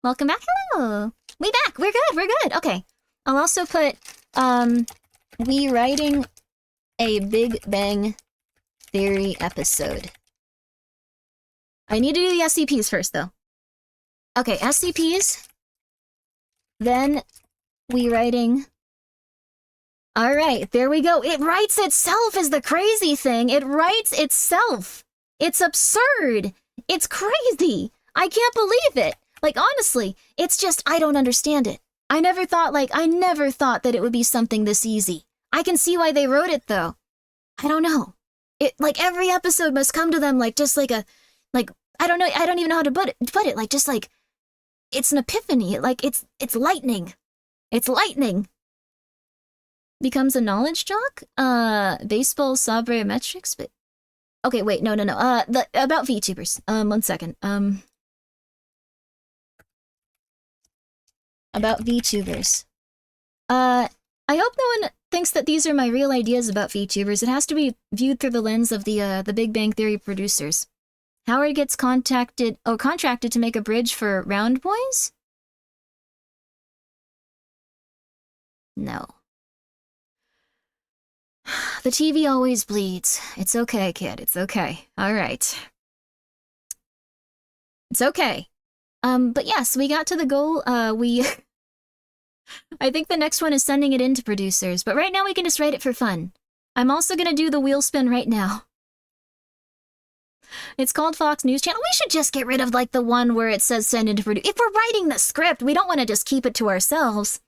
Welcome back. Hello. We back. We're good. We're good. Okay. I'll also put, we writing a Big Bang Theory episode. I need to do the SCPs first, though. Okay, SCPs. Then we writing. All right, there we go. It writes itself is the crazy thing. It writes itself. It's absurd. It's crazy. I can't believe it. Like, honestly, it's just, I don't understand it. I never thought that it would be something this easy. I can see why they wrote it, though. I don't know. It, like, every episode must come to them, like, just like a, like, I don't know, I don't even know how to put it, like, just like, it's an epiphany, like, it's lightning. It's lightning. Becomes a knowledge jock? Baseball sabermetrics, but... Okay, wait, no, about VTubers. 1 second, about VTubers. I hope no one thinks that these are my real ideas about VTubers. It has to be viewed through the lens of the Big Bang Theory producers. Howard gets contracted to make a bridge for Round Boys? No. The TV always bleeds. It's okay, kid. It's okay. All right. It's okay. But yes, we got to the goal. I think the next one is sending it in to producers, but right now we can just write it for fun. I'm also gonna do the wheel spin right now. It's called Fox News Channel. We should just get rid of, like, the one where it says send into produce. If we're writing the script, we don't want to just keep it to ourselves.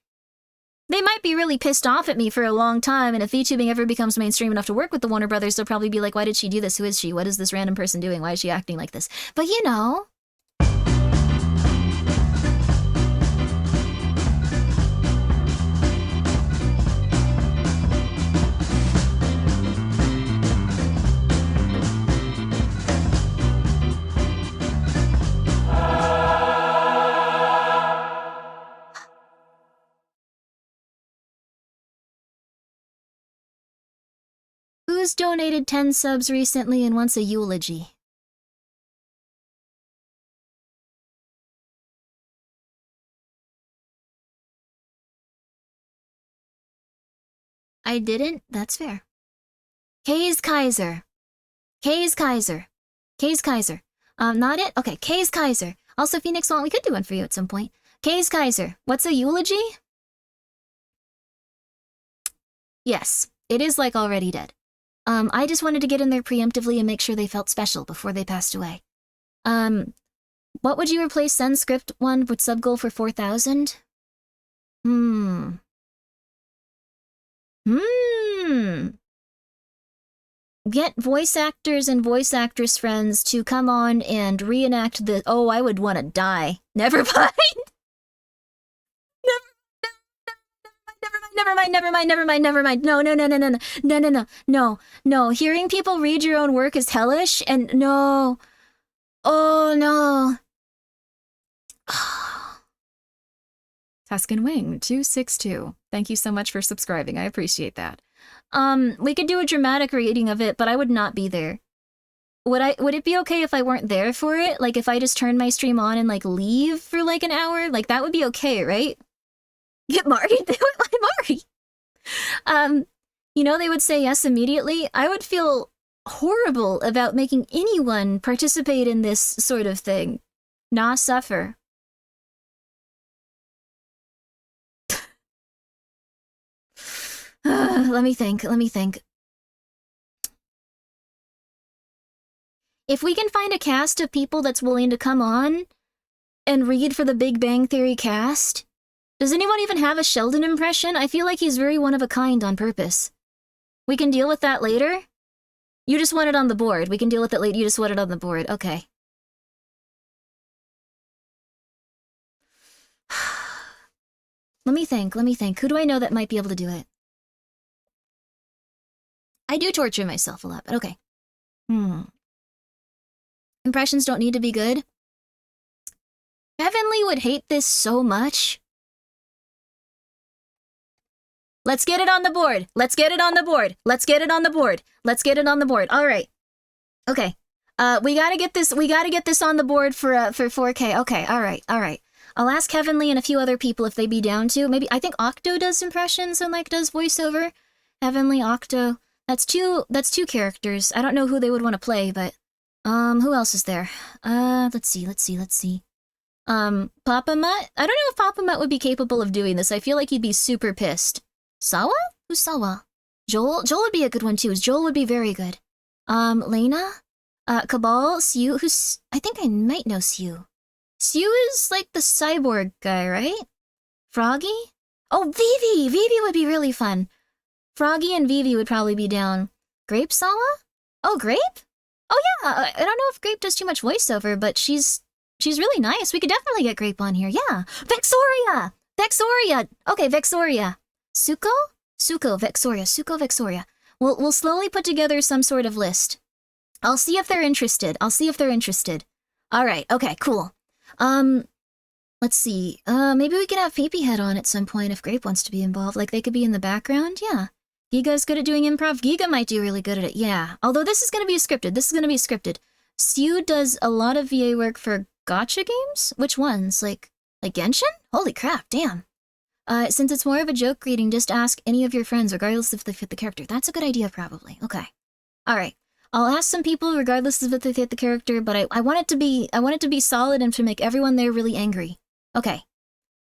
They might be really pissed off at me for a long time, and if VTubing ever becomes mainstream enough to work with the Warner Brothers, they'll probably be like, why did she do this? Who is she? What is this random person doing? Why is she acting like this? But you know... Who's donated 10 subs recently and wants a eulogy? I didn't? That's fair. K's Kaiser. K's Kaiser. K's Kaiser. Not it? Okay, K's Kaiser. Also, Phoenix Walt, we could do one for you at some point. K's Kaiser. What's a eulogy? Yes, it is like already dead. I just wanted to get in there preemptively and make sure they felt special before they passed away. What would you replace Send Script 1 with sub goal for 4,000? Get voice actors and voice actress friends to come on and reenact the— oh, I would want to die. Never mind. Never mind. No. Hearing people read your own work is hellish, and no. Oh, no. Tuscan Wing 262. Thank you so much for subscribing. I appreciate that. We could do a dramatic reading of it, but I would not be there. Would it be okay if I weren't there for it? Like, if I just turned my stream on and, like, leave for, like, an hour? Like, that would be okay, right? Get Mari? Mari! You know, they would say yes immediately. I would feel horrible about making anyone participate in this sort of thing. Nah, suffer. Let me think. If we can find a cast of people that's willing to come on and read for the Big Bang Theory cast... Does anyone even have a Sheldon impression? I feel like he's very one of a kind on purpose. We can deal with that later? You just want it on the board. We can deal with it later. You just want it on the board. Okay. Let me think. Who do I know that might be able to do it? I do torture myself a lot, but okay. Impressions don't need to be good. Heavenly would hate this so much. Let's get it on the board. All right. Okay. We gotta get this on the board for 4K. Okay. All I'll ask Heavenly and a few other people if they'd be down to. Maybe, I think Octo does impressions and, like, does voiceover. Heavenly, Octo. That's two characters. I don't know who they would want to play, but, who else is there? Let's see. Papa Mutt? I don't know if Papa Mutt would be capable of doing this. I feel like he'd be super pissed. Sawa? Who's Sawa? Joel would be a good one, too. Joel would be very good. Lena? Cabal? Siu? I think I might know Siu. Siu is, like, the cyborg guy, right? Froggy? Oh, Vivi! Vivi would be really fun. Froggy and Vivi would probably be down. Grape Sawa? Oh, Grape? Oh, yeah! I don't know if Grape does too much voiceover, but she's really nice. We could definitely get Grape on here, yeah! Vexoria! Vexoria! Okay, Vexoria. Suko, Vexoria. We'll slowly put together some sort of list. I'll see if they're interested. Alright, okay, cool. Let's see. Maybe we can have Peepee Head on at some point if Grape wants to be involved. Like, they could be in the background, yeah. Giga's good at doing improv. Giga might do really good at it, yeah. Although this is gonna be scripted. Siu does a lot of VA work for gacha games? Which ones? Like Genshin? Holy crap, damn. Since it's more of a joke greeting, just ask any of your friends, regardless if they fit the character. That's a good idea, probably. Okay. Alright. I'll ask some people, regardless of if they fit the character, but I want it to be solid and to make everyone there really angry. Okay.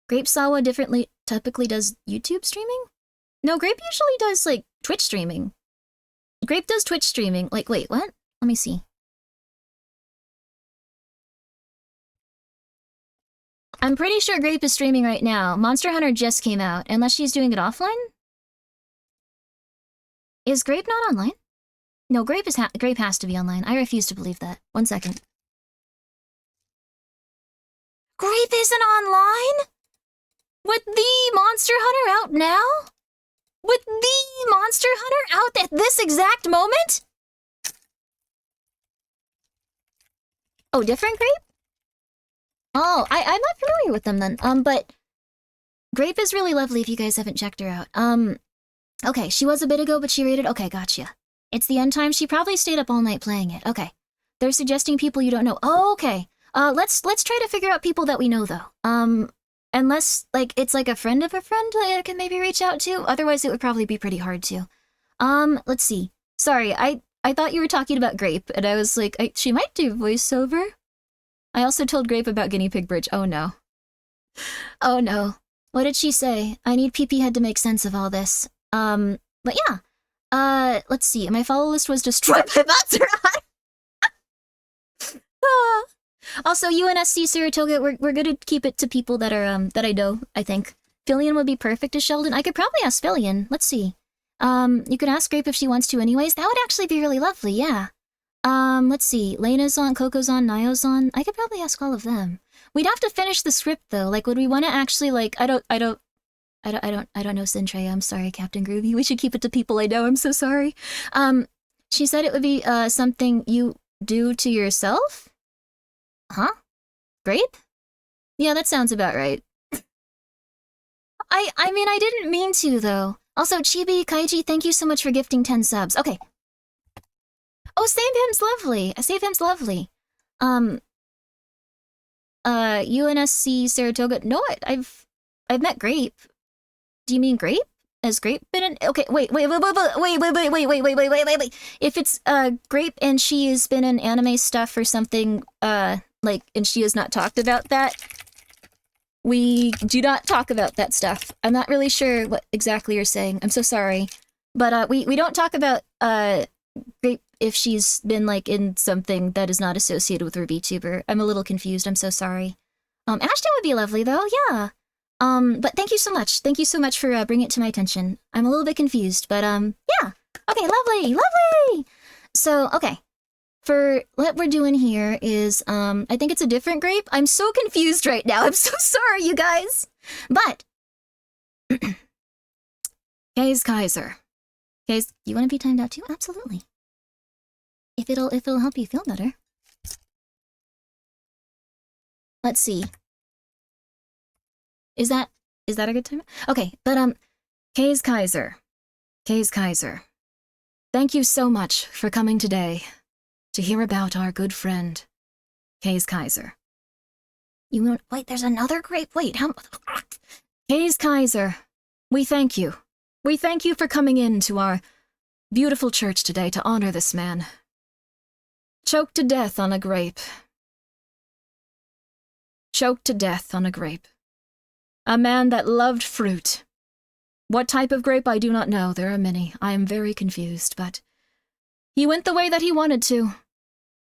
Grape Sawa typically does YouTube streaming? No, Grape usually does, like, Twitch streaming. Grape does Twitch streaming. Like, wait, what? Let me see. I'm pretty sure Grape is streaming right now. Monster Hunter just came out, unless she's doing it offline? Is Grape not online? No, Grape has to be online. I refuse to believe that. 1 second. Grape isn't online? With the Monster Hunter out now? With the Monster Hunter out at this exact moment? Oh, different Grape? Oh, I'm not familiar with them then. But Grape is really lovely if you guys haven't checked her out. Okay, she was a bit ago, but she rated. Okay, gotcha. It's the end time. She probably stayed up all night playing it. Okay. They're suggesting people you don't know. Oh, okay. Let's try to figure out people that we know though. Unless like it's like a friend of a friend that I can maybe reach out to. Otherwise, it would probably be pretty hard to. Let's see. Sorry, I thought you were talking about Grape, and I was like, she might do voiceover. I also told Grape about Guinea Pig Bridge. Oh no. Oh no. What did she say? I need PP Head to make sense of all this. But yeah. Let's see. My follow list was destroyed by Matsurai. Also, UNSC Saratoga, we're gonna keep it to people that are, that I know, I think. Fillion would be perfect as Sheldon. I could probably ask Fillion. Let's see. You could ask Grape if she wants to anyways. That would actually be really lovely, yeah. Let's see. Lena's on, Coco's on, Nayo's on. I could probably ask all of them. We'd have to finish the script though. Like, would we want to actually, like, I don't know, Sintray. I'm sorry, Captain Groovy. We should keep it to people I know. I'm so sorry. She said it would be, something you do to yourself? Huh? Grape? Yeah, that sounds about right. I mean, I didn't mean to, though. Also, Chibi, Kaiji, thank you so much for gifting 10 subs. Okay. Oh, Save Him's lovely. Save Him's lovely. UNSC Saratoga. No, I've met Grape. Do you mean Grape? Has Grape been in? Okay, wait. If it's Grape and she has been in anime stuff or something, like, and she has not talked about that, we do not talk about that stuff. I'm not really sure what exactly you're saying. I'm so sorry, but we don't talk about Grape if she's been like in something that is not associated with her VTuber. I'm a little confused. I'm so sorry. Ashton would be lovely though. Yeah. But thank you so much. Thank you so much for bringing it to my attention. I'm a little bit confused, but yeah. Okay, lovely. So, okay. For what we're doing here is, I think it's a different Grape. I'm so confused right now. I'm so sorry, you guys. But, Gaze Kaiser. Gaze, you want to be timed out too? Absolutely. If it'll help you feel better. Let's see. Is that a good time? Okay, but Gaze Kaiser. Thank you so much for coming today to hear about our good friend, Gaze Kaiser. You know, wait, there's another grape. Wait, how... Hayes Kaiser, we thank you. We thank you for coming into our beautiful church today to honor this man. Choked to death on a grape. Choked to death on a grape. A man that loved fruit. What type of grape I do not know. There are many. I am very confused, but he went the way that he wanted to.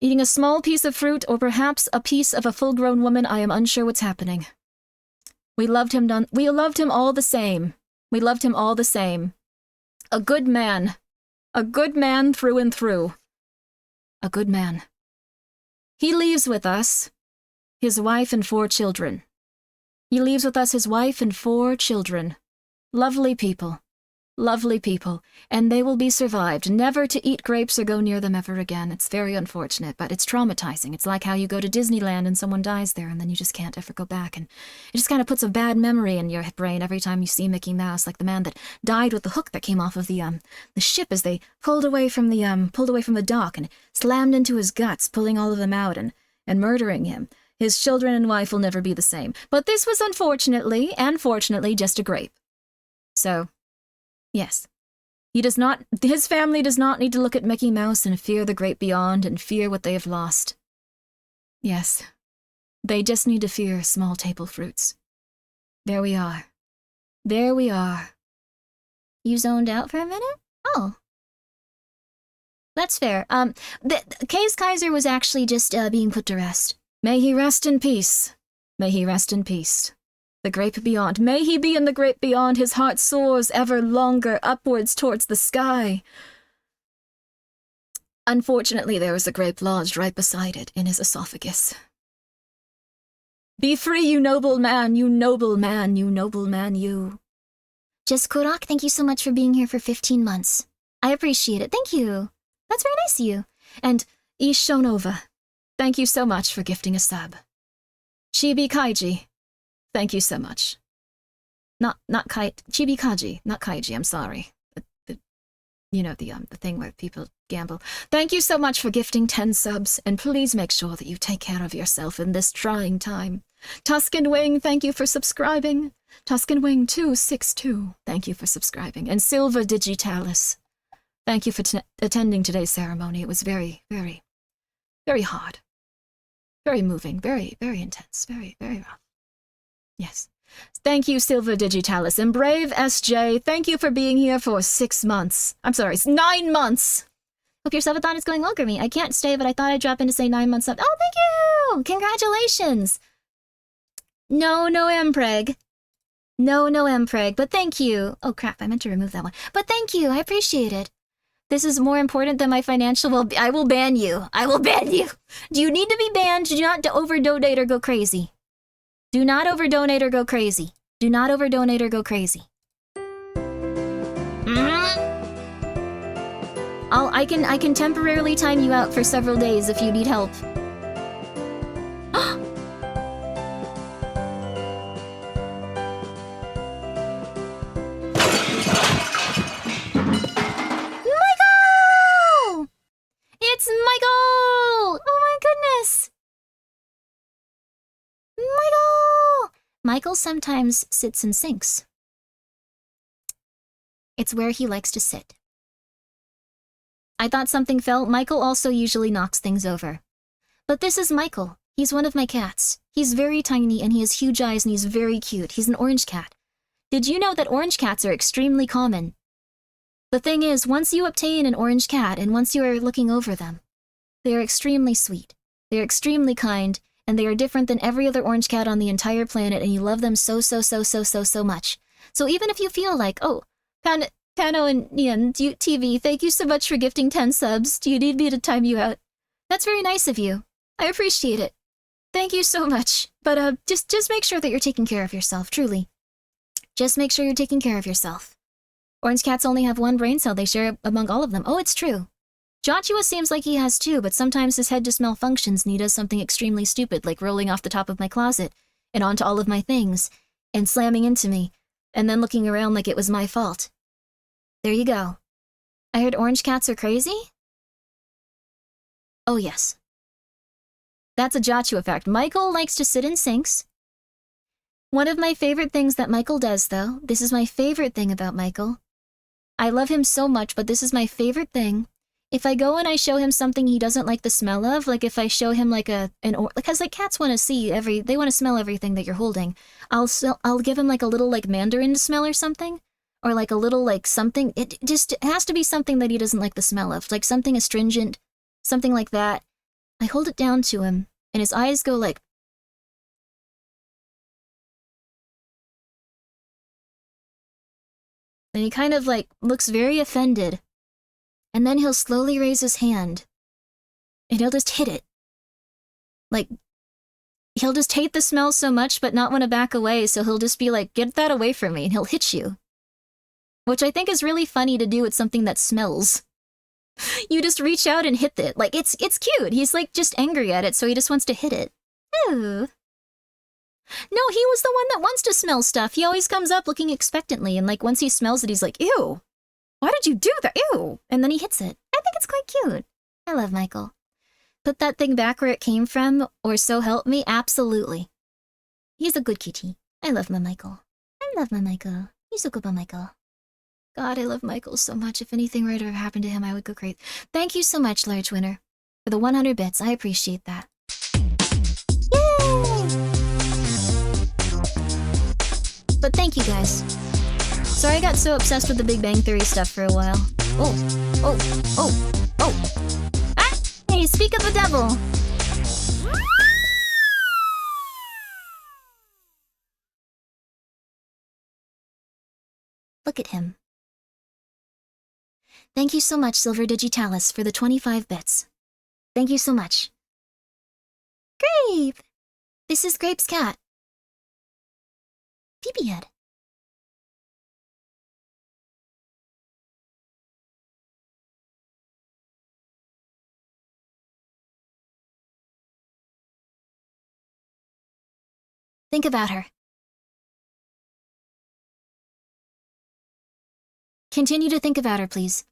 Eating a small piece of fruit, or perhaps a piece of a full-grown woman, I am unsure what's happening. We loved him all the same. We loved him all the same. A good man. A good man through and through. A good man. He leaves with us his wife and 4 children. He leaves with us his wife and 4 children. Lovely people. Lovely people. And they will be survived. Never to eat grapes or go near them ever again. It's very unfortunate, but it's traumatizing. It's like how you go to Disneyland and someone dies there and then you just can't ever go back. And it just kind of puts a bad memory in your brain every time you see Mickey Mouse, like the man that died with the hook that came off of the ship as they pulled away from the dock and slammed into his guts, pulling all of them out and murdering him. His children and wife will never be the same. But this was unfortunately and fortunately just a grape. So, yes. His family does not need to look at Mickey Mouse and fear the great beyond and fear what they have lost. Yes. They just need to fear small table fruits. There we are. There we are. You zoned out for a minute? Oh. That's fair. Case Kaiser was actually just being put to rest. May he rest in peace. May he rest in peace. The great beyond. May he be in the great beyond. His heart soars ever longer upwards towards the sky. Unfortunately, there was a grape lodged right beside it in his esophagus. Be free, you noble man, you noble man, you noble man, you. Just Kurak, thank you so much for being here for 15 months. I appreciate it. Thank you. That's very nice of you. And Ishonova, thank you so much for gifting a sub. Chibi Kaiji, thank you so much. Chibi Kaji, not Kaiji, I'm sorry. The thing where people gamble. Thank you so much for gifting 10 subs, and please make sure that you take care of yourself in this trying time. Tuscan Wing, thank you for subscribing. Tuscan Wing 262, thank you for subscribing. And Silva Digitalis, thank you for attending today's ceremony. It was very, very, very hard. Very moving, very, very intense, very, very rough. Yes. Thank you, Silva Digitalis. And Brave SJ, thank you for being here for 6 months. I'm sorry, it's 9 months. Hope your Subathon is going well, Grimmi. I can't stay, but I thought I'd drop in to say 9 months up. Oh, thank you! Congratulations! No, Mpreg. No, Mpreg, but thank you. Oh, crap, I meant to remove that one. But thank you, I appreciate it. This is more important than my financial well-being. I will ban you. I will ban you. Do you need to be banned? Do not overdonate or go crazy. Do not overdonate or go crazy. Do not overdonate or go crazy. I can temporarily time you out for several days if you need help. Michael! It's Michael! Oh my goodness! Michael sometimes sits and sinks. It's where he likes to sit. I thought something fell. Michael also usually knocks things over. But this is Michael. He's one of my cats. He's very tiny and he has huge eyes and he's very cute. He's an orange cat. Did you know that orange cats are extremely common? The thing is, once you obtain an orange cat and once you are looking over them, they are extremely sweet. They are extremely kind. And they are different than every other orange cat on the entire planet, and you love them so much. So even if you feel like, oh, Pano and Nian, TV, thank you so much for gifting 10 subs. Do you need me to time you out? That's very nice of you. I appreciate it. Thank you so much. But just make sure that you're taking care of yourself, truly. Just make sure you're taking care of yourself. Orange cats only have 1 brain cell they share among all of them. Oh, it's true. Joshua seems like he has 2, but sometimes his head just malfunctions and he does something extremely stupid, like rolling off the top of my closet and onto all of my things and slamming into me and then looking around like it was my fault. There you go. I heard orange cats are crazy? Oh, yes. That's a Jachu effect. Michael likes to sit in sinks. One of my favorite things that Michael does, though, this is my favorite thing about Michael. I love him so much, but this is my favorite thing. If I go and I show him something he doesn't like the smell of, like if I show him like because like cats want to see they want to smell everything that you're holding. I'll give him like a little like mandarin to smell or something, or like a little like something. It has to be something that he doesn't like the smell of, like something astringent, something like that. I hold it down to him, and his eyes go like. And he kind of like looks very offended. And then he'll slowly raise his hand. And he'll just hit it. Like, he'll just hate the smell so much but not want to back away, so he'll just be like, get that away from me, and he'll hit you. Which I think is really funny to do with something that smells. You just reach out and hit it. Like, it's cute. He's like just angry at it, so he just wants to hit it. Ooh. No, he was the one that wants to smell stuff. He always comes up looking expectantly, and like once he smells it, he's like, ew. Why did you do that? Ew! And then he hits it. I think it's quite cute. I love Michael. Put that thing back where it came from, or so help me, absolutely. He's a good kitty. I love my Michael. I love my Michael. He's a good my Michael. God, I love Michael so much. If anything were to ever happen to him, I would go crazy. Thank you so much, Large Winner, for the 100 bits. I appreciate that. Yay! But thank you, guys. Sorry I got so obsessed with the Big Bang Theory stuff for a while. Oh. Ah! Hey, speak of the devil! Look at him. Thank you so much, Silver Digitalis, for the 25 bits. Thank you so much. Grape! This is Grape's cat. Peepee head. Think about her. Continue to think about her, please.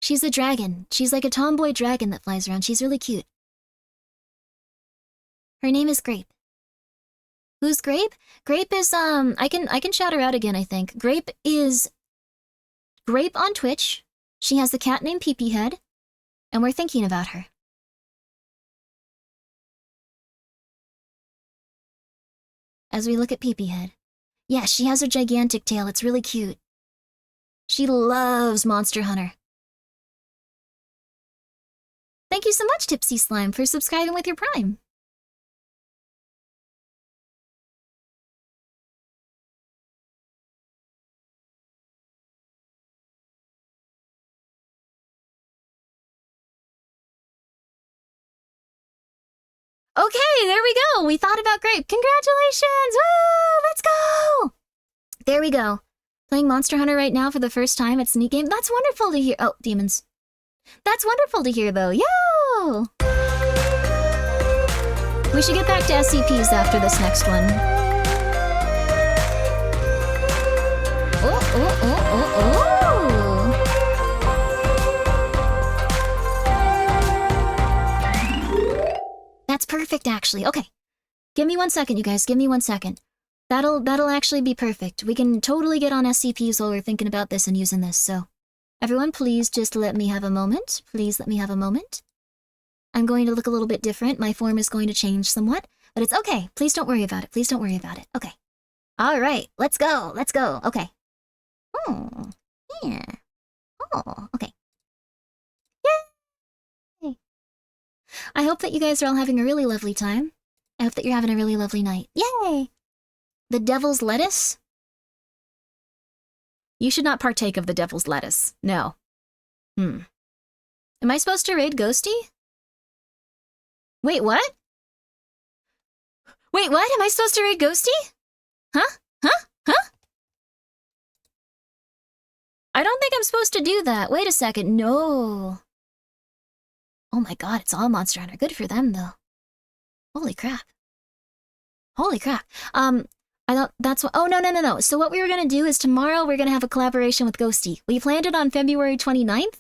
She's a dragon. She's like a tomboy dragon that flies around. She's really cute. Her name is Grape. Who's Grape? Grape is, I can shout her out again, I think. Grape is Grape on Twitch. She has the cat named Peepee Head. And we're thinking about her. As we look at Peepee Head. Yeah, she has her gigantic tail. It's really cute. She loves Monster Hunter. Thank you so much, Tipsy Slime, for subscribing with your Prime. Okay, there we go. We thought about Grape. Congratulations! Woo! Let's go! There we go. Playing Monster Hunter right now for the first time at Sneak Game. That's wonderful to hear. Oh, demons. That's wonderful to hear, though. Yo! We should get back to SCPs after this next one. Oh. That's perfect, actually. Okay. Give me 1 second, you guys. Give me 1 second. That'll actually be perfect. We can totally get on SCPs while we're thinking about this and using this, so... Everyone, please just let me have a moment. Please let me have a moment. I'm going to look a little bit different. My form is going to change somewhat, but it's okay. Please don't worry about it. Please don't worry about it. Okay. All right. Let's go. Let's go. Okay. Oh. Yeah. Oh. Okay. Yay! I hope that you guys are all having a really lovely time. I hope that you're having a really lovely night. Yay! The devil's lettuce? You should not partake of the devil's lettuce. No. Am I supposed to raid Ghosty? Wait, what? Wait, what? Am I supposed to raid Ghosty? Huh? I don't think I'm supposed to do that. Wait a second. No. Oh my god, it's all Monster Hunter. Good for them, though. Holy crap. Holy crap. I thought that's what. Oh, no, no, no, no. So what we were going to do is tomorrow we're going to have a collaboration with Ghosty. We planned it on February 29th.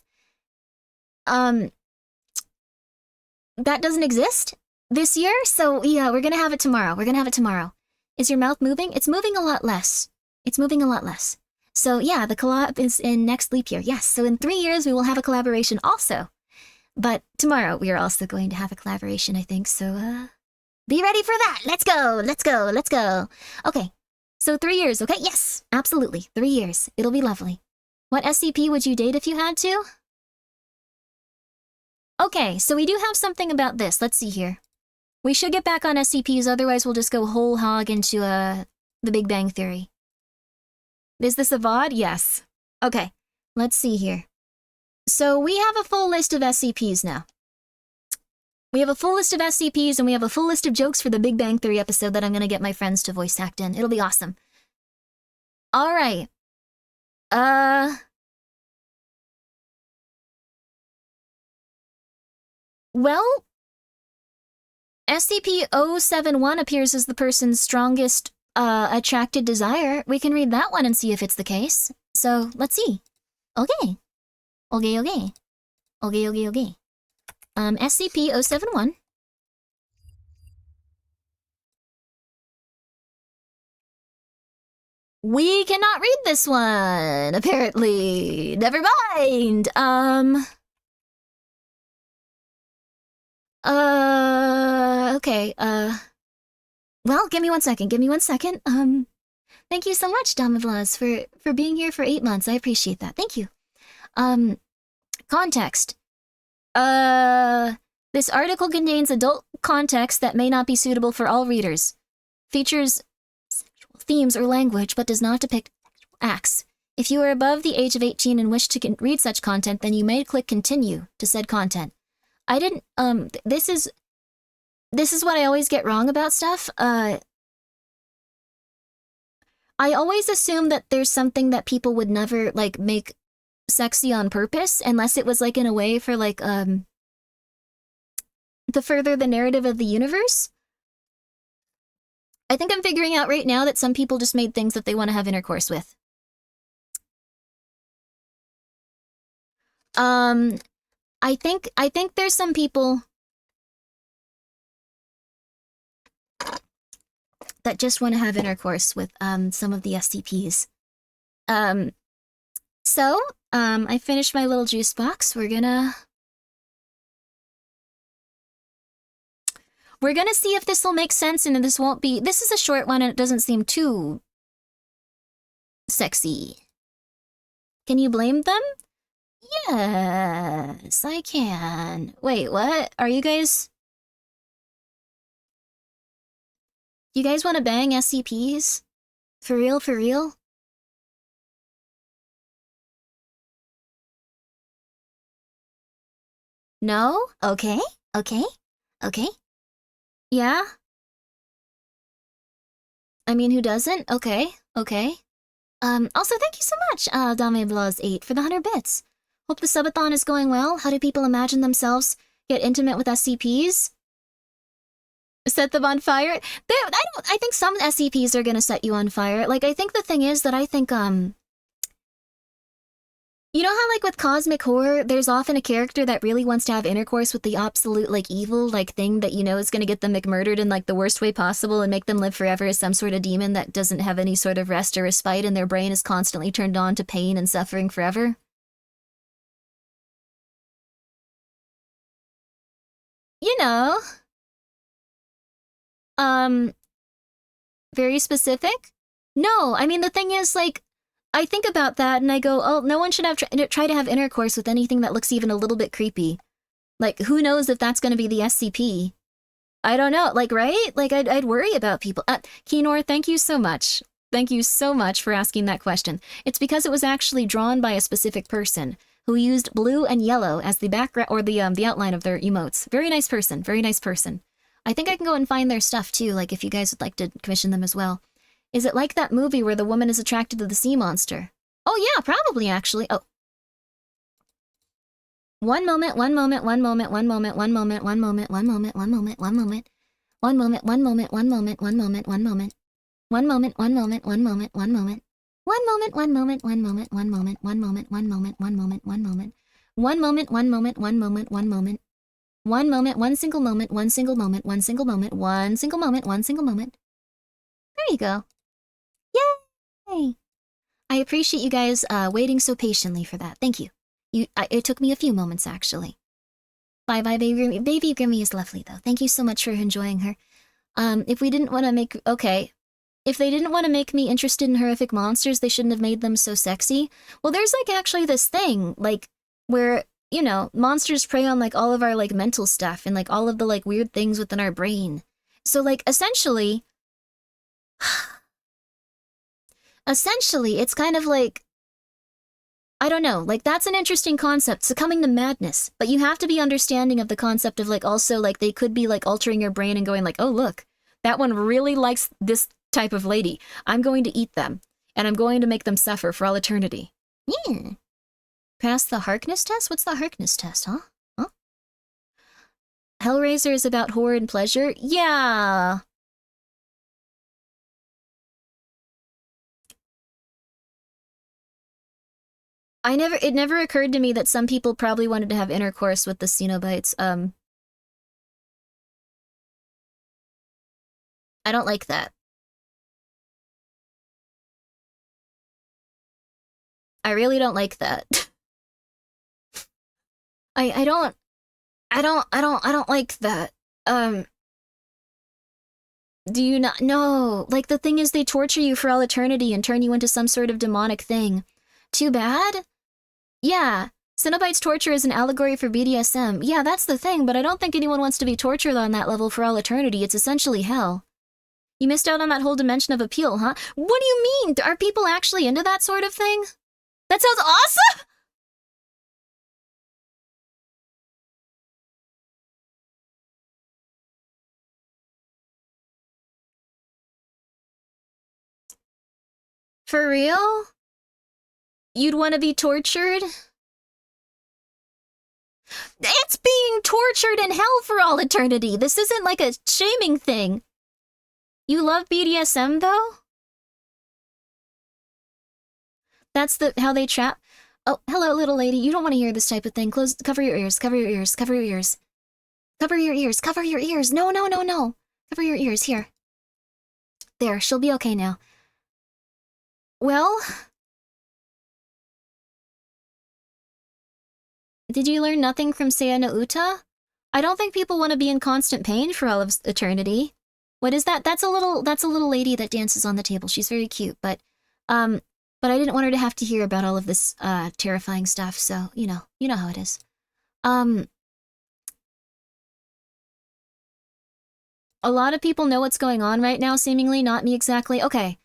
That doesn't exist this year. So yeah, we're going to have it tomorrow. We're going to have it tomorrow. Is your mouth moving? It's moving a lot less. It's moving a lot less. So yeah, the collab is in next leap year. Yes. So in 3 years, we will have a collaboration also. But tomorrow we are also going to have a collaboration, I think. So, be ready for that. Let's go. Let's go. Let's go. Okay. So 3 years, okay? Yes, absolutely. 3 years. It'll be lovely. What SCP would you date if you had to? Okay, so we do have something about this. Let's see here. We should get back on SCPs, otherwise we'll just go whole hog into the Big Bang Theory. Is this a VOD? Yes. Okay, let's see here. So we have a full list of SCPs now. We have a full list of SCPs and we have a full list of jokes for the Big Bang Theory episode that I'm gonna get my friends to voice act in. It'll be awesome. Alright. Well, SCP-071 appears as the person's strongest, attracted desire. We can read that one and see if it's the case. So, let's see. Okay. Okay, okay. Okay, okay, okay. SCP-071. We cannot read this one, apparently. Never mind. Okay, well, give me 1 second, give me 1 second. Thank you so much, Damavlas, for being here for 8 months. I appreciate that. Thank you. Context. This article contains adult context that may not be suitable for all readers. Features sexual themes or language, but does not depict sexual acts. If you are above the age of 18 and wish to read such content, then you may click continue to said content. I didn't, this is what I always get wrong about stuff. I always assume that there's something that people would never, like, make sexy on purpose, unless it was, like, in a way for, like, to further the narrative of the universe. I think I'm figuring out right now that some people just made things that they want to have intercourse with. I think there's some people that just want to have intercourse with some of the SCPs. So I finished my little juice box. We're gonna see if this will make sense, and this won't be. This is a short one, and it doesn't seem too sexy. Can you blame them? Yes, I can. Wait, what? Are you guys... You guys want to bang SCPs? For real, for real? No? Okay, okay, okay. Yeah? I mean, who doesn't? Okay, okay. Also, thank you so much, DameBlaws8 for the 100 bits. Hope the Subathon is going well. How do people imagine themselves get intimate with SCPs? Set them on fire? I think some SCPs are gonna set you on fire. Like, I think the thing is that I think, you know how, like, with cosmic horror, there's often a character that really wants to have intercourse with the absolute, like, evil, like, thing that you know is gonna get them McMurdered in, like, the worst way possible and make them live forever as some sort of demon that doesn't have any sort of rest or respite, and their brain is constantly turned on to pain and suffering forever? You know. Very specific? No, I mean, the thing is, like, I think about that and I go, oh, no one should have try to have intercourse with anything that looks even a little bit creepy. Like, who knows if that's gonna be the SCP? I don't know, like, right? Like, I'd worry about people. Keenor, thank you so much. Thank you so much for asking that question. It's because it was actually drawn by a specific person who used blue and yellow as the background, or the outline of their emotes. Very nice person, very nice person. I think I can go and find their stuff too, like if you guys would like to commission them as well. Is it like that movie where the woman is attracted to the sea monster? Oh yeah, probably actually. Oh. One moment, one moment, one moment, one moment, one moment, one moment, one moment, one moment, one moment, one moment, one moment, one moment, one moment, one moment, one moment. One moment, one moment, one moment, one moment. One moment, one moment, one moment, one moment, one moment, one moment, one moment, one moment. One moment, one moment, one moment, one moment. One moment, one single moment, one single moment, one single moment, one single moment, one single moment. There you go. Yay! I appreciate you guys waiting so patiently for that. Thank you. It took me a few moments, actually. Bye-bye, Baby Grimmi. Baby Grimmi is lovely, though. Thank you so much for enjoying her. If we didn't want to make... Okay. If they didn't want to make me interested in horrific monsters, they shouldn't have made them so sexy. Well, there's, like, actually this thing, like, where, you know, monsters prey on, like, all of our, like, mental stuff and, like, all of the, like, weird things within our brain. So, like, essentially... Essentially, it's kind of like... I don't know, like, that's an interesting concept, succumbing to madness. But you have to be understanding of the concept of, like, also, like, they could be, like, altering your brain and going, like, oh, look, that one really likes this type of lady. I'm going to eat them, and I'm going to make them suffer for all eternity. Yeah. Pass the Harkness test? What's the Harkness test, huh? Huh? Hellraiser is about horror and pleasure? Yeah. It never occurred to me that some people probably wanted to have intercourse with the Cenobites. I don't like that. I really don't like that. I don't like that. Do you not know? Like, the thing is, they torture you for all eternity and turn you into some sort of demonic thing. Too bad? Yeah. Cenobites torture is an allegory for BDSM. Yeah, that's the thing, but I don't think anyone wants to be tortured on that level for all eternity. It's essentially hell. You missed out on that whole dimension of appeal, huh? What do you mean? Are people actually into that sort of thing? That sounds awesome! For real? You'd want to be tortured? It's being tortured in hell for all eternity. This isn't like a shaming thing. You love BDSM, though? That's how they trap... Oh, hello, little lady. You don't want to hear this type of thing. Cover your ears, cover your ears, cover your ears. Cover your ears, cover your ears. No, no, no, no. Cover your ears, here. There, she'll be okay now. Well... Did you learn nothing from Seiya no Uta? I don't think people want to be in constant pain for all of eternity. What is that? That's a little lady that dances on the table. She's very cute, but I didn't want her to have to hear about all of this terrifying stuff, so you know how it is. A lot of people know what's going on right now, seemingly, not me exactly. Okay.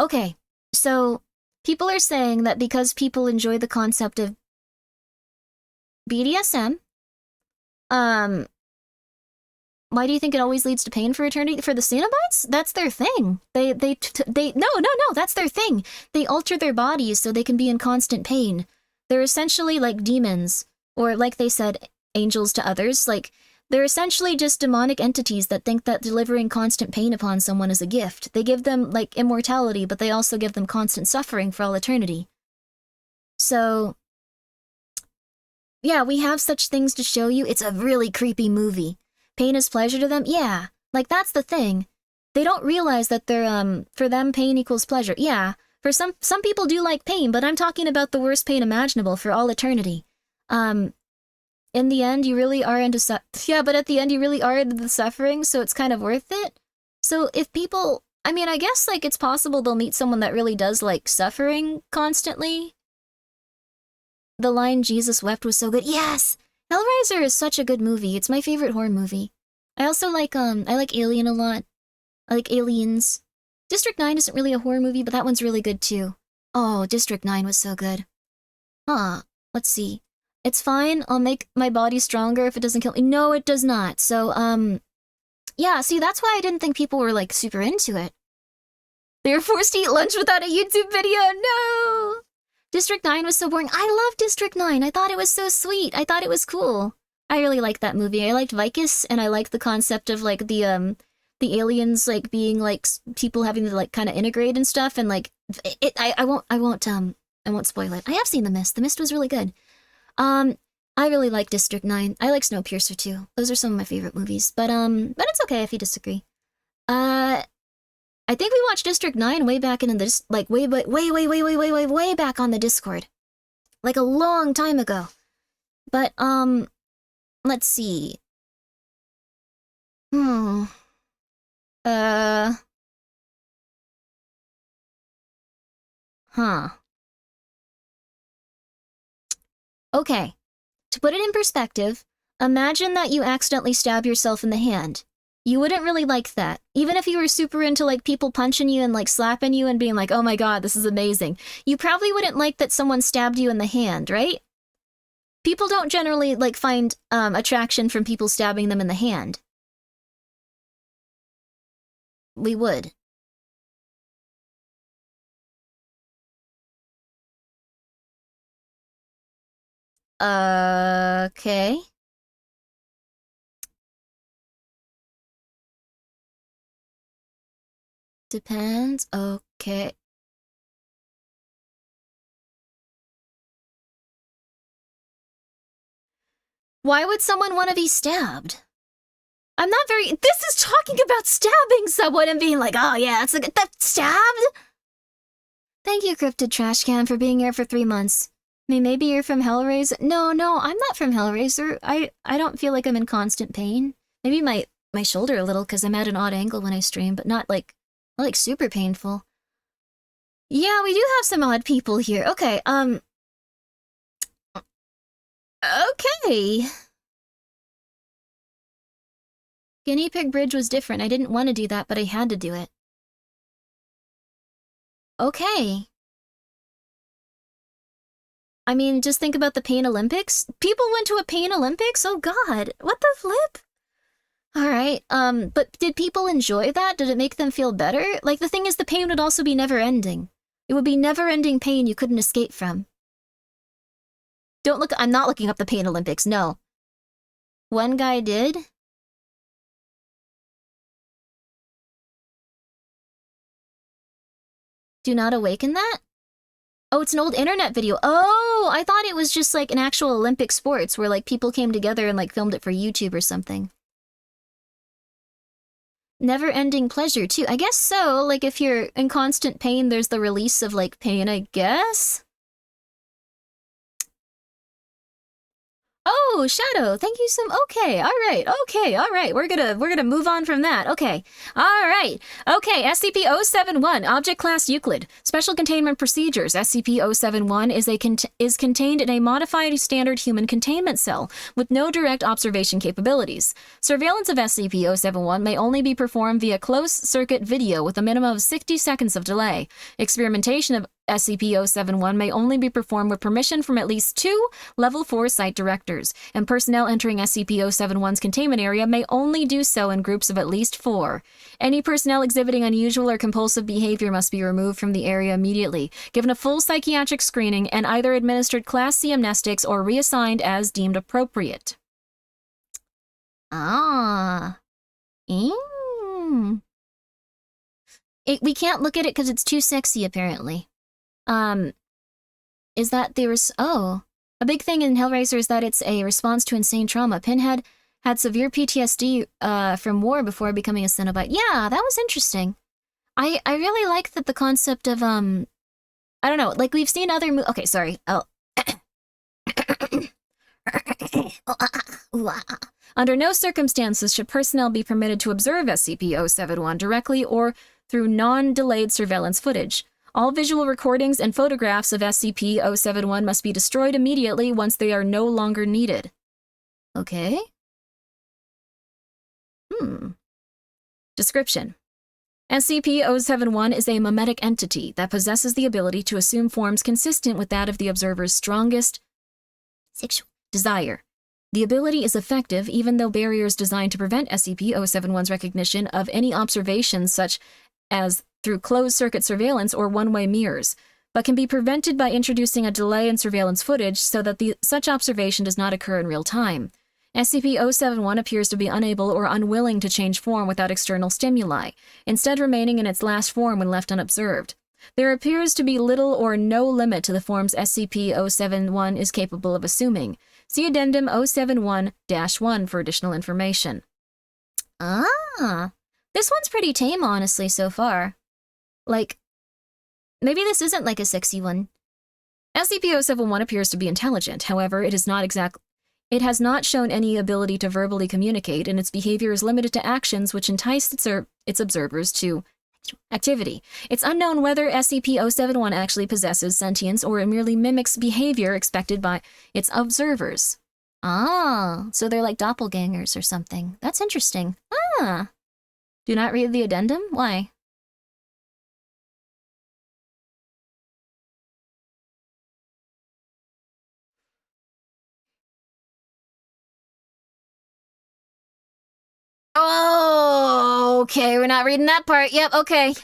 Okay. So people are saying that because people enjoy the concept of BDSM, why do you think it always leads to pain for eternity? For the Cenobites? That's their thing. No, that's their thing. They alter their bodies so they can be in constant pain. They're essentially like demons, or like they said, angels to others. Like, they're essentially just demonic entities that think that delivering constant pain upon someone is a gift. They give them, like, immortality, but they also give them constant suffering for all eternity. So... yeah, we have such things to show you. It's a really creepy movie. Pain is pleasure to them? Yeah. Like, that's the thing. They don't realize that they're, for them, pain equals pleasure. Yeah. For some people do like pain, but I'm talking about the worst pain imaginable for all eternity. In the end, you really are into yeah, but at the end, you really are into the suffering, so it's kind of worth it. So if people... I mean, I guess, like, it's possible they'll meet someone that really does like suffering constantly. The line Jesus wept was so good. Yes! Hellraiser is such a good movie. It's my favorite horror movie. I also like, I like Alien a lot. I like Aliens. District 9 isn't really a horror movie, but that one's really good too. Oh, District 9 was so good. Huh. Let's see. It's fine. I'll make my body stronger if it doesn't kill me. No, it does not. So, yeah, see, that's why I didn't think people were, like, super into it. They were forced to eat lunch without a YouTube video. No! District 9 was so boring. I love District 9. I thought it was so sweet. I thought it was cool. I really liked that movie. I liked Vicus, and I liked the concept of, like, the the aliens like being like people having to like kind of integrate and stuff, and like I won't spoil it. I have seen The Mist. The Mist was really good. I really like District 9. I like Snowpiercer too. Those are some of my favorite movies. But it's okay if you disagree. I think we watched District 9 way back in this, like way back on the Discord. Like a long time ago. But let's see. Okay. To put it in perspective, imagine that you accidentally stab yourself in the hand. You wouldn't really like that. Even if you were super into like people punching you and like slapping you and being like, oh my god, this is amazing. You probably wouldn't like that someone stabbed you in the hand, right? People don't generally like find attraction from people stabbing them in the hand. We would. Okay. Depends. Okay. Why would someone want to be stabbed? I'm not very... This is talking about stabbing someone and being like, oh yeah, that's stabbed? Thank you, Cryptid Trash Can, for being here for 3 months. Maybe you're from Hellraiser? No, I'm not from Hellraiser. I don't feel like I'm in constant pain. Maybe my shoulder a little because I'm at an odd angle when I stream, but not like super painful. Yeah, we do have some odd people here. Okay, okay. Guinea Pig Bridge was different. I didn't want to do that, but I had to do it. Okay. I mean, just think about the Pain Olympics. People went to a Pain Olympics? Oh god, what the flip? Alright, but did people enjoy that? Did it make them feel better? Like, the thing is, the pain would also be never-ending. It would be never-ending pain you couldn't escape from. Don't look- I'm not looking up the Pain Olympics, no. One guy did? Do not awaken that? Oh, it's an old internet video. Oh, I thought it was just like an actual Olympic sports where like people came together and like filmed it for YouTube or something. Never-ending pleasure too. I guess so. Like if you're in constant pain, there's the release of like pain, I guess. Oh, Shadow, thank you so okay, all right. We're gonna move on from that. Okay. All right. Okay, SCP-071, Object Class Euclid. Special Containment Procedures. SCP-071 is contained in a modified standard human containment cell with no direct observation capabilities. Surveillance of SCP-071 may only be performed via closed-circuit video with a minimum of 60 seconds of delay. Experimentation of SCP-071 may only be performed with permission from at least 2 Level 4 site directors, and personnel entering SCP-071's containment area may only do so in groups of at least 4. Any personnel exhibiting unusual or compulsive behavior must be removed from the area immediately, given a full psychiatric screening, and either administered Class C amnestics or reassigned as deemed appropriate. Ah. We can't look at it because it's too sexy, apparently. Is that a big thing in Hellraiser is that it's a response to insane trauma. Pinhead had severe PTSD from war before becoming a Cenobite. Yeah, that was interesting. I really like that the concept of I don't know, like we've seen other okay, sorry. Oh. Under no circumstances should personnel be permitted to observe SCP-071 directly or through non-delayed surveillance footage. All visual recordings and photographs of SCP-071 must be destroyed immediately once they are no longer needed. Okay. Description. SCP-071 is a memetic entity that possesses the ability to assume forms consistent with that of the observer's strongest sexual desire. The ability is effective even though barriers designed to prevent SCP-071's recognition of any observations such as through closed-circuit surveillance or one-way mirrors, but can be prevented by introducing a delay in surveillance footage so that such observation does not occur in real time. SCP-071 appears to be unable or unwilling to change form without external stimuli, instead remaining in its last form when left unobserved. There appears to be little or no limit to the forms SCP-071 is capable of assuming. See Addendum 071-1 for additional information. Ah, this one's pretty tame, honestly, so far. Like, maybe this isn't like a sexy one. SCP-071 appears to be intelligent, however, it has not shown any ability to verbally communicate, and its behavior is limited to actions which entice its observers to activity. It's unknown whether SCP-071 actually possesses sentience or it merely mimics behavior expected by its observers. Ah, so they're like doppelgangers or something. That's interesting. Ah. Do not read the addendum? Why? Oh, okay, we're not reading that part. Yep, okay.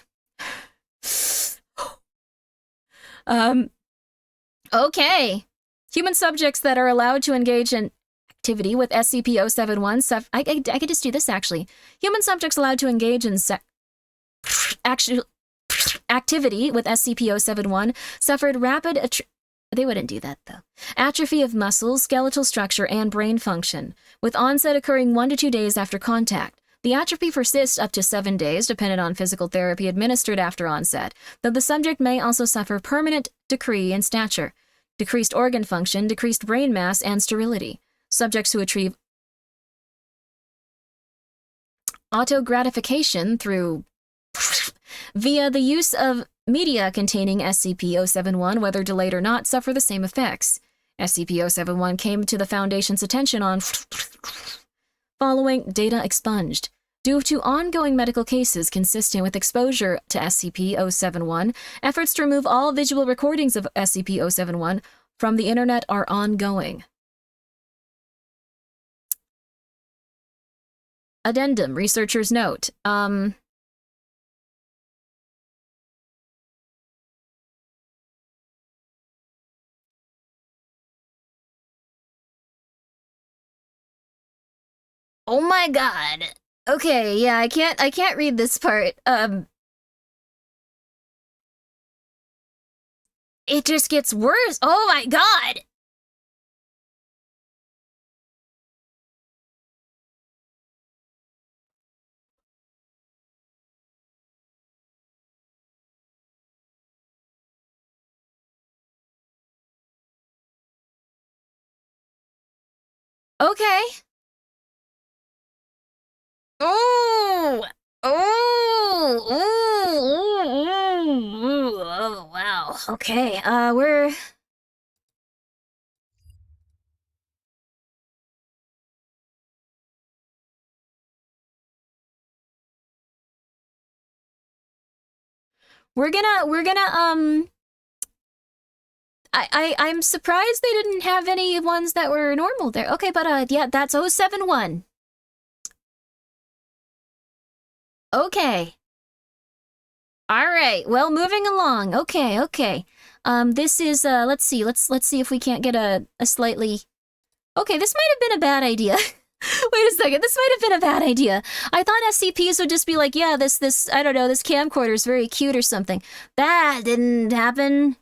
Okay. Human subjects that are allowed to engage in activity with SCP-071 I could just do this, actually. Human subjects allowed to engage in activity with SCP-071 suffered rapid they wouldn't do that, though. Atrophy of muscles, skeletal structure, and brain function, with onset occurring 1 to 2 days after contact. The atrophy persists up to 7 days, dependent on physical therapy administered after onset, though the subject may also suffer permanent decrease in stature, decreased organ function, decreased brain mass, and sterility. Subjects who achieve auto-gratification through via the use of media containing SCP-071, whether delayed or not, suffer the same effects. SCP-071 came to the Foundation's attention on following data expunged. Due to ongoing medical cases consistent with exposure to SCP-071, efforts to remove all visual recordings of SCP-071 from the internet are ongoing. Addendum, researcher's note. Oh my god. Okay, yeah, I can't read this part. It just gets worse. Oh my god. Okay. Oh, oh, wow. Okay, we're gonna, I'm surprised they didn't have any ones that were normal there. Okay, but, yeah, that's 071. Okay. Alright, well, moving along. Okay. This is, let's see if we can't get a slightly... Okay, this might have been a bad idea. Wait a second, this might have been a bad idea. I thought SCPs would just be like, yeah, this, I don't know, this camcorder is very cute or something. That didn't happen.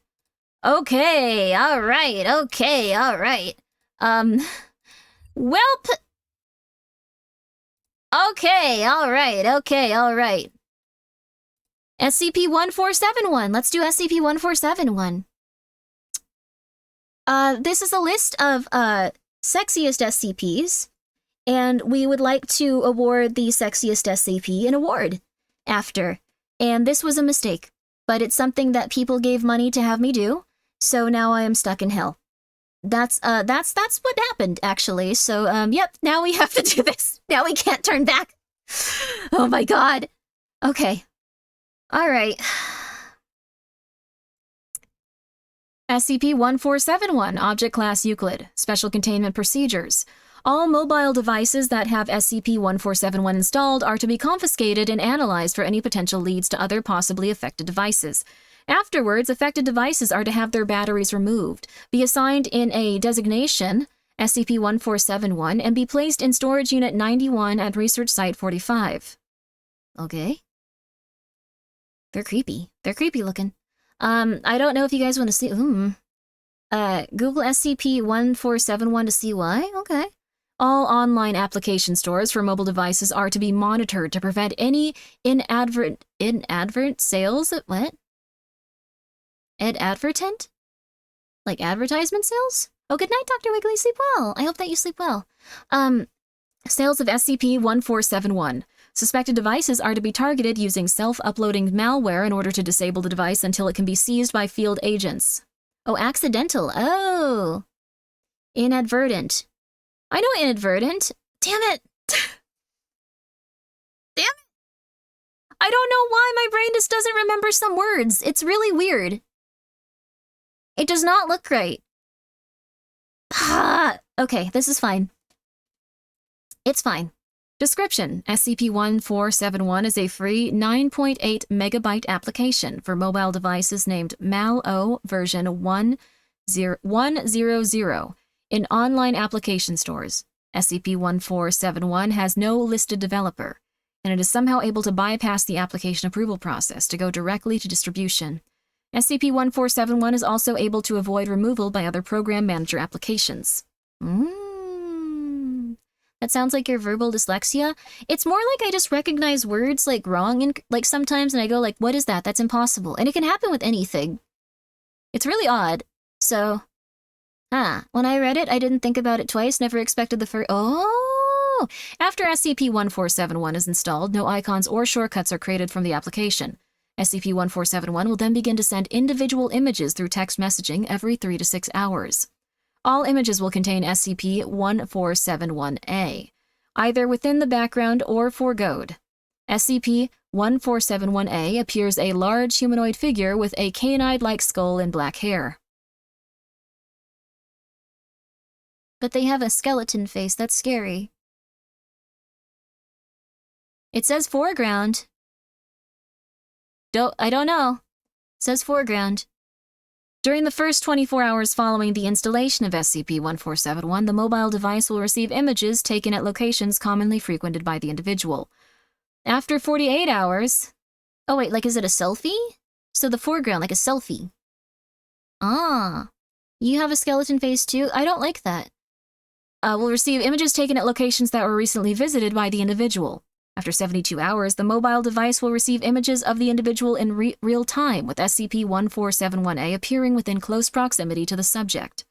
Okay, alright. Welp. Okay, alright. SCP-1471. Let's do SCP-1471. This is a list of, sexiest SCPs, and we would like to award the sexiest SCP an award after. And this was a mistake, but it's something that people gave money to have me do, so now I am stuck in hell. That's what happened, actually. So, yep, now we have to do this. Now we can't turn back. Oh my god. Okay. Alright. SCP-1471, Object Class Euclid, Special Containment Procedures. All mobile devices that have SCP-1471 installed are to be confiscated and analyzed for any potential leads to other possibly affected devices. Afterwards, affected devices are to have their batteries removed, be assigned in a designation SCP-1471, and be placed in Storage Unit 91 at Research Site 45. Okay. They're creepy. They're creepy looking. I don't know if you guys want to see... Google SCP-1471 to see why? Okay. All online application stores for mobile devices are to be monitored to prevent any inadvertent sales... What? Advertent? Like advertisement sales? Oh, good night, Dr. Wiggly. Sleep well. I hope that you sleep well. Sales of SCP-1471. Suspected devices are to be targeted using self-uploading malware in order to disable the device until it can be seized by field agents. Oh, accidental. Oh. Inadvertent. I know inadvertent. Damn it. Damn it. I don't know why my brain just doesn't remember some words. It's really weird. It does not look right. Okay, this is fine. It's fine. Description: SCP-1471 is a free 9.8 megabyte application for mobile devices named Mal-O version 1.0.100 in online application stores. SCP-1471 has no listed developer, and it is somehow able to bypass the application approval process to go directly to distribution. SCP-1471 is also able to avoid removal by other program manager applications. That sounds like your verbal dyslexia. It's more like I just recognize words like wrong and like sometimes and I go like, what is that? That's impossible. And it can happen with anything. It's really odd. So, when I read it, I didn't think about it twice, never expected the first... Oh! After SCP-1471 is installed, no icons or shortcuts are created from the application. SCP-1471 will then begin to send individual images through text messaging every 3 to 6 hours. All images will contain SCP-1471-A, either within the background or foregoed. SCP-1471-A appears a large humanoid figure with a canine-like skull and black hair. But they have a skeleton face. That's scary. It says foreground. I don't know. It says foreground. During the first 24 hours following the installation of SCP-1471, the mobile device will receive images taken at locations commonly frequented by the individual. After 48 hours... Oh wait, like is it a selfie? So the foreground, like a selfie. Ah. You have a skeleton face too? I don't like that. Will receive images taken at locations that were recently visited by the individual. After 72 hours, the mobile device will receive images of the individual in real time, with SCP-1471-A appearing within close proximity to the subject.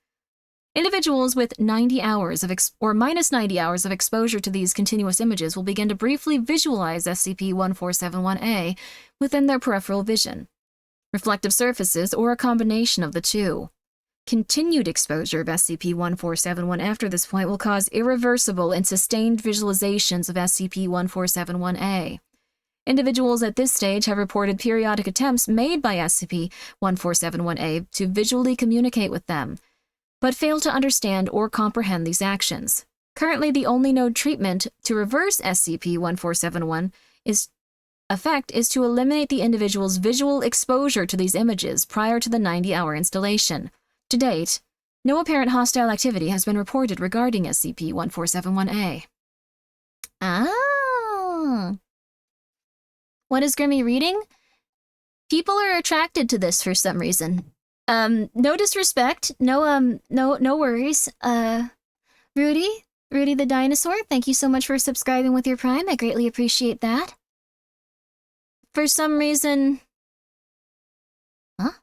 Individuals with 90 hours of or minus 90 hours of exposure to these continuous images will begin to briefly visualize SCP-1471-A within their peripheral vision. Reflective surfaces, or a combination of the two. Continued exposure of SCP-1471 after this point will cause irreversible and sustained visualizations of SCP-1471-A. Individuals at this stage have reported periodic attempts made by SCP-1471-A to visually communicate with them, but fail to understand or comprehend these actions. Currently, the only known treatment to reverse SCP-1471 effect is to eliminate the individual's visual exposure to these images prior to the 90-hour installation. To date, no apparent hostile activity has been reported regarding SCP-1471-A. Ah. What is Grimmi reading? People are attracted to this for some reason. No disrespect, no worries. Rudy the dinosaur, thank you so much for subscribing with your Prime. I greatly appreciate that. For some reason... Huh?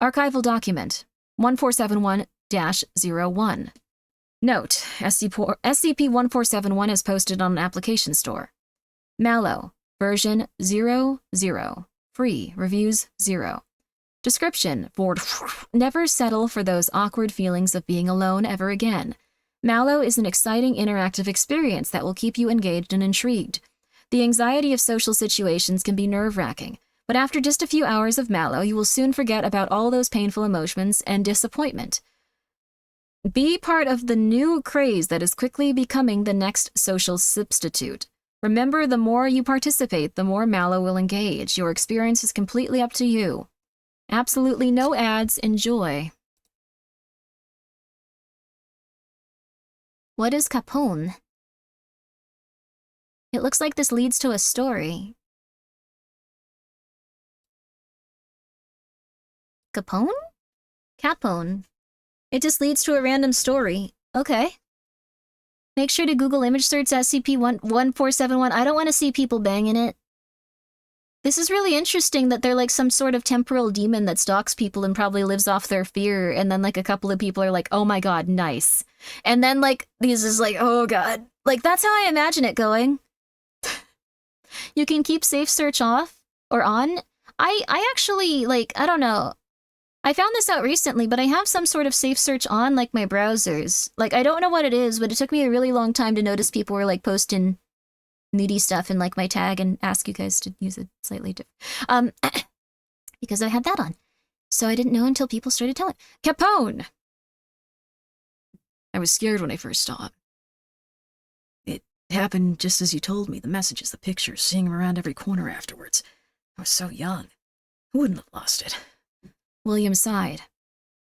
Archival document 1471-01. Note: SCP-1471 is posted on an application store. Mal-O version 00. Free reviews 0. Description: never settle for those awkward feelings of being alone ever again. Mal-O is an exciting interactive experience that will keep you engaged and intrigued. The anxiety of social situations can be nerve-wracking, but after just a few hours of Mal-O, you will soon forget about all those painful emotions and disappointment. Be part of the new craze that is quickly becoming the next social substitute. Remember, the more you participate, the more Mal-O will engage. Your experience is completely up to you. Absolutely no ads. Enjoy. What is Capone? It looks like this leads to a story. Capone? Capone. It just leads to a random story. Okay. Make sure to Google image search SCP-1471. I don't want to see people banging it. This is really interesting that they're like some sort of temporal demon that stalks people and probably lives off their fear, and then like a couple of people are like, oh my god, nice. And then like, these is like, oh god. Like, that's how I imagine it going. You can keep safe search off or on. I actually, like, I don't know. I found this out recently, but I have some sort of safe search on, like, my browsers. Like, I don't know what it is, but it took me a really long time to notice people were, like, posting nudie stuff in, like, my tag and ask you guys to use it slightly different. Because I had that on. So I didn't know until people started telling. Capone! I was scared when I first saw him. It happened just as you told me, the messages, the pictures, seeing him around every corner afterwards. I was so young. I wouldn't have lost it. William sighed.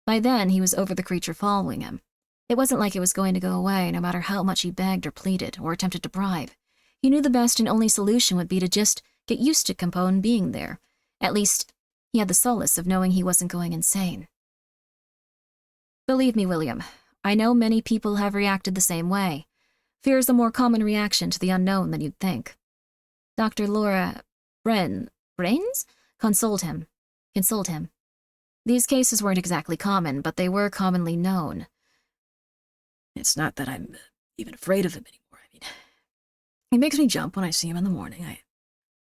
By then, he was over the creature following him. It wasn't like it was going to go away, no matter how much he begged or pleaded or attempted to bribe. He knew the best and only solution would be to just get used to Capone being there. At least, he had the solace of knowing he wasn't going insane. Believe me, William, I know many people have reacted the same way. Fear is a more common reaction to the unknown than you'd think. Dr. Laura Brains? Consoled him. These cases weren't exactly common, but they were commonly known. It's not that I'm even afraid of him anymore. I mean, he makes me jump when I see him in the morning. I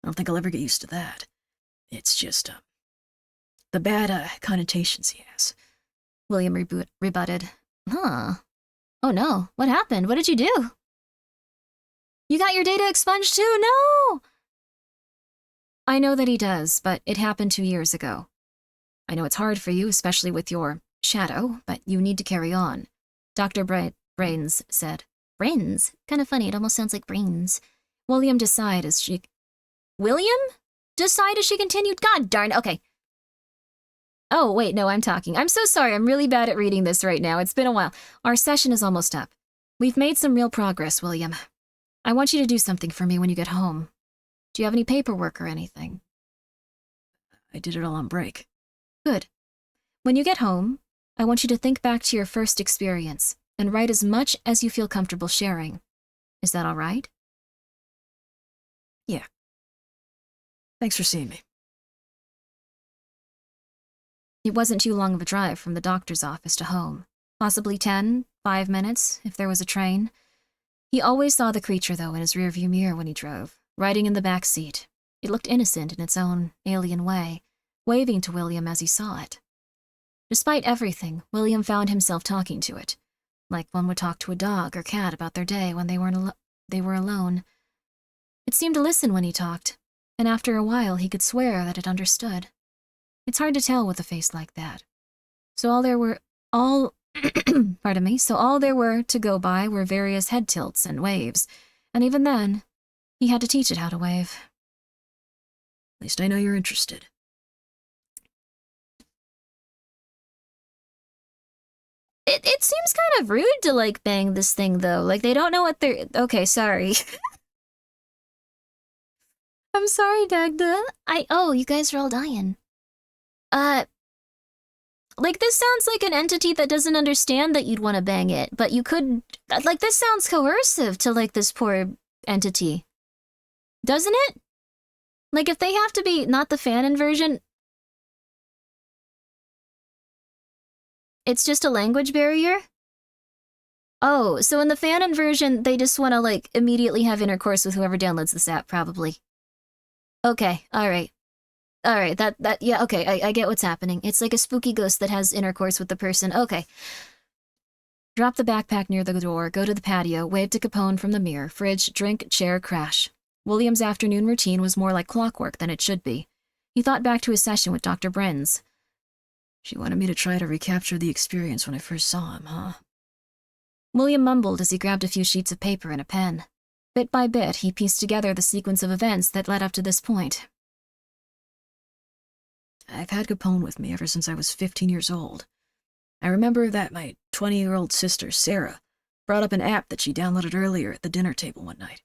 don't think I'll ever get used to that. It's just, the bad, connotations he has. William rebutted. Huh. Oh no, what happened? What did you do? You got your data expunged too? No! I know that he does, but it happened 2 years ago. I know it's hard for you, especially with your shadow, but you need to carry on. Dr. Brains said. Brains? Kind of funny, it almost sounds like brains. William decided as she continued. God darn, okay. Oh, wait, no, I'm talking. I'm so sorry, I'm really bad at reading this right now. It's been a while. Our session is almost up. We've made some real progress, William. I want you to do something for me when you get home. Do you have any paperwork or anything? I did it all on break. Good. When you get home, I want you to think back to your first experience and write as much as you feel comfortable sharing. Is that all right? Yeah. Thanks for seeing me. It wasn't too long of a drive from the doctor's office to home. Possibly 5 minutes, if there was a train. He always saw the creature, though, in his rearview mirror when he drove, riding in the back seat. It looked innocent in its own alien way, waving to William as he saw it. Despite everything, William found himself talking to it, like one would talk to a dog or cat about their day when they were alone. It seemed to listen when he talked, and after a while he could swear that it understood. It's hard to tell with a face like that. So all there were to go by were various head tilts and waves, and even then, he had to teach it how to wave. At least I know you're interested. It seems kind of rude to, like, bang this thing, though. Like, they don't know what they're... Okay, sorry. I'm sorry, Dagda. Oh, you guys are all dying. Like, this sounds like an entity that doesn't understand that you'd want to bang it, but you could... Like, this sounds coercive to, like, this poor entity. Doesn't it? Like, if they have to be... Not the fanon version... It's just a language barrier? Oh, so in the fanon version, they just want to, like, immediately have intercourse with whoever downloads this app, probably. Okay, alright. Alright, yeah, okay, I get what's happening. It's like a spooky ghost that has intercourse with the person. Okay. Drop the backpack near the door, go to the patio, wave to Capone from the mirror, fridge, drink, chair, crash. William's afternoon routine was more like clockwork than it should be. He thought back to his session with Dr. Brenz. She wanted me to try to recapture the experience when I first saw him, huh? William mumbled as he grabbed a few sheets of paper and a pen. Bit by bit, he pieced together the sequence of events that led up to this point. I've had Capone with me ever since I was 15 years old. I remember that my 20-year-old sister, Sarah, brought up an app that she downloaded earlier at the dinner table one night.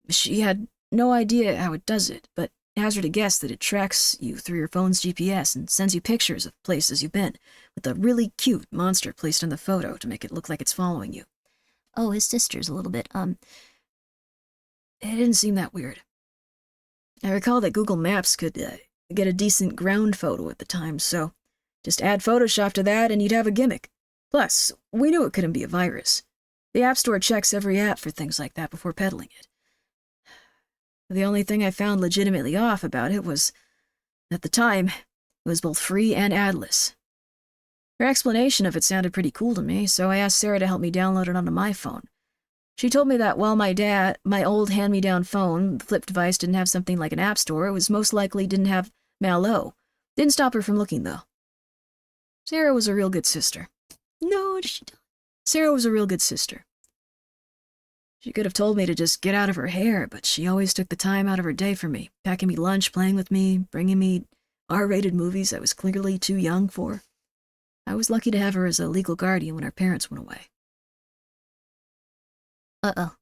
She had no idea how it does it, but hazard a guess that it tracks you through your phone's GPS and sends you pictures of places you've been, with a really cute monster placed in the photo to make it look like it's following you. Oh, his sister's a little bit, It didn't seem that weird. I recall that Google Maps could get a decent ground photo at the time, so just add Photoshop to that and you'd have a gimmick. Plus, we knew it couldn't be a virus. The App Store checks every app for things like that before peddling it. The only thing I found legitimately off about it was, at the time, it was both free and adless. Her explanation of it sounded pretty cool to me, so I asked Sarah to help me download it onto my phone. She told me that while my old hand-me-down phone, the flip device, didn't have something like an app store, it was most likely didn't have Malo. Didn't stop her from looking, though. Sarah was a real good sister. No, she don't. Sarah was a real good sister. She could have told me to just get out of her hair, but she always took the time out of her day for me, packing me lunch, playing with me, bringing me R-rated movies I was clearly too young for. I was lucky to have her as a legal guardian when our parents went away. Uh-oh.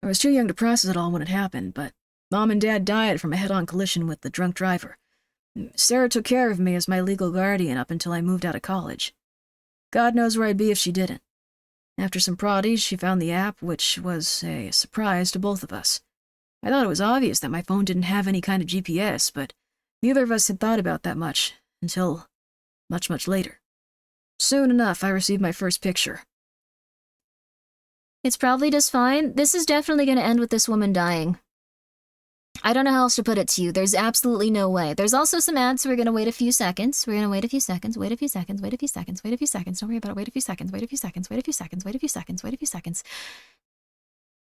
I was too young to process it all when it happened, but Mom and Dad died from a head-on collision with the drunk driver. Sarah took care of me as my legal guardian up until I moved out of college. God knows where I'd be if she didn't. After some prodding, she found the app, which was a surprise to both of us. I thought it was obvious that my phone didn't have any kind of GPS, but neither of us had thought about that much until much, much later. Soon enough, I received my first picture. It's probably just fine. This is definitely going to end with this woman dying. I don't know how else to put it to you. There's absolutely no way. There's also some ads, so we're going to wait a few seconds. We're going to wait a few seconds, wait a few seconds, wait a few seconds, wait a few seconds. Don't worry about it. Wait a few seconds, wait a few seconds, wait a few seconds, wait a few seconds, wait a few seconds.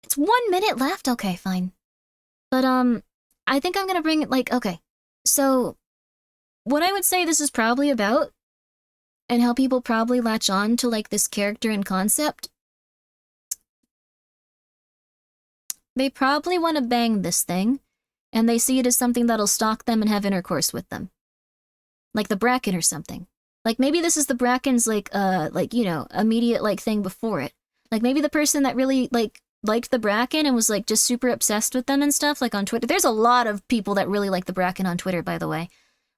It's 1 minute left. Okay, fine. But, I think I'm going to bring it, okay. So, what I would say this is probably about, and how people probably latch on to, this character and concept, they probably want to bang this thing, and they see it as something that'll stalk them and have intercourse with them. Like the Bracken or something. Like, maybe this is the Bracken's, immediate, thing before it. Like, maybe the person that really, liked the Bracken and was, just super obsessed with them and stuff, on Twitter. There's a lot of people that really like the Bracken on Twitter, by the way.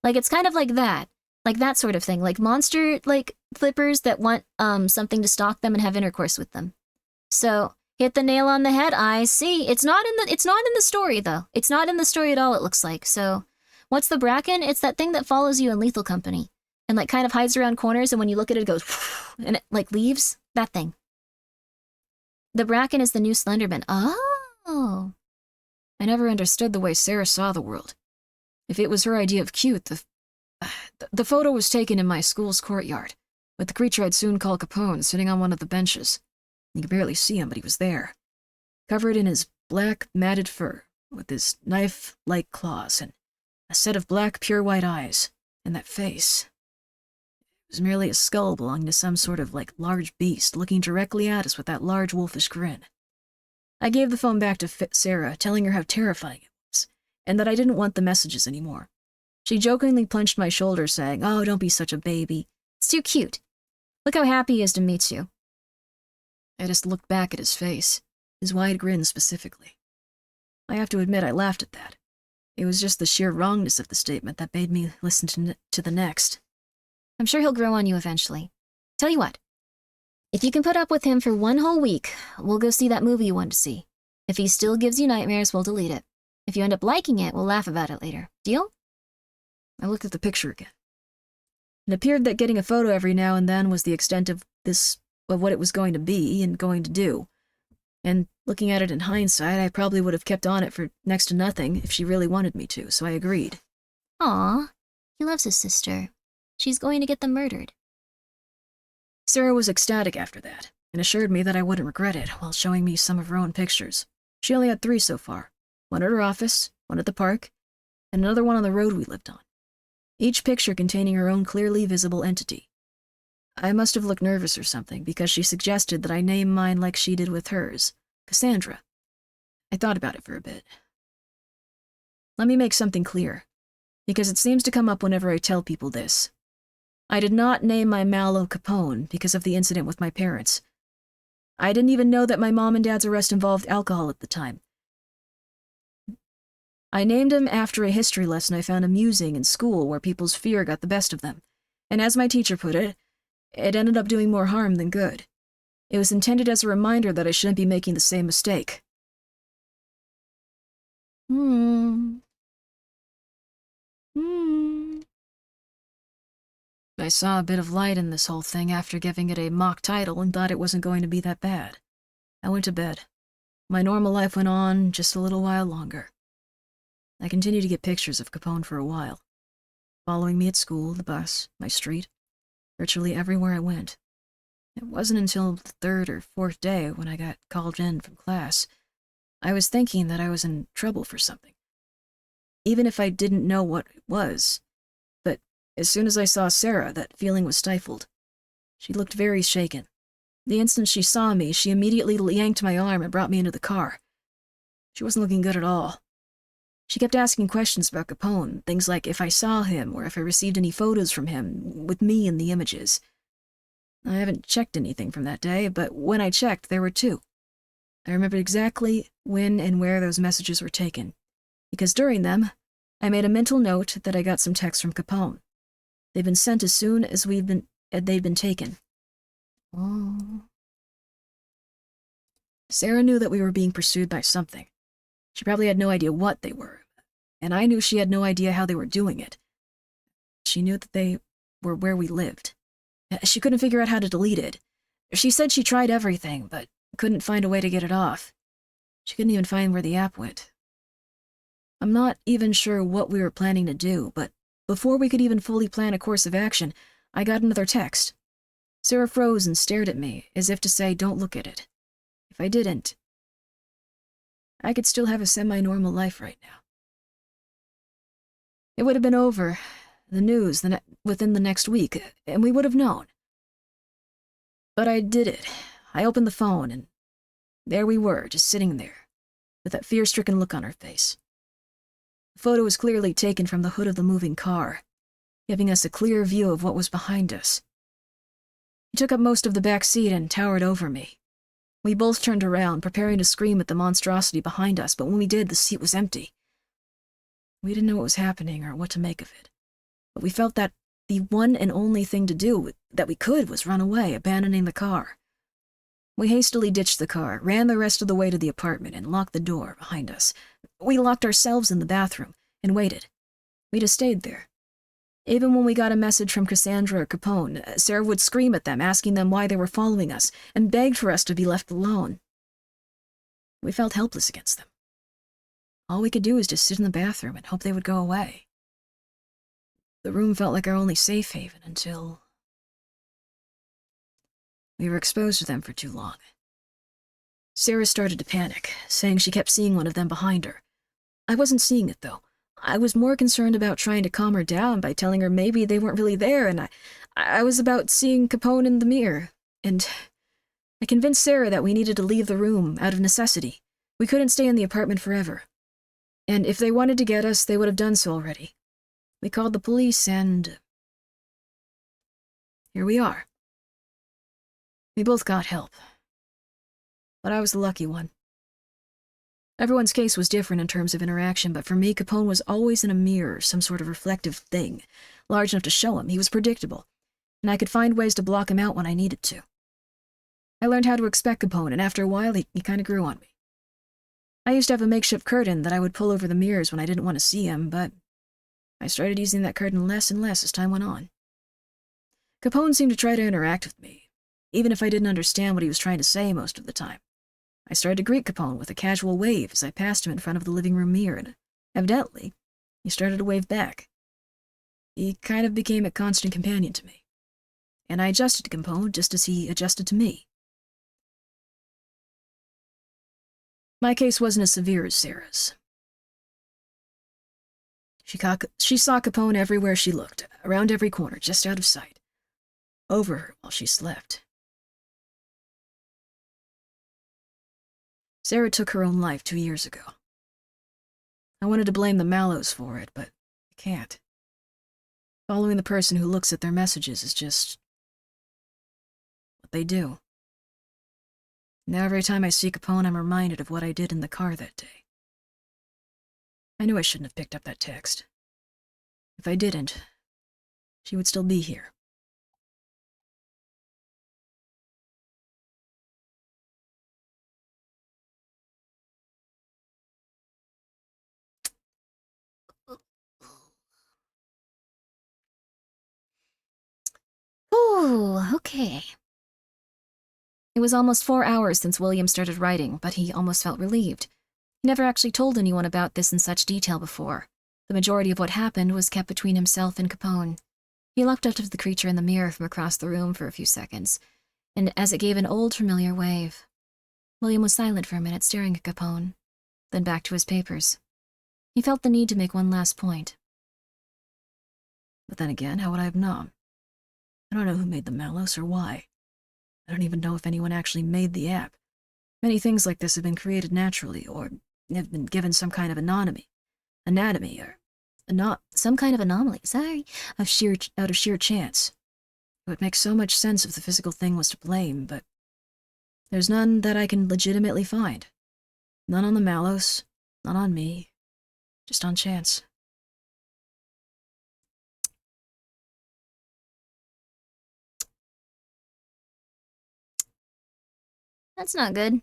It's kind of like that. Like, that sort of thing. Like, monster, flippers that want, something to stalk them and have intercourse with them. So, hit the nail on the head. I see. It's not in the story, though. It's not in the story at all, it looks like. So, what's the Bracken? It's that thing that follows you in Lethal Company. And, kind of hides around corners, and when you look at it, it goes, and it, leaves. That thing. The Bracken is the new Slenderman. Oh. I never understood the way Sarah saw the world. If it was her idea of cute, the photo was taken in my school's courtyard, with the creature I'd soon call Capone sitting on one of the benches. You could barely see him, but he was there, covered in his black, matted fur, with his knife-like claws and a set of black, pure white eyes, and that face. It was merely a skull belonging to some sort of, large beast looking directly at us with that large wolfish grin. I gave the phone back to Sarah, telling her how terrifying it was, and that I didn't want the messages anymore. She jokingly punched my shoulder, saying, "Oh, don't be such a baby. It's too cute. Look how happy he is to meet you." I just looked back at his face, his wide grin specifically. I have to admit I laughed at that. It was just the sheer wrongness of the statement that made me listen to the next. I'm sure he'll grow on you eventually. Tell you what. If you can put up with him for 1 whole week, we'll go see that movie you wanted to see. If he still gives you nightmares, we'll delete it. If you end up liking it, we'll laugh about it later. Deal? I looked at the picture again. It appeared that getting a photo every now and then was the extent of what it was going to be and going to do. And looking at it in hindsight, I probably would have kept on it for next to nothing if she really wanted me to, so I agreed. Aw, he loves his sister. She's going to get them murdered. Sarah was ecstatic after that, and assured me that I wouldn't regret it while showing me some of her own pictures. She only had 3 so far. One at her office, one at the park, and another one on the road we lived on. Each picture containing her own clearly visible entity. I must have looked nervous or something, because she suggested that I name mine like she did with hers, Cassandra. I thought about it for a bit. Let me make something clear, because it seems to come up whenever I tell people this. I did not name my Mallow Capone because of the incident with my parents. I didn't even know that my mom and dad's arrest involved alcohol at the time. I named him after a history lesson I found amusing in school where people's fear got the best of them. And as my teacher put it, it ended up doing more harm than good. It was intended as a reminder that I shouldn't be making the same mistake. I saw a bit of light in this whole thing after giving it a mock title and thought it wasn't going to be that bad. I went to bed. My normal life went on just a little while longer. I continued to get pictures of Capone for a while, following me at school, the bus, my street, virtually everywhere I went. It wasn't until the third or fourth day when I got called in from class, I was thinking that I was in trouble for something. Even if I didn't know what it was. But as soon as I saw Sarah, that feeling was stifled. She looked very shaken. The instant she saw me, she immediately yanked my arm and brought me into the car. She wasn't looking good at all. She kept asking questions about Capone, things like if I saw him or if I received any photos from him, with me in the images. I haven't checked anything from that day, but when I checked, there were two. I remembered exactly when and where those messages were taken, because during them, I made a mental note that I got some texts from Capone. They'd been sent as soon as they'd been taken. Oh. Sarah knew that we were being pursued by something. She probably had no idea what they were, and I knew she had no idea how they were doing it. She knew that they were where we lived. She couldn't figure out how to delete it. She said she tried everything, but couldn't find a way to get it off. She couldn't even find where the app went. I'm not even sure what we were planning to do, but before we could even fully plan a course of action, I got another text. Sarah froze and stared at me, as if to say, don't look at it. If I didn't, I could still have a semi-normal life right now. It would have been over, the news, within the next week, and we would have known. But I did it. I opened the phone, and there we were, just sitting there, with that fear-stricken look on her face. The photo was clearly taken from the hood of the moving car, giving us a clear view of what was behind us. He took up most of the back seat and towered over me. We both turned around, preparing to scream at the monstrosity behind us, but when we did, the seat was empty. We didn't know what was happening or what to make of it, but we felt that the one and only thing to do that we could was run away, abandoning the car. We hastily ditched the car, ran the rest of the way to the apartment, and locked the door behind us. We locked ourselves in the bathroom and waited. We just stayed there. Even when we got a message from Cassandra or Capone, Sarah would scream at them, asking them why they were following us, and begged for us to be left alone. We felt helpless against them. All we could do was just sit in the bathroom and hope they would go away. The room felt like our only safe haven until we were exposed to them for too long. Sarah started to panic, saying she kept seeing one of them behind her. I wasn't seeing it, though. I was more concerned about trying to calm her down by telling her maybe they weren't really there, and I was about seeing Capone in the mirror, and I convinced Sarah that we needed to leave the room out of necessity. We couldn't stay in the apartment forever. And if they wanted to get us, they would have done so already. We called the police, and here we are. We both got help. But I was the lucky one. Everyone's case was different in terms of interaction, but for me, Capone was always in a mirror, some sort of reflective thing, large enough to show him. He was predictable, and I could find ways to block him out when I needed to. I learned how to expect Capone, and after a while, he kind of grew on me. I used to have a makeshift curtain that I would pull over the mirrors when I didn't want to see him, but I started using that curtain less and less as time went on. Capone seemed to try to interact with me, even if I didn't understand what he was trying to say most of the time. I started to greet Capone with a casual wave as I passed him in front of the living room mirror, and evidently, he started to wave back. He kind of became a constant companion to me, and I adjusted to Capone just as he adjusted to me. My case wasn't as severe as Sarah's. She saw Capone everywhere she looked, around every corner, just out of sight, over her while she slept. Sarah took her own life 2 years ago. I wanted to blame the Mallows for it, but I can't. Following the person who looks at their messages is just what they do. Now every time I see Capone, I'm reminded of what I did in the car that day. I knew I shouldn't have picked up that text. If I didn't, she would still be here. Ooh, okay. It was almost 4 hours since William started writing, but he almost felt relieved. He never actually told anyone about this in such detail before. The majority of what happened was kept between himself and Capone. He looked up to the creature in the mirror from across the room for a few seconds, and as it gave an old, familiar wave, William was silent for a minute, staring at Capone, then back to his papers. He felt the need to make one last point. But then again, how would I have known? I don't know who made the Mallows or why. I don't even know if anyone actually made the app. Many things like this have been created naturally, or have been given some kind of anatomy, or some kind of anomaly, out of sheer chance. It would make so much sense if the physical thing was to blame, but there's none that I can legitimately find. None on the Mallows, none on me, just on chance. That's not good.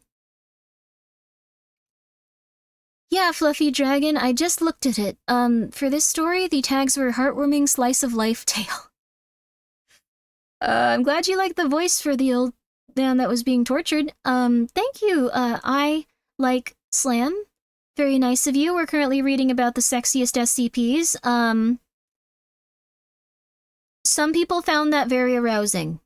Yeah, Fluffy Dragon, I just looked at it. For this story, the tags were heartwarming slice of life tale. I'm glad you liked the voice for the old man that was being tortured. Thank you. I like Slam. Very nice of you. We're currently reading about the sexiest SCPs. Some people found that very arousing.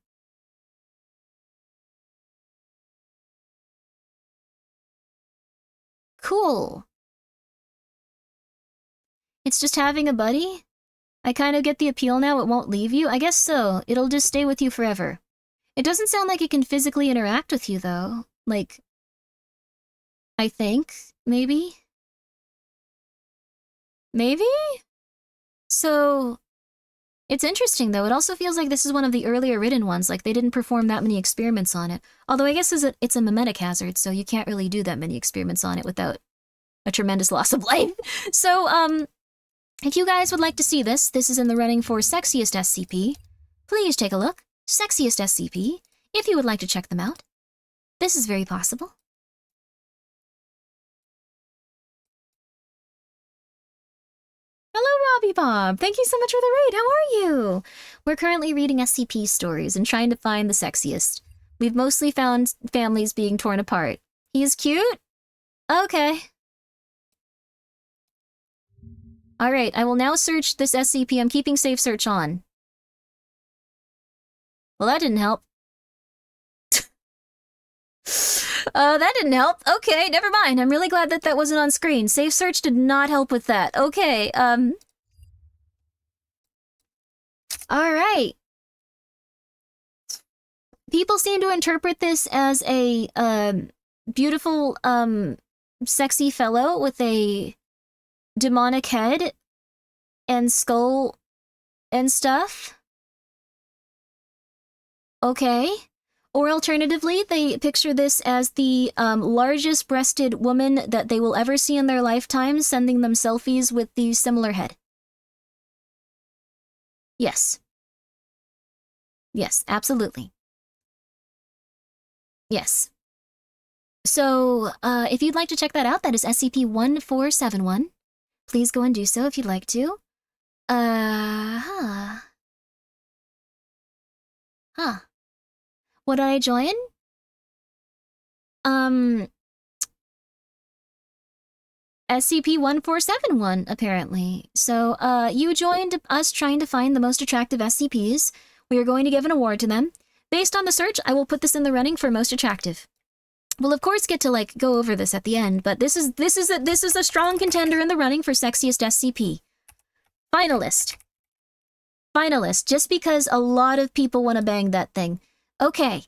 Cool. It's just having a buddy? I kind of get the appeal now, it won't leave you. I guess so. It'll just stay with you forever. It doesn't sound like it can physically interact with you, though. Like, I think, maybe? Maybe? So, it's interesting, though. It also feels like this is one of the earlier written ones, like they didn't perform that many experiments on it. Although I guess it's a memetic hazard, so you can't really do that many experiments on it without a tremendous loss of life. So, if you guys would like to see this, this is in the running for Sexiest SCP. Please take a look. Sexiest SCP, if you would like to check them out. This is very possible. Hello, Robbie Bob. Thank you so much for the raid. How are you? We're currently reading SCP stories and trying to find the sexiest. We've mostly found families being torn apart. He's cute? Okay. Alright, I will now search this SCP. I'm keeping safe search on. Well, that didn't help. That didn't help. Okay, never mind. I'm really glad that that wasn't on screen. Safe search did not help with that. Okay, Alright. People seem to interpret this as a, beautiful, sexy fellow with a demonic head and skull and stuff. Okay. Or alternatively, they picture this as the largest breasted woman that they will ever see in their lifetime, sending them selfies with the similar head. Yes. Yes, absolutely. Yes. So, if you'd like to check that out, that is SCP-1471. Please go and do so if you'd like to. Huh. Would I join? SCP-1471, apparently. So, you joined us trying to find the most attractive SCPs. We are going to give an award to them. Based on the search, I will put this in the running for most attractive. We'll of course get to, like, go over this at the end, but this is a strong contender in the running for sexiest SCP. Finalist. Finalist, just because a lot of people want to bang that thing. Okay.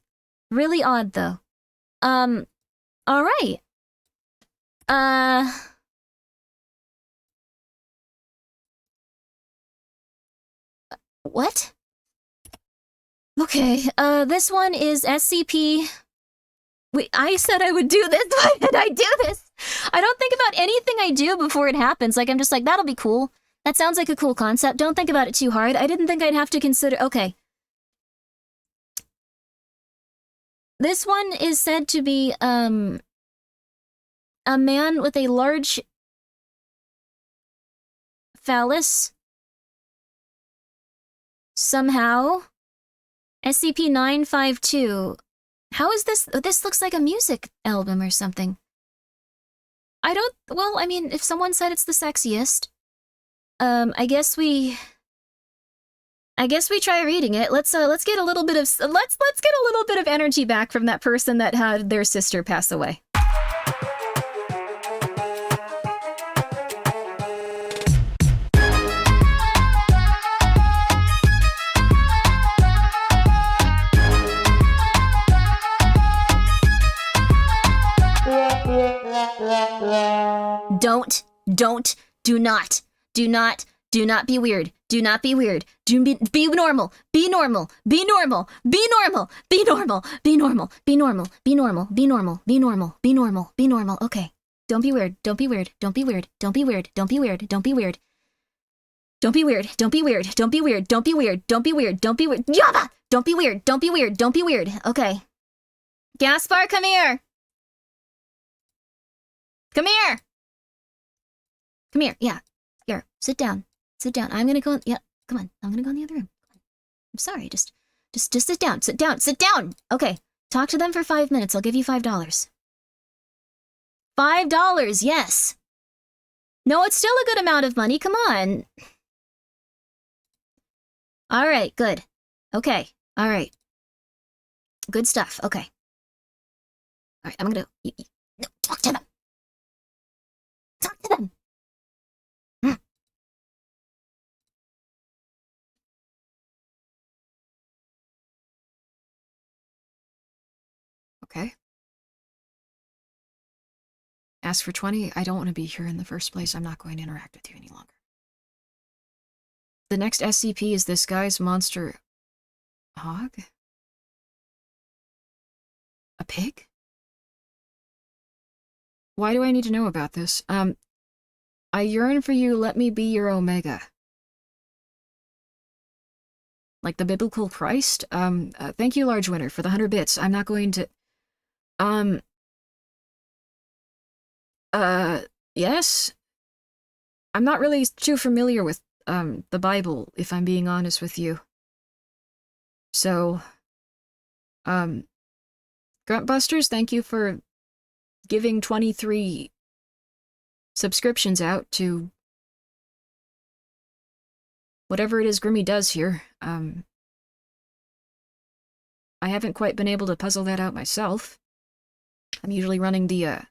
Really odd, though. Alright. What? Okay, this one is SCP. Wait, I said I would do this. Why did I do this? I don't think about anything I do before it happens. Like, I'm just like, that'll be cool. That sounds like a cool concept. Don't think about it too hard. I didn't think I'd have to consider... Okay. This one is said to be, a man with a large phallus. Somehow. SCP-952. How is this? This looks like a music album or something. I don't... Well, I mean, if someone said it's the sexiest... I guess we try reading it. Let's get a little bit of... Let's get a little bit of energy back from that person that had their sister pass away. Do not be weird. Do not be weird. Be normal. Be normal. Be normal. Be normal. Be normal. Be normal. Be normal. Be normal. Be normal. Be normal. Be normal. Be normal. Okay. Don't be weird. Don't be weird. Don't be weird. Don't be weird. Don't be weird. Don't be weird. Don't be weird. Don't be weird. Don't be weird. Don't be weird. Don't be weird. Don't be weird. Yava! Don't be weird. Don't be weird. Don't be weird. Okay. Gaspar, come here. Come here. Come here. Yeah. Here. Sit down. Sit down. I'm gonna go. Yeah. Come on. I'm gonna go in the other room. I'm sorry. Just sit down. Sit down. Sit down. Okay. Talk to them for 5 minutes. I'll give you $5. $5. Yes. No, it's still a good amount of money. Come on. All right. Good. Okay. All right. Good stuff. Okay. All right. I'm gonna. No, talk to them. Talk to them. Okay. Ask for 20. I don't want to be here in the first place. I'm not going to interact with you any longer. The next SCP is this guy's monster hog? A pig? Why do I need to know about this? I yearn for you, let me be your Omega. Like the biblical Christ? Thank you, Large Winner, for the 100 bits. I'm not going to... Yes? I'm not really too familiar with, the Bible, if I'm being honest with you. So, Gruntbusters, thank you for giving 23 subscriptions out to whatever it is Grimmi does here. I haven't quite been able to puzzle that out myself. I'm usually running the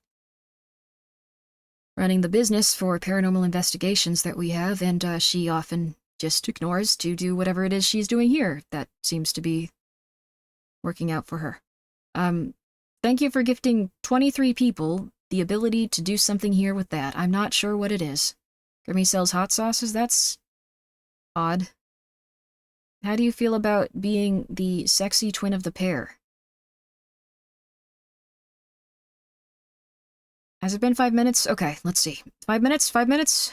business for paranormal investigations that we have, and she often just ignores to do whatever it is she's doing here. That seems to be working out for her. Thank you for gifting 23 people the ability to do something here with that. I'm not sure what it is. Grimmi sells hot sauces? That's odd. How do you feel about being the sexy twin of the pair? Has it been 5 minutes? Okay, let's see. 5 minutes? 5 minutes?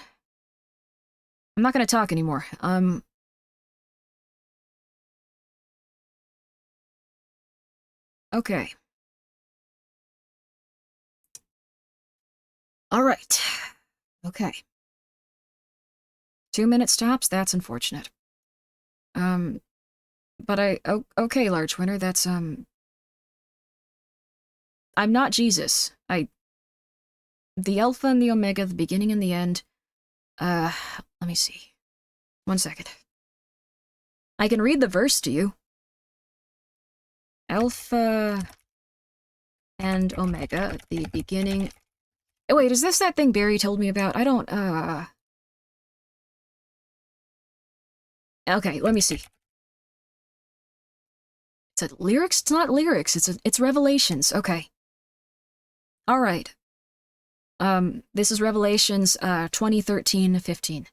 I'm not gonna talk anymore. Okay. Alright. Okay. 2 minute stops? That's unfortunate. But okay, Large Winner, that's, I'm not Jesus. The Alpha and the Omega, the beginning and the end. Let me see. 1 second. I can read the verse to you. Alpha and Omega, the beginning... Oh, wait, is this that thing Barry told me about? I don't, Okay, let me see. It's lyrics? It's not lyrics, it's revelations. Okay. Alright. This is Revelations 20:13-15.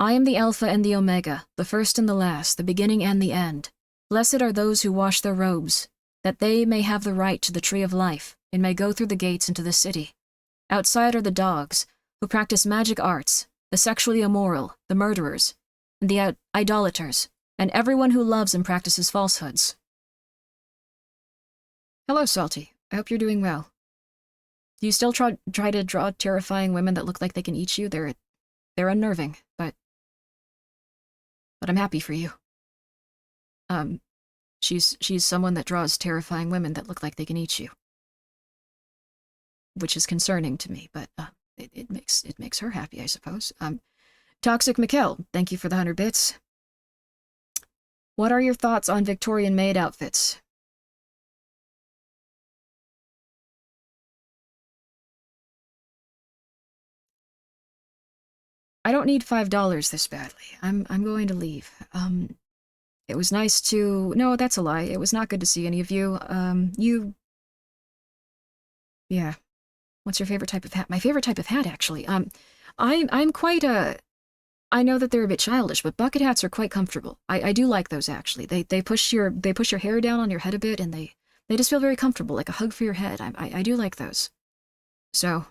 I am the Alpha and the Omega, the first and the last, the beginning and the end. Blessed are those who wash their robes, that they may have the right to the tree of life, and may go through the gates into the city. Outside are the dogs, who practice magic arts, the sexually immoral, the murderers, and the idolaters, and everyone who loves and practices falsehoods. Hello, Salty. I hope you're doing well. Do you still try to draw terrifying women that look like they can eat you? They're unnerving, but I'm happy for you. She's someone that draws terrifying women that look like they can eat you, which is concerning to me, but it makes her happy, I suppose. Toxic Mikkel, thank you for the 100 bits. What are your thoughts on Victorian maid outfits? I don't need $5 this badly. I'm going to leave. It was nice to... No, that's a lie. It was not good to see any of you. Yeah. What's your favorite type of hat? My favorite type of hat, actually. I'm quite I know that they're a bit childish, but bucket hats are quite comfortable. I do like those, actually. They push your hair down on your head a bit, and they just feel very comfortable, like a hug for your head. I do like those. So,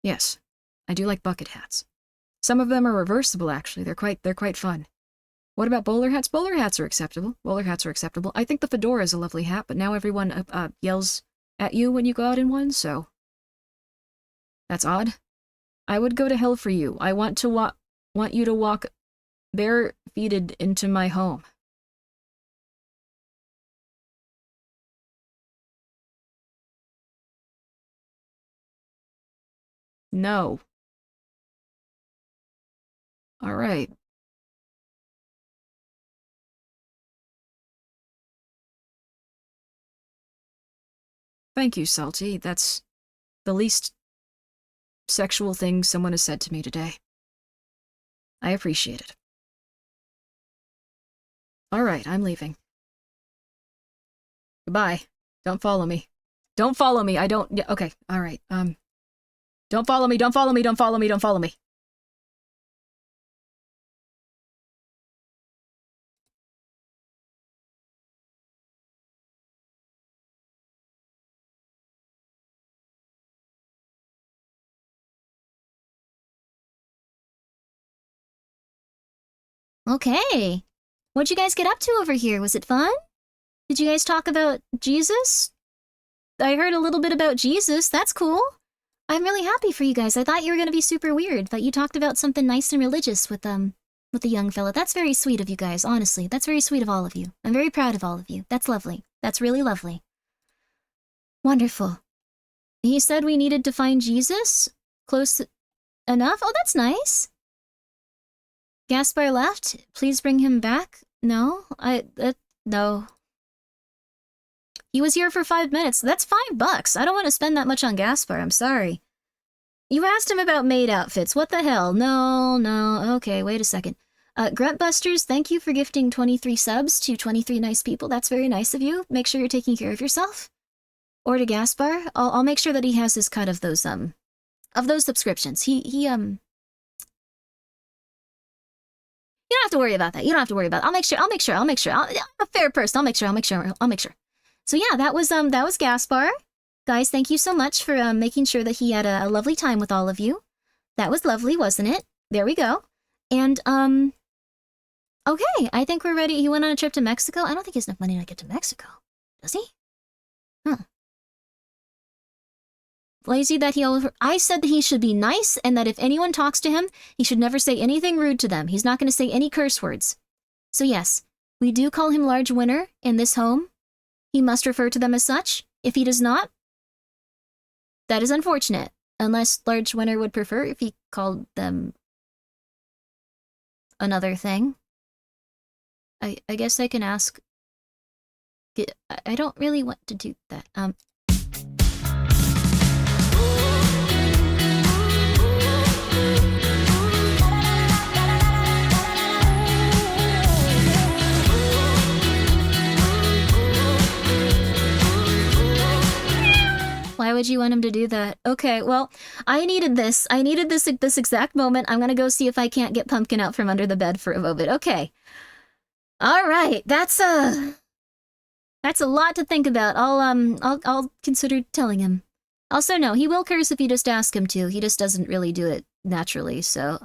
yes, I do like bucket hats. Some of them are reversible, actually. They're quite fun. What about bowler hats? Bowler hats are acceptable. Bowler hats are acceptable. I think the fedora is a lovely hat, but now everyone yells at you when you go out in one, so that's odd. I would go to hell for you. I want you to walk bare-feeted into my home. No. All right. Thank you, Salty. That's the least sexual thing someone has said to me today. I appreciate it. All right, I'm leaving. Goodbye. Don't follow me. Don't follow me. I don't... Yeah, okay, all right. Don't follow me, don't follow me, don't follow me, don't follow me. Okay. What'd you guys get up to over here? Was it fun? Did you guys talk about Jesus? I heard a little bit about Jesus. That's cool. I'm really happy for you guys. I thought you were going to be super weird, but you talked about something nice and religious with the young fella. That's very sweet of you guys, honestly. That's very sweet of all of you. I'm very proud of all of you. That's lovely. That's really lovely. Wonderful. He said we needed to find Jesus? Close enough? Oh, that's nice. Gaspar left? Please bring him back? No? No. He was here for 5 minutes. That's $5. I don't want to spend that much on Gaspar. I'm sorry. You asked him about maid outfits. What the hell? No. Okay, wait a second. Gruntbusters, thank you for gifting 23 subs to 23 nice people. That's very nice of you. Make sure you're taking care of yourself. Or to Gaspar. I'll make sure that he has his cut of those subscriptions. He You don't have to worry about that. You don't have to worry about it. I'll make sure. I'm a fair person. I'll make sure. So yeah, that was Gaspar. Guys, thank you so much for making sure that he had a lovely time with all of you. That was lovely, wasn't it? There we go. And okay, I think we're ready. He went on a trip to Mexico. I don't think he has enough money to get to Mexico. Does he? Huh. Lazy that I said that he should be nice and that if anyone talks to him, he should never say anything rude to them. He's not going to say any curse words. So yes, we do call him Large Winner in this home. He must refer to them as such. If he does not, that is unfortunate. Unless Large Winner would prefer if he called them another thing. I guess I can ask. I don't really want to do that. Why would you want him to do that? Okay, well, I needed this. I needed this exact moment. I'm gonna go see if I can't get Pumpkin out from under the bed for a moment. Okay. All right, that's a lot to think about. I'll consider telling him. Also, no, he will curse if you just ask him to. He just doesn't really do it naturally, so,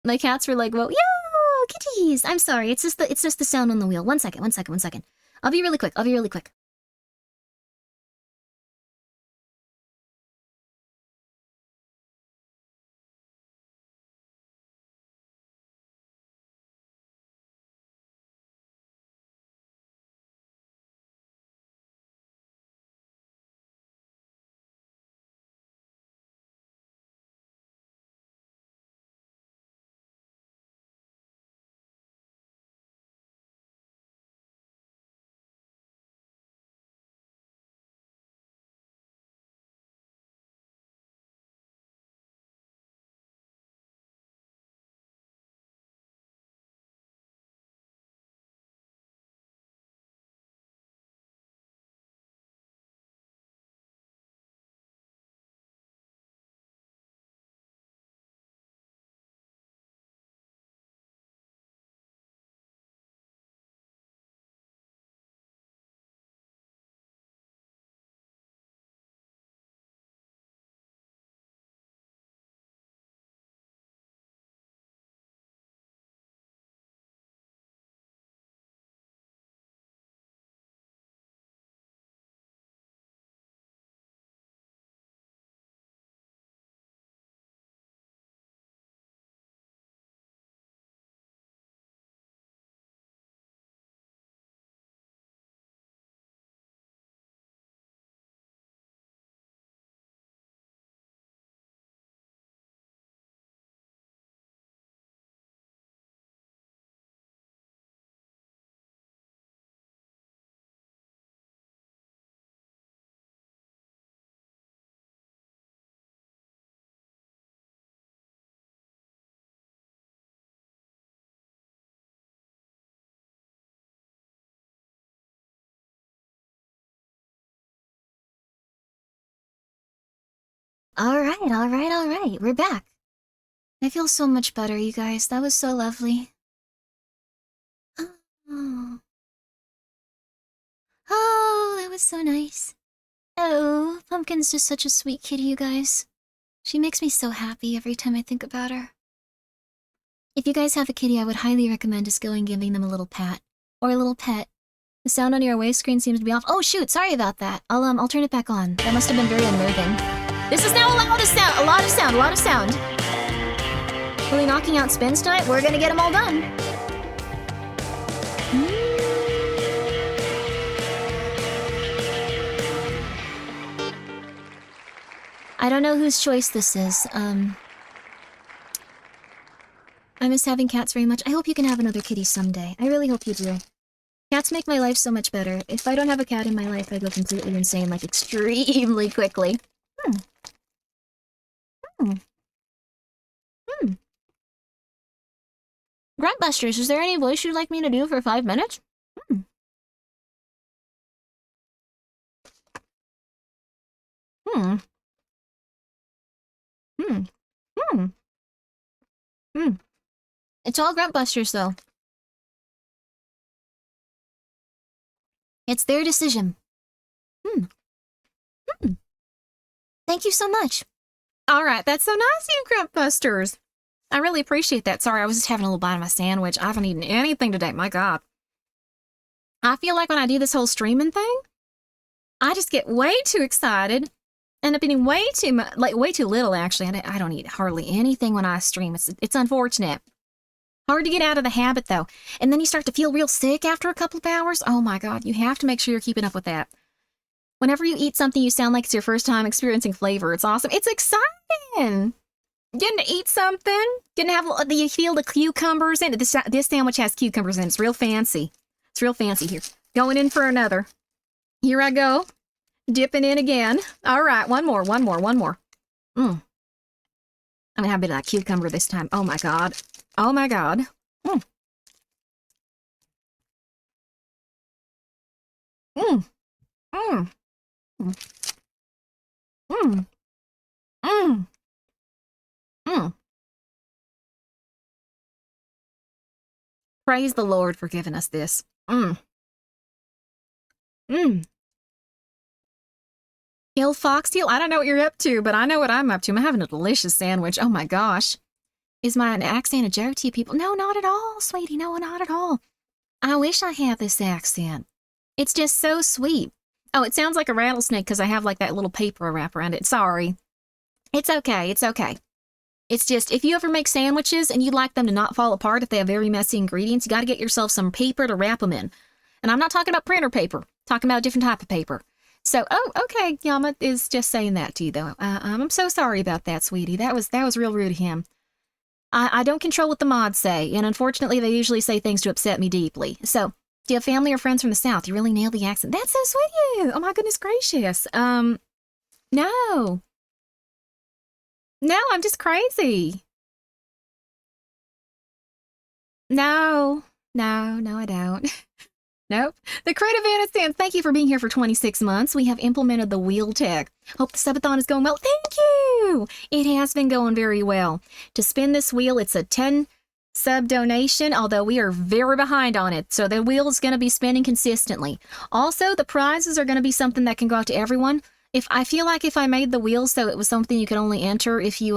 my cats were like, well, yo, kitties! I'm sorry, it's just the sound on the wheel. One second. I'll be really quick. All right. We're back. I feel so much better, you guys. That was so lovely. Oh, that was so nice. Oh, Pumpkin's just such a sweet kitty, you guys. She makes me so happy every time I think about her. If you guys have a kitty, I would highly recommend just going and giving them a little pat. Or a little pet. The sound on your away screen seems to be off. Oh shoot, sorry about that. I'll turn it back on. That must have been very unnerving. This is now a lot of sound. Really knocking out spins tonight? We're gonna get them all done. I don't know whose choice this is. I miss having cats very much. I hope you can have another kitty someday. I really hope you do. Cats make my life so much better. If I don't have a cat in my life, I go completely insane, like, extremely quickly. Gruntbusters, is there any voice you'd like me to do for 5 minutes? It's all Gruntbusters, though. It's their decision. Thank you so much. All right, that's so nice, you Gruntbusters. I really appreciate that. Sorry, I was just having a little bite of my sandwich. I haven't eaten anything today, my God. I feel like when I do this whole streaming thing, I just get way too excited. End up eating way too much, like way too little, actually. I don't eat hardly anything when I stream. It's unfortunate. Hard to get out of the habit, though. And then you start to feel real sick after a couple of hours. Oh my God, you have to make sure you're keeping up with that. Whenever you eat something, you sound like it's your first time experiencing flavor. It's awesome. It's exciting. Getting to eat something. Getting to have, you feel the cucumbers in it. This sandwich has cucumbers in it. It's real fancy. It's real fancy here. Going in for another. Here I go. Dipping in again. All right, one more. I'm gonna have a bit of that cucumber this time. Oh my God. Mm. Mm. Mm. Praise the Lord for giving us this. Mm. Mm. Hill Foxtail, I don't know what you're up to, but I know what I'm up to. I'm having a delicious sandwich. Oh my gosh. Is my accent a joke to you people? No, not at all, sweetie. No, not at all. I wish I had this accent. It's just so sweet. Oh, it sounds like a rattlesnake because I have like that little paper wrap around it. Sorry. It's okay. It's okay. It's just, if you ever make sandwiches and you'd like them to not fall apart if they have very messy ingredients, you got to get yourself some paper to wrap them in. And I'm not talking about printer paper. Talking about a different type of paper. So, oh, okay, Yama is just saying that to you, though. I'm so sorry about that, sweetie. That was real rude of him. I don't control what the mods say, and unfortunately, they usually say things to upset me deeply. So, do you have family or friends from the South? You really nailed the accent. That's so sweet of you. Oh my goodness gracious. No. No, I'm just crazy. No, I don't. Nope. The Creative Innocence, thank you for being here for 26 months. We have implemented the wheel tech. Hope the subathon is going well. Thank you! It has been going very well. To spin this wheel, it's a 10 sub donation, although we are very behind on it. So the wheel is going to be spinning consistently. Also, the prizes are going to be something that can go out to everyone. I feel like if I made the wheel so it was something you could only enter if you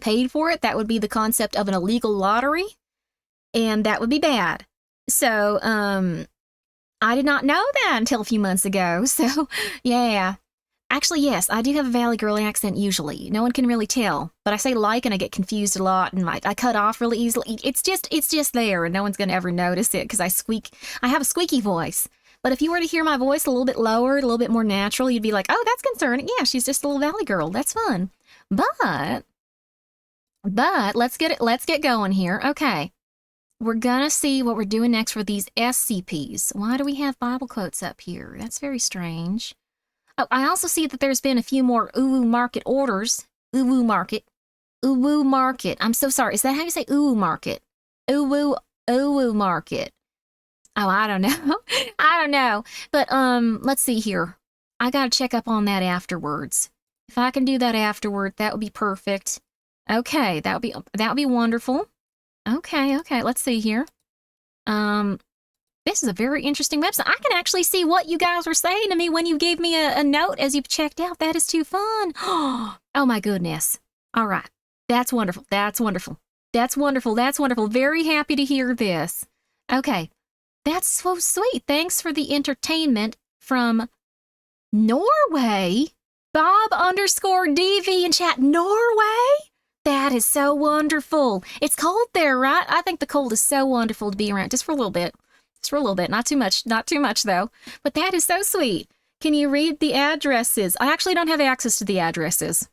paid for it, that would be the concept of an illegal lottery. And that would be bad. So, I did not know that until a few months ago. So, yeah. Actually, yes, I do have a Valley Girl accent usually. No one can really tell. But I say like and I get confused a lot and I cut off really easily. It's just there and no one's going to ever notice it because I have a squeaky voice. But if you were to hear my voice a little bit lower, a little bit more natural, you'd be like, oh, that's concerning. Yeah, she's just a little Valley Girl. That's fun. But let's get going here. Okay. We're gonna see what we're doing next for these SCPs. Why do we have Bible quotes up here? That's very strange. Oh, I also see that there's been a few more Uwu Market orders. Uwu Market. Uwu Market. I'm so sorry. Is that how you say Uwu Market? Uwu Market. Oh, I don't know. I don't know. But, let's see here. I gotta check up on that afterwards. If I can do that afterward, that would be perfect. Okay, that would be wonderful. Okay, let's see here. This is a very interesting website. I can actually see what you guys were saying to me when you gave me a note as you've checked out. That is too fun. Oh my goodness. All right. That's wonderful. That's wonderful. That's wonderful. That's wonderful. Very happy to hear this. Okay. That's so sweet. Thanks for the entertainment from Norway. Bob_DV in chat. Norway? That is so wonderful. It's cold there, right? I think the cold is so wonderful to be around. Just for a little bit. Just for a little bit. Not too much. Not too much, though. But that is so sweet. Can you read the addresses? I actually don't have access to the addresses.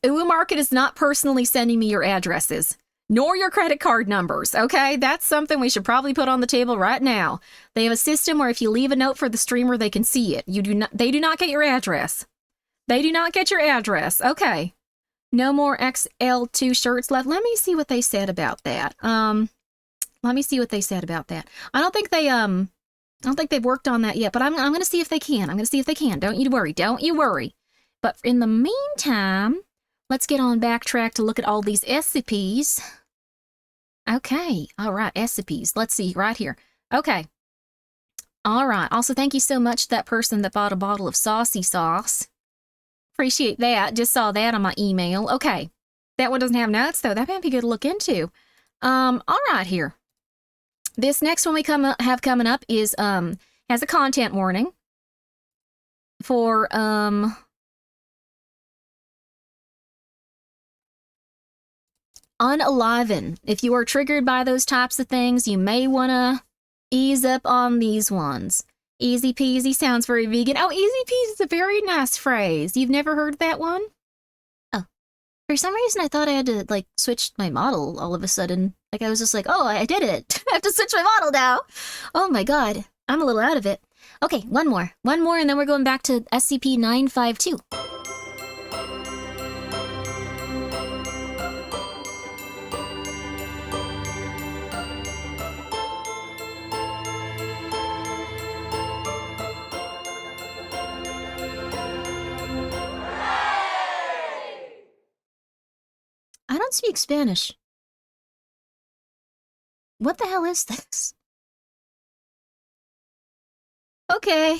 Uwu Market is not personally sending me your addresses, nor your credit card numbers, okay? That's something we should probably put on the table right now. They have a system where if you leave a note for the streamer, they can see it. They do not get your address. They do not get your address. Okay. No more XL2 shirts left. Let me see what they said about that. Let me see what they said about that. I don't think they've worked on that yet, but I'm going to see if they can. I'm going to see if they can. Don't you worry. Don't you worry. But in the meantime, let's get on backtrack to look at all these SCPs. Okay. All right. SCPs. Let's see right here. Okay. All right. Also, thank you so much to that person that bought a bottle of saucy sauce. Appreciate that. Just saw that on my email. Okay. That one doesn't have notes, though. That might be good to look into. All right here. This next one we have coming up is, has a content warning for, unaliven. If you are triggered by those types of things, you may want to ease up on these ones. Easy peasy sounds very vegan. Oh, easy peasy is a very nice phrase. You've never heard that one? Oh. For some reason, I thought I had to, like, switch my model all of a sudden. Like, I was just like, oh, I did it. I have to switch my model now. Oh my god. I'm a little out of it. Okay, one more. One more, and then we're going back to SCP-952. don't speak Spanish. What the hell is this? Okay.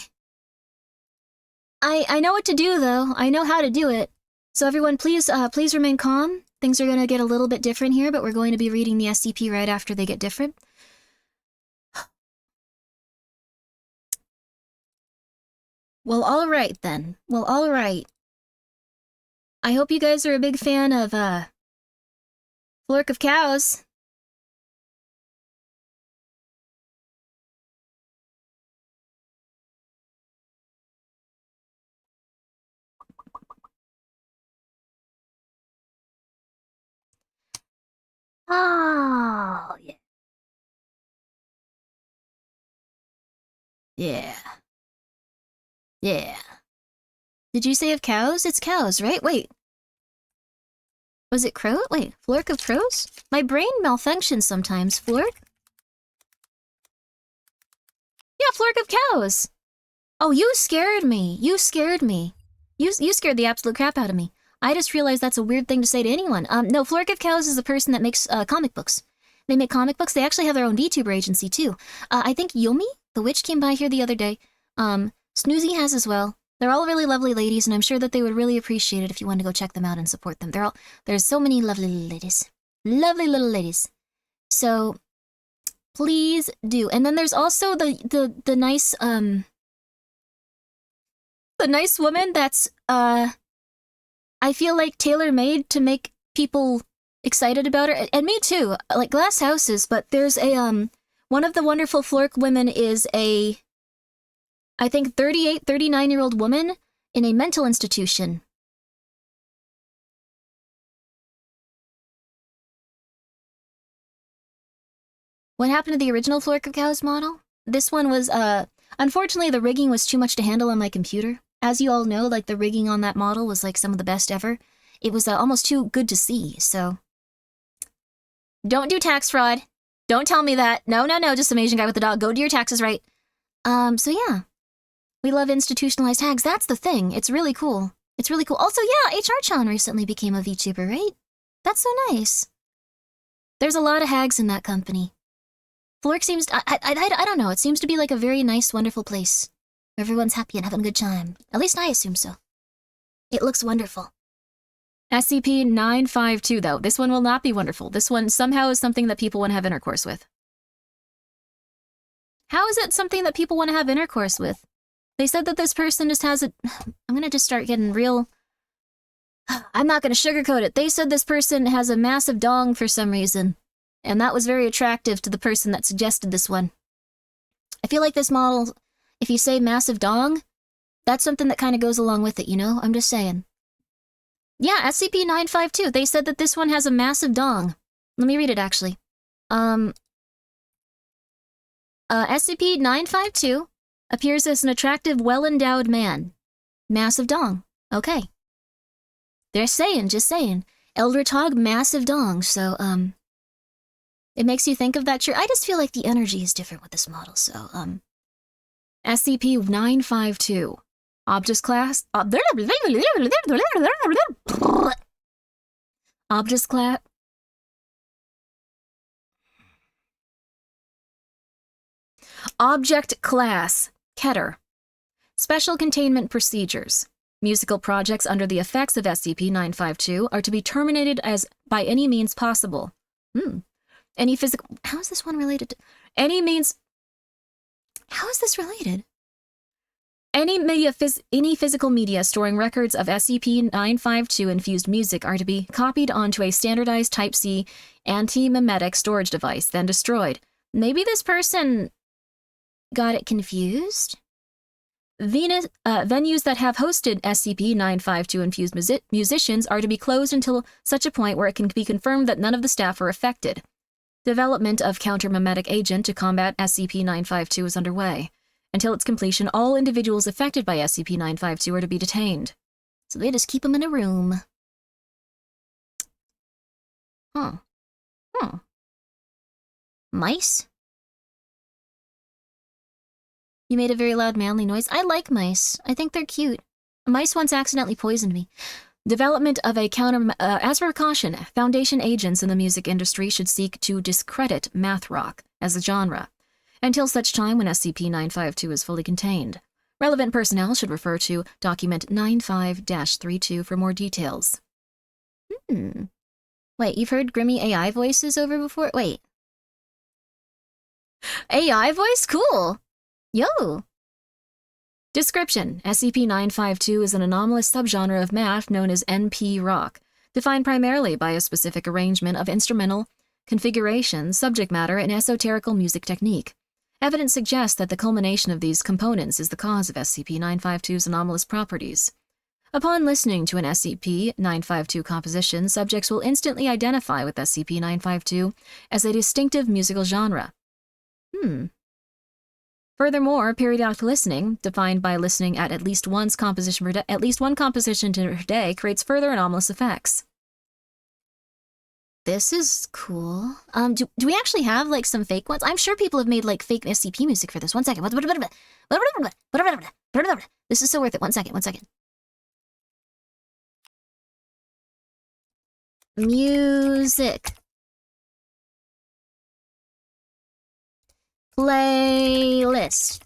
I know what to do, though. I know how to do it. So everyone, please remain calm. Things are gonna get a little bit different here, but we're going to be reading the SCP right after they get different. Well, alright then. Well, alright. I hope you guys are a big fan of, Flork of Cows. Oh, yeah. Yeah. Yeah. Did you say of cows? It's cows, right? Wait. Was it crow? Wait, Flork of crows? My brain malfunctions sometimes, Flork? Yeah, Flork of cows! Oh, you scared me. You scared me. You scared the absolute crap out of me. I just realized that's a weird thing to say to anyone. No, Flork of Cows is a person that makes, comic books. They make comic books. They actually have their own VTuber agency, too. I think Yomi, the witch, came by here the other day. Snoozy has as well. They're all really lovely ladies, and I'm sure that they would really appreciate it if you wanted to go check them out and support them. There's so many lovely little ladies. Lovely little ladies. So, please do. And then there's also the nice, the nice woman that's, I feel like tailor-made to make people excited about her. And me too, like glass houses, but there's a, one of the wonderful Flork women is a, I think 38, 39-year-old woman in a mental institution. What happened to the original Flork of Cows model? This one was, unfortunately the rigging was too much to handle on my computer. As you all know, like, the rigging on that model was, like, some of the best ever. It was almost too good to see, so... Don't do tax fraud. Don't tell me that. No, just some Asian guy with the dog. Go do your taxes right. So yeah. We love institutionalized hags. That's the thing. It's really cool. It's really cool. Also, yeah, HR-chan recently became a VTuber, right? That's so nice. There's a lot of hags in that company. Flork seems... I don't know. It seems to be, like, a very nice, wonderful place. Everyone's happy and having a good time. At least I assume so. It looks wonderful. SCP-952, though. This one will not be wonderful. This one somehow is something that people want to have intercourse with. How is it something that people want to have intercourse with? They said that this person just has a... I'm gonna just start getting real... I'm not gonna sugarcoat it. They said this person has a massive dong for some reason. And that was very attractive to the person that suggested this one. I feel like this model... If you say massive dong, that's something that kind of goes along with it, you know? I'm just saying. Yeah, SCP-952, they said that this one has a massive dong. Let me read it, actually. SCP-952 appears as an attractive, well-endowed man. Massive dong. Okay. They're saying, just saying. Eldritch Hog, massive dong, so, it makes you think of that. I just feel like the energy is different with this model, so, SCP-952. Objects class... Objects class... Object class. Keter. Special containment procedures. Musical projects under the effects of SCP-952 are to be terminated as by any means possible. Any physical... How is this one related to... Any means... How is this related? Any physical media storing records of SCP-952-infused music are to be copied onto a standardized Type-C anti-memetic storage device, then destroyed. Maybe this person got it confused? Venues that have hosted SCP-952-infused musicians are to be closed until such a point where it can be confirmed that none of the staff are affected. Development of counter-memetic agent to combat SCP-952 is underway. Until its completion, all individuals affected by SCP-952 are to be detained. So they just keep them in a room. Mice? You made a very loud manly noise. I like mice. I think they're cute. A mice once accidentally poisoned me. Development of a as a precaution, foundation agents in the music industry should seek to discredit math rock as a genre, until such time when SCP-952 is fully contained. Relevant personnel should refer to document 95-32 for more details. Wait, you've heard Grimmi AI voices over before? Wait. AI voice? Cool! Yo! Description: SCP-952 is an anomalous subgenre of math known as NP rock, defined primarily by a specific arrangement of instrumental configuration, subject matter, and esoterical music technique. Evidence suggests that the culmination of these components is the cause of SCP-952's anomalous properties. Upon listening to an SCP-952 composition, subjects will instantly identify with SCP-952 as a distinctive musical genre. Furthermore, periodic listening, defined by listening at least one composition per day, creates further anomalous effects. This is cool. Do we actually have, like, some fake ones? I'm sure people have made, like, fake SCP music for this. 1 second. This is so worth it. 1 second. Music. Playlist.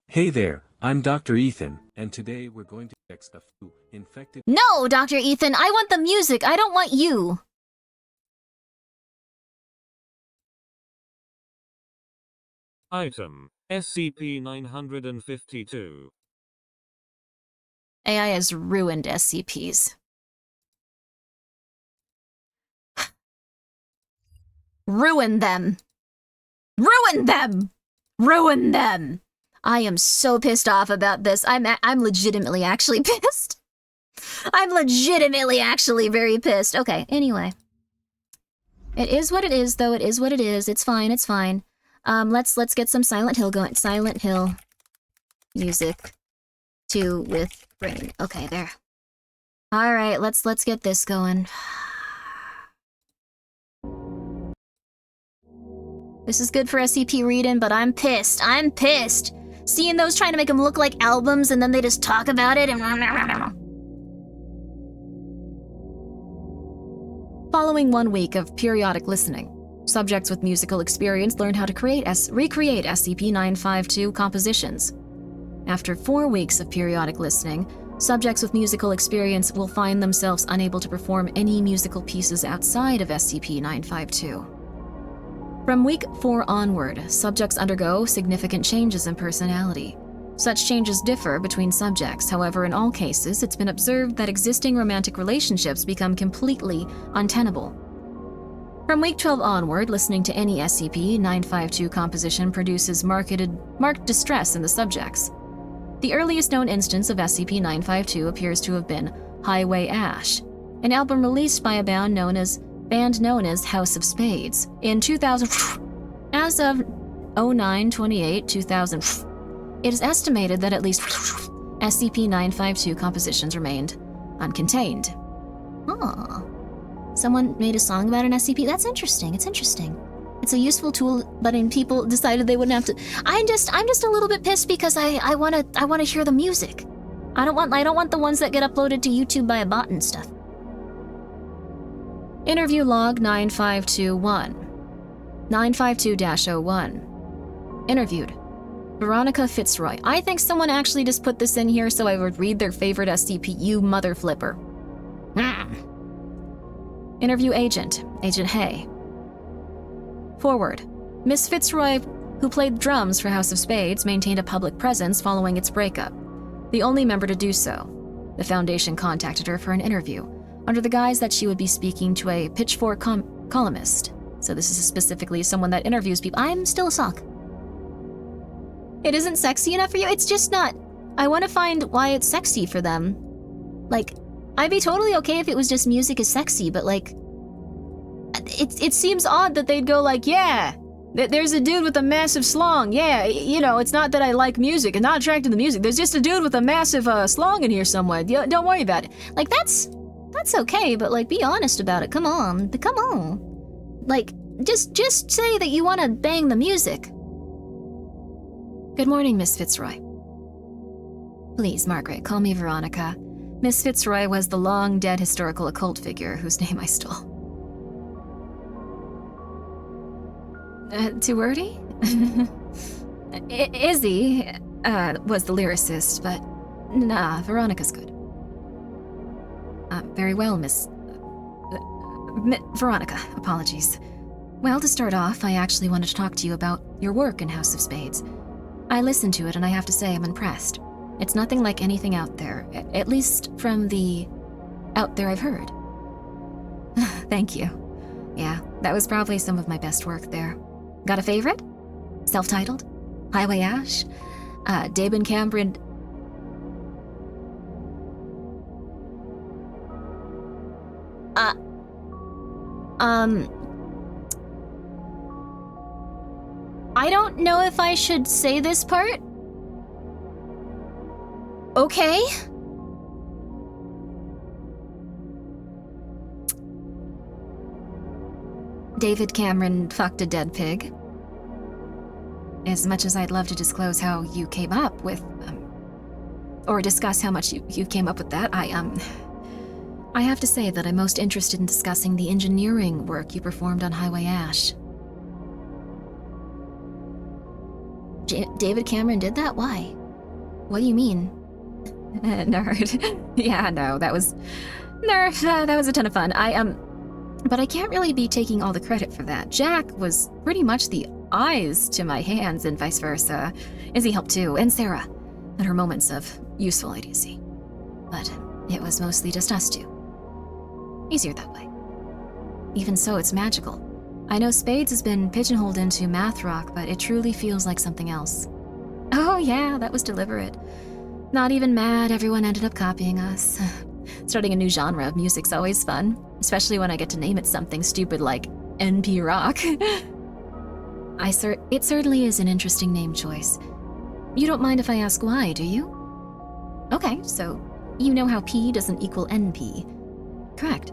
Hey there, I'm Dr. Ethan, and today we're going to check stuff to infected. No, Dr. Ethan, I want the music. I don't want you. Item SCP-952. AI has ruined SCPs. Ruin them. Ruin them. Ruin them. I am so pissed off about this. I'm legitimately actually pissed. I'm legitimately actually very pissed. Okay, anyway. It is what it is, though. It is what it is. It's fine, it's fine. Let's get some Silent Hill going. Silent Hill music 2 with brain. Okay, there. Alright, let's get this going. This is good for SCP reading, but I'm pissed. I'm pissed. Seeing those trying to make them look like albums and then they just talk about it and... Following 1 week of periodic listening, subjects with musical experience learned how to recreate SCP-952 compositions. After 4 weeks of periodic listening, subjects with musical experience will find themselves unable to perform any musical pieces outside of SCP-952. From week 4 onward, subjects undergo significant changes in personality. Such changes differ between subjects, however, in all cases, it's been observed that existing romantic relationships become completely untenable. From week 12 onward, listening to any SCP-952 composition produces marked distress in the subjects. The earliest known instance of SCP-952 appears to have been Highway Ash, an album released by a band known as House of Spades in 2000. As of 09/28/2000, it is estimated that at least SCP-952 compositions remained uncontained. Huh. Someone made a song about an SCP? That's interesting. It's interesting. It's a useful tool, but people decided they wouldn't have to. I'm just a little bit pissed because I wanna hear the music. I don't want the ones that get uploaded to YouTube by a bot and stuff. Interview log 9521. 952-01. Interviewed. Veronica Fitzroy. I think someone actually just put this in here so I would read their favorite SCP, you mother flipper. Interview agent. Agent Hay. Forward. Miss Fitzroy, who played drums for House of Spades, maintained a public presence following its breakup. The only member to do so. The Foundation contacted her for an interview, under the guise that she would be speaking to a Pitchfork columnist. So this is specifically someone that interviews people. I'm still a sock. It isn't sexy enough for you? It's just not. I want to find why it's sexy for them. Like, I'd be totally okay if it was just music is sexy, but like, it seems odd that they'd go like, yeah, there's a dude with a massive slong. Yeah, you know, it's not that I like music and not attracted to the music. There's just a dude with a massive slong in here somewhere. Don't worry about it. Like, that's okay, but like, be honest about it. Come on. Like, Just say that you want to bang the music. Good morning, Miss Fitzroy. Please, Margaret, call me Veronica. Miss Fitzroy was the long-dead historical occult figure whose name I stole. Too wordy? Izzy was the lyricist, but nah, Veronica's good. Very well, Miss... Veronica, apologies. Well, to start off, I actually wanted to talk to you about your work in House of Spades. I listened to it, and I have to say I'm impressed. It's nothing like anything out there, at least from the out there I've heard. Thank you. Yeah, that was probably some of my best work there. Got a favorite? Self-titled? Highway Ash? David Cameron... I don't know if I should say this part. Okay. David Cameron fucked a dead pig. As much as I'd love to disclose how you came up with, or discuss how much you came up with that, I have to say that I'm most interested in discussing the engineering work you performed on Highway Ash. David Cameron did that? Why? What do you mean? Nerd. Yeah, no, that was a ton of fun. But I can't really be taking all the credit for that. Jack was pretty much the eyes to my hands and vice versa. Izzy helped too, and Sarah, at her moments of useful idiocy. But it was mostly just us two. Easier that way. Even so, it's magical. I know Spades has been pigeonholed into math rock, but it truly feels like something else. Oh yeah, that was deliberate. Not even mad, everyone ended up copying us. Starting a new genre of music's always fun, especially when I get to name it something stupid like NP rock. It certainly is an interesting name choice. You don't mind if I ask why, do you? Okay, so you know how P doesn't equal NP. Correct.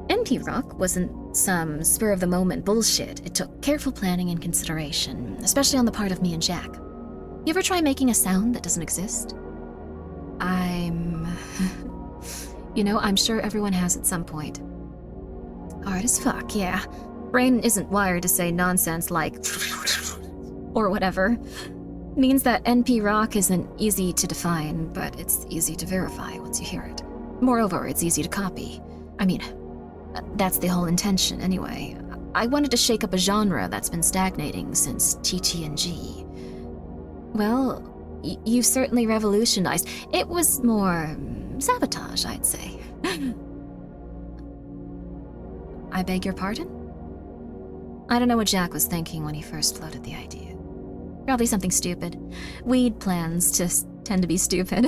NP rock wasn't some spur-of-the-moment bullshit. It took careful planning and consideration, especially on the part of me and Jack. You ever try making a sound that doesn't exist? I'm sure everyone has at some point. Hard as fuck, yeah. Brain isn't wired to say nonsense like or whatever. Means that NP rock isn't easy to define, but it's easy to verify once you hear it. Moreover, it's easy to copy. That's the whole intention anyway. I wanted to shake up a genre that's been stagnating since TTNG. Well, you've certainly revolutionized. It was more sabotage, I'd say. I beg your pardon? I don't know what Jack was thinking when he first floated the idea. Probably something stupid. Weed plans just tend to be stupid.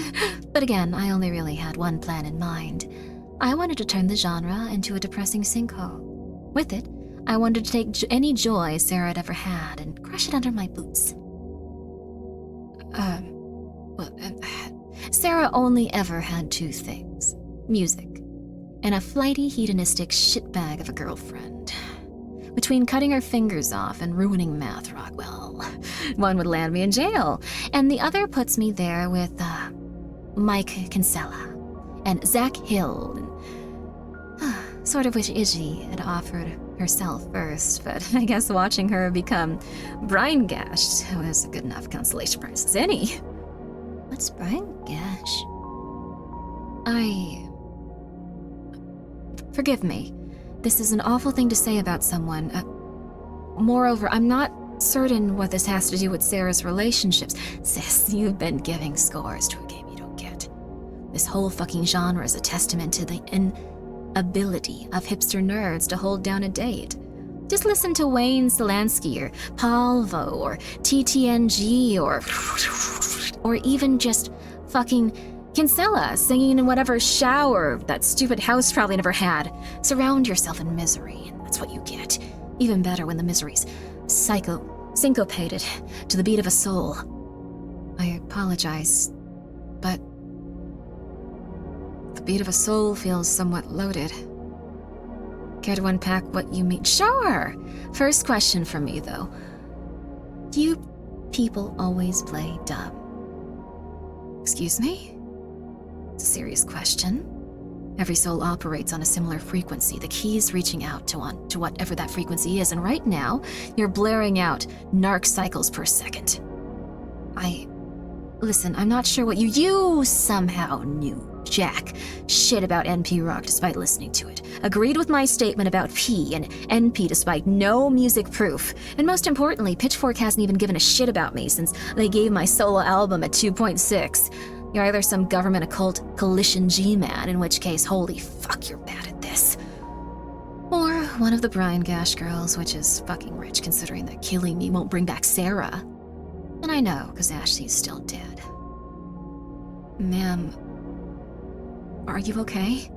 But again, I only really had one plan in mind. I wanted to turn the genre into a depressing sinkhole. With it, I wanted to take any joy Sarah had ever had and crush it under my boots. Sarah only ever had two things. Music, and a flighty, hedonistic shitbag of a girlfriend. Between cutting her fingers off and ruining math rock, well, one would land me in jail, and the other puts me there with, Mike Kinsella and Zach Hill, and sort of wish Izzy had offered herself first, but I guess watching her become brine gashed was a good enough consolation prize as any. What's brine gash? Forgive me. This is an awful thing to say about someone. Moreover, I'm not certain what this has to do with Sarah's relationships. Sis, you've been giving scores to a game you don't get. This whole fucking genre is a testament to the inability of hipster nerds to hold down a date. Just listen to Wayne Solansky or Palvo or TTNG or even just fucking Kinsella singing in whatever shower that stupid house probably never had. Surround yourself in misery, and that's what you get. Even better when the misery's syncopated to the beat of a soul. I apologize, but the beat of a soul feels somewhat loaded. Care to unpack what you mean? Sure! First question from me, though. Do you people always play dumb? Excuse me? It's a serious question. Every soul operates on a similar frequency. The key is reaching out to whatever that frequency is, and right now, you're blaring out narc cycles per second. Listen, I'm not sure what you somehow knew, Jack, shit about NP rock despite listening to it. Agreed with my statement about P and NP despite no music proof. And most importantly, Pitchfork hasn't even given a shit about me since they gave my solo album a 2.6. You're either some government occult coalition G-man, in which case, holy fuck, you're bad at this. Or one of the Brian Gash girls, which is fucking rich considering that killing me won't bring back Sarah. And I know, because Ashley's still dead. Ma'am, are you okay?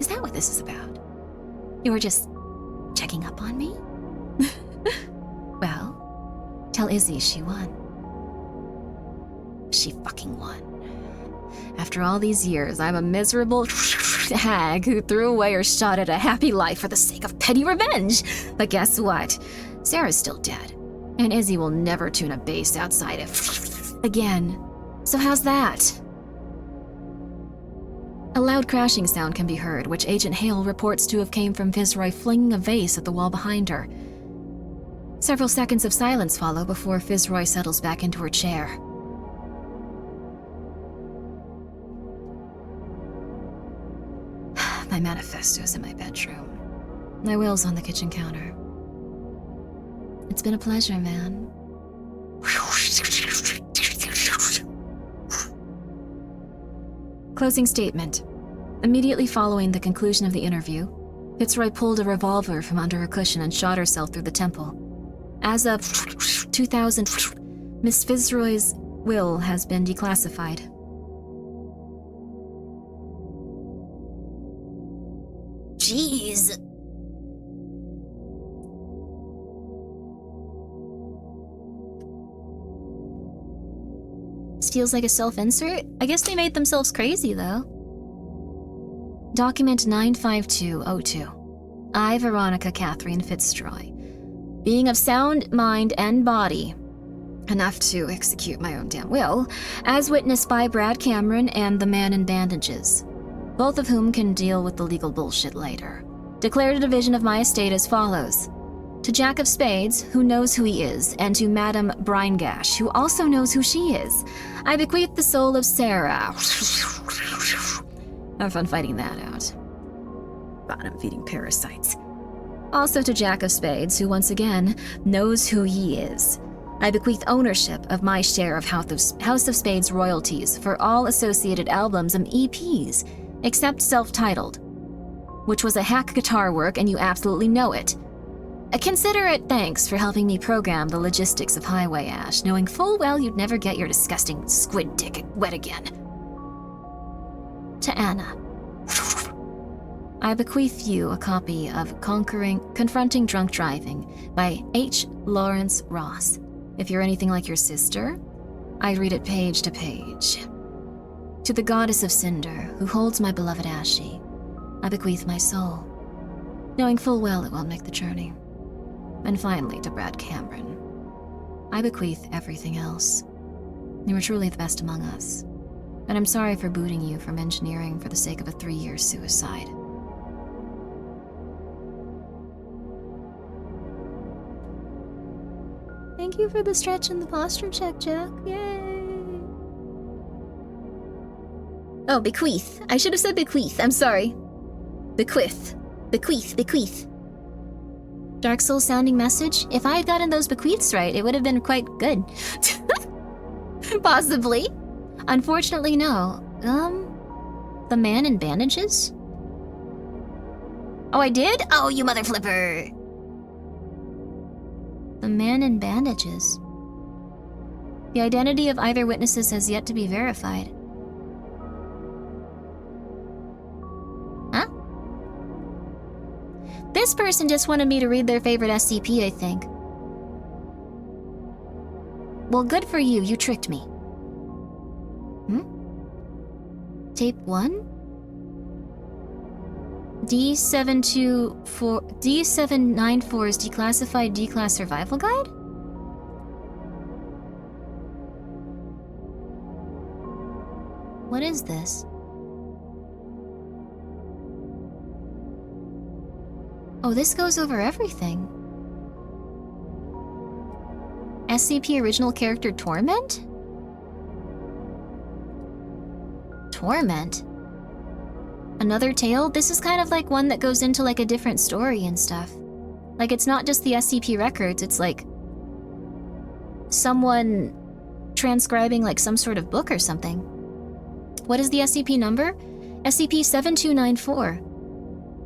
Is that what this is about? You were just checking up on me? Well, tell Izzy she won. She fucking won. After all these years, I'm a miserable hag who threw away her shot at a happy life for the sake of petty revenge. But guess what? Sarah's still dead. And Izzy will never tune a bass outside of again. So how's that? A loud crashing sound can be heard, which Agent Hale reports to have came from Fitzroy flinging a vase at the wall behind her. Several seconds of silence follow before Fitzroy settles back into her chair. My manifesto's in my bedroom. My will's on the kitchen counter. It's been a pleasure, man. Closing statement. Immediately following the conclusion of the interview, Fitzroy pulled a revolver from under her cushion and shot herself through the temple. As of 2000, Miss Fitzroy's will has been declassified. Jeez. This feels like a self-insert. I guess they made themselves crazy, though. Document 95202. I, Veronica Catherine Fitzroy, being of sound mind and body, enough to execute my own damn will, as witnessed by Brad Cameron and the man in bandages, both of whom can deal with the legal bullshit later, declared a division of my estate as follows. To Jack of Spades, who knows who he is, and to Madame Brinegash, who also knows who she is, I bequeath the soul of Sarah. Have fun fighting that out. Bottom-feeding parasites. Also to Jack of Spades, who once again knows who he is. I bequeath ownership of my share of House of Spades royalties for all associated albums and EPs, except self-titled, which was a hack guitar work and you absolutely know it. A considerate thanks for helping me program the logistics of Highway Ash, knowing full well you'd never get your disgusting squid dick wet again. To Anna. I bequeath you a copy of Confronting Drunk Driving by H. Lawrence Ross. If you're anything like your sister, I'd read it page to page. To the goddess of Cinder, who holds my beloved Ashy, I bequeath my soul, knowing full well it won't make the journey. And finally, to Brad Cameron, I bequeath everything else. You were truly the best among us, and I'm sorry for booting you from engineering for the sake of a 3-year suicide. Thank you for the stretch and the posture check, Jack. Yay! Oh, bequeath. I should have said bequeath. I'm sorry. Bequeath. Bequeath. Dark Soul sounding message? If I had gotten those bequeaths right, it would have been quite good. Possibly. Unfortunately, no. The man in bandages? Oh, I did? Oh, you mother flipper! The man in bandages. The identity of either witnesses has yet to be verified. Huh? This person just wanted me to read their favorite SCP, I think. Well, good for you. You tricked me. Tape 1? D794's declassified D-class survival guide? What is this? Oh, this goes over everything. SCP original character Torment? Torment? Another tale? This is kind of like one that goes into like a different story and stuff. Like it's not just the SCP records, it's like someone transcribing like some sort of book or something. What is the SCP number? SCP-7294.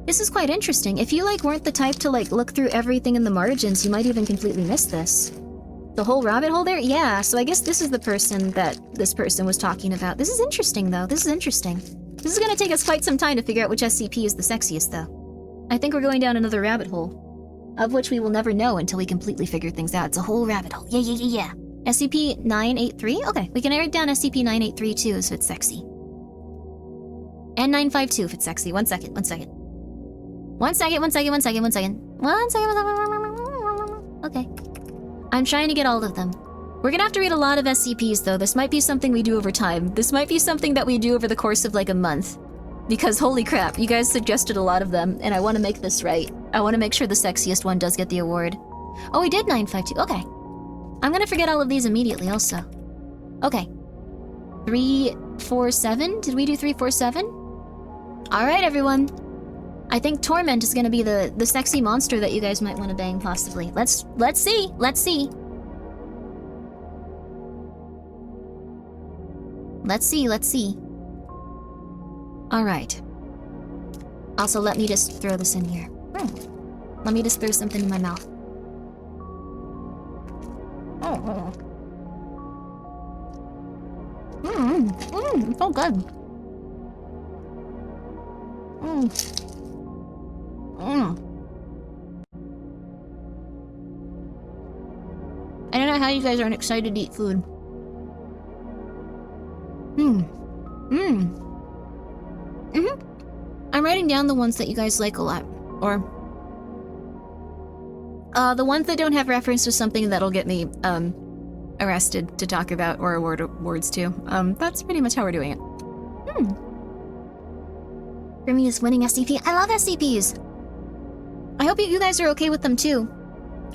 This is quite interesting. If you like weren't the type to like look through everything in the margins, you might even completely miss this. The whole rabbit hole there? Yeah, so I guess this is the person that this person was talking about. This is interesting though, this is interesting. This is gonna take us quite some time to figure out which SCP is the sexiest though. I think we're going down another rabbit hole, of which we will never know until we completely figure things out. It's a whole rabbit hole. Yeah. SCP-983? Okay, we can narrow it down SCP-983 too if it's sexy. And 952 if it's sexy. One second. Okay. I'm trying to get all of them. We're gonna have to read a lot of SCPs though. This might be something we do over time. This might be something that we do over the course of like a month. Because holy crap, you guys suggested a lot of them, and I want to make this right. I want to make sure the sexiest one does get the award. Oh, we did 952. Okay. I'm gonna forget all of these immediately also. Okay. 347? Did we do 347? Alright, everyone. I think Torment is gonna be the sexy monster that you guys might want to bang, possibly. Let's see. Let's see. Alright. Also, let me just throw this in here. Let me just throw something in my mouth. It's so good. I don't know how you guys aren't excited to eat food. I'm writing down the ones that you guys like a lot. Or the ones that don't have reference to something that'll get me arrested to talk about or award awards to. That's pretty much how we're doing it. Grimmi is winning SCP. I love SCPs! I hope you guys are okay with them too.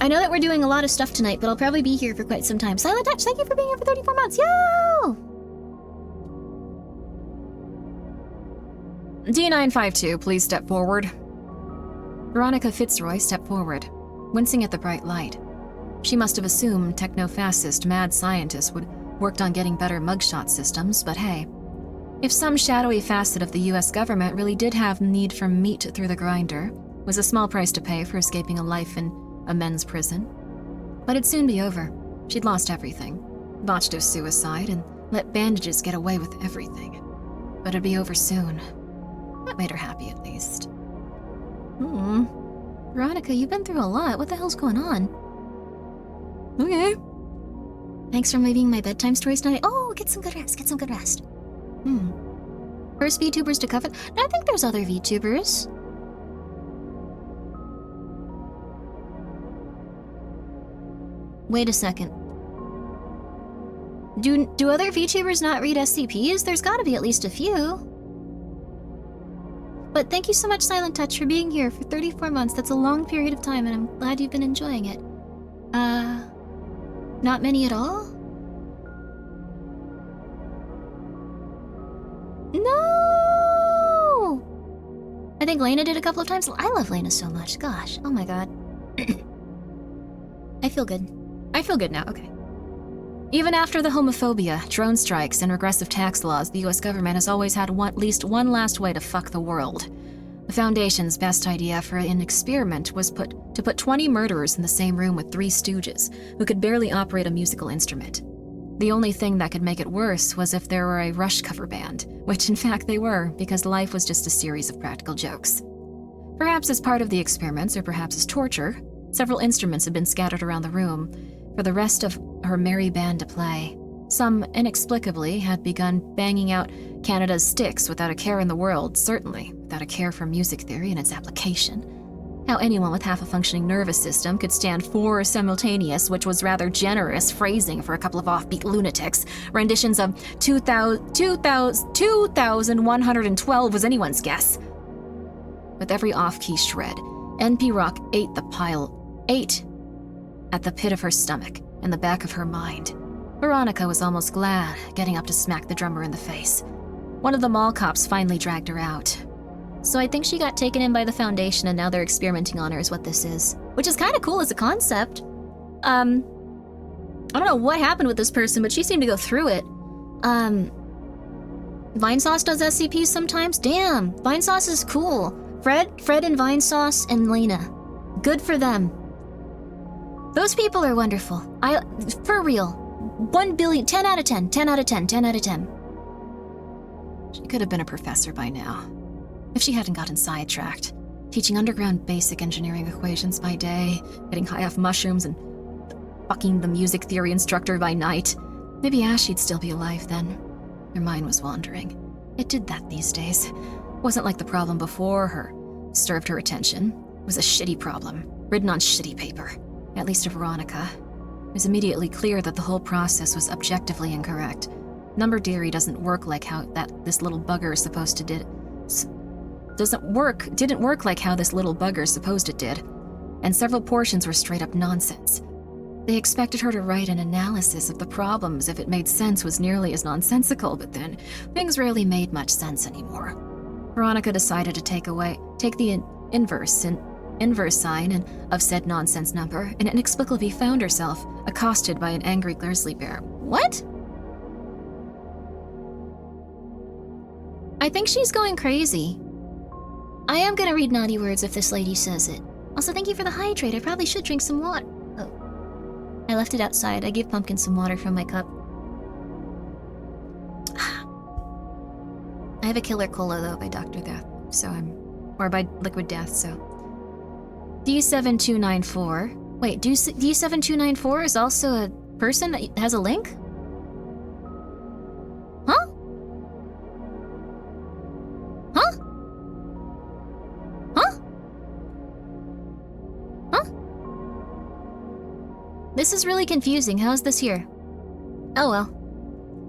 I know that we're doing a lot of stuff tonight, but I'll probably be here for quite some time. Silent Touch, thank you for being here for 34 months. Yo! D952, please step forward. Veronica Fitzroy stepped forward, wincing at the bright light. She must have assumed techno-fascist mad scientists would worked on getting better mugshot systems, but hey. If some shadowy facet of the US government really did have need for meat through the grinder, was a small price to pay for escaping a life in a men's prison. But it'd soon be over. She'd lost everything, botched a suicide, and let bandages get away with everything. But it'd be over soon. That made her happy, at least. Veronica, you've been through a lot. What the hell's going on? Okay. Thanks for reading my bedtime stories tonight. Oh, get some good rest. First VTubers to cover. No, I think there's other VTubers. Wait a second. Do other VTubers not read SCPs? There's gotta be at least a few. But thank you so much, Silent Touch, for being here for 34 months. That's a long period of time, and I'm glad you've been enjoying it. Not many at all? No! I think Lena did a couple of times. I love Lena so much. Gosh, oh my god. I feel good. I feel good now, okay. Even after the homophobia, drone strikes, and regressive tax laws, the US government has always had at least one last way to fuck the world. The Foundation's best idea for an experiment was to put 20 murderers in the same room with 3 stooges, who could barely operate a musical instrument. The only thing that could make it worse was if there were a Rush cover band, which in fact they were, because life was just a series of practical jokes. Perhaps as part of the experiments, or perhaps as torture, several instruments had been scattered around the room, for the rest of her merry band to play. Some, inexplicably, had begun banging out Canada's sticks without a care in the world, certainly without a care for music theory and its application. How anyone with half a functioning nervous system could stand 4 simultaneous, which was rather generous phrasing for a couple of offbeat lunatics, renditions of 2,112 was anyone's guess. With every off-key shred, NP Rock ate at the pit of her stomach and the back of her mind. Veronica was almost glad, getting up to smack the drummer in the face. One of the mall cops finally dragged her out. So I think she got taken in by the Foundation and now they're experimenting on her is what this is. Which is kind of cool as a concept. I don't know what happened with this person, but she seemed to go through it. Vinesauce does SCPs sometimes? Damn, Vinesauce is cool. Fred and Vinesauce and Lena. Good for them. Those people are wonderful. For real. 1 billion, 10 out of 10, 10 out of 10, 10 out of 10. She could have been a professor by now, if she hadn't gotten sidetracked, teaching underground basic engineering equations by day, getting high off mushrooms, and fucking the music theory instructor by night. Maybe Ashy'd still be alive then. Her mind was wandering. It did that these days. Wasn't like the problem before her served her attention. It was a shitty problem, written on shitty paper, at least to Veronica. It was immediately clear that the whole process was objectively incorrect. Number theory doesn't work like how this little bugger is supposed to didn't work like how this little bugger supposed it did, and several portions were straight up nonsense. They expected her to write an analysis of the problems if it made sense was nearly as nonsensical, but then things rarely made much sense anymore. Veronica decided to take the inverse sign of said nonsense number, and inexplicably found herself accosted by an angry grizzly bear. What? I think she's going crazy. I am gonna read naughty words if this lady says it. Also, thank you for the hydrate. I probably should drink some water. Oh. I left it outside. I gave Pumpkin some water from my cup. I have a killer cola, though, by Dr. Death, or by Liquid Death, so. D7294. Wait, D7294 is also a person that has a link? Huh? Huh? Huh? Huh? This is really confusing. How is this here? Oh well.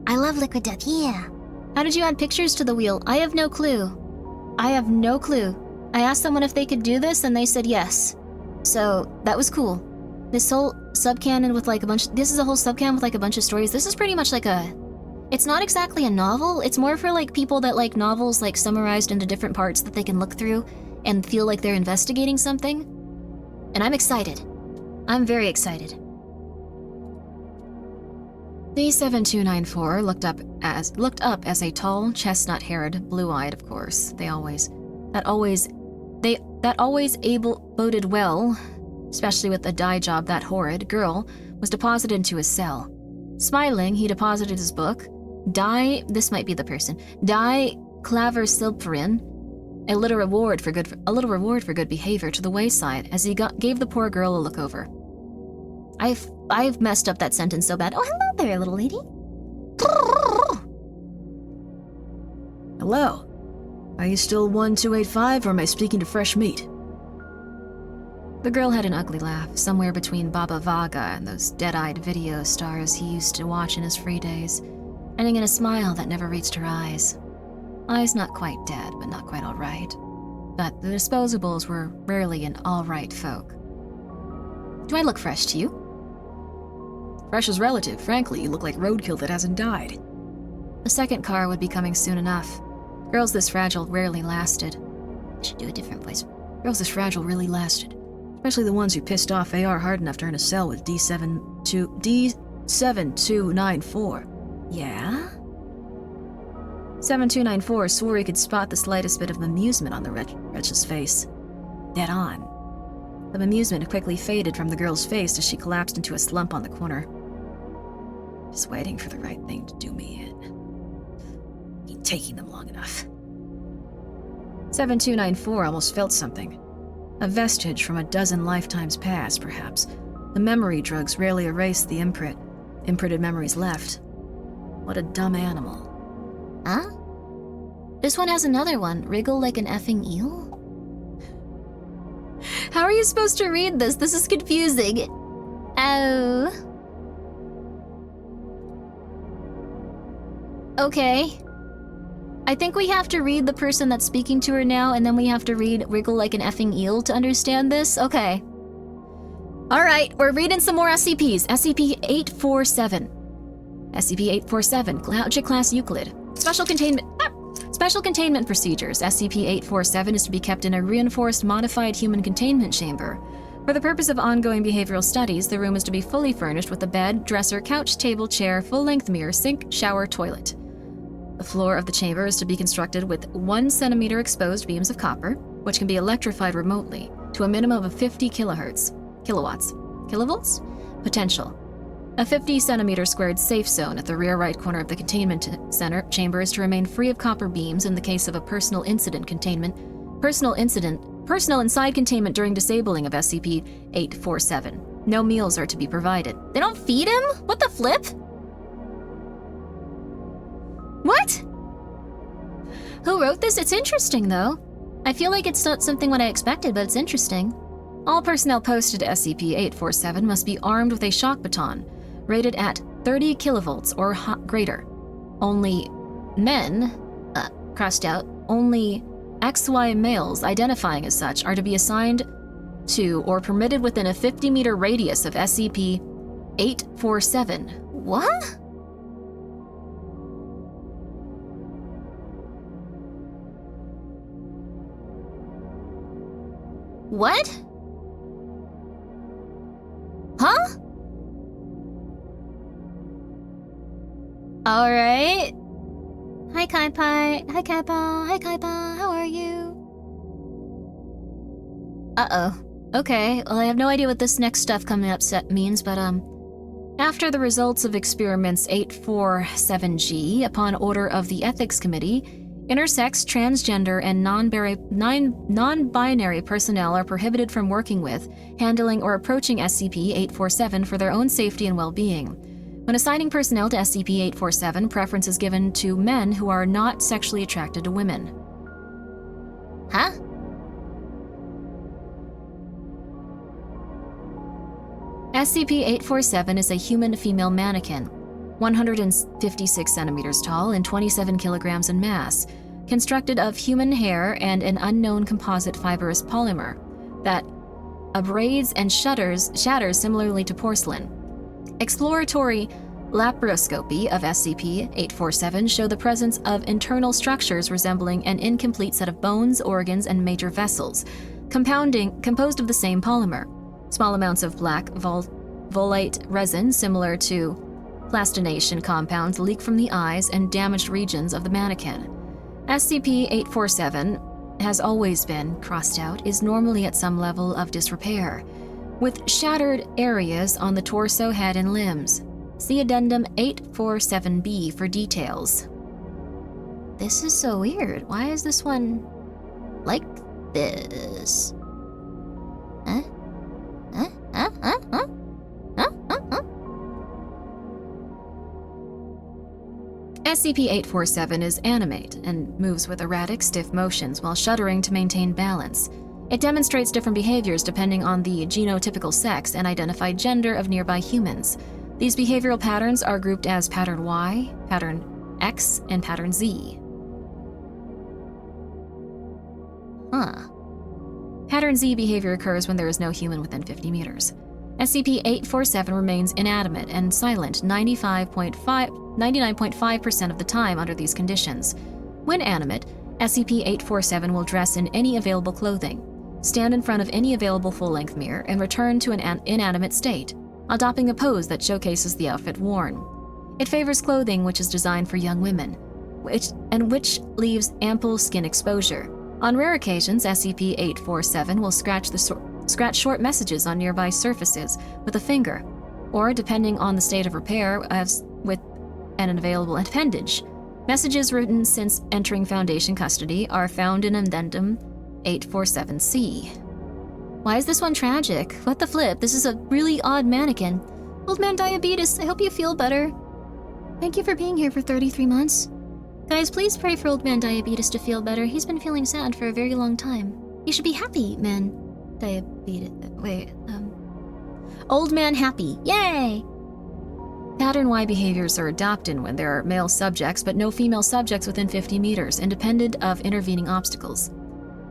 I love Liquid Death, yeah. How did you add pictures to the wheel? I have no clue. I have no clue. I asked someone if they could do this and they said yes. So, that was cool. This whole subcanon with like this is a whole subcanon with like a bunch of stories. This is pretty much like it's not exactly a novel. It's more for like people that like novels like summarized into different parts that they can look through and feel like they're investigating something. And I'm excited. I'm very excited. D7294 looked up as a tall, chestnut-haired, blue-eyed, of course. That always boded well, especially with a dye job that horrid, girl was deposited into his cell. Smiling, he deposited his book, this might be the person, Die Claver Silperin, a little reward for good behavior, to the wayside as he gave the poor girl a look over. I've messed up that sentence so bad. Oh, hello there, little lady. Hello. Are you still 1285 or am I speaking to fresh meat? The girl had an ugly laugh, somewhere between Baba Vaga and those dead-eyed video stars he used to watch in his free days, ending in a smile that never reached her eyes. Eyes not quite dead, but not quite all right. But the disposables were rarely an all-right folk. Do I look fresh to you? Fresh is relative. Frankly, you look like roadkill that hasn't died. The second car would be coming soon enough. Girls this fragile rarely lasted. I should do a different voice. Girls this fragile really lasted. Especially the ones who pissed off AR hard enough to earn a cell with D7294. Yeah? 7294 swore he could spot the slightest bit of amusement on the wretch's face. Dead on. The amusement quickly faded from the girl's face as she collapsed into a slump on the corner. Just waiting for the right thing to do me in. Ain't taking them long enough. 7294 almost felt something. A vestige from a dozen lifetimes past, perhaps. The memory drugs rarely erase the imprinted memories left. What a dumb animal. Huh? This one has another one. Wriggle like an effing eel? How are you supposed to read this? This is confusing. Oh. Okay. I think we have to read the person that's speaking to her now, and then we have to read wriggle like an effing eel to understand this? Okay. Alright, we're reading some more SCPs. SCP-847. SCP-847, Object Class Euclid. Special containment procedures. SCP-847 is to be kept in a reinforced, modified human containment chamber. For the purpose of ongoing behavioral studies, the room is to be fully furnished with a bed, dresser, couch, table, chair, full-length mirror, sink, shower, toilet. The floor of the chamber is to be constructed with 1 centimeter exposed beams of copper, which can be electrified remotely to a minimum of 50 kilowatts, kilovolts, potential. A 50 centimeter squared safe zone at the rear right corner of the containment center chamber is to remain free of copper beams in the case of a personal inside containment during disabling of SCP-847. No meals are to be provided. They don't feed him? What the flip? What? Who wrote this? It's interesting, though. I feel like it's not something what I expected, but it's interesting. All personnel posted to SCP-847 must be armed with a shock baton, rated at 30 kilovolts or greater. Only men, crossed out, only XY males identifying as such are to be assigned to or permitted within a 50-meter radius of SCP-847. What? What? Huh? Alright. Hi, Kaipai. Hi, Kaipa. Hi, Kaipa. How are you? Uh-oh. Okay, well, I have no idea what this next stuff coming up means, but, After the results of experiments 847G, upon order of the Ethics Committee, intersex, transgender, and non-binary personnel are prohibited from working with, handling, or approaching SCP-847 for their own safety and well-being. When assigning personnel to SCP-847, preference is given to men who are not sexually attracted to women. Huh? SCP-847 is a human female mannequin, 156 centimeters tall and 27 kilograms in mass, constructed of human hair and an unknown composite fibrous polymer that abrades and shatters similarly to porcelain. Exploratory laparoscopy of SCP-847 show the presence of internal structures resembling an incomplete set of bones, organs, and major vessels, composed of the same polymer. Small amounts of black volate resin similar to plastination compounds leak from the eyes and damaged regions of the mannequin. SCP-847 has always been, crossed out, is normally at some level of disrepair, with shattered areas on the torso, head, and limbs. See Addendum 847B for details. This is so weird. Why is this one like this? Huh? Huh? Huh? Huh? Huh? Huh? Huh? Huh? SCP-847 is animate and moves with erratic, stiff motions while shuddering to maintain balance. It demonstrates different behaviors depending on the genotypical sex and identified gender of nearby humans. These behavioral patterns are grouped as Pattern Y, Pattern X, and Pattern Z. Huh. Pattern Z behavior occurs when there is no human within 50 meters. SCP-847 remains inanimate and silent 99.5% of the time under these conditions. When animate, SCP-847 will dress in any available clothing, stand in front of any available full-length mirror, and return to an inanimate state, adopting a pose that showcases the outfit worn. It favors clothing which is designed for young women, which leaves ample skin exposure. On rare occasions, SCP-847 will scratch short messages on nearby surfaces with a finger, or depending on the state of repair, with an available appendage. Messages written since entering Foundation custody are found in Addendum 847C. Why is this one tragic? What the flip? This is a really old mannequin. Old man diabetes, I hope you feel better. Thank you for being here for 33 months. Guys, please pray for Old Man Diabetes to feel better. He's been feeling sad for a very long time. You should be happy, man. Diabetes. Wait, Old Man Happy. Yay! Pattern Y behaviors are adopted when there are male subjects but no female subjects within 50 meters, independent of intervening obstacles.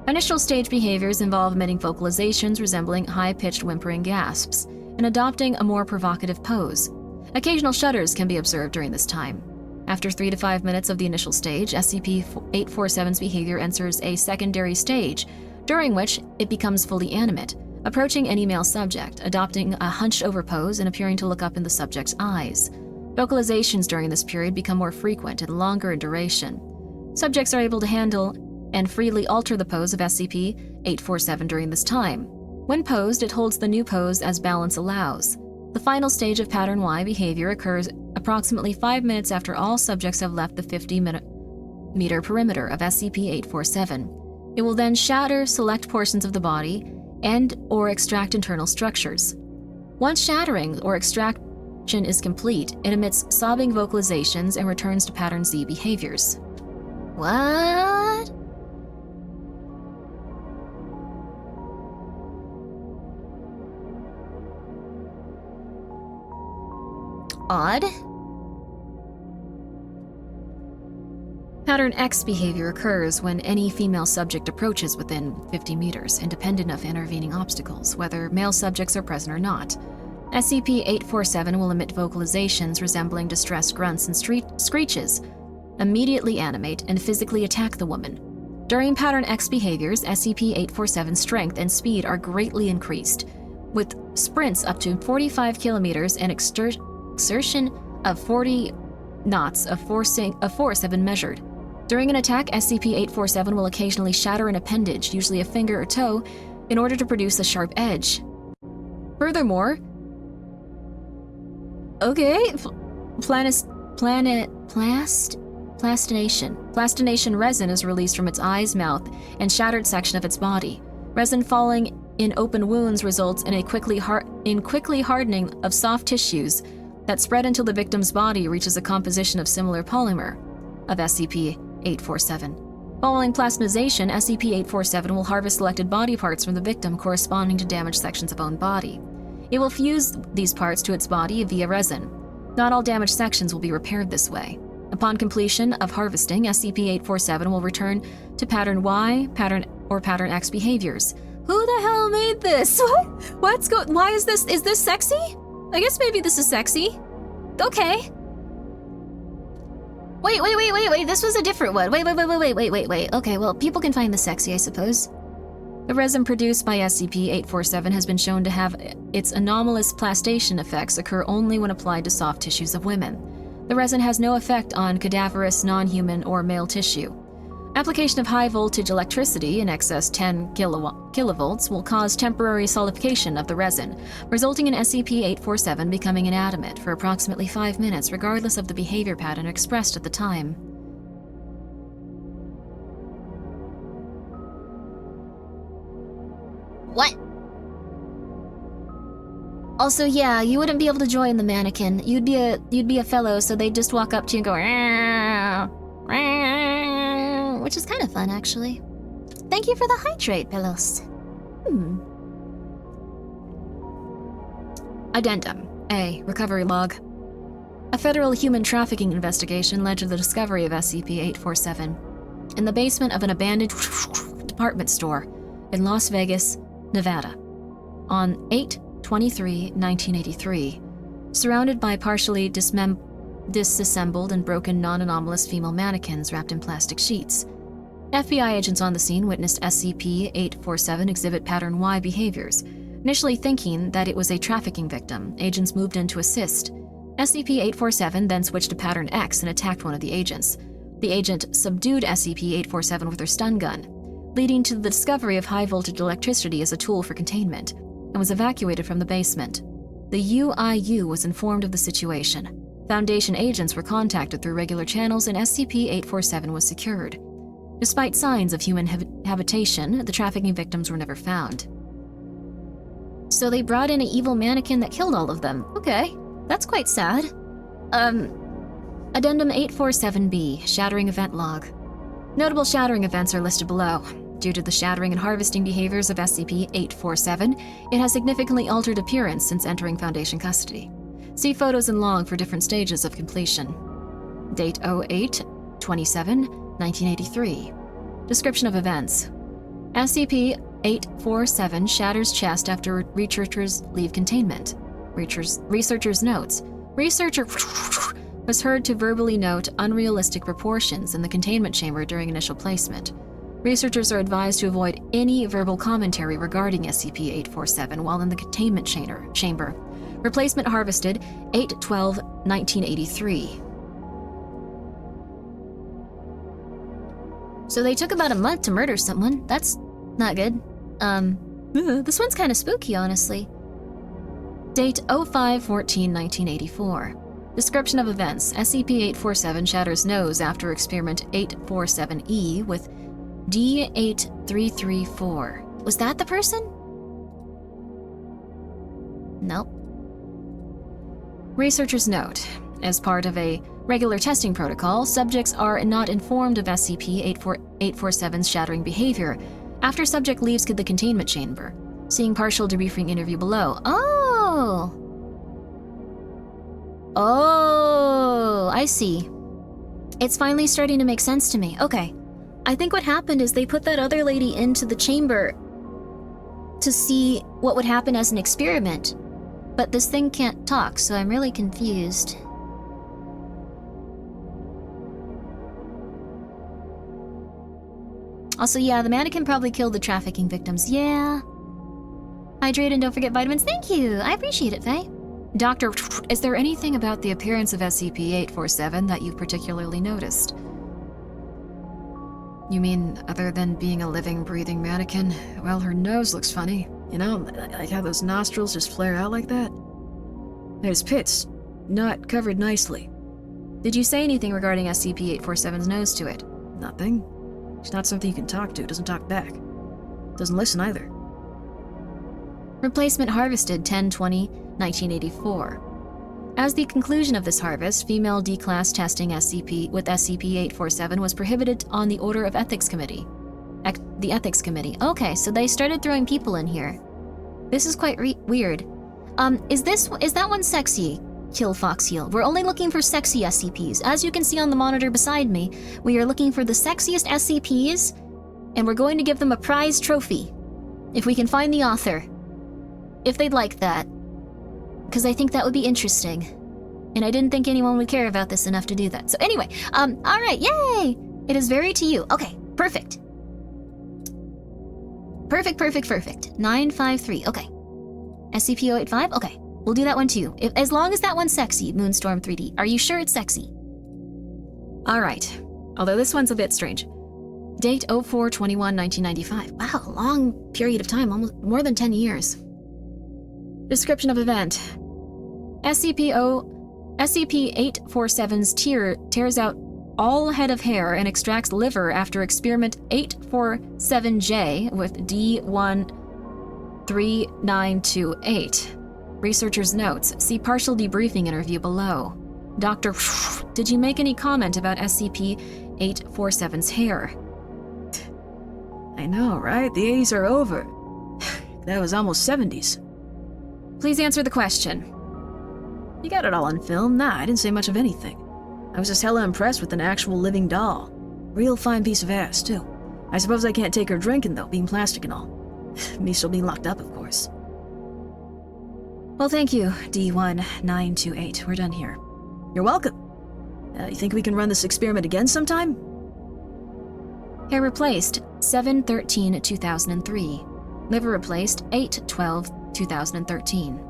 Initial stage behaviors involve emitting vocalizations resembling high-pitched whimpering gasps and adopting a more provocative pose. Occasional shudders can be observed during this time. After 3 to 5 minutes of the initial stage, SCP-847's behavior enters a secondary stage, during which it becomes fully animate, approaching any male subject, adopting a hunched-over pose and appearing to look up in the subject's eyes. Vocalizations during this period become more frequent and longer in duration. Subjects are able to handle and freely alter the pose of SCP-847 during this time. When posed, it holds the new pose as balance allows. The final stage of Pattern Y behavior occurs approximately 5 minutes after all subjects have left the 50-meter perimeter of SCP-847. It will then shatter select portions of the body and/or extract internal structures. Once shattering or extraction is complete, it emits sobbing vocalizations and returns to Pattern Z behaviors. What? Odd? Pattern X behavior occurs when any female subject approaches within 50 meters, independent of intervening obstacles, whether male subjects are present or not. SCP-847 will emit vocalizations resembling distressed grunts and screeches, immediately animate and physically attack the woman. During Pattern X behaviors, SCP-847's strength and speed are greatly increased, with sprints up to 45 kilometers and exertion of 40 knots of force have been measured. During an attack, SCP-847 will occasionally shatter an appendage, usually a finger or toe, in order to produce a sharp edge. Furthermore, Plastination resin is released from its eyes, mouth, and shattered section of its body. Resin falling in open wounds results in a quickly hardening of soft tissues that spread until the victim's body reaches a composition of similar polymer of SCP-847. Following plastinization, SCP-847 will harvest selected body parts from the victim corresponding to damaged sections of own body. It will fuse these parts to its body via resin. Not all damaged sections will be repaired this way. Upon completion of harvesting, SCP-847 will return to Pattern Y, Pattern X behaviors. Who the hell made this? Why is this? Is this sexy? I guess maybe this is sexy. Okay. Wait, this was a different one. Wait. Okay, well, people can find this sexy, I suppose. The resin produced by SCP-847 has been shown to have its anomalous plastation effects occur only when applied to soft tissues of women. The resin has no effect on cadaverous, non-human, or male tissue. Application of high-voltage electricity in excess 10 kilovolts will cause temporary solidification of the resin, resulting in SCP-847 becoming inanimate for approximately 5 minutes, regardless of the behavior pattern expressed at the time. What? Also, yeah, you wouldn't be able to join the mannequin. You'd be a fellow, so they'd just walk up to you and go, "Rah, rah," which is kind of fun, actually. Thank you for the hydrate, Pelos. Addendum A. Recovery Log. A federal human trafficking investigation led to the discovery of SCP-847 in the basement of an abandoned department store in Las Vegas, Nevada, on 8/23/1983, surrounded by partially disassembled and broken non-anomalous female mannequins wrapped in plastic sheets. FBI agents on the scene witnessed SCP-847 exhibit Pattern Y behaviors. Initially thinking that it was a trafficking victim, agents moved in to assist. SCP-847 then switched to Pattern X and attacked one of the agents. The agent subdued SCP-847 with her stun gun, leading to the discovery of high-voltage electricity as a tool for containment, and was evacuated from the basement. The UIU was informed of the situation. Foundation agents were contacted through regular channels, and SCP-847 was secured. Despite signs of human habitation, the trafficking victims were never found. So they brought in an evil mannequin that killed all of them. Okay, that's quite sad. Addendum 847B, Shattering Event Log. Notable shattering events are listed below. Due to the shattering and harvesting behaviors of SCP-847, it has significantly altered appearance since entering Foundation custody. See photos and log for different stages of completion. Date 08/27/1983. Description of events. SCP-847 shatters chest after researchers leave containment. Researcher's notes. Researcher was heard to verbally note unrealistic proportions in the containment chamber during initial placement. Researchers are advised to avoid any verbal commentary regarding SCP-847 while in the containment chamber. Replacement harvested 8/12/1983. So they took about a month to murder someone. That's not good. This one's kind of spooky, honestly. Date 05/14/1984. Description of events. SCP-847 shatters nose after experiment 847E with D8334. Was that the person? Nope. Researcher's note. As part of a regular testing protocol, subjects are not informed of SCP-847's shattering behavior after subject leaves the containment chamber. Seeing partial debriefing interview below. Oh, I see. It's finally starting to make sense to me. Okay. I think what happened is they put that other lady into the chamber to see what would happen as an experiment. But this thing can't talk, so I'm really confused. Also, yeah, the mannequin probably killed the trafficking victims. Yeah. Hydrate and don't forget vitamins. Thank you. I appreciate it, Faye. Doctor, is there anything about the appearance of SCP-847 that you've particularly noticed? You mean, other than being a living, breathing mannequin? Well, her nose looks funny. You know, like how those nostrils just flare out like that? There's pits, not covered nicely. Did you say anything regarding SCP-847's nose to it? Nothing. It's not something you can talk to. It doesn't talk back. Doesn't listen either. Replacement harvested 10/20/1984. As the conclusion of this harvest, female D-class testing with SCP-847 was prohibited on the order of Ethics Committee. The Ethics Committee. Okay, so they started throwing people in here. This is quite weird. Is that one sexy? Kill Foxheel. We're only looking for sexy SCPs. As you can see on the monitor beside me, we are looking for the sexiest SCPs, and we're going to give them a prize trophy. If we can find the author. If they'd like that. Because I think that would be interesting. And I didn't think anyone would care about this enough to do that. So anyway, alright, yay! It is very to you. Okay, perfect. Perfect. 953, okay. SCP-085, okay. We'll do that one too. As long as that one's sexy, Moonstorm 3D. Are you sure it's sexy? Alright. Although this one's a bit strange. Date 04/21/1995. Wow, a long period of time, almost more than 10 years. Description of event. SCP-847's tears out all head of hair and extracts liver after experiment 847J with D13928. Researcher's notes. See partial debriefing interview below. Doctor, did you make any comment about SCP-847's hair? I know, right? The 80s are over. That was almost 70s. Please answer the question. You got it all on film? Nah, I didn't say much of anything. I was just hella impressed with an actual living doll. Real fine piece of ass, too. I suppose I can't take her drinking, though, being plastic and all. Me still being locked up, of course. Well, thank you, D1928. We're done here. You're welcome. You think we can run this experiment again sometime? Hair replaced 7/13/2003. Liver replaced 8/12/2013.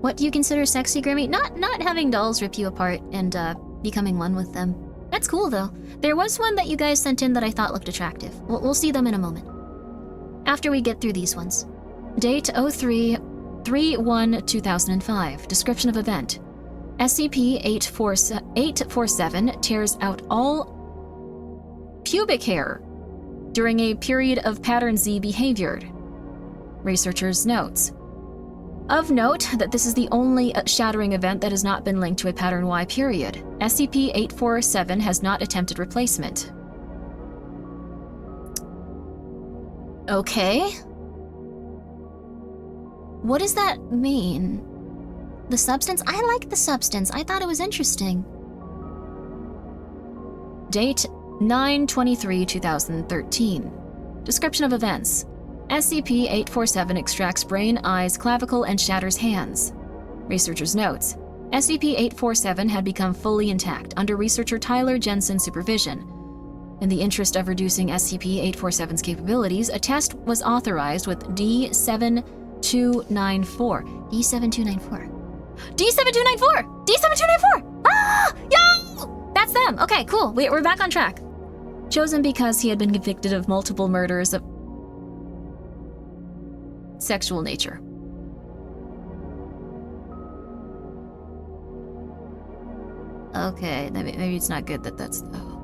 What do you consider sexy, Grimmi? Not having dolls rip you apart and becoming one with them. That's cool, though. There was one that you guys sent in that I thought looked attractive. We'll see them in a moment. After we get through these ones. Date 03/31/2005. Description of event. SCP-847 tears out all pubic hair during a period of pattern Z behavior. Researcher's notes. Of note that this is the only shattering event that has not been linked to a pattern Y period. SCP-847 has not attempted replacement. Okay. What does that mean? The substance? I like the substance. I thought it was interesting. Date 9/23/2013. Description of events. SCP-847 extracts brain, eyes, clavicle, and shatters hands. Researcher's notes. SCP-847 had become fully intact under researcher Tyler Jensen's supervision. In the interest of reducing SCP-847's capabilities, a test was authorized with D7294. D7294. D7294! D7294! Ah! Yo! That's them! Okay, cool. We're back on track. Chosen because he had been convicted of multiple murders of sexual nature. Okay, maybe it's not good that that's... Oh.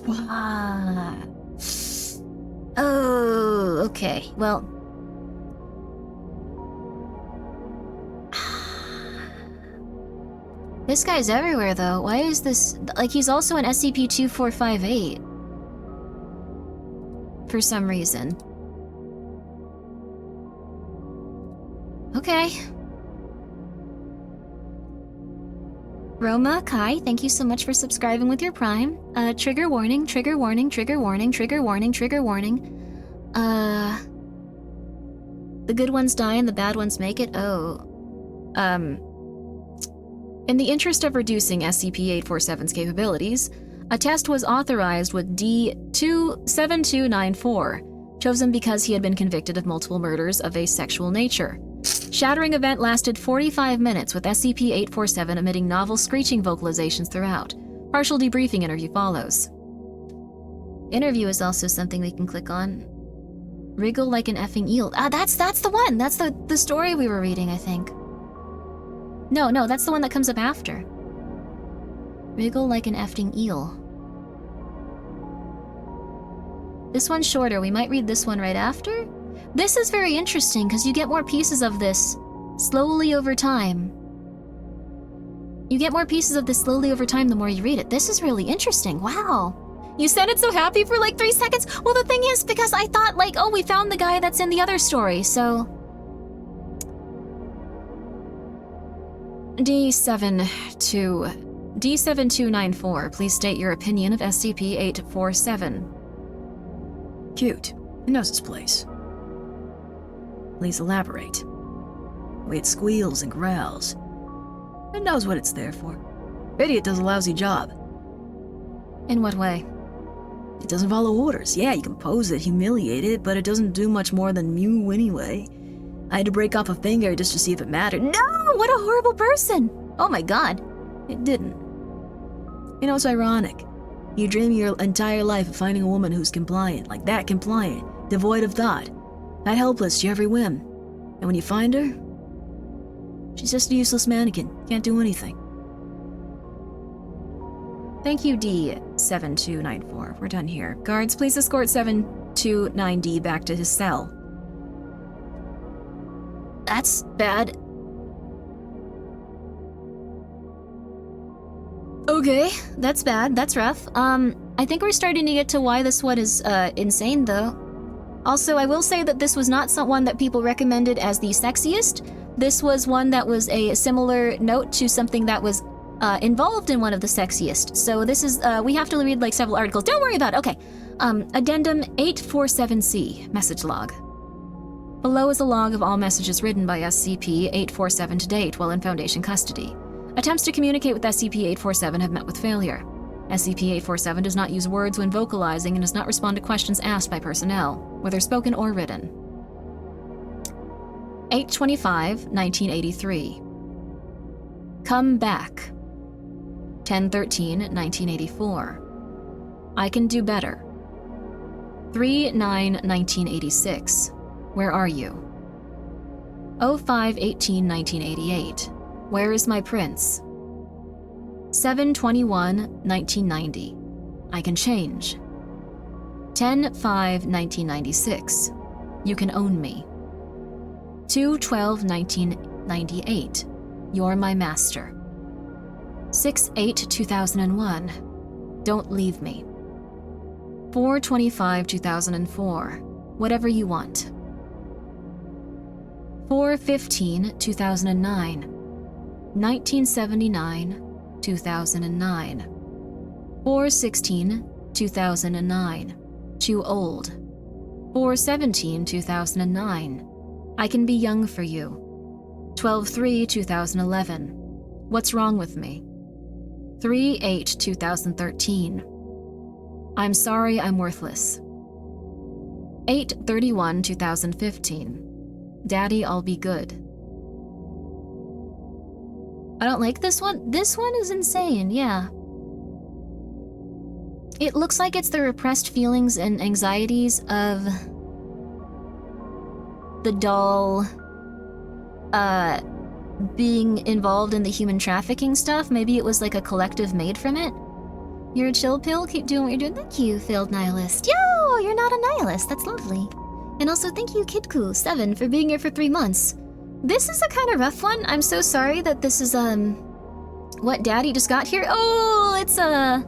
Ah. Oh, okay. Well... This guy's everywhere, though. Why is this... Like, he's also an SCP-2458. For some reason. Okay. Roma, Kai, thank you so much for subscribing with your Prime. Trigger warning, trigger warning, trigger warning, trigger warning, trigger warning. The good ones die and the bad ones make it? Oh. In the interest of reducing SCP-847's capabilities, a test was authorized with D7294, chosen because he had been convicted of multiple murders of a sexual nature. Shattering event lasted 45 minutes with SCP-847 emitting novel screeching vocalizations throughout. Partial debriefing interview follows. Interview is also something we can click on. Wriggle like an effing eel. Ah, that's the one! That's the story we were reading, I think. No, that's the one that comes up after. Wriggle like an effing eel. This one's shorter. We might read this one right after? This is very interesting because you get more pieces of this slowly over time. You get more pieces of this slowly over time the more you read it. This is really interesting. Wow. You sounded so happy for like 3 seconds. Well, the thing is, because I thought like, oh, we found the guy that's in the other story, so... D7294, please state your opinion of SCP-847. Cute. It knows its place. Please elaborate. The way it squeals and growls. It knows what it's there for. Idiot does a lousy job. In what way? It doesn't follow orders. Yeah, you can pose it, humiliate it, but it doesn't do much more than mew anyway. I had to break off a finger just to see if it mattered. No! What a horrible person! Oh my god. It didn't. You know, it's ironic. You dream your entire life of finding a woman who's compliant, like that compliant, devoid of thought, that helpless to your every whim. And when you find her, she's just a useless mannequin, can't do anything. Thank you, D7294. We're done here. Guards, please escort 729D back to his cell. That's bad. Okay, that's bad. That's rough. I think we're starting to get to why this one is, insane, though. Also, I will say that this was not one that people recommended as the sexiest. This was one that was a similar note to something that was, involved in one of the sexiest. So this is, we have to read, like, several articles. Don't worry about it. Okay. Addendum 847C, message log. Below is a log of all messages written by SCP-847 to date while in Foundation custody. Attempts to communicate with SCP-847 have met with failure. SCP-847 does not use words when vocalizing and does not respond to questions asked by personnel, whether spoken or written. 8/25/1983. Come back. 10/13/1984. I can do better. 3/9/1986. Where are you? 05/18/1988. Where is my prince? 7/21/1990. I can change. 10/5/1996. You can own me. 2/12/1998. You're my master. 6/8/2001. Don't leave me. 4/25/2004. Whatever you want. 4/15/2009. 1979/2009. 4/16/2009. Too old. 4/17/2009. I can be young for you. 12/3/2011. What's wrong with me? 3/8/2013. I'm sorry I'm worthless. 8/31/2015. Daddy, I'll be good. I don't like this one. This one is insane, yeah. It looks like it's the repressed feelings and anxieties of the doll being involved in the human trafficking stuff. Maybe it was like a collective made from it. You're a chill pill, keep doing what you're doing. Thank you, failed nihilist. Yo, you're not a nihilist, that's lovely. And also thank you, Kidku7, for being here for 3 months. This is a kind of rough one. I'm so sorry that this is, what Daddy just got here. Oh, it's a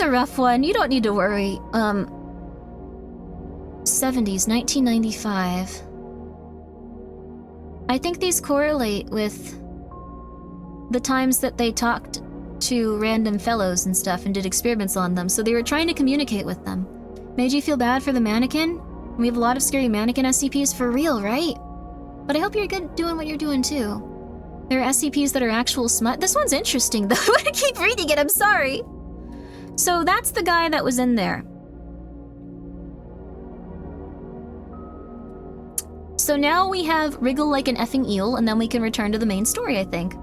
rough one. You don't need to worry. 70s, 1995. I think these correlate with the times that they talked to random fellows and stuff and did experiments on them, so they were trying to communicate with them. Made you feel bad for the mannequin? We have a lot of scary mannequin SCPs for real, right? But I hope you're good doing what you're doing too. There are SCPs that are actual smut. This one's interesting though. I keep reading it, I'm sorry. So that's the guy that was in there. So now we have wriggle like an effing eel, and then we can return to the main story, I think.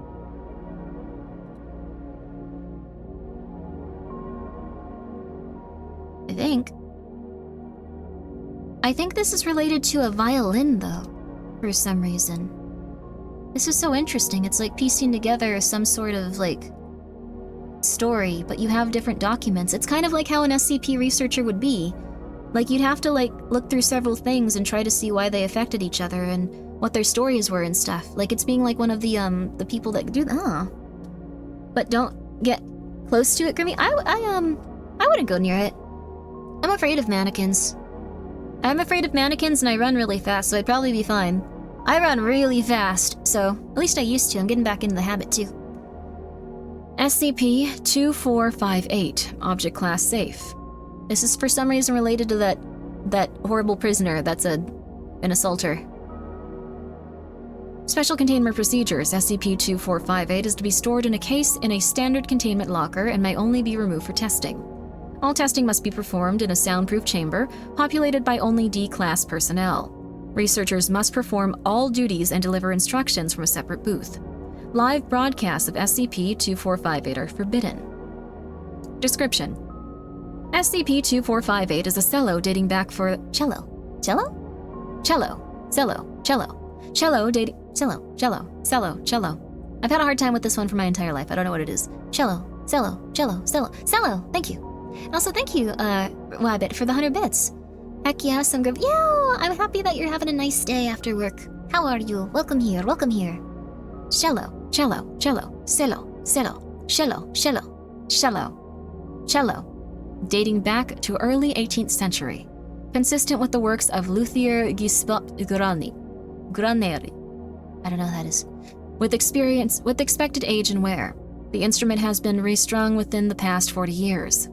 I think this is related to a violin, though, for some reason. This is so interesting. It's like piecing together some sort of, like, story, but you have different documents. It's kind of like how an SCP researcher would be. Like, you'd have to, like, look through several things and try to see why they affected each other and what their stories were and stuff. Like, it's being like one of the people that do that. But don't get close to it, Grimmi. I wouldn't go near it. I'm afraid of mannequins. I'm afraid of mannequins and I run really fast, so I'd probably be fine. I run really fast, so at least I used to. I'm getting back into the habit too. SCP-2458, Object Class Safe. This is for some reason related to that horrible prisoner that's an assaulter. Special Containment Procedures. SCP-2458 is to be stored in a case in a standard containment locker and may only be removed for testing. All testing must be performed in a soundproof chamber, populated by only D-Class personnel. Researchers must perform all duties and deliver instructions from a separate booth. Live broadcasts of SCP-2458 are forbidden. Description: SCP-2458 is a cello dating back for cello dating cello. I've had a hard time with this one for my entire life. I don't know what it is. Cello. Thank you. And also thank you, Wabbit, for the 100 bits. Heck yeah, some good. Yeah, I'm happy that you're having a nice day after work. How are you? Welcome here. Cello. Dating back to early 18th century. Consistent with the works of Luthier Graneri. I don't know who that is. With expected age and wear. The instrument has been restrung within the past 40 years.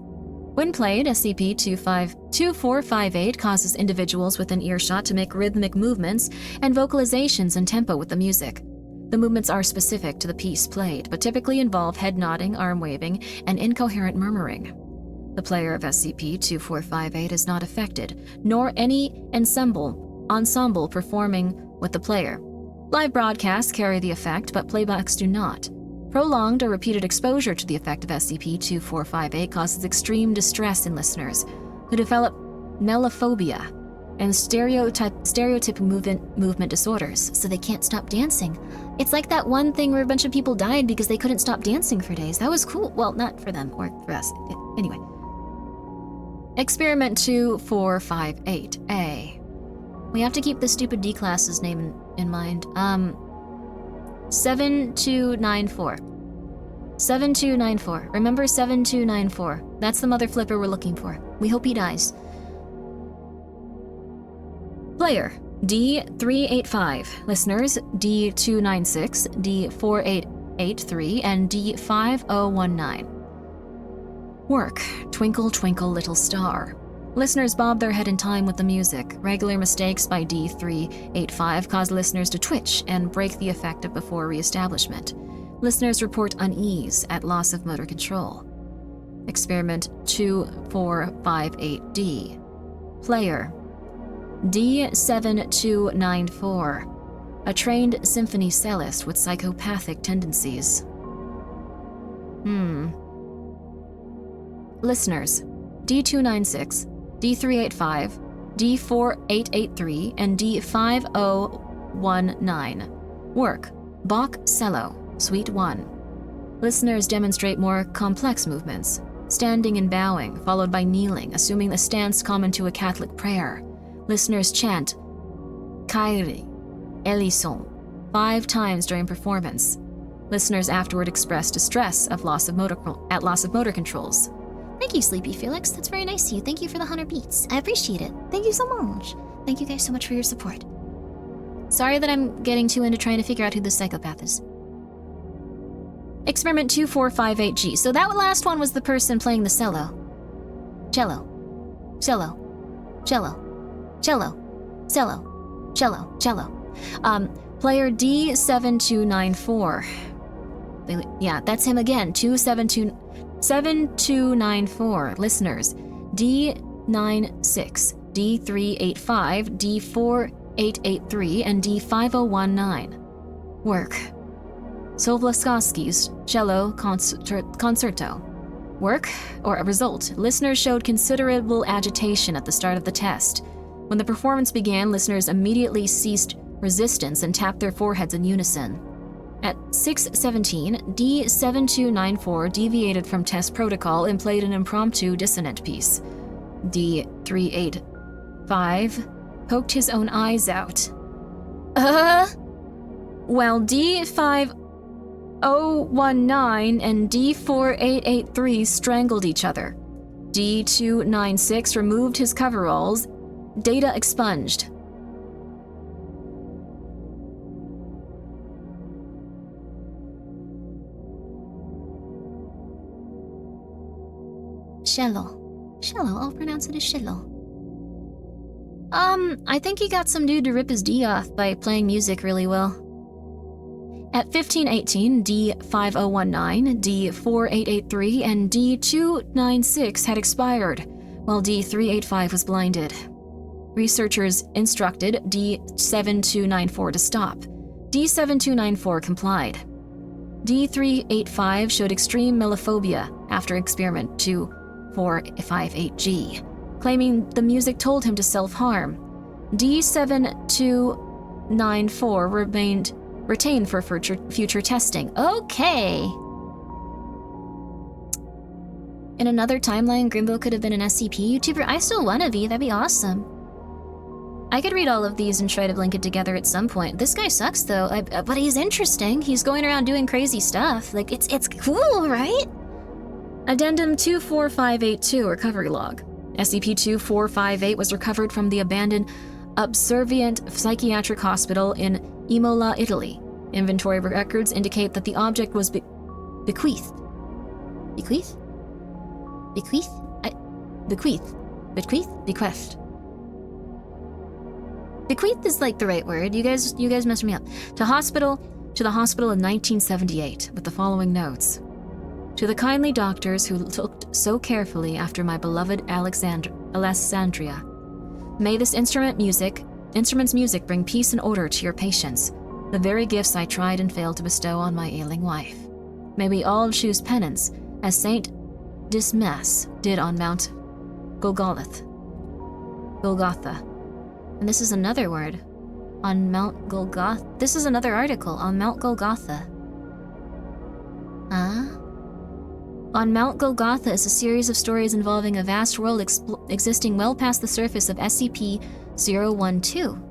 When played, SCP-2458 causes individuals within earshot to make rhythmic movements and vocalizations in tempo with the music. The movements are specific to the piece played, but typically involve head nodding, arm waving, and incoherent murmuring. The player of SCP-2458 is not affected, nor any ensemble performing with the player. Live broadcasts carry the effect, but playbacks do not. Prolonged or repeated exposure to the effect of SCP-2458 causes extreme distress in listeners, who develop melophobia and stereotypic movement disorders, so they can't stop dancing. It's like that one thing where a bunch of people died because they couldn't stop dancing for days. That was cool. Well, not for them, or for us. Anyway. Experiment 2458A. We have to keep the stupid D class's name in mind. 7294. 7294. Remember 7294. That's the mother flipper we're looking for. We hope he dies. Player D385. Listeners D296, D4883, and D5019. Work Twinkle Twinkle Little Star. Listeners bob their head in time with the music. Regular mistakes by D385 cause listeners to twitch and break the effect of before reestablishment. Listeners report unease at loss of motor control. Experiment 2458D. Player D7294. A trained symphony cellist with psychopathic tendencies. Listeners D296, D385, D4883, and D5019. Work Bach Cello, Suite 1. Listeners demonstrate more complex movements, standing and bowing, followed by kneeling, assuming the stance common to a Catholic prayer. Listeners chant Kyrie eleison 5 times during performance. Listeners afterward express distress at loss of motor controls. Thank you, Sleepy Felix. That's very nice of you. Thank you for the 100 beats. I appreciate it. Thank you so much. Thank you guys so much for your support. Sorry that I'm getting too into trying to figure out who the psychopath is. Experiment 2458G. So that last one was the person playing the cello. Cello. Cello. Cello. Cello. Cello. Cello. Cello. Player D7294. Yeah, that's him again. 7294. Listeners D96, D385, D4883, and D5019. Work Sobolewski's cello concerto. Work, or a result, listeners showed considerable agitation at the start of the test. When the performance began, listeners immediately ceased resistance and tapped their foreheads in unison. At 6:17, D7294 deviated from test protocol and played an impromptu dissonant piece. D385 poked his own eyes out. While D5019 and D4883 strangled each other. D296 removed his coveralls. Data expunged. Cello. Cello. I'll pronounce it as cello. I think he got some dude to rip his D off by playing music really well. At 1518, D5019, D4883, and D296 had expired, while D385 was blinded. Researchers instructed D7294 to stop. D7294 complied. D385 showed extreme melophobia after experiment 2458G, claiming the music told him to self-harm. D7294 retained for future testing. Okay. In another timeline, Grimbo could have been an SCP YouTuber. I still want to be. That'd be awesome. I could read all of these and try to link it together at some point. This guy sucks, though, but he's interesting. He's going around doing crazy stuff. Like, it's cool, right? Addendum 24582 recovery log. SCP-2458 was recovered from the abandoned Observient Psychiatric Hospital in Imola, Italy. Inventory records indicate that the object was bequeathed. Bequeath? Bequeath? Bequeathed. Bequeathed. Bequeath is like the right word. You guys messed me up. To the hospital in 1978 with the following notes. To the kindly doctors who looked so carefully after my beloved Alessandria. May this instrument's music bring peace and order to your patients, the very gifts I tried and failed to bestow on my ailing wife. May we all choose penance, as Saint Dismas did on Mount Golgotha. And this is another word. On Mount Golgotha. This is another article on Mount Golgotha. On Mount Golgotha is a series of stories involving a vast world existing well past the surface of SCP-012.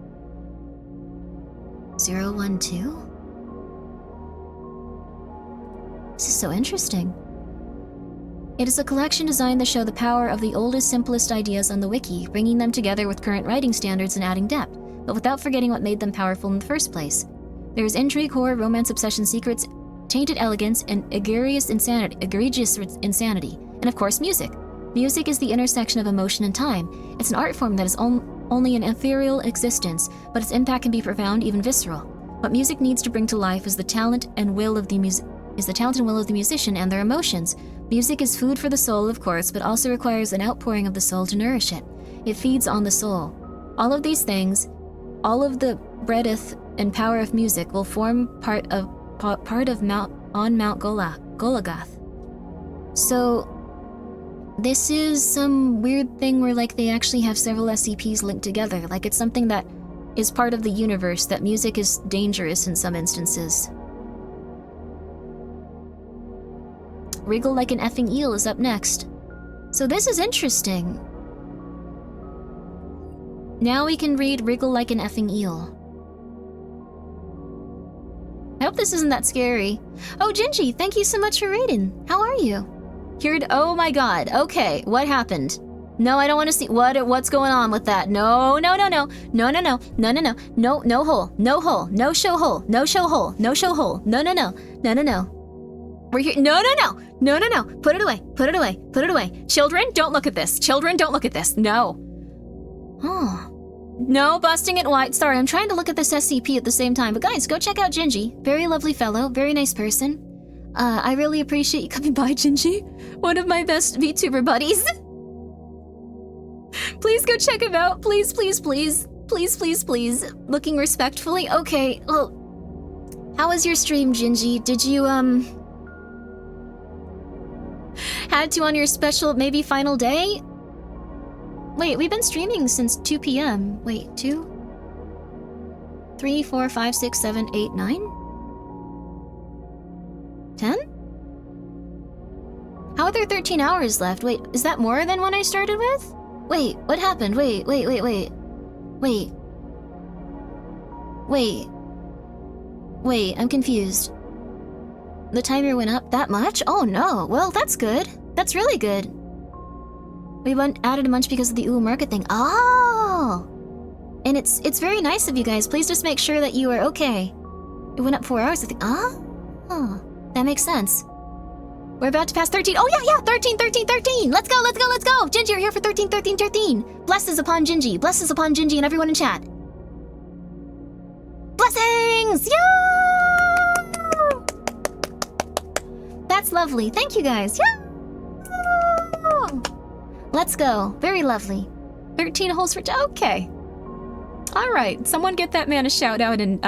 012? This is so interesting. It is a collection designed to show the power of the oldest, simplest ideas on the wiki, bringing them together with current writing standards and adding depth, but without forgetting what made them powerful in the first place. There is intrigue, horror, romance, obsession, secrets, tainted elegance, and egregious insanity, and of course music. Music is the intersection of emotion and time. It's an art form that is only an ethereal existence, but its impact can be profound, even visceral. What music needs to bring to life is the talent and will of the musician and their emotions. Music is food for the soul, of course, but also requires an outpouring of the soul to nourish it. It feeds on the soul. All of these things, all of the breadth and power of music will form part of Mount Golgotha. So, this is some weird thing where, like, they actually have several SCPs linked together. Like, it's something that is part of the universe, that music is dangerous in some instances. Wriggle Like an Effing Eel is up next. So this is interesting. Now we can read Wriggle Like an Effing Eel. I hope this isn't that scary. Oh, Gingy, thank you so much for reading. How are you? Oh my god. Okay, what happened? No, I don't want to see what's going on with that. No, no hole, no show hole, no. We're here. No. Put it away. Children, don't look at this. No. Oh. No, busting it wide. Sorry, I'm trying to look at this SCP at the same time. But guys, go check out Gingy. Very lovely fellow, very nice person. I really appreciate you coming by, Gingy. One of my best VTuber buddies. Please go check him out. Please. Looking respectfully. Okay, well, how was your stream, Gingy? Did you, had to on your special, maybe final day? Wait, we've been streaming since 2 p.m. Wait, 2? 3, 4, 5, 6, 7, 8, 9? 10? How are there 13 hours left? Wait, is that more than when I started with? Wait, what happened? Wait. Wait, I'm confused. The timer went up that much? Oh no, well that's good. That's really good. We added a bunch because of the Ooh Market thing. Oh! And it's very nice of you guys. Please just make sure that you are okay. It went up 4 hours, I think. Oh, that makes sense. We're about to pass 13. Oh yeah, 13. Let's go. Gingy, you're here for 13. Blessings upon Gingy and everyone in chat. Blessings! Yeah! That's lovely. Thank you guys. Yeah! Let's go. Very lovely. 13 holes for... Okay. All right. Someone get that man a shout out and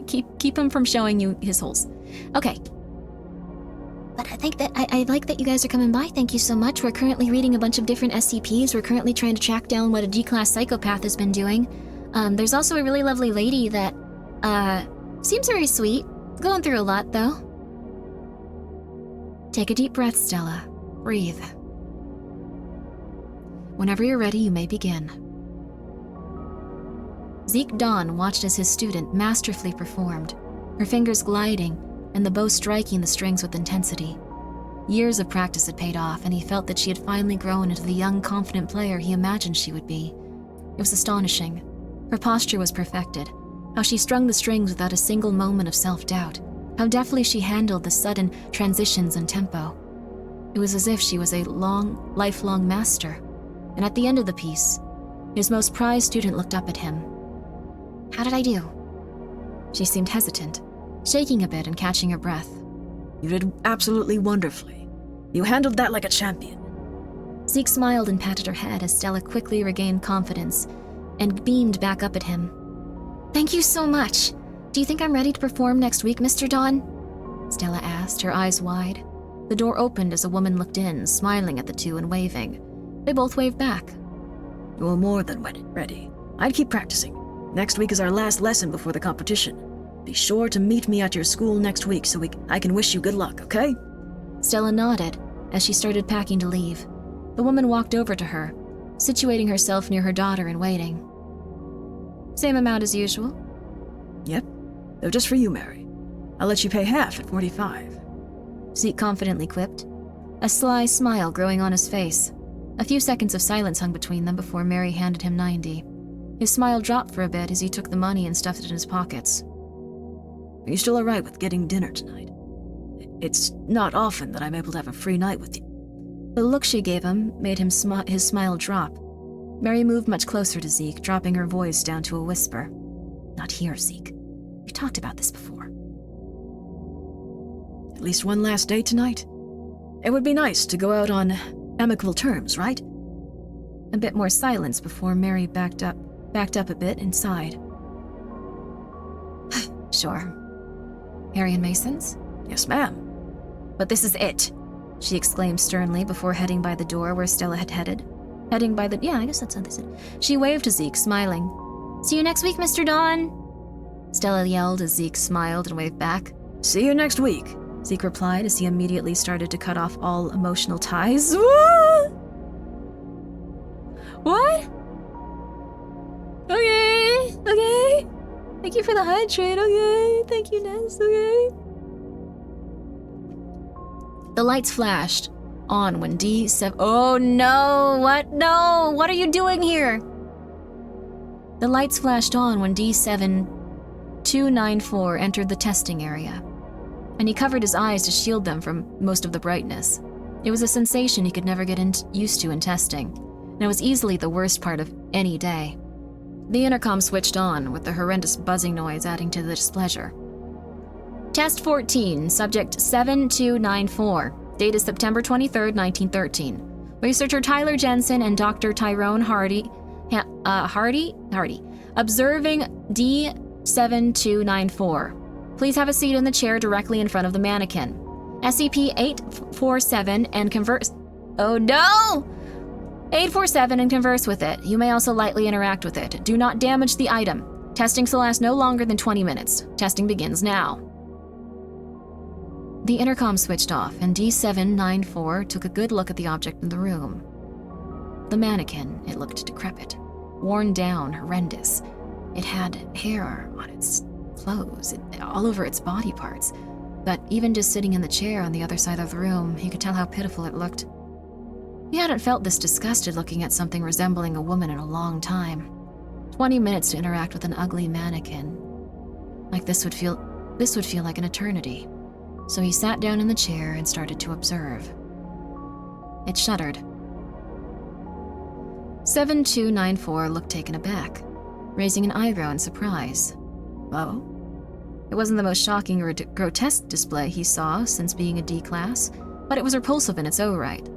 keep him from showing you his holes. Okay. But I think that I like that you guys are coming by. Thank you so much. We're currently reading a bunch of different SCPs. We're currently trying to track down what a D-class psychopath has been doing. There's also a really lovely lady that seems very sweet. Going through a lot, though. Take a deep breath, Stella. Breathe. Whenever you're ready, you may begin. Zeke Dawn watched as his student masterfully performed, her fingers gliding and the bow striking the strings with intensity. Years of practice had paid off, and he felt that she had finally grown into the young, confident player he imagined she would be. It was astonishing. Her posture was perfected, how she strung the strings without a single moment of self-doubt, how deftly she handled the sudden transitions and tempo. It was as if she was a lifelong master. And at the end of the piece, his most prized student looked up at him. How did I do? She seemed hesitant, shaking a bit and catching her breath. You did absolutely wonderfully. You handled that like a champion. Zeke smiled and patted her head as Stella quickly regained confidence and beamed back up at him. Thank you so much. Do you think I'm ready to perform next week, Mr. Dawn? Stella asked, her eyes wide. The door opened as a woman looked in, smiling at the two and waving. They both waved back. You're more than ready. I'd keep practicing. Next week is our last lesson before the competition. Be sure to meet me at your school next week so I can wish you good luck, okay? Stella nodded, As she started packing to leave, the woman walked over to her, situating herself near her daughter and waiting. Same amount as usual? Yep. Though just for you, Mary. I'll let you pay half at 45. Zeke confidently quipped, a sly smile growing on his face. A few seconds of silence hung between them before Mary handed him 90. His smile dropped for a bit as he took the money and stuffed it in his pockets. Are you still alright with getting dinner tonight? It's not often that I'm able to have a free night with you. The look she gave him made him his smile drop. Mary moved much closer to Zeke, dropping her voice down to a whisper. Not here, Zeke. We talked about this before. At least one last date tonight? It would be nice to go out on amicable terms, right? A bit more silence before Mary backed up a bit and sighed. Sure. Harry and Mason's? Yes, ma'am. But this is it, she exclaimed sternly before heading by the door where Stella had headed. Yeah, I guess that's how they said. She waved to Zeke, smiling. See you next week, Mr. Don. Stella yelled as Zeke smiled and waved back. See you next week, Zeke replied as he immediately started to cut off all emotional ties. What? Okay. Thank you for the hydrate, okay. Thank you, Ness, okay. The lights flashed on when D7... Oh no, what? No, what are you doing here? The lights flashed on when D7294 entered the testing area, and he covered his eyes to shield them from most of the brightness. It was a sensation he could never get used to in testing, and it was easily the worst part of any day. The intercom switched on, with the horrendous buzzing noise adding to the displeasure. Test 14, subject 7294. Date is September 23rd, 1913. Researcher Tyler Jensen and Dr. Tyrone Hardy, observing D7294. Please have a seat in the chair directly in front of the mannequin. SCP-847 and converse... Oh no! 847 and converse with it. You may also lightly interact with it. Do not damage the item. Testing shall last no longer than 20 minutes. Testing begins now. The intercom switched off, and D794 took a good look at the object in the room. The mannequin, it looked decrepit, worn down, horrendous. It had hair on its clothes, all over its body parts, but even just sitting in the chair on the other side of the room, he could tell how pitiful it looked. He hadn't felt this disgusted looking at something resembling a woman in a long time. 20 minutes to interact with an ugly mannequin. Like this would feel like an eternity. So he sat down in the chair and started to observe. It shuddered. 7294 looked taken aback, raising an eyebrow in surprise. Oh? It wasn't the most shocking or grotesque display he saw since being a D-class, but it was repulsive in its own right.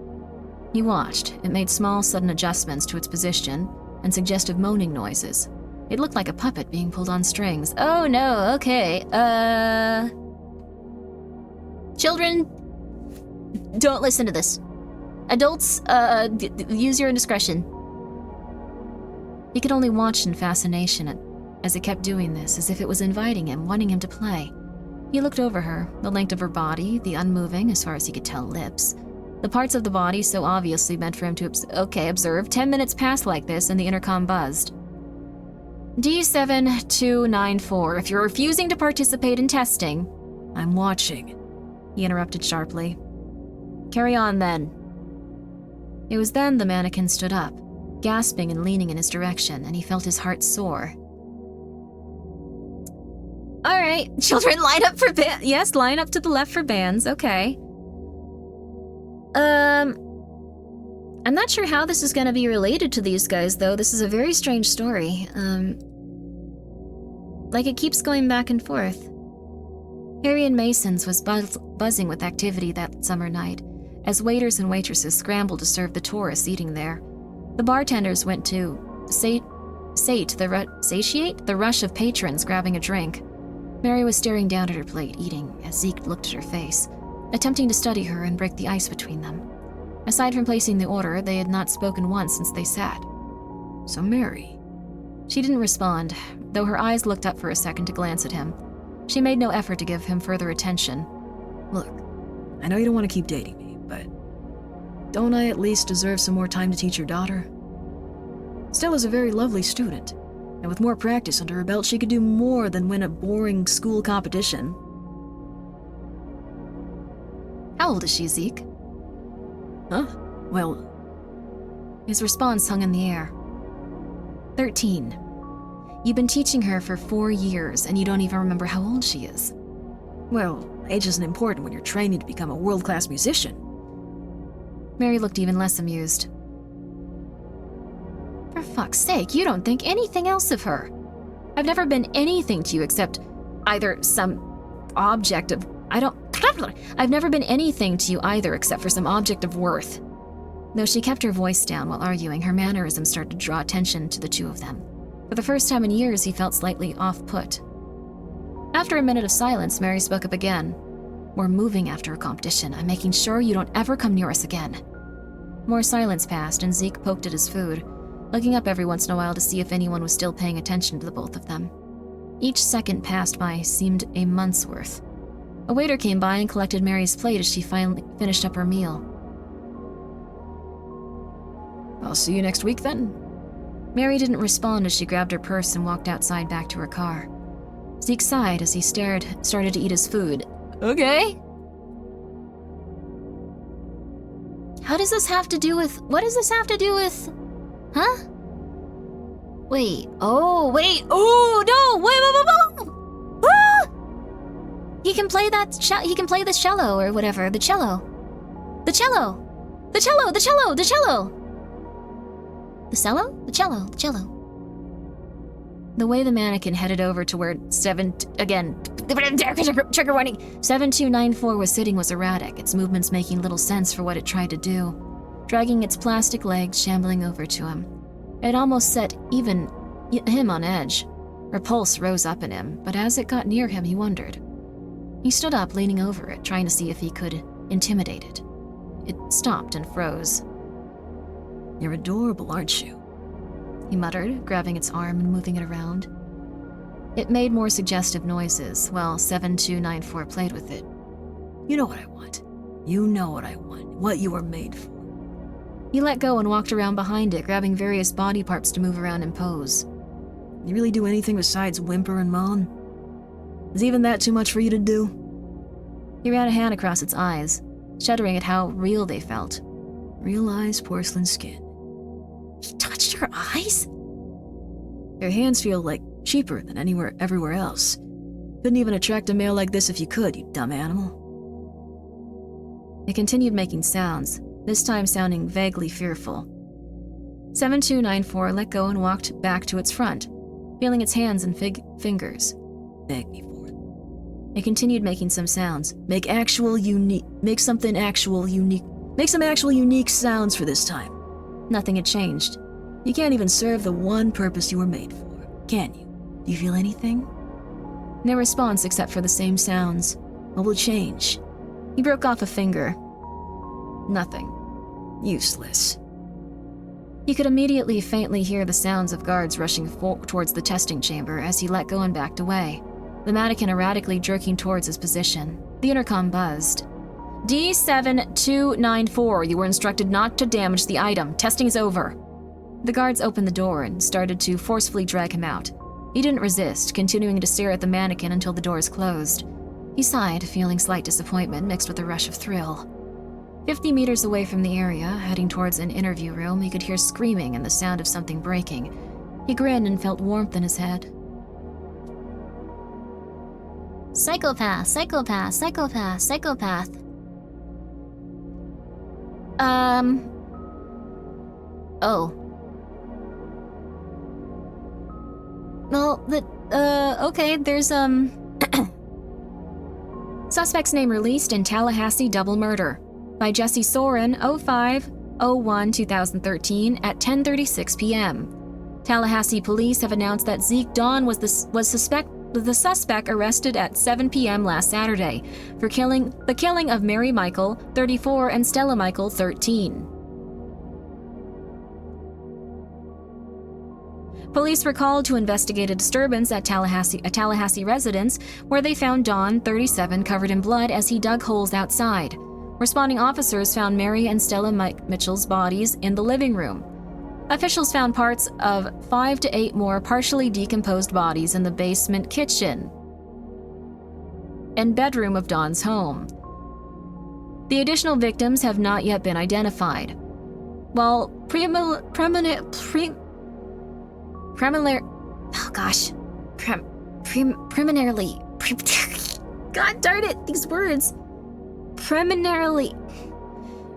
He watched. It made small, sudden adjustments to its position and suggestive moaning noises. It looked like a puppet being pulled on strings. Oh no, okay, Children, don't listen to this. Adults, use your discretion. He could only watch in fascination as it kept doing this, as if it was inviting him, wanting him to play. He looked over her, the length of her body, the unmoving, as far as he could tell, lips. The parts of the body so obviously meant for him to observe. 10 minutes passed like this, and the intercom buzzed. D7294, if you're refusing to participate in testing... I'm watching, he interrupted sharply. Carry on, then. It was then the mannequin stood up, gasping and leaning in his direction, and he felt his heart soar. All right, children, line up for bands. Yes, line up to the left for bands. Okay. I'm not sure how this is going to be related to these guys, though. This is a very strange story. Like it keeps going back and forth. Harry and Mason's was buzzing with activity that summer night, as waiters and waitresses scrambled to serve the tourists eating there. The bartenders went to satiate the rush of patrons grabbing a drink. Mary was staring down at her plate, eating, as Zeke looked at her face, attempting to study her and break the ice between them. Aside from placing the order, they had not spoken once since they sat. So Mary... She didn't respond, though her eyes looked up for a second to glance at him. She made no effort to give him further attention. Look, I know you don't want to keep dating me, but Don't I at least deserve some more time to teach your daughter? Stella's a very lovely student, and with more practice under her belt, she could do more than win a boring school competition. How old is she, Zeke? Huh? Well, His response hung in the air. 13. You've been teaching her for 4 years, and you don't even remember how old she is. well, age isn't important when you're training to become a world-class musician. Mary looked even less amused. For fuck's sake, you don't think anything else of her. I've never been anything to you except either some object of... I've never been anything to you either except for some object of worth. Though she kept her voice down while arguing, her mannerisms started to draw attention to the two of them. For the first time in years, he felt slightly off-put. After a minute of silence, Mary spoke up again. We're moving after a competition. I'm making sure you don't ever come near us again. More silence passed, and Zeke poked at his food, looking up every once in a while to see if anyone was still paying attention to the both of them. Each second passed by seemed a month's worth. A waiter came by and collected Mary's plate as she finally finished up her meal. I'll see you next week then. Mary didn't respond as she grabbed her purse and walked outside back to her car. Zeke sighed as he started to eat his food. Okay. What does this have to do with... Huh? Wait. Oh, no! Wait! Ah! He can play he can play the cello or whatever. The cello. The cello! The cello! The cello! The cello! The cello? The cello. The cello. The way the mannequin headed over to where trigger warning, 7294 was sitting was erratic, its movements making little sense for what it tried to do. Dragging its plastic legs, shambling over to him. It almost set even him on edge. Her pulse rose up in him, but as it got near him, he wondered. He stood up, leaning over it, trying to see if he could intimidate it. It stopped and froze. You're adorable, aren't you? He muttered, grabbing its arm and moving it around. It made more suggestive noises, while 7294 played with it. You know what I want. You know what I want. What you were made for. He let go and walked around behind it, grabbing various body parts to move around and pose. You really do anything besides whimper and moan? Is even that too much for you to do? He ran a hand across its eyes, shuddering at how real they felt. Real eyes, porcelain skin. He touched her eyes? Your hands feel like cheaper than everywhere else. Couldn't even attract a male like this if you could, you dumb animal. It continued making sounds, this time sounding vaguely fearful. 7294 let go and walked back to its front, feeling its hands and fingers. Beg me for it. It continued making some sounds. Make some actual unique sounds for this time. Nothing had changed. You can't even serve the one purpose you were made for, can you? Do you feel anything? No response except for the same sounds. What will change? He broke off a finger. Nothing. Useless. He could immediately faintly hear the sounds of guards rushing towards the testing chamber as he let go and backed away, the mannequin erratically jerking towards his position. The intercom buzzed. D7294, you were instructed not to damage the item. Testing is over. The guards opened the door and started to forcefully drag him out. He didn't resist, continuing to stare at the mannequin until the doors closed. He sighed, feeling slight disappointment mixed with a rush of thrill. 50 meters away from the area, heading towards an interview room, he could hear screaming and the sound of something breaking. He grinned and felt warmth in his head. Psychopath, psychopath, psychopath, psychopath. Oh. Well, okay, there's, Suspect's name released in Tallahassee double murder by Jesse Soren, 05/01/2013 at 10:36 p.m. Tallahassee police have announced that Zeke Dawn was the suspect arrested at 7 p.m. last Saturday for the killing of Mary Michael, 34, and Stella Michael, 13. Police were called to investigate a disturbance at a Tallahassee residence where they found Dawn, 37, covered in blood as he dug holes outside. Responding officers found Mary and Stella Mitchell's bodies in the living room. Officials found parts of 5 to 8 more partially decomposed bodies in the basement kitchen and bedroom of Dawn's home. The additional victims have not yet been identified. While preliminarily God darn it, these words. Preliminarily.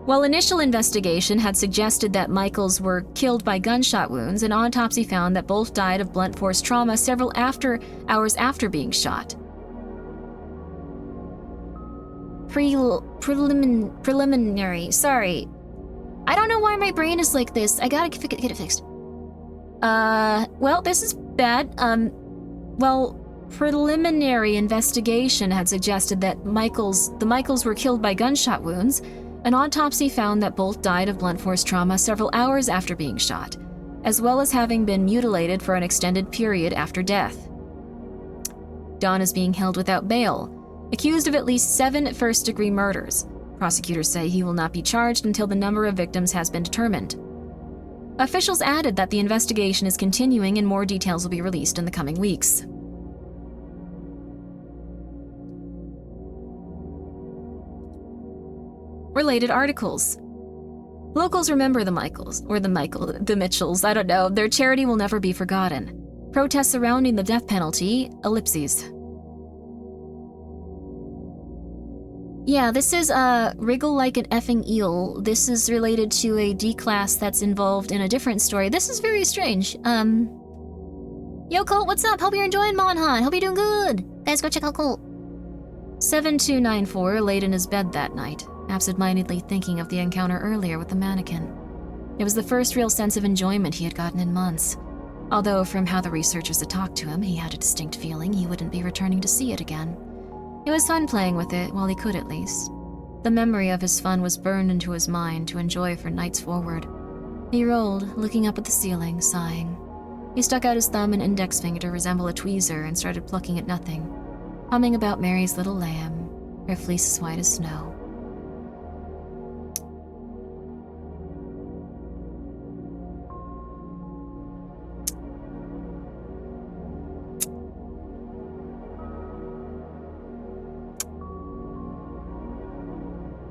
While initial investigation had suggested that Michaels were killed by gunshot wounds, an autopsy found that both died of blunt force trauma several hours after being shot. Preliminary. Sorry. I don't know why my brain is like this. I gotta get it fixed. Well, this is bad. Preliminary investigation had suggested that the Michaels were killed by gunshot wounds. An autopsy found that both died of blunt force trauma several hours after being shot, as well as having been mutilated for an extended period after death. Dawn is being held without bail, accused of at least 7 first-degree murders. Prosecutors say he will not be charged until the number of victims has been determined. Officials added that the investigation is continuing and more details will be released in the coming weeks. Related articles. Locals remember the Mitchells, I don't know. Their charity will never be forgotten. Protests surrounding the death penalty, ellipses. Yeah, this is Wriggle Like an Effing Eel. This is related to a D-class that's involved in a different story. This is very strange. Yo, Colt, what's up? Hope you're enjoying Monhan. Hope you're doing good. Guys, go check out Colt. 7294 laid in his bed that night, absent-mindedly thinking of the encounter earlier with the mannequin. It was the first real sense of enjoyment he had gotten in months. Although from how the researchers had talked to him, he had a distinct feeling he wouldn't be returning to see it again. It was fun playing with it, while he could at least. The memory of his fun was burned into his mind to enjoy for nights forward. He rolled, looking up at the ceiling, sighing. He stuck out his thumb and index finger to resemble a tweezer and started plucking at nothing, humming about Mary's little lamb, her fleece as white as snow.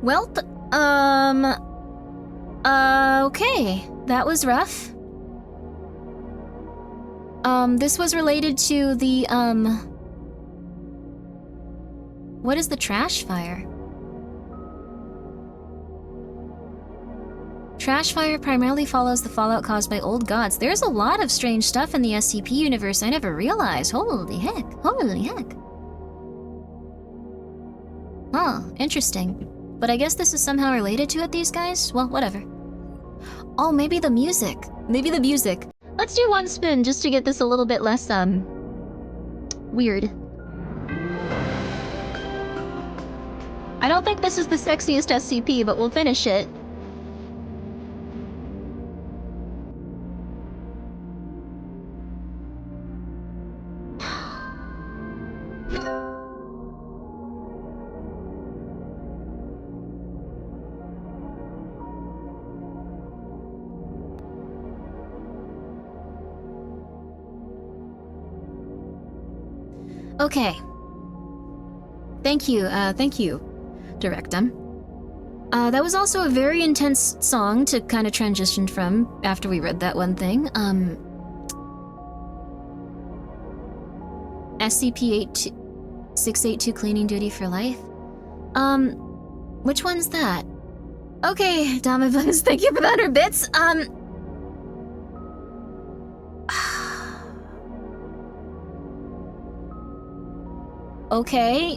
Well, okay. That was rough. This was related to the, what is the trash fire? Trash fire primarily follows the fallout caused by old gods. There's a lot of strange stuff in the SCP universe I never realized. Holy heck. Holy heck. Huh, interesting. But I guess this is somehow related to it, these guys? Well, whatever. Oh, maybe the music. Maybe the music. Let's do one spin just to get this a little bit less, weird. I don't think this is the sexiest SCP, but we'll finish it. Okay. Thank you, Directum. That was also a very intense song to kind of transition from after we read that one thing. SCP-682 cleaning duty for life. Which one's that? Okay, Domivus, thank you for the 100 bits. Okay.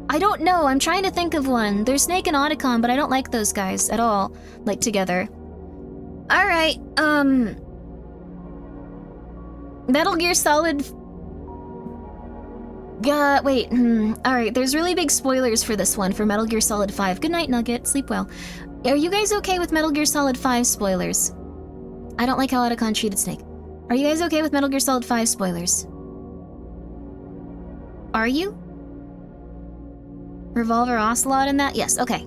I don't know, I'm trying to think of one. There's Snake and Otacon, but I don't like those guys at all, like, together. Alright, Metal Gear Solid... wait, alright, there's really big spoilers for this one, for Metal Gear Solid 5. Good night, Nugget, sleep well. Are you guys okay with Metal Gear Solid 5 spoilers? I don't like how Otacon treated Snake. Are you guys okay with Metal Gear Solid 5 spoilers? Are you? Revolver Ocelot in that? Yes, okay.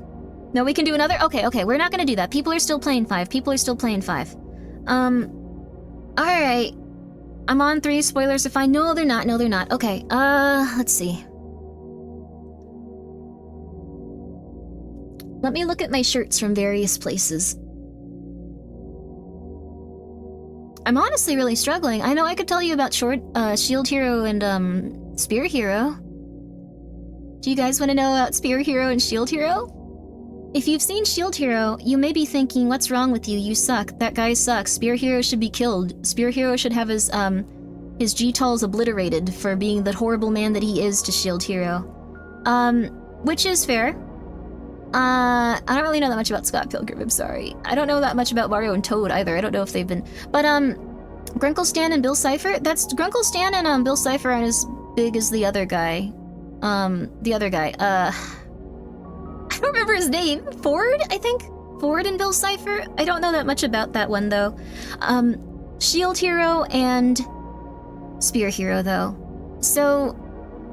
No, we can do another? Okay, we're not gonna do that. People are still playing 5. Alright. I'm on 3, spoilers are fine. No, they're not. Okay, let's see. Let me look at my shirts from various places. I'm honestly really struggling. I know I could tell you about Shield Hero and, Spear Hero. Do you guys want to know about Spear Hero and Shield Hero? If you've seen Shield Hero, you may be thinking, what's wrong with you? You suck. That guy sucks. Spear Hero should be killed. Spear Hero should have his G-Tals obliterated for being the horrible man that he is to Shield Hero. Which is fair. I don't really know that much about Scott Pilgrim, I'm sorry. I don't know that much about Mario and Toad either. I don't know if they've been... But, Grunkle Stan and Bill Cipher? Grunkle Stan and, Bill Cipher aren't as big as the other guy. I don't remember his name. Ford, I think? Ford and Bill Cipher? I don't know that much about that one, though. Shield Hero and Spear Hero, though. So,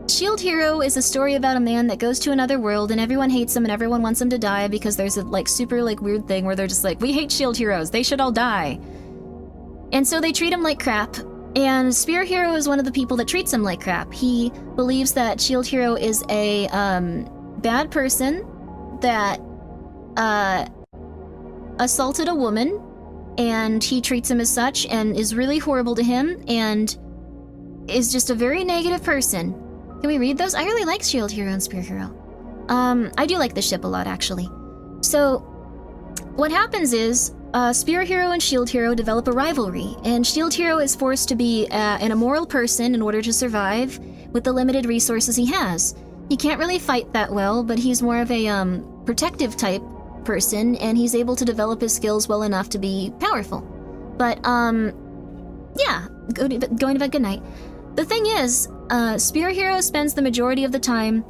Shield Hero is a story about a man that goes to another world and everyone hates him and everyone wants him to die because there's a, super, weird thing where they're just like, we hate Shield Heroes, they should all die. And so they treat him like crap. And Spear Hero is one of the people that treats him like crap. He believes that Shield Hero is a, bad person that, assaulted a woman, and he treats him as such and is really horrible to him and is just a very negative person. Can we read those? I really like Shield Hero and Spear Hero. I do like the ship a lot, actually. So, what happens is, Spear Hero and Shield Hero develop a rivalry, and Shield Hero is forced to be an immoral person in order to survive with the limited resources he has. He can't really fight that well, but he's more of a protective type person, and he's able to develop his skills well enough to be powerful. But, yeah, going to bed, good night. The thing is, Spear Hero spends the majority of the time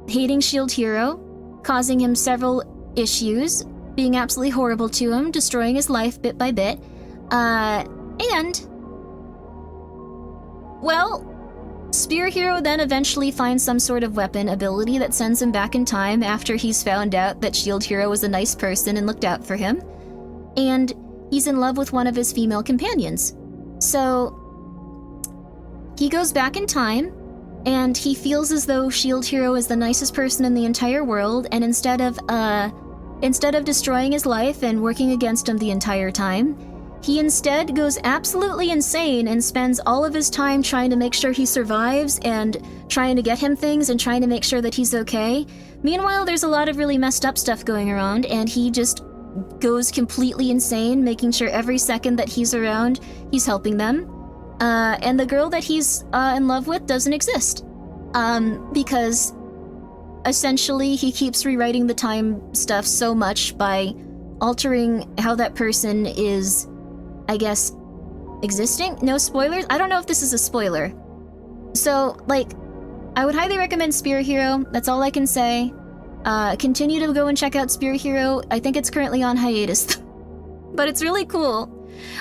hating Shield Hero, causing him several issues, being absolutely horrible to him, destroying his life bit by bit, Spear Hero then eventually finds some sort of weapon ability that sends him back in time after he's found out that Shield Hero was a nice person and looked out for him, and he's in love with one of his female companions. So, he goes back in time, and he feels as though Shield Hero is the nicest person in the entire world, and instead of destroying his life and working against him the entire time, he instead goes absolutely insane and spends all of his time trying to make sure he survives and trying to get him things and trying to make sure that he's okay. Meanwhile, there's a lot of really messed up stuff going around, and he just goes completely insane, making sure every second that he's around, he's helping them. And the girl that he's in love with doesn't exist. Because essentially he keeps rewriting the time stuff so much by altering how that person is, I guess, existing? No spoilers? I don't know if this is a spoiler. So, I would highly recommend Spear Hero. That's all I can say. Continue to go and check out Spear Hero. I think it's currently on hiatus. But it's really cool.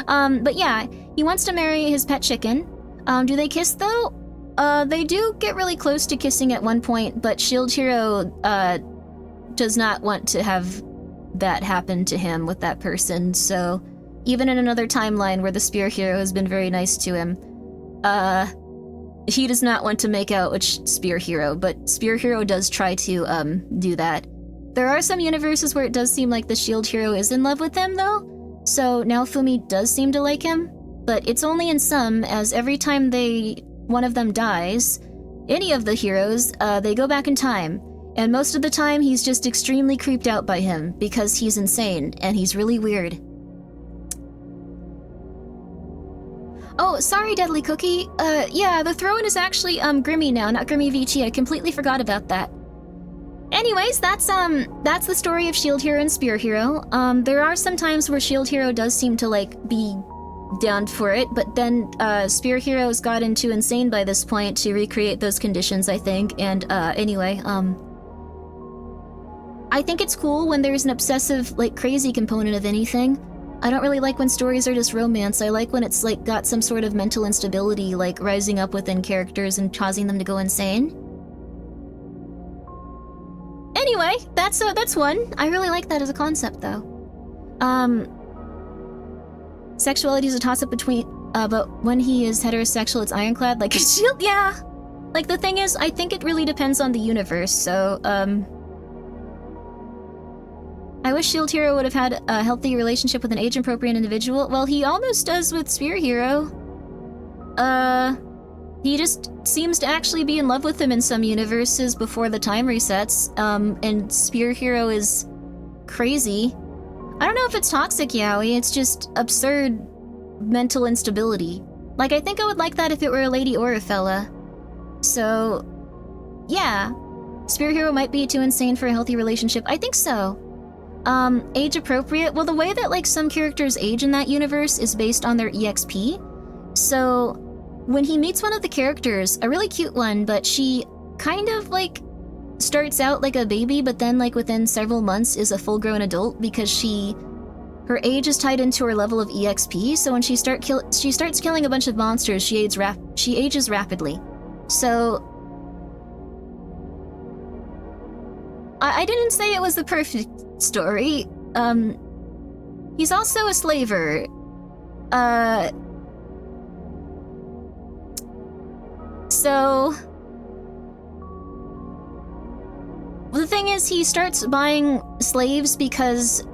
But yeah, he wants to marry his pet chicken. Do they kiss, though? They do get really close to kissing at one point, but Shield Hero, does not want to have that happen to him with that person, so even in another timeline where the Spear Hero has been very nice to him, he does not want to make out with Spear Hero, but Spear Hero does try to, do that. There are some universes where it does seem like the Shield Hero is in love with him, though, so Naofumi does seem to like him, but it's only in some, as every time one of them dies, any of the heroes, they go back in time, and most of the time he's just extremely creeped out by him, because he's insane, and he's really weird. Oh, sorry, Deadly Cookie. Yeah, the throne is actually, Grimmi now, not Grimmi VT. I completely forgot about that. Anyways, that's the story of Shield Hero and Spear Hero. There are some times where Shield Hero does seem to, be down for it, but then, Spear Hero's gotten too insane by this point to recreate those conditions, I think, and, anyway, I think it's cool when there's an obsessive, crazy component of anything. I don't really like when stories are just romance. I like when it's, got some sort of mental instability, rising up within characters and causing them to go insane. that's one. I really like that as a concept, though. Sexuality is a toss-up between, but when he is heterosexual, it's ironclad, like a shield. Yeah. Like, the thing is, I think it really depends on the universe, so, I wish Shield Hero would have had a healthy relationship with an age-appropriate individual. Well, he almost does with Spear Hero. He just seems to actually be in love with him in some universes before the time resets, and Spear Hero is crazy. I don't know if it's toxic yaoi, it's just absurd mental instability. Like, I think I would like that if it were a lady or a fella. So, yeah. Spear Hero might be too insane for a healthy relationship. I think so. Age appropriate? Well, the way that, like, some characters age in that universe is based on their EXP. So, when he meets one of the characters, a really cute one, but she kind of, like, starts out like a baby, but then, like, within several months is a full-grown adult because her age is tied into her level of EXP, so when she starts killing a bunch of monsters, she ages rapidly. So, I didn't say it was the perfect story. He's also a slaver. So, the thing is, he starts buying slaves because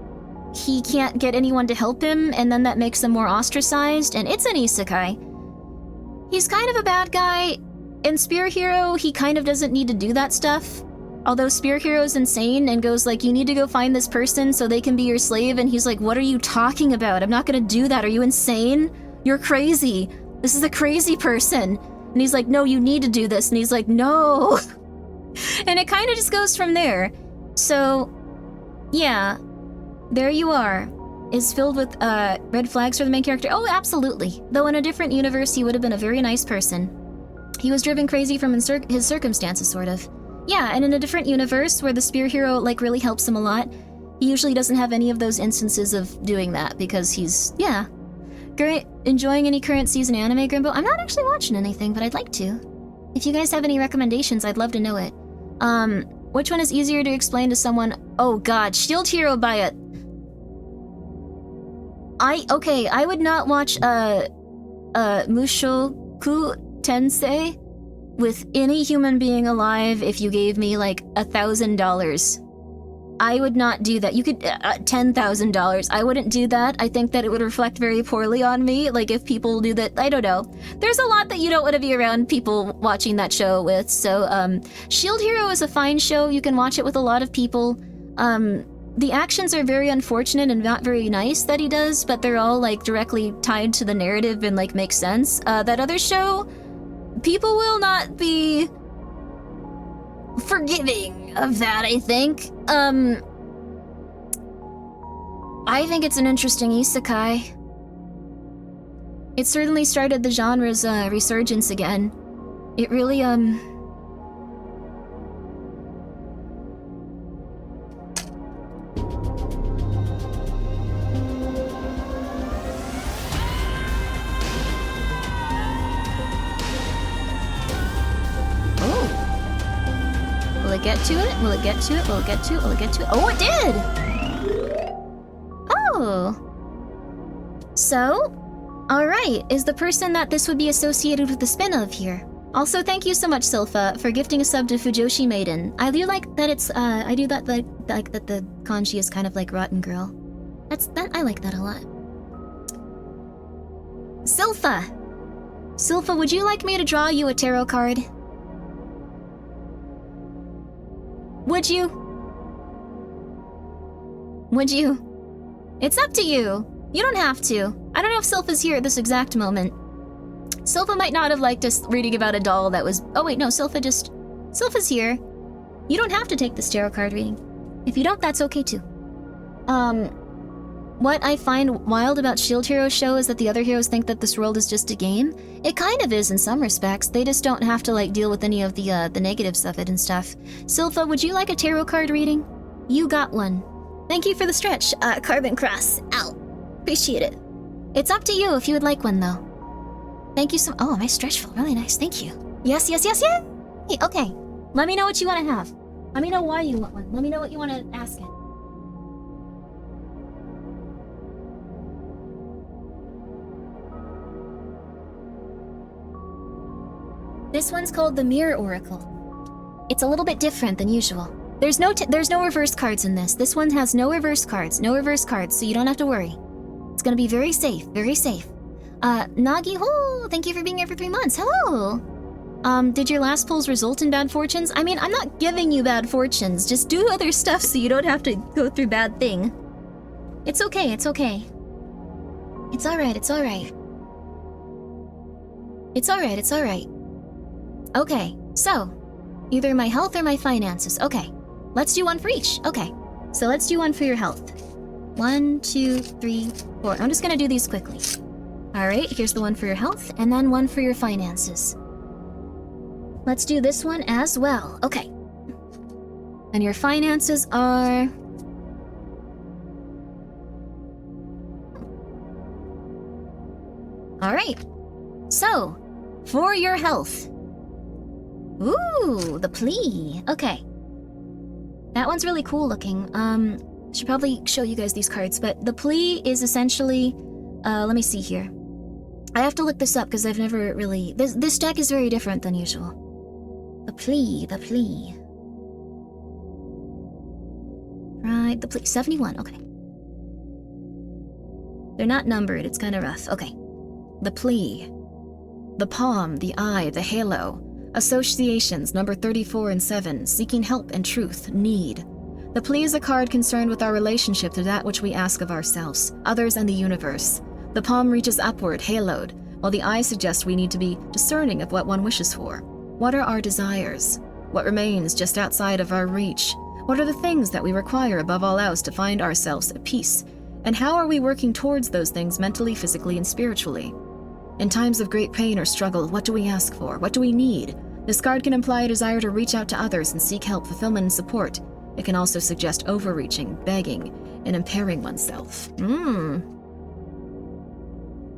he can't get anyone to help him, and then that makes him more ostracized, and it's an isekai. He's kind of a bad guy. In Spear Hero, he kind of doesn't need to do that stuff. Although Spear Hero's insane and goes like, you need to go find this person so they can be your slave, and he's like, what are you talking about? I'm not gonna do that. Are you insane? You're crazy. This is a crazy person. And he's like, no, you need to do this. And he's like, no. And it kind of just goes from there. So, yeah. There you are. Is filled with red flags for the main character. Oh, absolutely. Though in a different universe, he would have been a very nice person. He was driven crazy from his circumstances, sort of. Yeah, and in a different universe where the Spear Hero, like, really helps him a lot, he usually doesn't have any of those instances of doing that because he's, yeah. Great. Enjoying any current season anime, Grimbo? I'm not actually watching anything, but I'd like to. If you guys have any recommendations, I'd love to know it. Which one is easier to explain to someone? Oh god, Shield Hero by a... I would not watch, Mushoku Tensei with any human being alive if you gave me, like, $1,000. I would not do that. You could, $10,000. I wouldn't do that. I think that it would reflect very poorly on me. Like, if people do that, I don't know. There's a lot that you don't want to be around people watching that show with. So, Shield Hero is a fine show. You can watch it with a lot of people. The actions are very unfortunate and not very nice that he does, but they're all, like, directly tied to the narrative and, like, make sense. That other show, people will not be forgiving of that, I think. I think it's an interesting isekai. It certainly started the genre's resurgence again. It really, Will it get to it? Will it get to it? Will it get to it? Will it get to it? Oh, it did! Oh. So, alright, is the person that this would be associated with the spin-off here. Also, thank you so much, Silpha, for gifting a sub to Fujoshi Maiden. I do like that it's, I do that, like that the kanji is kind of like Rotten Girl. I like that a lot. Silpha! Silpha, would you like me to draw you a tarot card? Would you? Would you? It's up to you. You don't have to. I don't know if Silpha's here at this exact moment. Silpha might not have liked us reading about a doll that was... Oh wait, no, Silpha's here. You don't have to take this tarot card reading. If you don't, that's okay too. What I find wild about Shield Hero's show is that the other heroes think that this world is just a game. It kind of is in some respects. They just don't have to, like, deal with any of the negatives of it and stuff. Silpha, would you like a tarot card reading? You got one. Thank you for the stretch, Carbon Cross. Ow. Appreciate it. It's up to you if you would like one, though. Thank you so... Oh, my stretch felt really nice. Thank you. Yes. Okay. Let me know what you want to have. Let me know why you want one. Let me know what you want to ask it. This one's called the Mirror Oracle. It's a little bit different than usual. There's no reverse cards in this. This one has no reverse cards, so you don't have to worry. It's gonna be very safe, very safe. Nagi Ho, thank you for being here for 3 months. Hello. Did your last pulls result in bad fortunes? I mean, I'm not giving you bad fortunes. Just do other stuff so you don't have to go through bad thing. It's okay, it's okay. It's alright, it's alright. It's alright, it's alright. Okay, so, either my health or my finances. Okay, let's do one for each. Okay, so let's do one for your health. 1, 2, 3, 4. I'm just gonna do these quickly. Alright, here's the one for your health, and then one for your finances. Let's do this one as well. Okay. And your finances are... Alright, so, for your health. Ooh, the plea. Okay. That one's really cool looking. Should probably show you guys these cards, but the plea is essentially, let me see here. I have to look this up because I've never really, this deck is very different than usual. The plea. Right, the plea, 71, okay. They're not numbered, it's kind of rough. Okay. The plea. The palm, the eye, the halo. Associations, number 34 and 7, seeking help and truth, need. The plea is a card concerned with our relationship to that which we ask of ourselves, others, and the universe. The palm reaches upward, haloed, while the eye suggests we need to be discerning of what one wishes for. What are our desires? What remains just outside of our reach? What are the things that we require above all else to find ourselves at peace? And how are we working towards those things mentally, physically, and spiritually? In times of great pain or struggle, what do we ask for? What do we need? This card can imply a desire to reach out to others and seek help, fulfillment, and support. It can also suggest overreaching, begging, and impairing oneself.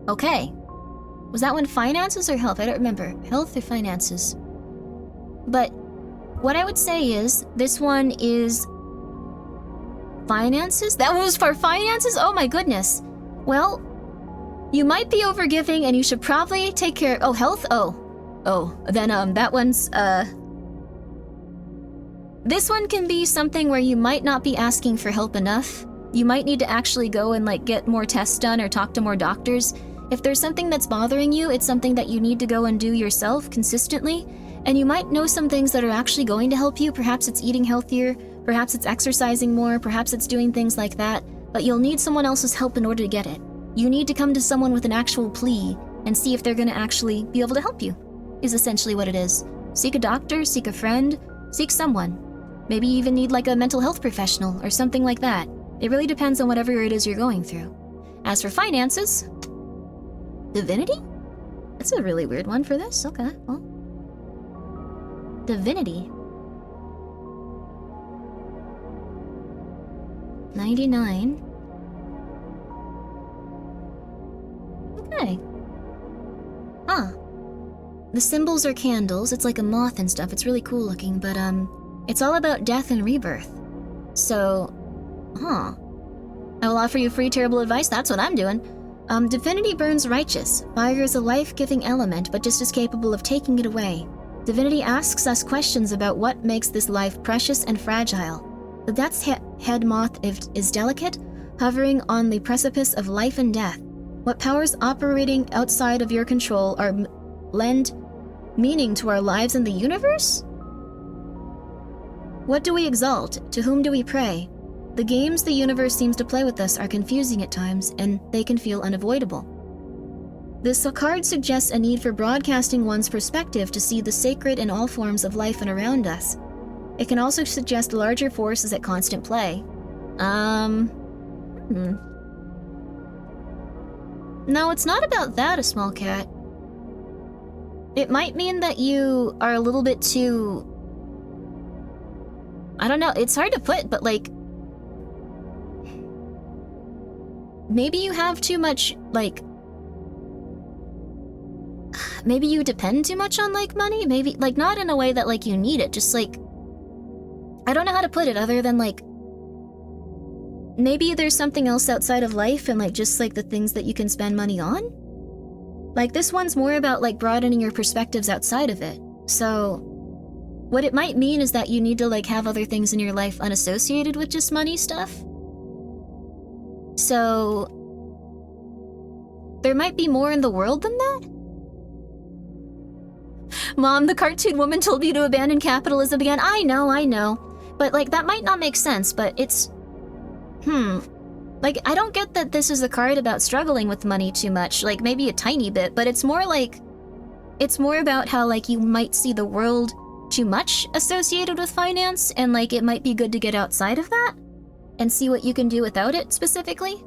Okay. Was that one finances or health? I don't remember. Health or finances? But what I would say is, this one is finances? That was for finances? Oh my goodness. Well, you might be overgiving and you should probably take care. Oh, health? Oh, then that one's this one can be something where you might not be asking for help enough. You might need to actually go and like get more tests done or talk to more doctors. If there's something that's bothering you, it's something that you need to go and do yourself consistently, and you might know some things that are actually going to help you. Perhaps it's eating healthier, perhaps it's exercising more, perhaps it's doing things like that, but you'll need someone else's help in order to get it. You need to come to someone with an actual plea and see if they're going to actually be able to help you, is essentially what it is. Seek a doctor, seek a friend, seek someone. Maybe you even need like a mental health professional or something like that. It really depends on whatever it is you're going through. As for finances, divinity? That's a really weird one for this. Okay, well. Divinity. 99. Okay. Huh. The symbols are candles. It's like a moth and stuff. It's really cool looking, but it's all about death and rebirth. So, I will offer you free terrible advice. That's what I'm doing. Divinity burns righteous. Fire is a life-giving element, but just as capable of taking it away. Divinity asks us questions about what makes this life precious and fragile. The death's head moth is delicate, hovering on the precipice of life and death. What powers operating outside of your control lend meaning to our lives in the universe? What do we exalt? To whom do we pray? The games the universe seems to play with us are confusing at times, and they can feel unavoidable. This card suggests a need for broadcasting one's perspective to see the sacred in all forms of life and around us. It can also suggest larger forces at constant play. No, it's not about that, a small cat. It might mean that you are a little bit too... I don't know, it's hard to put, but like... Maybe you have too much, like... Maybe you depend too much on, like, money? Maybe, like, not in a way that, like, you need it, just, like... I don't know how to put it other than, like, maybe there's something else outside of life and, like, just, like, the things that you can spend money on? Like, this one's more about, like, broadening your perspectives outside of it. So, what it might mean is that you need to, like, have other things in your life unassociated with just money stuff. So, there might be more in the world than that? Mom, the cartoon woman told me to abandon capitalism again. I know. But, like, that might not make sense, but it's... Like, I don't get that this is a card about struggling with money too much. Like, maybe a tiny bit, but it's more like... It's more about how, like, you might see the world too much associated with finance, and, like, it might be good to get outside of that and see what you can do without it, specifically.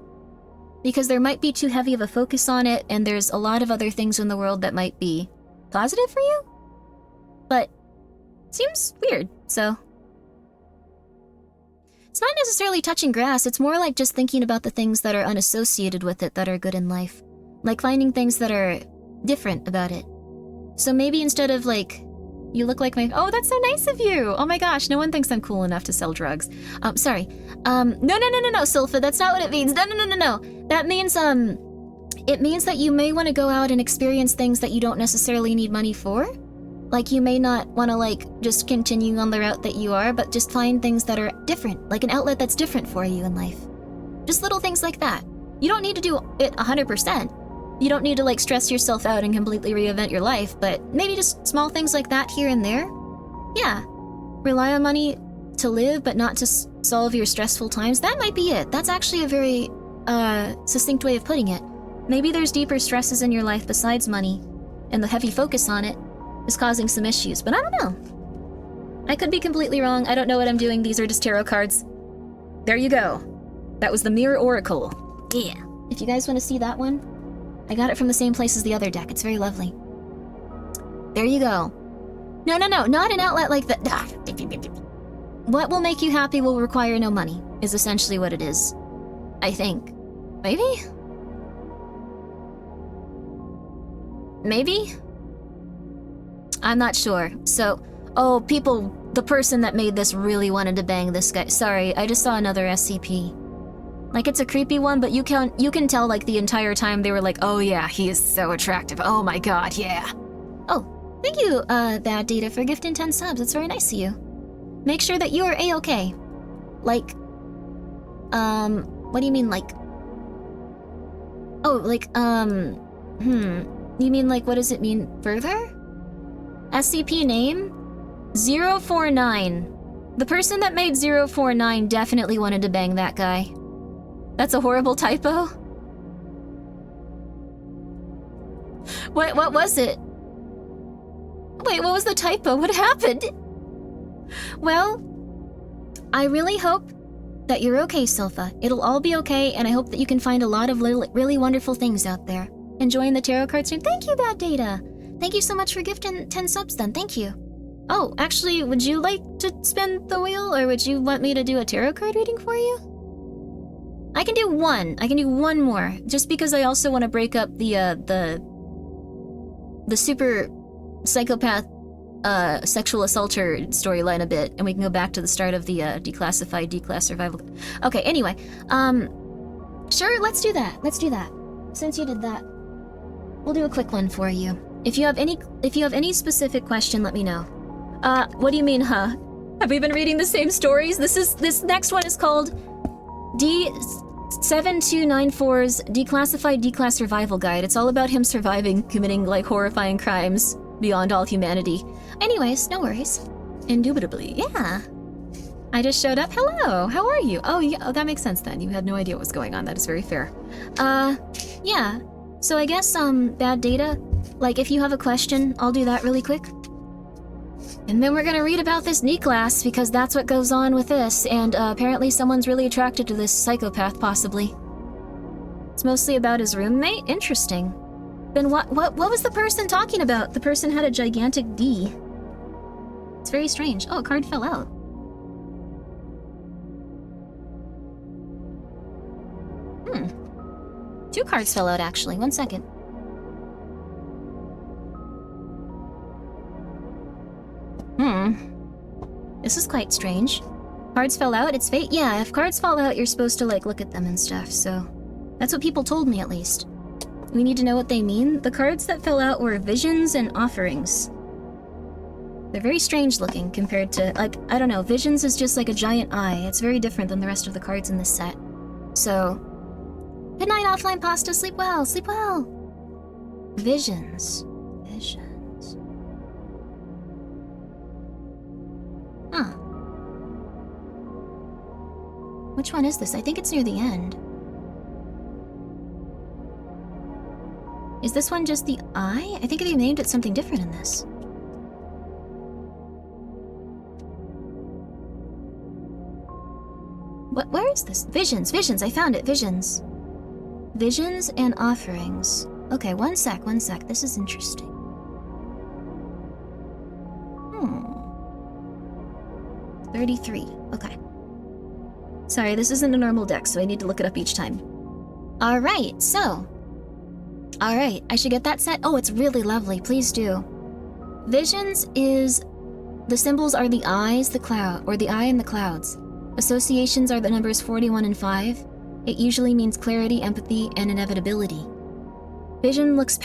Because there might be too heavy of a focus on it, and there's a lot of other things in the world that might be positive for you? But, seems weird, so... It's not necessarily touching grass, it's more like just thinking about the things that are unassociated with it that are good in life. Like finding things that are different about it. So maybe instead of like, you look like my- Oh, that's so nice of you! Oh my gosh, no one thinks I'm cool enough to sell drugs. Sorry. No, Sylpha, that's not what it means. No. That means, it means that you may want to go out and experience things that you don't necessarily need money for. Like, you may not want to, like, just continue on the route that you are, but just find things that are different, like an outlet that's different for you in life. Just little things like that. You don't need to do it 100%. You don't need to, like, stress yourself out and completely reinvent your life, but maybe just small things like that here and there. Yeah. Rely on money to live, but not to solve your stressful times. That might be it. That's actually a very, succinct way of putting it. Maybe there's deeper stresses in your life besides money, and the heavy focus on it is causing some issues, but I don't know. I could be completely wrong. I don't know what I'm doing. These are just tarot cards. There you go. That was the Mirror Oracle. Yeah. If you guys want to see that one, I got it from the same place as the other deck. It's very lovely. There you go. No, not an outlet like that. What will make you happy will require no money, is essentially what it is. I think. Maybe? Maybe? I'm not sure. So, the person that made this really wanted to bang this guy. Sorry, I just saw another SCP. Like, it's a creepy one, but you can tell, like, the entire time they were like, oh yeah, he is so attractive. Oh my god, yeah. Oh, thank you, Bad Data, for gifting 10 subs. It's very nice of you. Make sure that you are A-okay. Like, what do you mean, like? Oh, like, you mean, like, what does it mean further? SCP name? 049. The person that made 049 definitely wanted to bang that guy. That's a horrible typo? What was it? Wait, what was the typo? What happened? Well, I really hope that you're okay, Sylpha. It'll all be okay, and I hope that you can find a lot of really wonderful things out there. Enjoying the tarot card stream? Thank you, Bad Data! Thank you so much for gifting 10 subs then, thank you. Oh, actually, would you like to spin the wheel, or would you want me to do a tarot card reading for you? I can do one more, just because I also want to break up the super psychopath, sexual assaulter storyline a bit, and we can go back to the start of the, declassified, declass survival. Okay, anyway, sure, let's do that. Since you did that, we'll do a quick one for you. If you have any specific question, let me know. What do you mean, huh? Have we been reading the same stories? This next one is called D7294's Declassified Declass Survival Guide. It's all about him surviving, committing, like, horrifying crimes beyond all humanity. Anyways, no worries. Indubitably, yeah. I just showed up. Hello, how are you? Oh, yeah, that makes sense then. You had no idea what was going on. That is very fair. Yeah. So I guess, Bad Data, like, if you have a question, I'll do that really quick. And then we're gonna read about this declass, because that's what goes on with this, and apparently someone's really attracted to this psychopath, possibly. It's mostly about his roommate? Interesting. Then what was the person talking about? The person had a gigantic D. It's very strange. Oh, a card fell out. Two cards fell out, actually. 1 second. This is quite strange. Cards fell out, it's fate? Yeah, if cards fall out, you're supposed to, like, look at them and stuff, so... That's what people told me, at least. We need to know what they mean. The cards that fell out were visions and offerings. They're very strange looking compared to, like, I don't know, visions is just like a giant eye. It's very different than the rest of the cards in this set. So, good night, offline pasta. Sleep well, sleep well. Visions. Visions. Huh. Which one is this? I think it's near the end. Is this one just the eye? I think they named it something different in this. Where is this? Visions, visions, I found it, visions. Visions and offerings. Okay, one sec. This is interesting. 33, okay. Sorry, this isn't a normal deck, so I need to look it up each time. Alright, so. Alright, I should get that set. Oh, it's really lovely, please do. Visions is... The symbols are the eyes, the cloud, or the eye and the clouds. Associations are the numbers 41 and 5. It usually means clarity, empathy, and inevitability. Vision looks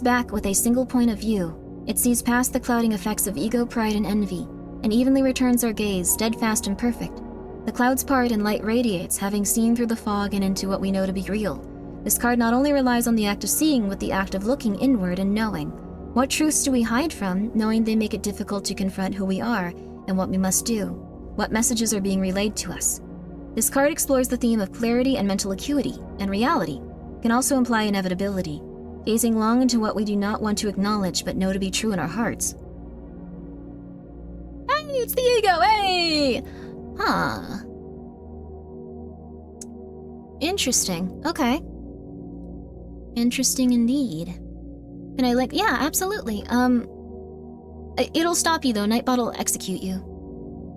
back with a single point of view. It sees past the clouding effects of ego, pride, and envy, and evenly returns our gaze, steadfast and perfect. The clouds part and light radiates, having seen through the fog and into what we know to be real. This card not only relies on the act of seeing, but the act of looking inward and knowing. What truths do we hide from, knowing they make it difficult to confront who we are and what we must do? What messages are being relayed to us? This card explores the theme of clarity and mental acuity, and reality can also imply inevitability, gazing long into what we do not want to acknowledge but know to be true in our hearts. Hey, it's the ego, hey! Huh. Interesting, okay. Interesting indeed. Can I yeah, absolutely. It'll stop you though, Nightbot will execute you.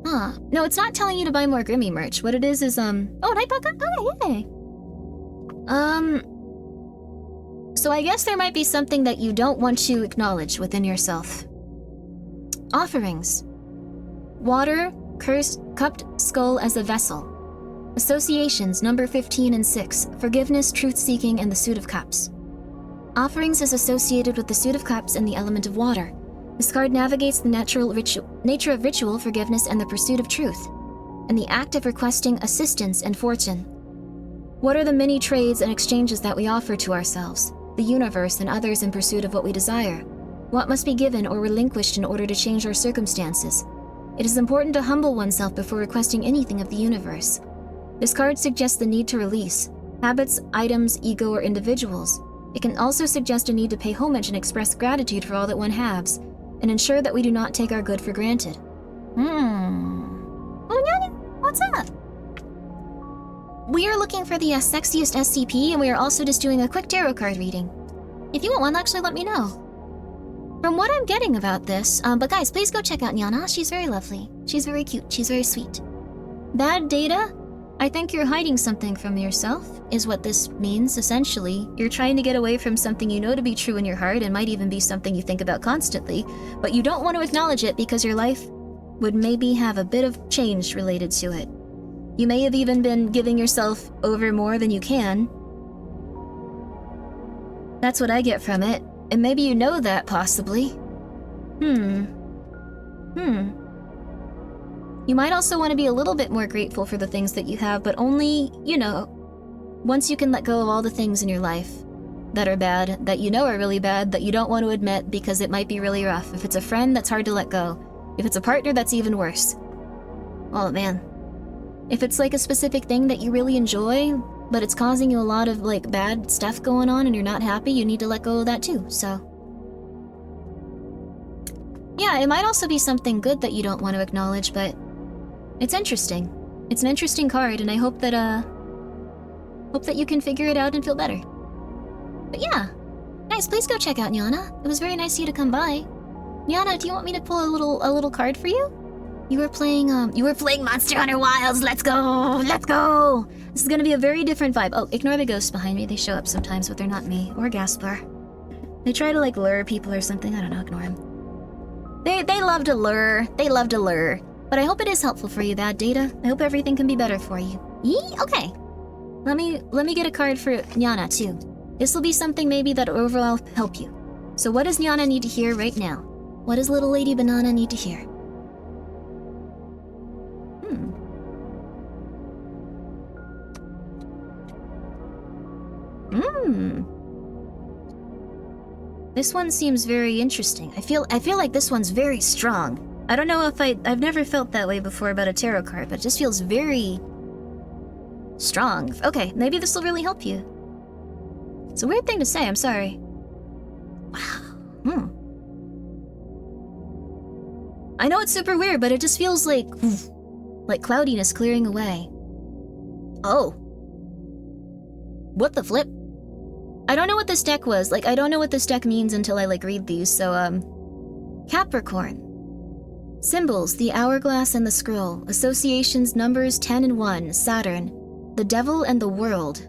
Huh. No, it's not telling you to buy more Grimmi merch. What it is, oh, Nightbot got, oh, yay. So I guess there might be something that you don't want to acknowledge within yourself. Offerings. Water, cupped skull as a vessel. Associations, number 15 and 6. Forgiveness, truth-seeking, and the suit of cups. Offerings is associated with the suit of cups and the element of water. This card navigates the nature of ritual, forgiveness, and the pursuit of truth, and the act of requesting assistance and fortune. What are the many trades and exchanges that we offer to ourselves, the universe, and others in pursuit of what we desire? What must be given or relinquished in order to change our circumstances? It is important to humble oneself before requesting anything of the universe. This card suggests the need to release habits, items, ego, or individuals. It can also suggest a need to pay homage and express gratitude for all that one has, and ensure that we do not take our good for granted. Oh, Nyanya, what's up? We are looking for the sexiest SCP, and we are also just doing a quick tarot card reading. If you want one, actually let me know. From what I'm getting about this, but guys, please go check out Nyana. She's very lovely. She's very cute. She's very sweet. Bad data? I think you're hiding something from yourself, is what this means, essentially. You're trying to get away from something you know to be true in your heart and might even be something you think about constantly, but you don't want to acknowledge it because your life would maybe have a bit of change related to it. You may have even been giving yourself over more than you can. That's what I get from it, and maybe you know that, possibly. You might also want to be a little bit more grateful for the things that you have, but only, once you can let go of all the things in your life that are bad, that you know are really bad, that you don't want to admit because it might be really rough. If it's a friend, that's hard to let go. If it's a partner, that's even worse. Oh man. If it's like a specific thing that you really enjoy, but it's causing you a lot of bad stuff going on and you're not happy, you need to let go of that too, so. Yeah, it might also be something good that you don't want to acknowledge, but it's interesting. It's an interesting card, and I hope that you can figure it out and feel better. But yeah, guys, please go check out Nyana. It was very nice of you to come by. Nyana, do you want me to pull a little card for you? You were playing Monster Hunter Wilds. Let's go! Let's go! This is gonna be a very different vibe. Oh, ignore the ghosts behind me. They show up sometimes, but they're not me or Gaspar. They try to lure people or something. I don't know. Ignore them. They love to lure. They love to lure. But I hope it is helpful for you, Bad Data. I hope everything can be better for you. Yee? Okay. Let me get a card for Nyana too. This will be something maybe that overall help you. So what does Nyana need to hear right now? What does little Lady Banana need to hear? This one seems very interesting. I feel like this one's very strong. I don't know if I've never felt that way before about a tarot card, but it just feels very strong. Okay, maybe this will really help you. It's a weird thing to say, I'm sorry. Wow. I know it's super weird, but it just feels like cloudiness clearing away. Oh. What the flip? I don't know what this deck was. I don't know what this deck means until I read these, so Capricorn. Symbols, the hourglass and the scroll. Associations, numbers 10 and 1, Saturn. The devil and the world.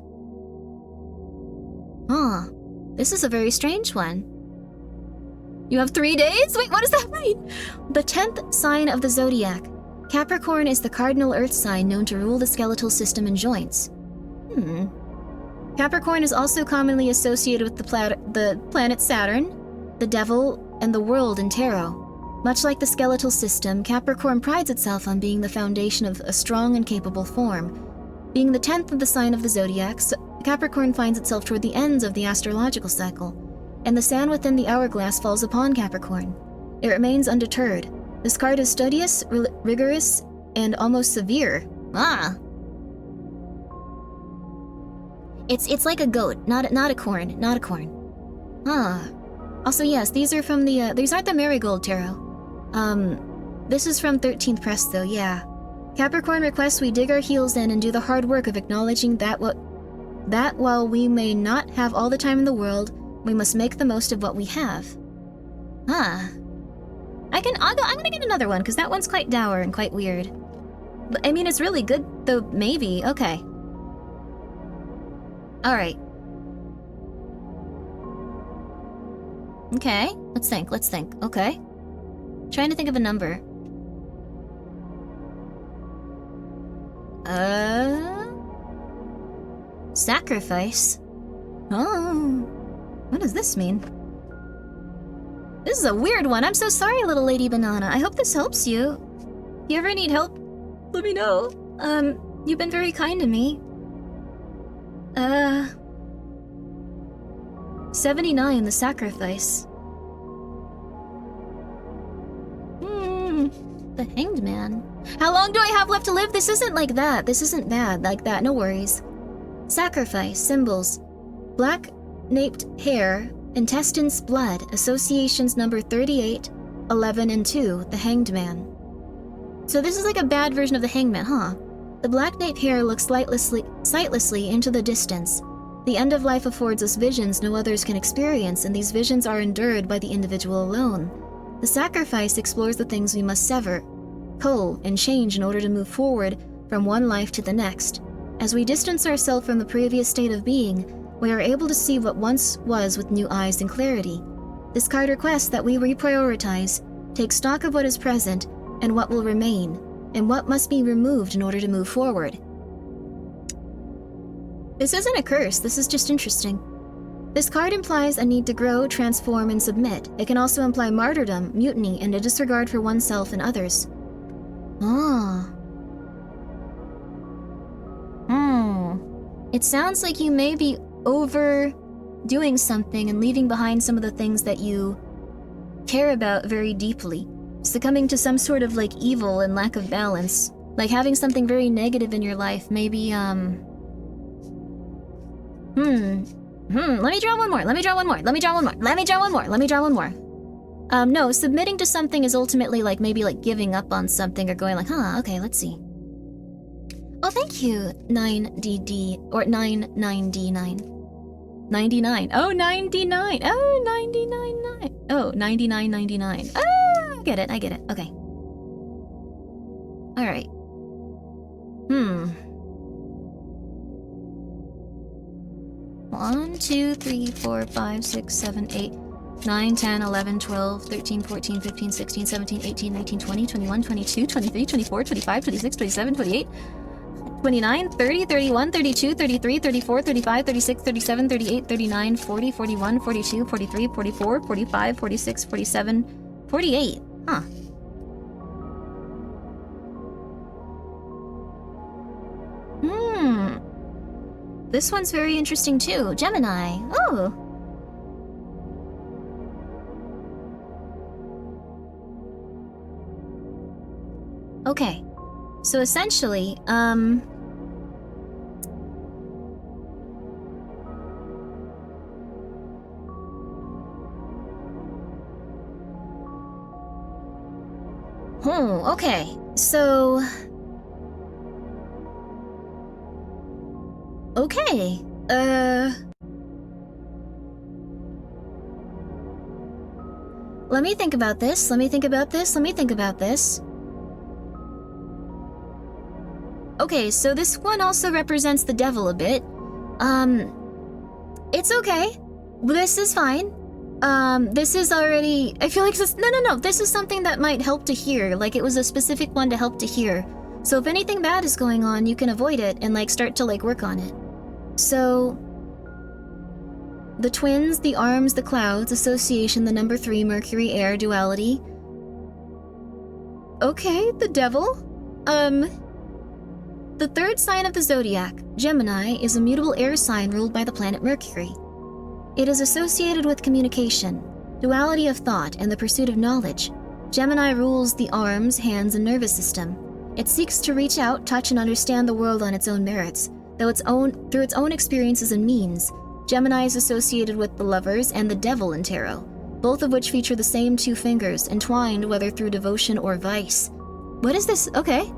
This is a very strange one. You have 3 days? Wait, what does that mean? The 10th sign of the zodiac. Capricorn is the cardinal earth sign known to rule the skeletal system and joints. Capricorn is also commonly associated with the planet Saturn, the devil, and the world in tarot. Much like the skeletal system, Capricorn prides itself on being the foundation of a strong and capable form. Being the 10th of the sign of the zodiac, Capricorn finds itself toward the ends of the astrological cycle, and the sand within the hourglass falls upon Capricorn. It remains undeterred. This card is studious, rigorous, and almost severe. It's like a goat, not a corn, not a corn. Also, yes, these are from the, these aren't the Marigold Tarot. This is from 13th Press, though, yeah. Capricorn requests we dig our heels in and do the hard work of acknowledging that while we may not have all the time in the world, we must make the most of what we have. I'm gonna get another one, because that one's quite dour and quite weird. But, I mean, it's really good, though, maybe. Okay. Alright. Okay, let's think. Okay. Trying to think of a number. Sacrifice? Oh. What does this mean? This is a weird one. I'm so sorry, little Lady Banana. I hope this helps you. If you ever need help, let me know. You've been very kind to me. 79, the sacrifice. The Hanged Man. How long do I have left to live? This isn't like that. This isn't bad like that. No worries. Sacrifice, symbols. Black naped hair, intestines, blood. Associations number 38, 11, and 2, the Hanged Man. So this is like a bad version of the Hanged Man, huh? The black nape hair looks sightlessly into the distance. The end of life affords us visions no others can experience, and these visions are endured by the individual alone. The sacrifice explores the things we must sever, cull, and change in order to move forward from one life to the next. As we distance ourselves from the previous state of being, we are able to see what once was with new eyes and clarity. This card requests that we reprioritize, take stock of what is present and what will remain, and what must be removed in order to move forward. This isn't a curse, this is just interesting. This card implies a need to grow, transform, and submit. It can also imply martyrdom, mutiny, and a disregard for oneself and others. It sounds like you may be overdoing something and leaving behind some of the things that you care about very deeply. Succumbing to some sort of evil and lack of balance. Like having something very negative in your life, maybe, let me draw one more. No, submitting to something is ultimately maybe giving up on something or going okay, let's see. Oh, thank you, 9DD, or 99D9. 99. Oh, 99. Oh, 99. Oh, 99.99. Oh, I get it. Okay. Alright. 1, 2, 3, 4, 5, 6, 7, 8. 9, 10, 11, 12, 13, 14, 15, 16, 17, 18, 19, 20, 21, 22, 23, 24, 25, 26, 27, 28, 29, 30, 31, 32, 33, 34, 35, 36, 37, 38, 39, 40, 41, 42, 43, 44, 45, 46, 47, 48. Huh. This one's very interesting too. Gemini. Oh. Okay. So essentially, okay. So... Okay, let me think about this, let me think about this, let me think about this. Okay, so this one also represents the devil a bit. It's okay. This is fine. This is already... I feel like this... No. This is something that might help to hear. Like, it was a specific one to help to hear. So if anything bad is going on, you can avoid it and, like, start to, like, work on it. So... the twins, the arms, the clouds, association, the number 3, Mercury, air, duality. Okay, the devil. The third sign of the zodiac, Gemini, is a mutable air sign ruled by the planet Mercury. It is associated with communication, duality of thought, and the pursuit of knowledge. Gemini rules the arms, hands, and nervous system. It seeks to reach out, touch, and understand the world on its own merits, through its own experiences and means. Gemini is associated with the Lovers and the Devil in tarot, both of which feature the same 2 fingers, entwined whether through devotion or vice. What is this? Okay.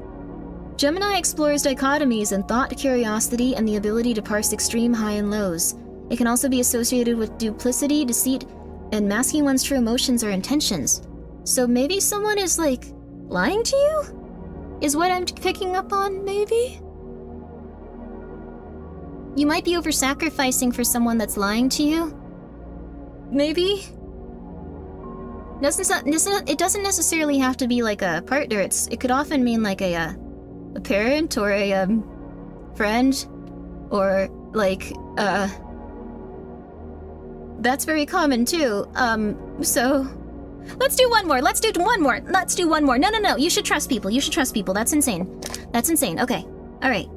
Gemini explores dichotomies in thought, curiosity, and the ability to parse extreme high and lows. It can also be associated with duplicity, deceit, and masking one's true emotions or intentions. So maybe someone is, like, lying to you? Is what I'm picking up on, maybe? You might be over-sacrificing for someone that's lying to you? Maybe? It doesn't necessarily have to be like a partner. It could often mean like a parent or a friend, or like that's very common too. So let's do one more. No. You should trust people. That's insane. Okay. All right.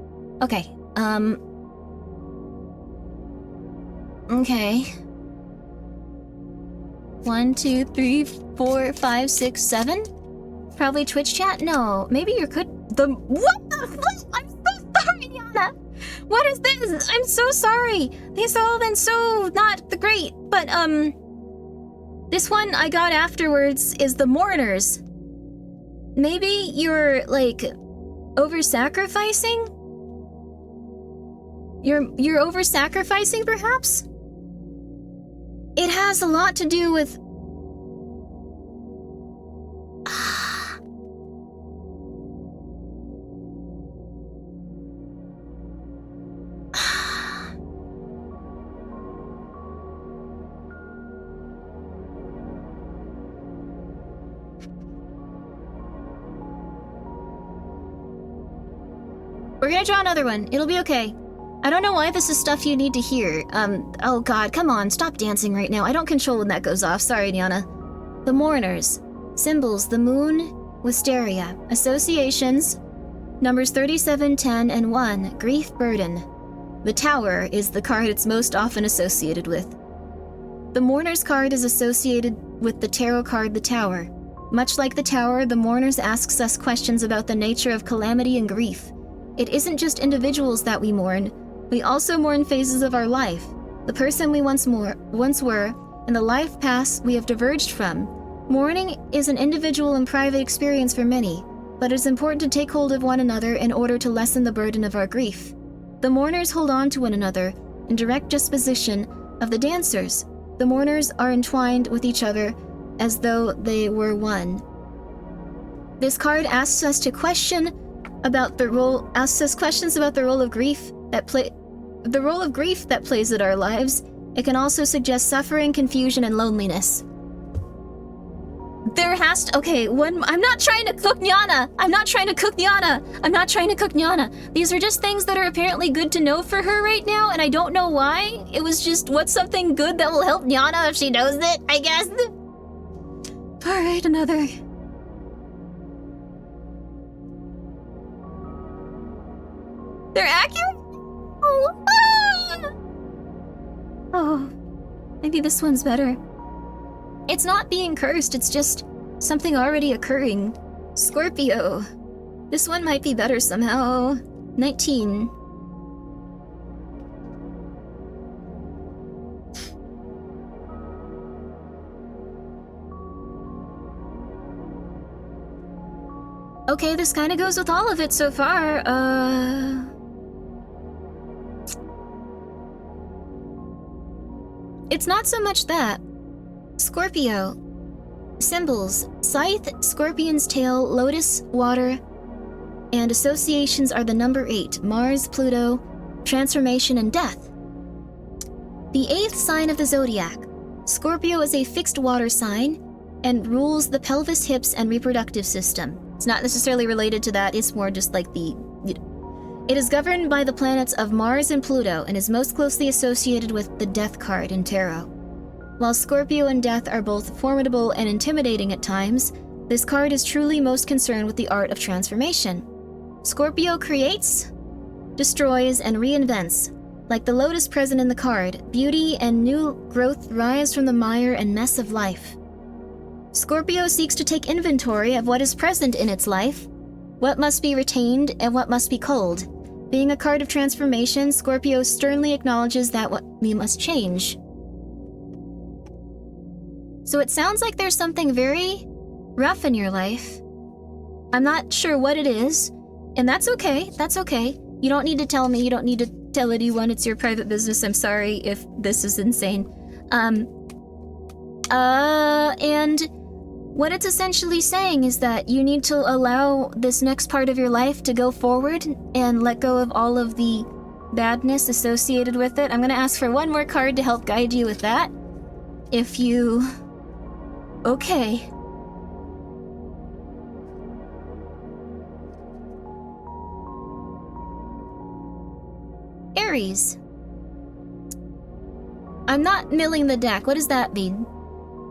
Okay. Okay. 1, 2, 3, 4, 5, 6, 7? Probably Twitch chat? No, maybe you could... What the fuck? I'm so sorry, Yana! What is this? I'm so sorry! These all been so not the great, but, this one I got afterwards is the Mourners. Maybe you're, like, over-sacrificing? You're over-sacrificing, perhaps? It has a lot to do with... We're gonna draw another one. It'll be okay. I don't know why this is stuff you need to hear. Oh god, come on, stop dancing right now. I don't control when that goes off. Sorry, Niana. The Mourners. Symbols: the moon, wisteria. Associations: numbers 37, 10, and 1. Grief, burden. The Tower is the card it's most often associated with. The Mourners card is associated with the tarot card, the Tower. Much like the Tower, the Mourners asks us questions about the nature of calamity and grief. It isn't just individuals that we mourn. We also mourn phases of our life, the person we once were, and the life path we have diverged from. Mourning is an individual and private experience for many, but it is important to take hold of one another in order to lessen the burden of our grief. The mourners hold on to one another in direct juxtaposition of the dancers. The mourners are entwined with each other as though they were one. This card asks us questions about the role of grief that plays in our lives, It can also suggest suffering, confusion, and loneliness. There has to— okay, I'm not trying to cook Nyana! I'm not trying to cook Nyana! I'm not trying to cook Nyana! These are just things that are apparently good to know for her right now, and I don't know why. It was just, what's something good that will help Nyana if she knows it, I guess? Alright, another. They're accurate? Oh, ah! Oh, maybe this one's better. It's not being cursed, it's just something already occurring. Scorpio. This one might be better somehow. 19. Okay, this kind of goes with all of it so far. It's not so much that. Scorpio. Symbols: scythe, scorpion's tail, lotus, water, and associations are the number 8, Mars, Pluto, transformation, and death. The 8th sign of the zodiac. Scorpio is a fixed water sign and rules the pelvis, hips, and reproductive system. It's not necessarily related to that, it's more just like the... It is governed by the planets of Mars and Pluto and is most closely associated with the Death card in Tarot. While Scorpio and Death are both formidable and intimidating at times, this card is truly most concerned with the art of transformation. Scorpio creates, destroys, and reinvents. Like the lotus present in the card, beauty and new growth rise from the mire and mess of life. Scorpio seeks to take inventory of what is present in its life, what must be retained, and what must be culled. Being a card of transformation, Scorpio sternly acknowledges that what we must change. So it sounds like there's something very rough in your life. I'm not sure what it is, and that's okay, that's okay. You don't need to tell me, you don't need to tell anyone, it's your private business. I'm sorry if this is insane. And what it's essentially saying is that you need to allow this next part of your life to go forward and let go of all of the badness associated with it. I'm gonna ask for one more card to help guide you with that. If you... Okay. Aries. I'm not milling the deck. What does that mean?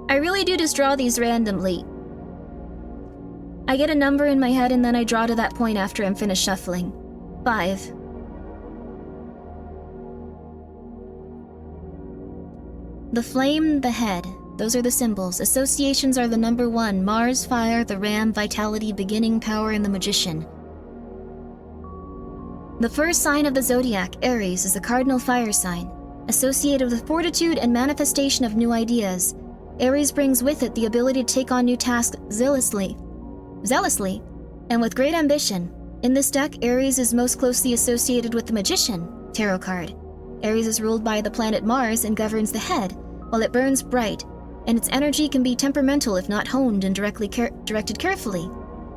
I really do just draw these randomly. I get a number in my head and then I draw to that point after I'm finished shuffling. 5. The flame, the head. Those are the symbols. Associations are the number 1, Mars, fire, the ram, vitality, beginning, power, and the magician. The first sign of the zodiac, Aries, is the cardinal fire sign, associated with fortitude and manifestation of new ideas. Aries brings with it the ability to take on new tasks zealously, and with great ambition. In this deck, Aries is most closely associated with the magician tarot card. Aries is ruled by the planet Mars and governs the head, while it burns bright, and its energy can be temperamental if not honed and directed carefully.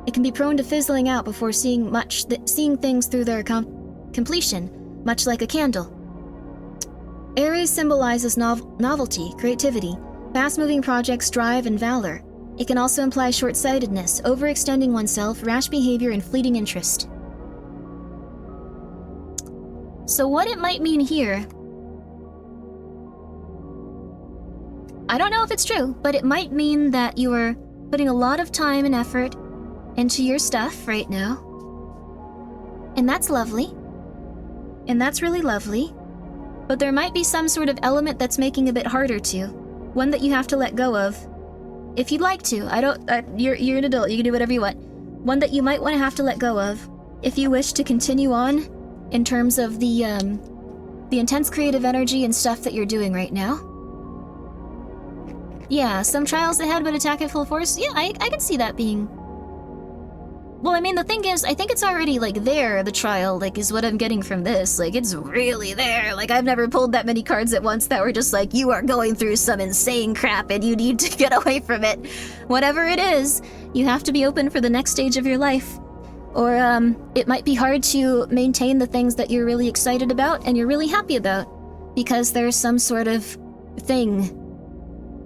It can be prone to fizzling out before seeing things through their completion, much like a candle. Aries symbolizes novelty, creativity, fast-moving projects, drive, and valor. It can also imply short-sightedness, overextending oneself, rash behavior, and fleeting interest. So what it might mean here... I don't know if it's true, but it might mean that you are putting a lot of time and effort into your stuff right now. And that's lovely. And that's really lovely. But there might be some sort of element that's making it a bit harder to. One that you have to let go of. If you'd like to. You're an adult, you can do whatever you want. One that you might want to have to let go of if you wish to continue on in terms of the intense creative energy and stuff that you're doing right now. Yeah, some trials ahead but attack at full force. Yeah, I can see that being... Well, I mean, the thing is, I think it's already, like, there, the trial, like, is what I'm getting from this. Like, it's really there. Like, I've never pulled that many cards at once that were just like, you are going through some insane crap and you need to get away from it. Whatever it is, you have to be open for the next stage of your life. Or, it might be hard to maintain the things that you're really excited about and you're really happy about. because there's some sort of thing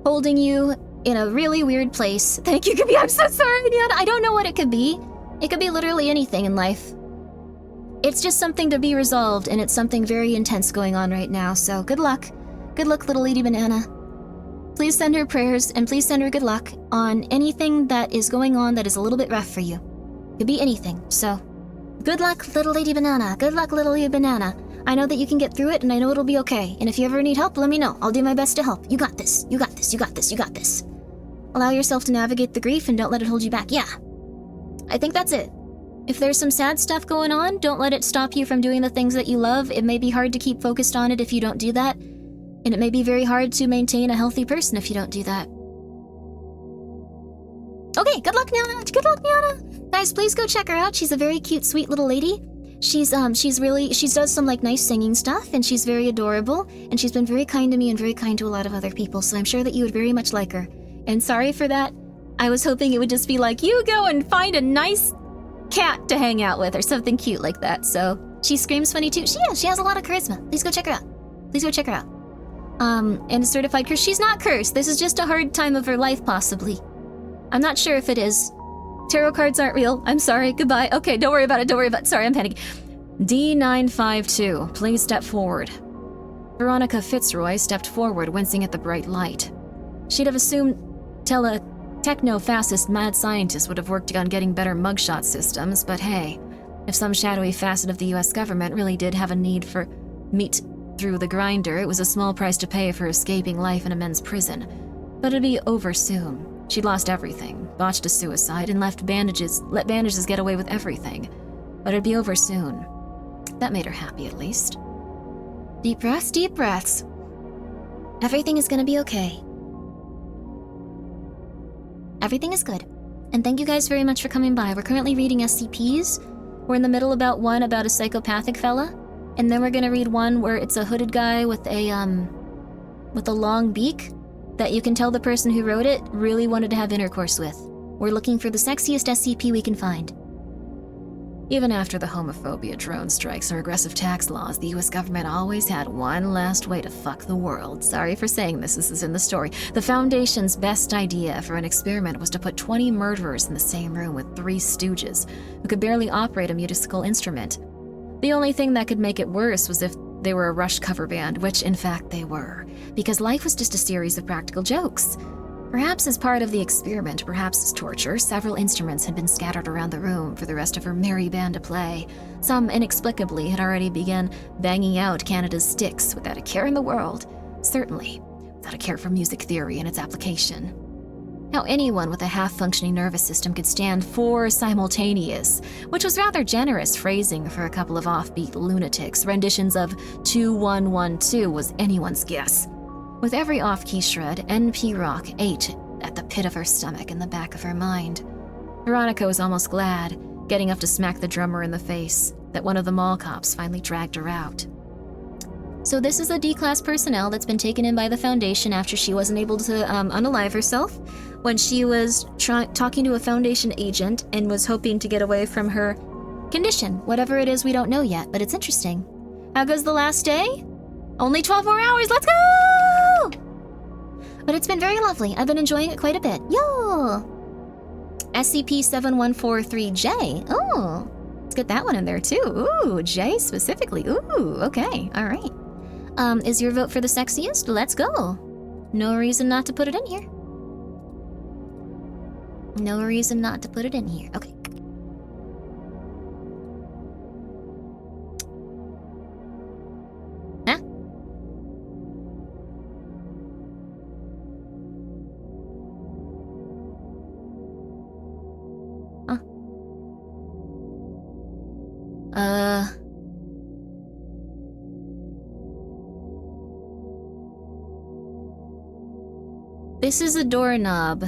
holding you in a really weird place. Thank you, Grimmi. I'm so sorry, Niana. I don't know what it could be. It could be literally anything in life. It's just something to be resolved, and it's something very intense going on right now, so good luck. Good luck, little Lady Banana. Please send her prayers, and please send her good luck on anything that is going on that is a little bit rough for you. It could be anything, so good luck, little Lady Banana. Good luck, little Lady Banana. I know that you can get through it, and I know it'll be okay. And if you ever need help, let me know. I'll do my best to help. You got this. You got this. You got this. You got this. Allow yourself to navigate the grief and don't let it hold you back. Yeah. I think that's it. If there's some sad stuff going on, don't let it stop you from doing the things that you love. It may be hard to keep focused on it if you don't do that. And it may be very hard to maintain a healthy person if you don't do that. Okay, good luck, Niana. Good luck, Niana. Guys, please go check her out. She's a very cute, sweet little lady. She does some like nice singing stuff, and she's very adorable, and she's been very kind to me and very kind to a lot of other people, so I'm sure that you would very much like her. And sorry for that. I was hoping it would just be like, you go and find a nice cat to hang out with or something cute like that. So she screams funny too. She has a lot of charisma. Please go check her out. Please go check her out. And certified curse. She's not cursed. This is just a hard time of her life, possibly. I'm not sure if it is. Tarot cards aren't real. I'm sorry. Goodbye. Okay, don't worry about it. Don't worry about it. Sorry, I'm panicking. D952, please step forward. Veronica Fitzroy stepped forward, wincing at the bright light. She'd have assumed techno-fascist mad scientists would have worked on getting better mugshot systems, but hey, if some shadowy facet of the US government really did have a need for meat through the grinder, it was a small price to pay for escaping life in a men's prison. But it'd be over soon. She'd lost everything, botched a suicide, and let bandages get away with everything. But it'd be over soon. That made her happy, at least. Deep breaths, deep breaths. Everything is gonna be okay. Everything is good. And thank you guys very much for coming by. We're currently reading SCPs. We're in the middle about one about a psychopathic fella. And then we're gonna read one where it's a hooded guy with a long beak that you can tell the person who wrote it really wanted to have intercourse with. We're looking for the sexiest SCP we can find. Even after the homophobia, drone strikes, or aggressive tax laws, the US government always had one last way to fuck the world. Sorry for saying this is in the story. The Foundation's best idea for an experiment was to put 20 murderers in the same room with 3 stooges, who could barely operate a musical instrument. The only thing that could make it worse was if they were a Rush cover band, which in fact they were, because life was just a series of practical jokes. Perhaps as part of the experiment, perhaps as torture, several instruments had been scattered around the room for the rest of her merry band to play. Some, inexplicably, had already begun banging out Canada's sticks without a care in the world. Certainly, without a care for music theory and its application. How anyone with a half-functioning nervous system could stand 4 simultaneous, which was rather generous phrasing for a couple of offbeat lunatics. Renditions of 2112 was anyone's guess. With every off-key shred, NP rock ate at the pit of her stomach and the back of her mind. Veronica was almost glad, getting up to smack the drummer in the face, that one of the mall cops finally dragged her out. So this is a D-class personnel that's been taken in by the Foundation after she wasn't able to unalive herself when she was talking to a Foundation agent and was hoping to get away from her condition. Whatever it is, we don't know yet, but it's interesting. How goes the last day? Only 12 more hours, let's go! But it's been very lovely. I've been enjoying it quite a bit. Yo! SCP-7143J. Oh, let's get that one in there too. Ooh, J specifically. Ooh, okay, all right. Is your vote for the sexiest? Let's go. No reason not to put it in here. No reason not to put it in here. Okay. Huh? This is a doorknob.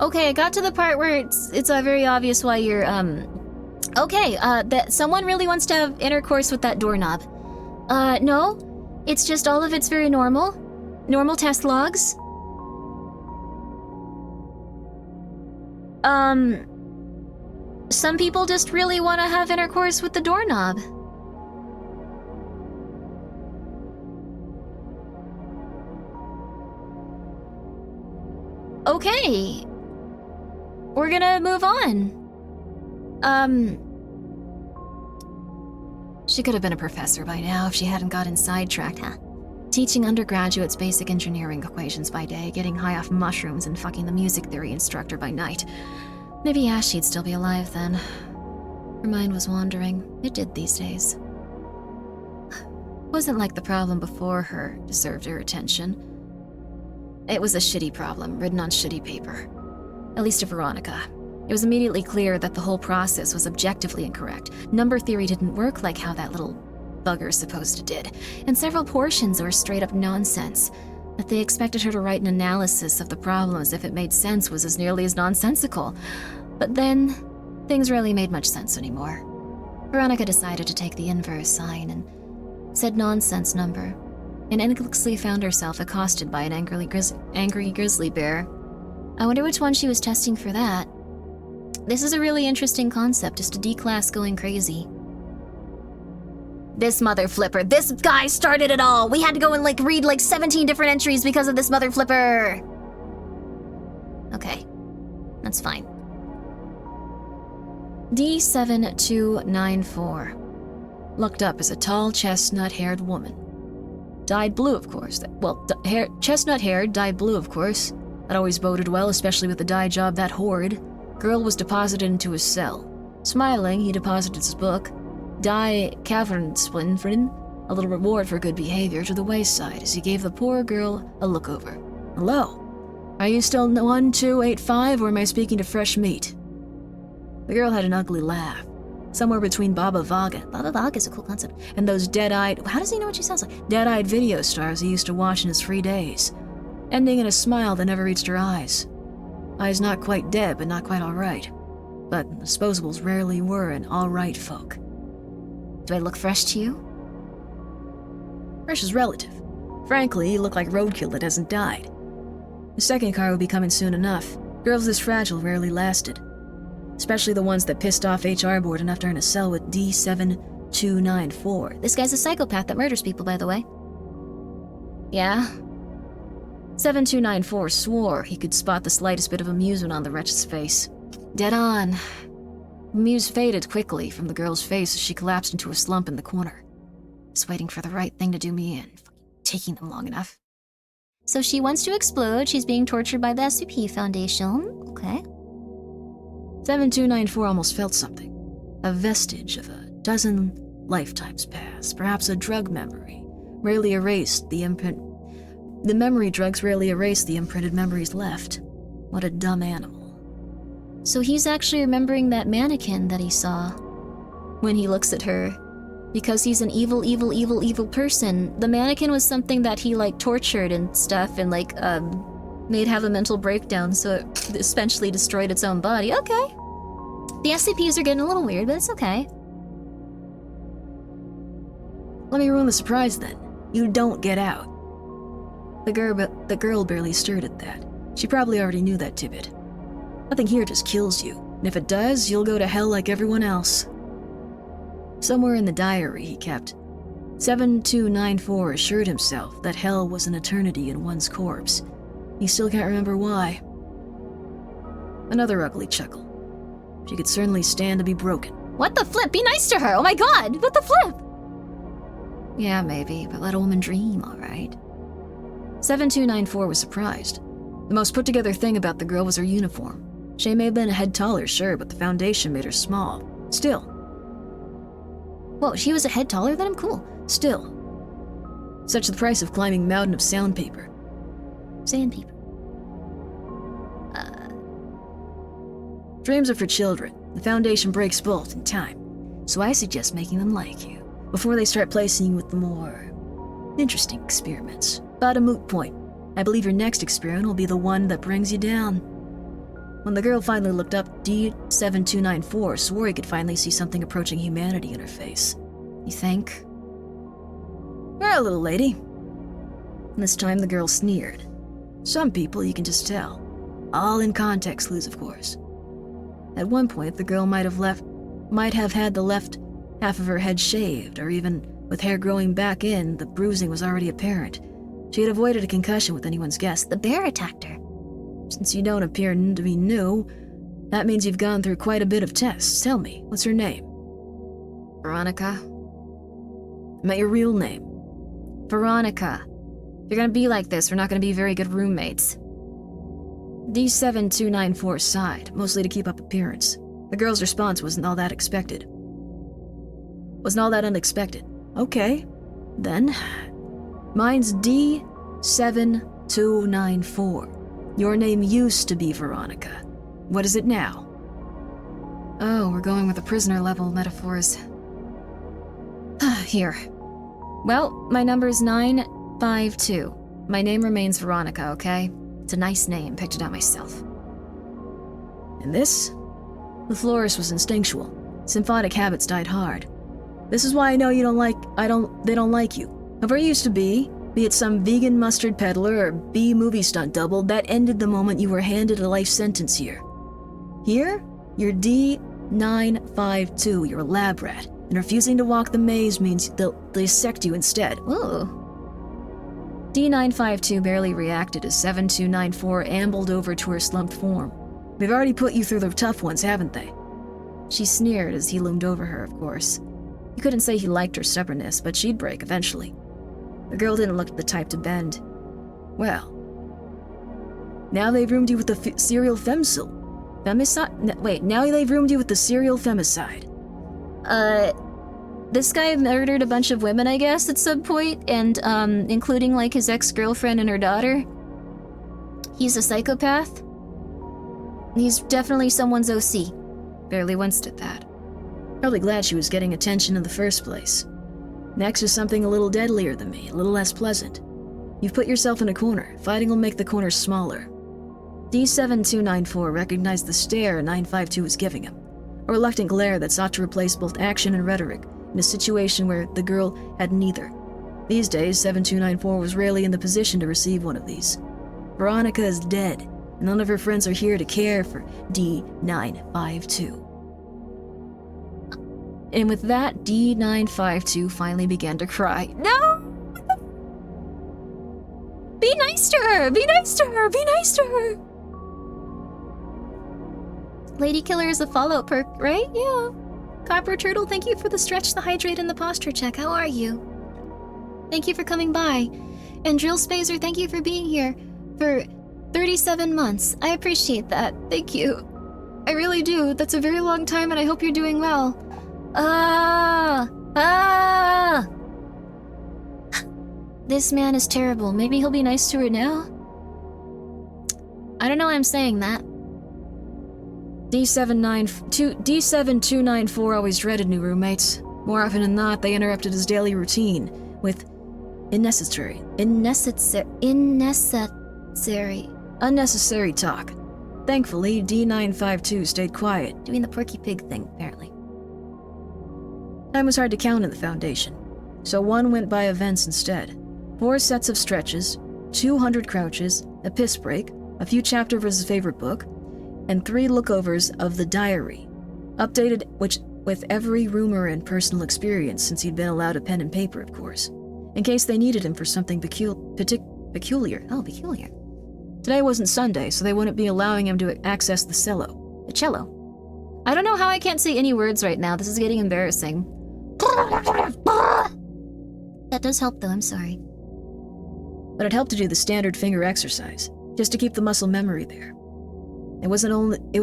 Okay, I got to the part where it's very obvious why you're, okay, that someone really wants to have intercourse with that doorknob. No, It's just all of it's very normal. Normal test logs. Some people just really want to have intercourse with the doorknob. Okay. We're gonna move on. She could have been a professor by now if she hadn't gotten sidetracked, huh? Teaching undergraduates basic engineering equations by day, getting high off mushrooms, and fucking the music theory instructor by night. Maybe Ashley'd still be alive then. Her mind was wandering. It did these days. Wasn't like the problem before her deserved her attention. It was a shitty problem, written on shitty paper. At least to Veronica. It was immediately clear that the whole process was objectively incorrect. Number theory didn't work like how that little bugger supposed it did, and several portions were straight up nonsense. That they expected her to write an analysis of the problem as if it made sense was as nearly as nonsensical. But then, things rarely made much sense anymore. Veronica decided to take the inverse sign and said nonsense number, and endlessly found herself accosted by an angry grizzly bear. I wonder which one she was testing for that. This is a really interesting concept, just a D-class going crazy. This mother flipper, this guy started it all. We had to go and read 17 different entries because of this mother flipper. Okay, that's fine. D7294. Looked up as a tall, chestnut-haired woman. Dyed blue, of course. Chestnut-haired, dyed blue, of course. That always boded well, especially with the dye job that horrid. Girl was deposited into his cell. Smiling, he deposited his book, Die Cavernsplinfrin, a little reward for good behavior, to the wayside as he gave the poor girl a look over. Hello. Are you still 1285, or am I speaking to fresh meat? The girl had an ugly laugh. Somewhere between Baba Vaga. Baba Vaga is a cool concept. And those dead-eyed... How does he know what she sounds like? Dead-eyed video stars he used to watch in his free days. Ending in a smile that never reached her eyes. Eyes not quite dead, but not quite alright. But disposables rarely were an alright folk. Do I look fresh to you? Fresh is relative. Frankly, you look like roadkill that hasn't died. The second car would be coming soon enough. Girls this fragile rarely lasted. Especially the ones that pissed off HR board enough to earn a cell with D7294. This guy's a psychopath that murders people, by the way. Yeah? 7294 swore he could spot the slightest bit of amusement on the wretch's face. Dead on. Muse faded quickly from the girl's face as she collapsed into a slump in the corner. Just waiting for the right thing to do me in. Taking them long enough. So she wants to explode. She's being tortured by the SCP Foundation. Okay. 7294 almost felt something. A vestige of a dozen lifetimes past. Perhaps a drug memory. Rarely erased the imprint. The memory drugs rarely erase the imprinted memories left. What a dumb animal. So he's actually remembering that mannequin that he saw when he looks at her. Because he's an evil, evil, evil, evil person. The mannequin was something that he tortured and stuff and made have a mental breakdown, so it essentially destroyed its own body. Okay. The SCPs are getting a little weird, but it's okay. Let me ruin the surprise then. You don't get out. The girl barely stirred at that. She probably already knew that tidbit. Nothing here just kills you, and if it does, you'll go to hell like everyone else. Somewhere in the diary he kept, 7294 assured himself that hell was an eternity in one's corpse. He still can't remember why. Another ugly chuckle. She could certainly stand to be broken. What the flip? Be nice to her! Oh my god! What the flip? Yeah, maybe, but let a woman dream, alright. 7294 was surprised. The most put-together thing about the girl was her uniform. She may have been a head taller, sure, but the Foundation made her small. Still. Whoa, she was a head taller than him? Cool. Still. Such the price of climbing mountain of sandpaper. Sandpaper. Dreams are for children. The Foundation breaks both in time. So I suggest making them like you, before they start placing you with the more interesting experiments. But a moot point. I believe your next experiment will be the one that brings you down. When the girl finally looked up, D7294 swore he could finally see something approaching humanity in her face. You think? "Well, little lady." This time the girl sneered. Some people you can just tell. All in context clues, of course. At one point, the girl might have had the left half of her head shaved, or even with hair growing back in, the bruising was already apparent. She had avoided a concussion with anyone's guess. The bear attacked her. Since you don't appear to be new, that means you've gone through quite a bit of tests. Tell me, what's her name? Veronica? I meant your real name. Veronica. If you're gonna be like this, we're not gonna be very good roommates. D7294 sighed, mostly to keep up appearance. The girl's response wasn't all that unexpected. Okay, then. Mine's D7294. Your name used to be Veronica. What is it now? Oh, we're going with the prisoner level metaphors. Here. Well, my number is 952. My name remains Veronica, okay? It's a nice name, picked it out myself. And this? The florist was instinctual. Symphotic habits died hard. This is why I know they don't like you. However it used to be it some vegan mustard peddler or B-movie stunt double, that ended the moment you were handed a life sentence here. Here, you're D952, you're a lab rat, and refusing to walk the maze means they'll dissect you instead. Ooh. D952 barely reacted as 7294 ambled over to her slumped form. They've already put you through the tough ones, haven't they? She sneered as he loomed over her, of course. You couldn't say he liked her stubbornness, but she'd break eventually. The girl didn't look the type to bend. Well, now they've roomed you with the serial femicide. Now they've roomed you with the serial femicide. This guy murdered a bunch of women, I guess, at some point, and, including, like, his ex-girlfriend and her daughter. He's a psychopath. He's definitely someone's OC. Barely winced at that. Probably glad she was getting attention in the first place. Next is something a little deadlier than me, a little less pleasant. You've put yourself in a corner. Fighting will make the corner smaller. D7294 recognized the stare 952 was giving him, a reluctant glare that sought to replace both action and rhetoric in a situation where the girl had neither. These days, 7294 was rarely in the position to receive one of these. Veronica is dead, and none of her friends are here to care for D952. And with that, D952 finally began to cry. No! Be nice to her! Be nice to her! Be nice to her! Lady Killer is a follow-up perk, right? Yeah. Copper Turtle, thank you for the stretch, the hydrate, and the posture check. How are you? Thank you for coming by. And Drill Spazer, thank you for being here for 37 months. I appreciate that. Thank you. I really do. That's a very long time, and I hope you're doing well. This man is terrible. Maybe he'll be nice to her now? I don't know why I'm saying that. D7294 always dreaded new roommates. More often than not, they interrupted his daily routine with unnecessary talk. Thankfully, D952 stayed quiet. Doing the Porky Pig thing, apparently. Time was hard to count in the Foundation, so one went by events instead. 4 sets of stretches, 200 crouches, a piss break, a few chapters of his favorite book, and 3 lookovers of the diary, updated with every rumor and personal experience since he'd been allowed a pen and paper, of course, in case they needed him for something peculiar. Oh, peculiar. Today wasn't Sunday, so they wouldn't be allowing him to access the cello. The cello. I don't know how I can't say any words right now. This is getting embarrassing. That does help, though. I'm sorry. But it helped to do the standard finger exercise, just to keep the muscle memory there. It was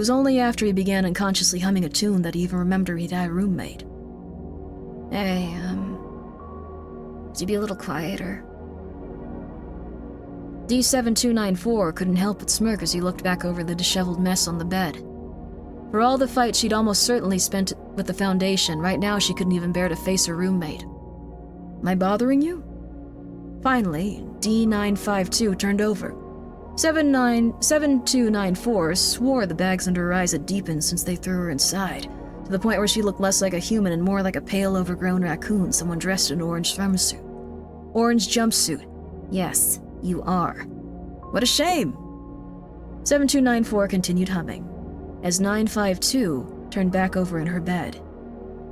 only after he began unconsciously humming a tune that he even remembered he'd had a roommate. Hey, could you be a little quieter? D7294 couldn't help but smirk as he looked back over the disheveled mess on the bed. For all the fight she'd almost certainly spent with the Foundation, right now she couldn't even bear to face her roommate. Am I bothering you? Finally, D952 turned over. 7294 swore the bags under her eyes had deepened since they threw her inside, to the point where she looked less like a human and more like a pale, overgrown raccoon someone dressed in an orange thermosuit. Orange jumpsuit. Yes, you are. What a shame. 7294 continued humming, as 952 turned back over in her bed.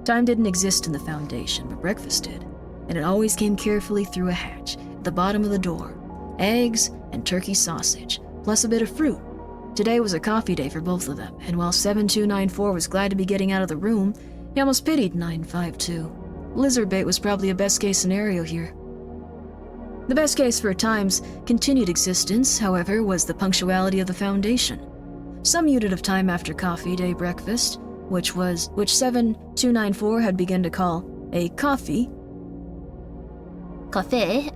Time didn't exist in the Foundation, but breakfast did, and it always came carefully through a hatch at the bottom of the door. Eggs and turkey sausage, plus a bit of fruit. Today was a coffee day for both of them, and while 7294 was glad to be getting out of the room, he almost pitied 952. Lizard bait was probably a best-case scenario here. The best case for Time's continued existence, however, was the punctuality of the Foundation. Some unit of time after coffee day breakfast, which 7294 had begun to call a coffee. Café.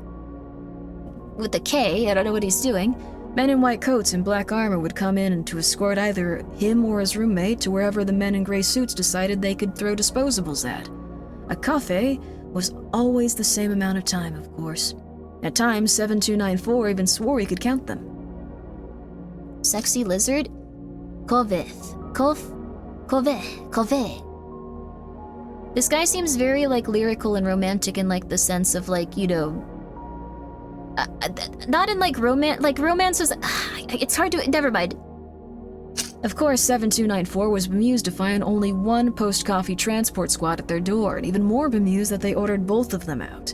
With a K, I don't know what he's doing. Men in white coats and black armor would come in and to escort either him or his roommate to wherever the men in gray suits decided they could throw disposables at. A café was always the same amount of time, of course. At times, 7294 even swore he could count them. Sexy lizard. Koveth. Kove. This guy seems very, like, lyrical and romantic in, like, the sense of, like, you know... not in, like, romance was... it's hard to... Never mind. Of course, 7294 was bemused to find only one post-coffee transport squad at their door, and even more bemused that they ordered both of them out.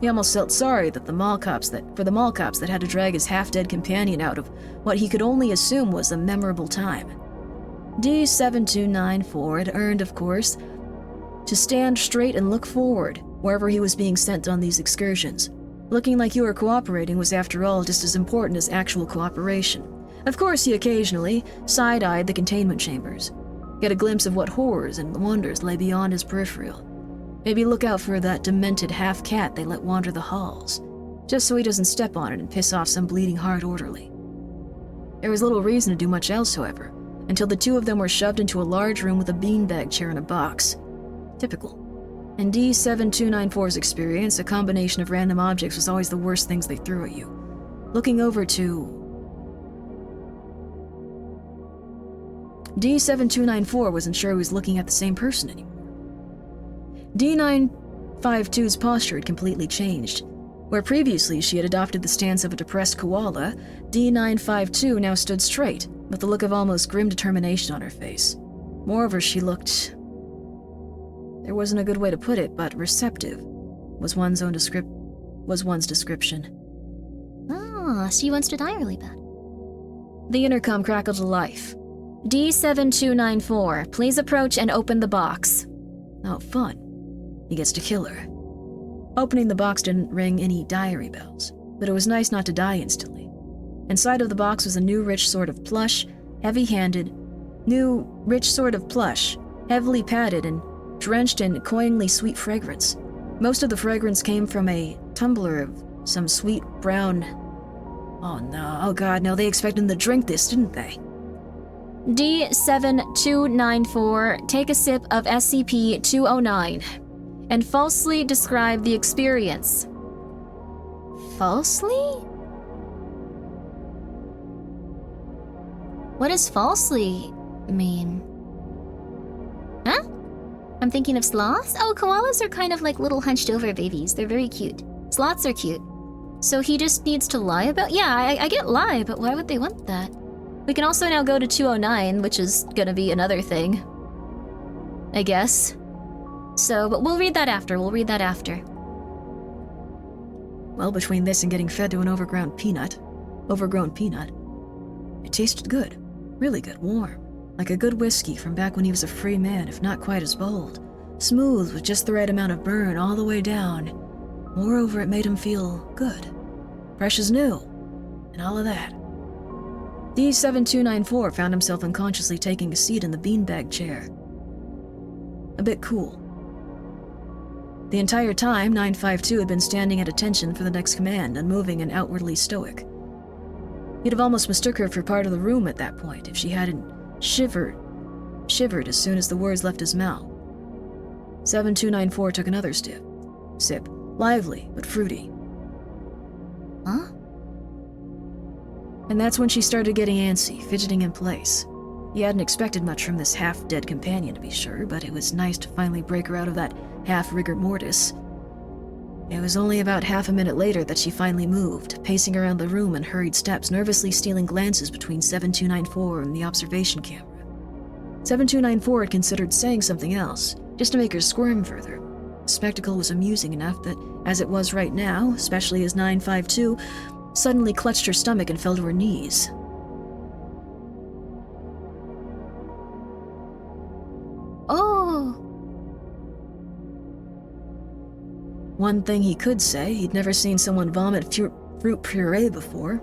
He almost felt sorry that for the mall cops that had to drag his half-dead companion out of what he could only assume was a memorable time. D7294 had earned, of course, to stand straight and look forward wherever he was being sent on these excursions. Looking like you were cooperating was, after all, just as important as actual cooperation. Of course, he occasionally side-eyed the containment chambers, get a glimpse of what horrors and wonders lay beyond his peripheral. Maybe look out for that demented half-cat they let wander the halls, just so he doesn't step on it and piss off some bleeding heart orderly. There was little reason to do much else, however, until the two of them were shoved into a large room with a beanbag chair and a box. Typical. In D7294's experience, a combination of random objects was always the worst things they threw at you. Looking over to... D7294 wasn't sure he was looking at the same person anymore. D952's posture had completely changed. Where previously she had adopted the stance of a depressed koala, D952 now stood straight, with a look of almost grim determination on her face. Moreover, she looked... There wasn't a good way to put it, but receptive was one's description. Ah, she wants to die really bad. The intercom crackled to life. D7294, please approach and open the box. Oh, fun. He gets to kill her. Opening the box didn't ring any diary bells, but it was nice not to die instantly. Inside of the box was a new rich sort of plush, heavily padded and drenched in cloyingly sweet fragrance. Most of the fragrance came from a tumbler of some sweet brown... Oh god, no, they expected him to drink this, didn't they? D7294, take a sip of SCP-209 and falsely describe the experience. Falsely? What does falsely mean? Huh? I'm thinking of sloths? Oh, koalas are kind of like little hunched over babies. They're very cute. Sloths are cute. So he just needs to lie about... Yeah, I get lie, but why would they want that? We can also now go to 209, which is gonna be another thing, I guess. So, but we'll read that after. Well, between this and getting fed to an overgrown peanut, it tasted good. Really good, warm. Like a good whiskey from back when he was a free man, if not quite as bold. Smooth with just the right amount of burn all the way down. Moreover, it made him feel good. Fresh as new. And all of that. D7294 found himself unconsciously taking a seat in the beanbag chair. A bit cool. The entire time, 952 had been standing at attention for the next command, unmoving and outwardly stoic. He'd have almost mistook her for part of the room at that point if she hadn't shivered as soon as the words left his mouth. 7294 took another sip, lively but fruity. Huh? And that's when she started getting antsy, fidgeting in place. He hadn't expected much from this half-dead companion, to be sure, but it was nice to finally break her out of that half-rigor mortis. It was only about half a minute later that she finally moved, pacing around the room in hurried steps, nervously stealing glances between 7294 and the observation camera. 7294 had considered saying something else, just to make her squirm further. The spectacle was amusing enough that, as it was right now, especially as 952 suddenly clutched her stomach and fell to her knees. Oh! One thing he could say, he'd never seen someone vomit fruit puree before.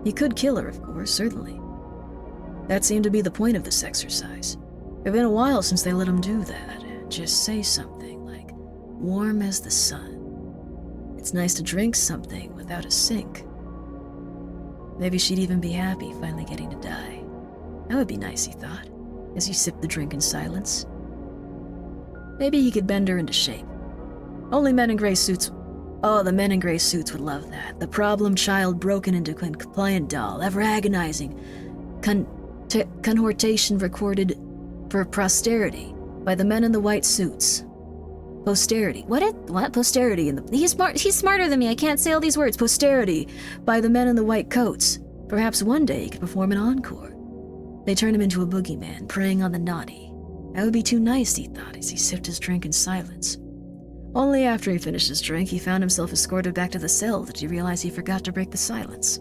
He could kill her, of course, certainly. That seemed to be the point of this exercise. It had been a while since they let him do that. Just say something like, warm as the sun. It's nice to drink something without a sink. Maybe she'd even be happy finally getting to die. That would be nice, he thought, as he sipped the drink in silence. Maybe he could bend her into shape. Only men in gray suits. Oh, the men in gray suits would love that. The problem child broken into a compliant doll, ever agonizing. Conhortation recorded for posterity by the men in the white suits. Posterity. What? Posterity. He's smarter than me. I can't say all these words. Posterity by the men in the white coats. Perhaps one day he could perform an encore. They turn him into a boogeyman, preying on the naughty. That would be too nice, he thought, as he sipped his drink in silence. Only after he finished his drink, he found himself escorted back to the cell that he realized he forgot to break the silence.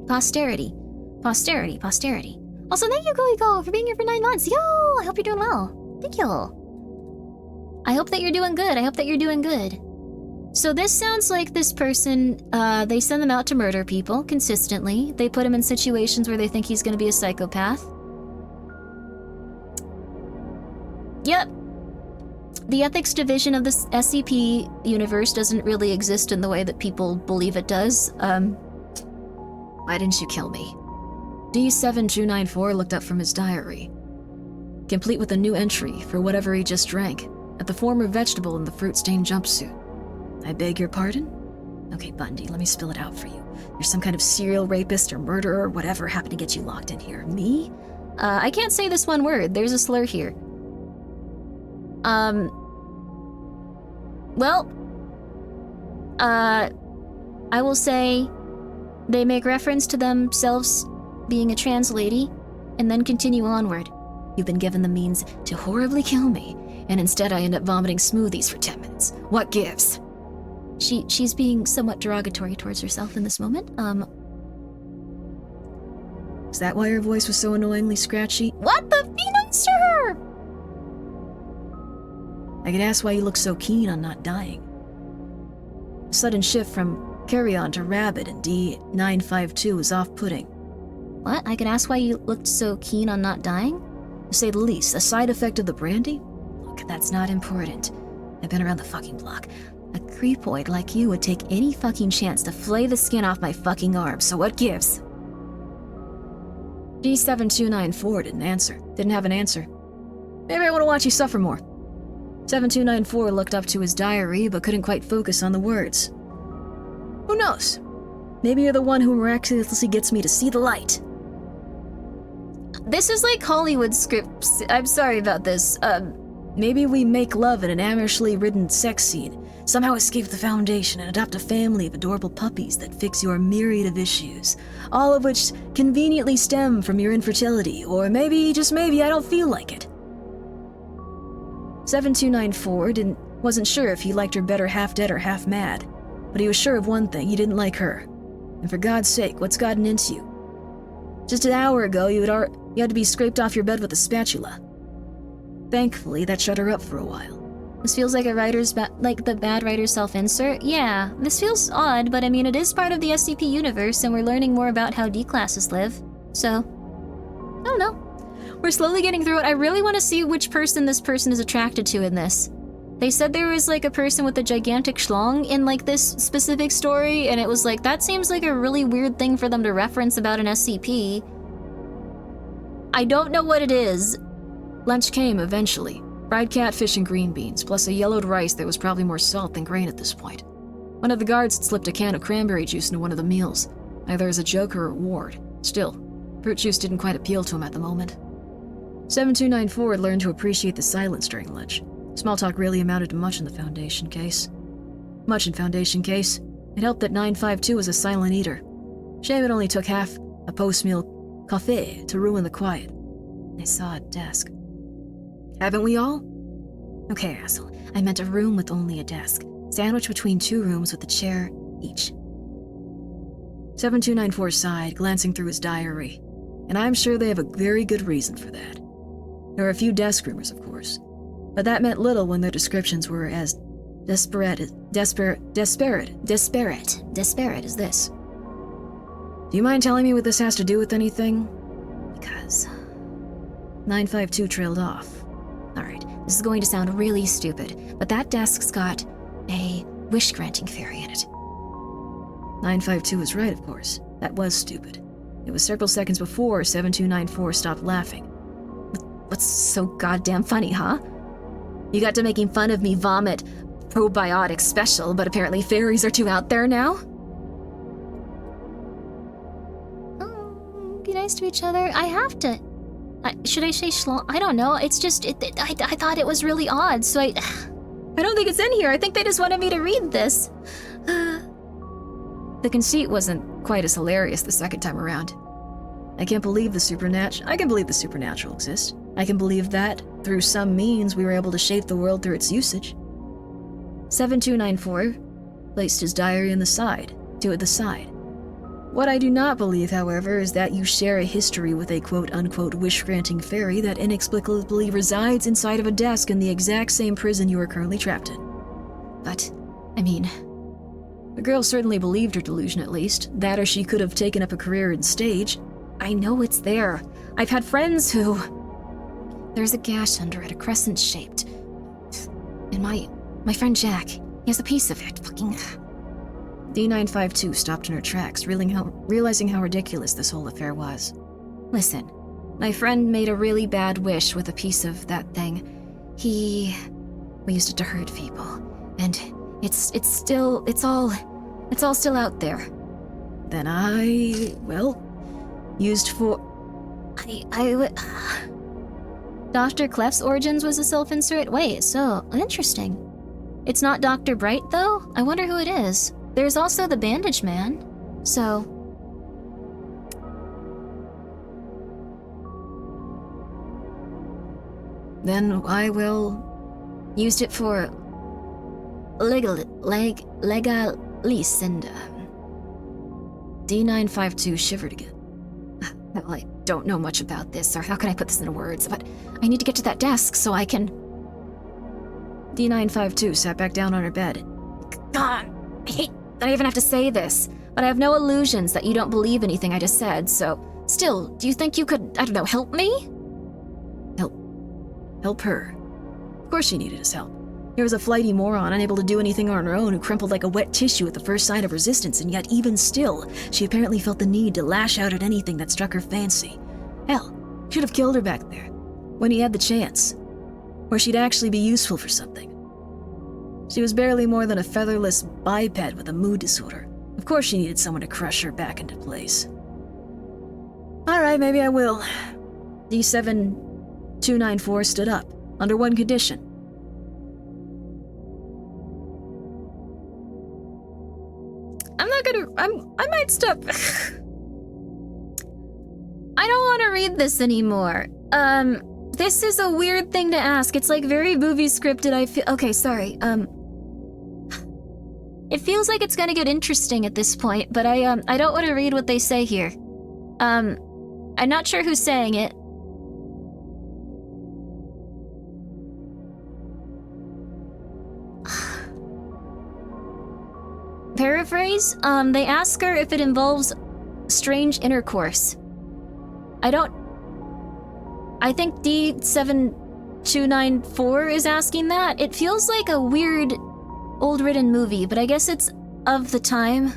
Posterity. Posterity. Posterity. Also, thank you, Goiko, for being here for 9 months. Yo! I hope you're doing well. Thank you. I hope that you're doing good. So this sounds like this person, they send them out to murder people consistently. They put him in situations where they think he's going to be a psychopath. Yep. The ethics division of the SCP universe doesn't really exist in the way that people believe it does. Why didn't you kill me? D7294 looked up from his diary, complete with a new entry for whatever he just drank, at the former vegetable in the fruit-stained jumpsuit. I beg your pardon? Okay, Bundy, let me spill it out for you. You're some kind of serial rapist or murderer or whatever happened to get you locked in here. Me? I can't say this one word. There's a slur here. Well, I will say they make reference to themselves being a trans lady, and then continue onward. You've been given the means to horribly kill me, and instead I end up vomiting smoothies for 10 minutes. What gives? She's being somewhat derogatory towards herself in this moment. Is that why her voice was so annoyingly scratchy? What the? Be nice to her! I could ask why you look so keen on not dying. A sudden shift from carry-on to rabbit in D952 was off-putting. What? I could ask why you looked so keen on not dying? To say the least, a side effect of the brandy? Look, that's not important. I've been around the fucking block. A creepoid like you would take any fucking chance to flay the skin off my fucking arm, so what gives? D7294 didn't have an answer. Maybe I want to watch you suffer more. 7294 looked up to his diary, but couldn't quite focus on the words. Who knows? Maybe you're the one who miraculously gets me to see the light. This is like Hollywood scripts. I'm sorry about this. Maybe we make love in an amorously ridden sex scene, somehow escape the Foundation and adopt a family of adorable puppies that fix your myriad of issues, all of which conveniently stem from your infertility, or maybe, just maybe, I don't feel like it. 7294 wasn't sure if he liked her better half dead or half mad, but he was sure of one thing: he didn't like her. And for God's sake, what's gotten into you? Just an hour ago, you had to be scraped off your bed with a spatula. Thankfully, that shut her up for a while. This feels like a writer's like the bad writer's self-insert. Yeah, this feels odd, but I mean, it is part of the SCP universe, and we're learning more about how D-classes live. So, I don't know. We're slowly getting through it. I really want to see which person this person is attracted to in this. They said there was like a person with a gigantic schlong in like this specific story, and it was like, that seems like a really weird thing for them to reference about an SCP. I don't know what it is. Lunch came eventually. Fried catfish and green beans, plus a yellowed rice that was probably more salt than grain at this point. One of the guards had slipped a can of cranberry juice into one of the meals, either as a joke or a reward. Still, fruit juice didn't quite appeal to him at the moment. 7294 had learned to appreciate the silence during lunch. Small talk really amounted to much in the Foundation case. much in Foundation case. It helped that 952 was a silent eater. Shame it only took half a post-meal café to ruin the quiet. I saw a desk. Haven't we all? Okay, asshole. I meant a room with only a desk. Sandwiched between 2 rooms with a chair each. 7294 sighed, glancing through his diary. And I'm sure they have a very good reason for that. There were a few desk rumors, of course. But that meant little when their descriptions were as disparate as this. Do you mind telling me what this has to do with anything? Because 952 trailed off. Alright, this is going to sound really stupid, but that desk's got a wish-granting fairy in it. 952 was right, of course. That was stupid. It was several seconds before 7294 stopped laughing. What's so goddamn funny, huh? You got to making fun of me vomit probiotic special, but apparently fairies are too out there now? Be nice to each other. I have to. Should I say schlong? I don't know. It's just, I thought it was really odd, so I don't think it's in here. I think they just wanted me to read this. The conceit wasn't quite as hilarious the second time around. I can believe the supernatural exists. I can believe that, through some means, we were able to shape the world through its usage. 7294 placed his diary to the side. What I do not believe, however, is that you share a history with a quote-unquote wish-granting fairy that inexplicably resides inside of a desk in the exact same prison you are currently trapped in. But, I mean, the girl certainly believed her delusion, at least. That or she could have taken up a career in stage. I know it's there. I've had friends who... There's a gash under it, a crescent-shaped. And my friend Jack, he has a piece of it. Fucking... D952 stopped in her tracks, realizing how ridiculous this whole affair was. Listen, my friend made a really bad wish with a piece of that thing. We used it to hurt people. And it's all still out there. Then used for... Dr. Clef's origins was a self-insert? Wait, so interesting. It's not Dr. Bright, though? I wonder who it is. There's also the Bandage Man, so... Then I will... Used it for... legalis, and... D952 shivered again. Well, I don't know much about this, or how can I put this into words, but I need to get to that desk so I can... D952 sat back down on her bed. God, I hate that I even have to say this, but I have no illusions that you don't believe anything I just said, so... Still, do you think you could, I don't know, help me? Help her. Of course she needed his help. Here was a flighty moron, unable to do anything on her own, who crumpled like a wet tissue at the first sign of resistance, and yet even still, she apparently felt the need to lash out at anything that struck her fancy. Hell, should have killed her back there, when he had the chance. Where she'd actually be useful for something. She was barely more than a featherless biped with a mood disorder. Of course she needed someone to crush her back into place. Alright, maybe I will. D7294 stood up, under one condition. I might stop. I don't want to read this anymore. This is a weird thing to ask. It's like very movie scripted. I feel... Okay, sorry. It feels like it's gonna get interesting at this point, but I don't want to read what they say here. I'm not sure who's saying it. Paraphrase? They ask her if it involves strange intercourse. I think D7294 is asking that. It feels like a weird, old-written movie, but I guess it's of the time.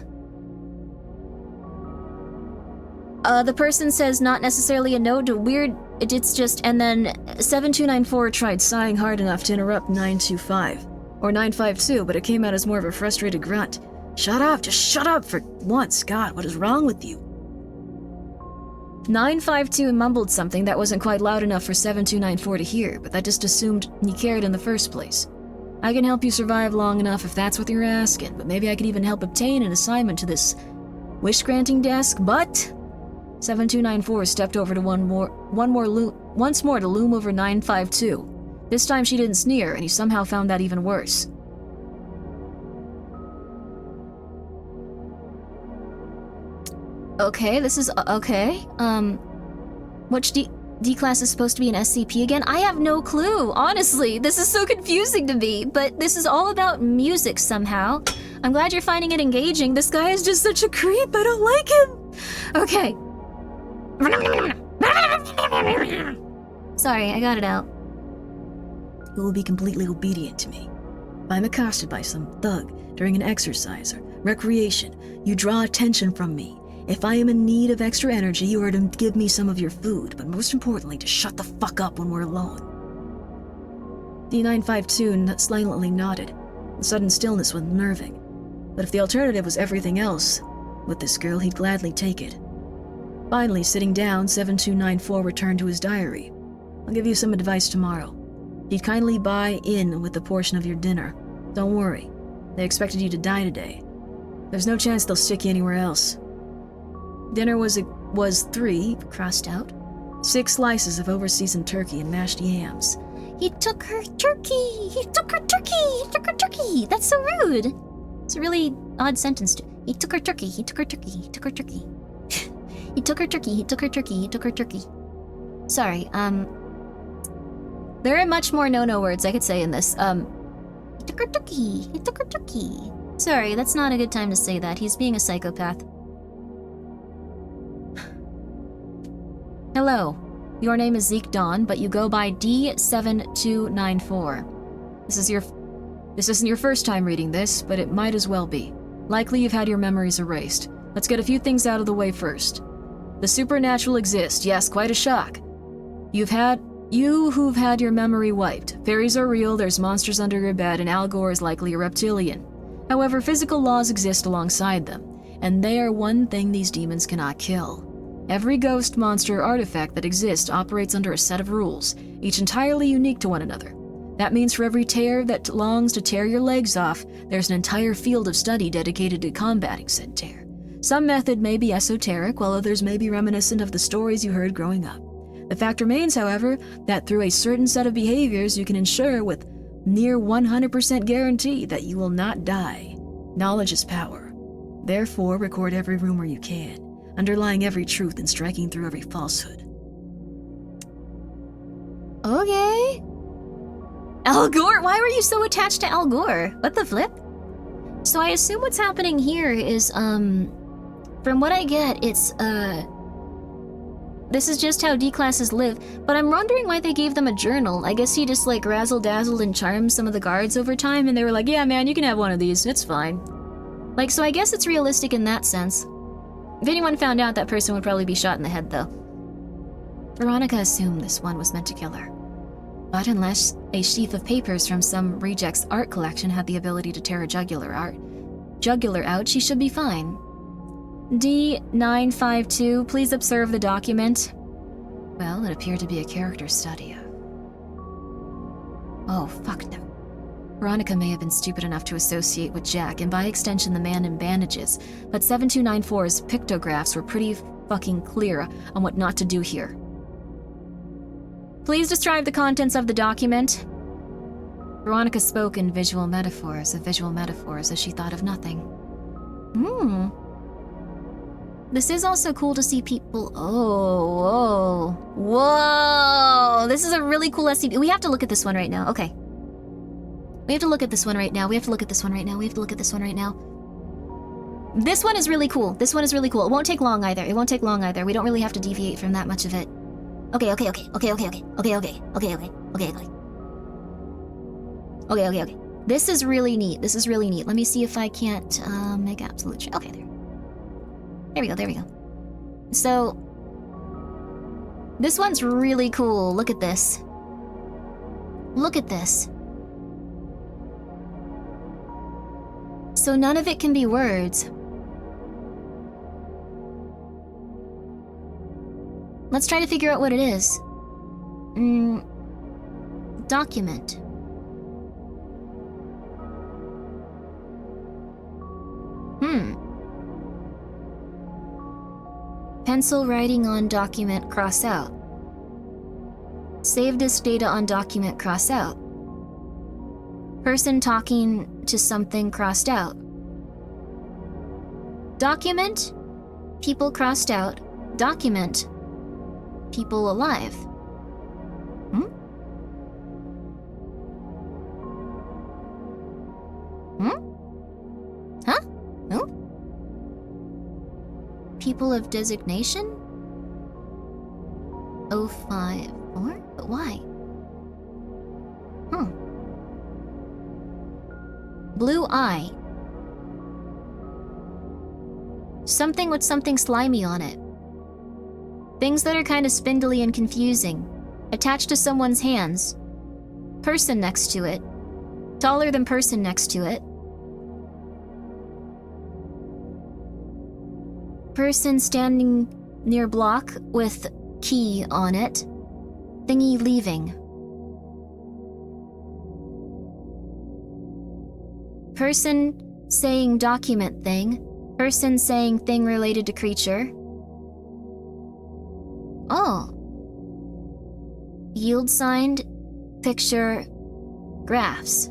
The person says not necessarily a no to weird, it's just, and then 7294 tried sighing hard enough to interrupt 925, or 952, but it came out as more of a frustrated grunt. Shut up, just shut up for once. God, what is wrong with you? 952 mumbled something that wasn't quite loud enough for 7294 to hear, but that just assumed he cared in the first place. I can help you survive long enough if that's what you're asking, but maybe I could even help obtain an assignment to this wish-granting desk, but 7294 stepped over to once more to loom over 952. This time she didn't sneer, and he somehow found that even worse. Okay, this is okay. Which D class is supposed to be an SCP again? I have no clue, honestly. This is so confusing to me, but this is all about music somehow. I'm glad you're finding it engaging. This guy is just such a creep. I don't like him. Okay. Sorry, I got it out. You will be completely obedient to me. If I'm accosted by some thug during an exercise or recreation, you draw attention from me. If I am in need of extra energy, you are to give me some of your food, but most importantly, to shut the fuck up when we're alone. D952 silently nodded. The sudden stillness was unnerving. But if the alternative was everything else, with this girl, he'd gladly take it. Finally, sitting down, 7294 returned to his diary. I'll give you some advice tomorrow. He'd kindly buy in with a portion of your dinner. Don't worry. They expected you to die today. There's no chance they'll stick you anywhere else. Dinner was 3, Crossed out. 6 slices of overseasoned turkey and mashed yams. He took her turkey. He took her turkey. He took her turkey. That's so rude. It's a really odd sentence. He took her turkey. He took her turkey. He took her turkey. He took her turkey. He took her turkey. He took her turkey. Sorry. There are much more no words I could say in this. He took her turkey. He took her turkey. Sorry, that's not a good time to say that. He's being a psychopath. Hello. Your name is Zeke Dawn, but you go by D7294. This isn't your first time reading this, but it might as well be. Likely you've had your memories erased. Let's get a few things out of the way first. The supernatural exists, yes, quite a shock. You who've had your memory wiped. Fairies are real, there's monsters under your bed, and Al Gore is likely a reptilian. However, physical laws exist alongside them, and they are one thing these demons cannot kill. Every ghost, monster, artifact that exists operates under a set of rules, each entirely unique to one another. That means for every tear that longs to tear your legs off, there's an entire field of study dedicated to combating said tear. Some method may be esoteric, while others may be reminiscent of the stories you heard growing up. The fact remains, however, that through a certain set of behaviors you can ensure with near 100% guarantee that you will not die. Knowledge is power. Therefore, record every rumor you can, underlying every truth and striking through every falsehood. Okay. Al Gore? Why were you so attached to Al Gore? What the flip? So I assume what's happening here is, from what I get, it's, this is just how D-classes live, but I'm wondering why they gave them a journal. I guess he just, like, razzle-dazzled and charmed some of the guards over time, and they were like, yeah, man, you can have one of these, it's fine. Like, so I guess it's realistic in that sense. If anyone found out, that person would probably be shot in the head, though. Veronica assumed this one was meant to kill her. But unless a sheaf of papers from some reject's art collection had the ability to tear a jugular out, she should be fine. D952, please observe the document. Well, it appeared to be a character study of... Oh, fuck no. Veronica may have been stupid enough to associate with Jack, and by extension the man in bandages, but 7294's pictographs were pretty fucking clear on what not to do here. Please describe the contents of the document. Veronica spoke in visual metaphors as she thought of nothing. This is also cool to see people... Whoa! This is a really cool SCP. We have to look at this one right now. Okay. We have to look at this one right now. We have to look at this one right now. We have to look at this one right now. This one is really cool. This one is really cool. It won't take long either. It won't take long either. We don't really have to deviate from that much of it. Okay. This is really neat. This is really neat. Let me see if I can't make absolute sure. Okay, there. There we go. So, this one's really cool. Look at this. Look at this. So none of it can be words. Let's try to figure out what it is. Document. Pencil writing on document, cross out. Save disk data on document, cross out. Person talking to something, crossed out. Document, people, crossed out. Document, people alive. Hmm? Huh? No? People of designation? 054? But why? Blue eye. Something with something slimy on it. Things that are kind of spindly and confusing. Attached to someone's hands. Person next to it. Taller than person next to it. Person standing near block with key on it. Thingy leaving. Person saying document thing. Person saying thing related to creature. Oh. Yield signed, picture, graphs.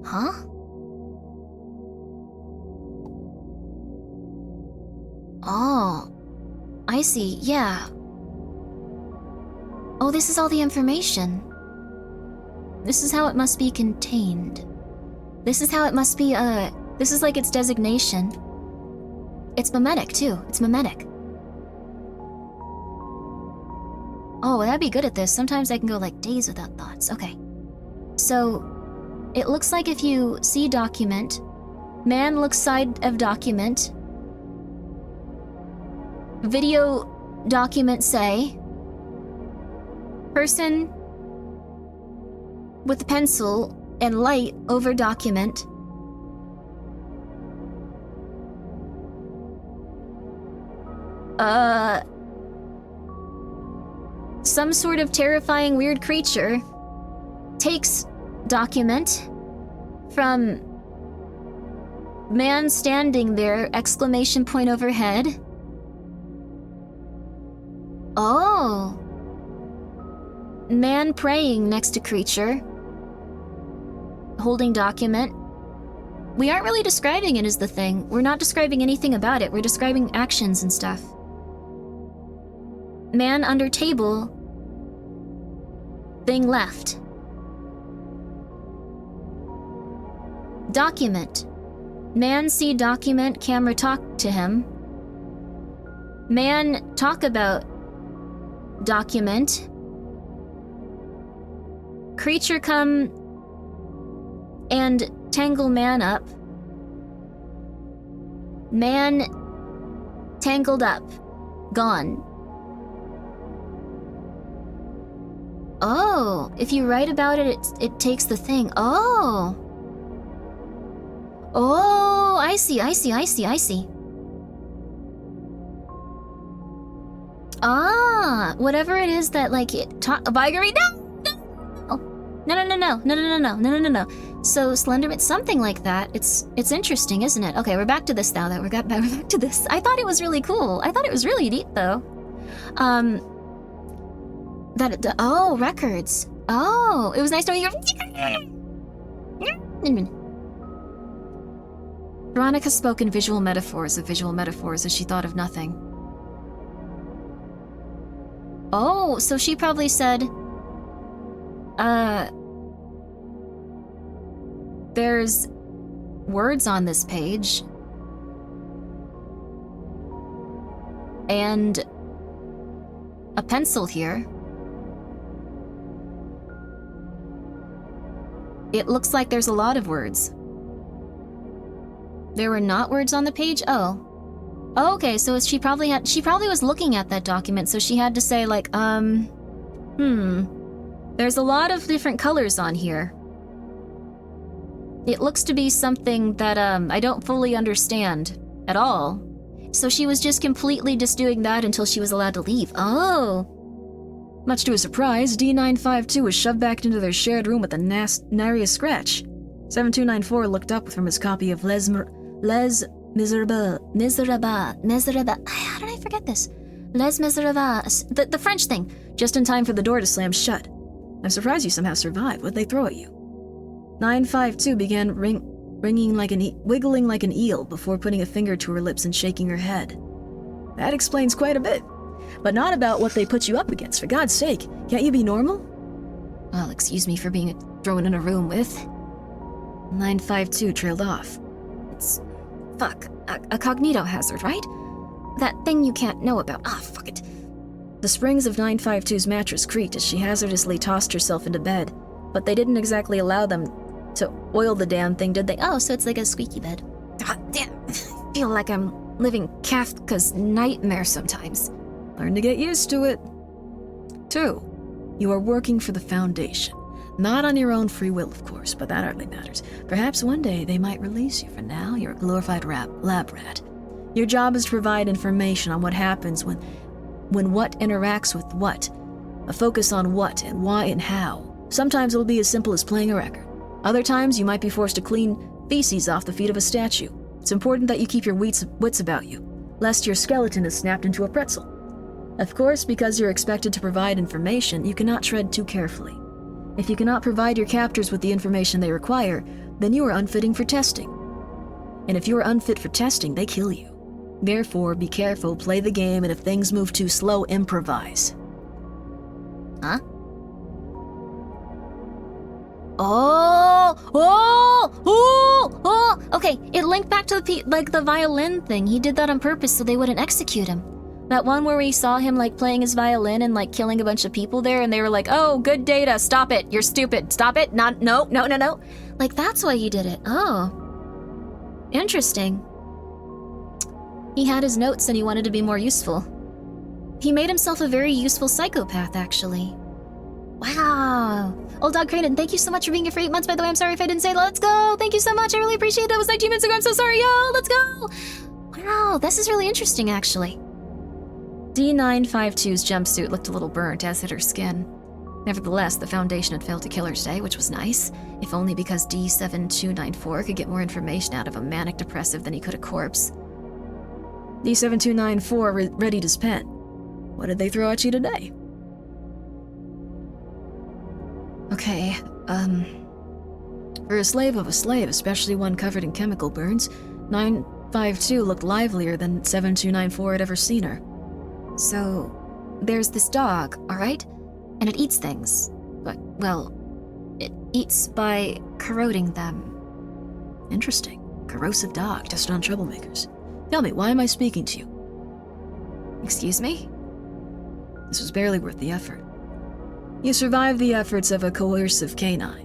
Huh? Oh. I see, yeah. Oh, this is all the information. This is how it must be contained. This is how it must be, this is like its designation. It's mimetic, too. It's mimetic. Oh, I'd be good at this. Sometimes I can go like days without thoughts. Okay. So, it looks like if you see document, man looks side of document, video document say, person with pencil and light over document, some sort of terrifying weird creature takes document from man standing there, exclamation point overhead. Oh. Man praying next to creature. Holding document. We aren't really describing it as the thing. We're not describing anything about it. We're describing actions and stuff. Man under table. Thing left. Document. Man see document, camera talk to him. Man talk about document. Creature come and tangle man up. Man tangled up. Gone. Oh, if you write about it, it takes the thing. Oh. Oh, I see. Ah, whatever it is that, like, it Vigary, no. So Slenderman, something like that. It's interesting, isn't it? Okay, we're back to this now. We're back to this. I thought it was really cool. I thought it was really neat, though. Records. Oh, it was nice knowing you. Veronica spoke in visual metaphors as she thought of nothing. Oh, so she probably said, there's words on this page. And a pencil here. It looks like there's a lot of words. There were not words on the page? Oh. Oh, okay, so she probably was looking at that document, so she had to say, like, there's a lot of different colors on here. It looks to be something that, I don't fully understand at all. So she was just completely just doing that until she was allowed to leave. Oh. Much to his surprise, D952 was shoved back into their shared room with the nariest scratch. 7294 looked up from his copy of Les Miserable. How did I forget this? Les Miserables. The French thing. Just in time for the door to slam shut. I'm surprised you somehow survived. What'd they throw at you? 952 began wiggling like an eel before putting a finger to her lips and shaking her head. That explains quite a bit. But not about what they put you up against. For God's sake, can't you be normal? Well, excuse me for being thrown in a room with. 952 trailed off. It's... fuck. A cognito hazard, right? That thing you can't know about. Ah, fuck it. The springs of 952's mattress creaked as she hazardously tossed herself into bed, but they didn't exactly allow them to oil the damn thing, did they? Oh, so it's like a squeaky bed. God damn. I feel like I'm living Kafka's nightmare sometimes. Learn to get used to it. 2. You are working for the Foundation. Not on your own free will, of course, but that hardly matters. Perhaps one day they might release you. For now, you're a glorified lab rat. Your job is to provide information on what happens when what interacts with what. A focus on what and why and how. Sometimes it'll be as simple as playing a record. Other times, you might be forced to clean feces off the feet of a statue. It's important that you keep your wits about you, lest your skeleton is snapped into a pretzel. Of course, because you're expected to provide information, you cannot tread too carefully. If you cannot provide your captors with the information they require, then you are unfitting for testing. And if you are unfit for testing, they kill you. Therefore, be careful, play the game, and if things move too slow, improvise. Huh? Okay, it linked back to the violin thing. He did that on purpose so they wouldn't execute him. That one where we saw him playing his violin and killing a bunch of people there, and they were like, "Oh, good data. Stop it. You're stupid. Stop it. No. That's why he did it. Oh, interesting. He had his notes and he wanted to be more useful. He made himself a very useful psychopath, actually. Wow. Old Dog Cranen, thank you so much for being here for 8 months, by the way. I'm sorry if I didn't say let's go. Thank you so much. I really appreciate it. It was 19 minutes ago. I'm so sorry. Yo, let's go. Wow, this is really interesting, actually. D952's jumpsuit looked a little burnt, as did her skin. Nevertheless, the Foundation had failed to kill her today, which was nice, if only because D7294 could get more information out of a manic depressive than he could a corpse. D7294 readied his pen. What did they throw at you today? Okay, For a slave of a slave, especially one covered in chemical burns, 952 looked livelier than 7294 had ever seen her. So, there's this dog, alright? And it eats things. But, well, it eats by corroding them. Interesting. Corrosive dog, tested on troublemakers. Tell me, why am I speaking to you? Excuse me? This was barely worth the effort. You survived the efforts of a coercive canine.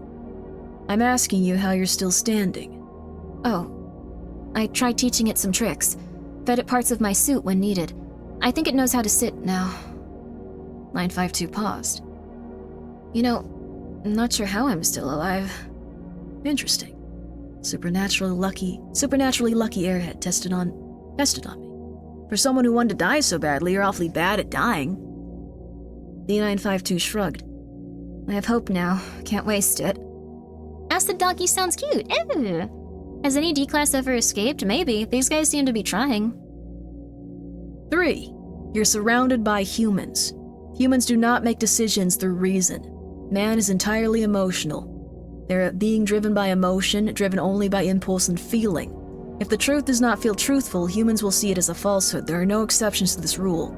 I'm asking you how you're still standing. Oh. I tried teaching it some tricks. Fed it parts of my suit when needed. I think it knows how to sit now. 952 paused. You know, I'm not sure how I'm still alive. Interesting. Supernaturally lucky airhead tested on me. For someone who wanted to die so badly, you're awfully bad at dying. D952 shrugged. I have hope now. Can't waste it. Acid Doggy sounds cute. Ew. Has any D-Class ever escaped? Maybe. These guys seem to be trying. 3. You're surrounded by humans. Humans do not make decisions through reason. Man is entirely emotional. They're being driven by emotion, driven only by impulse and feeling. If the truth does not feel truthful, humans will see it as a falsehood. There are no exceptions to this rule.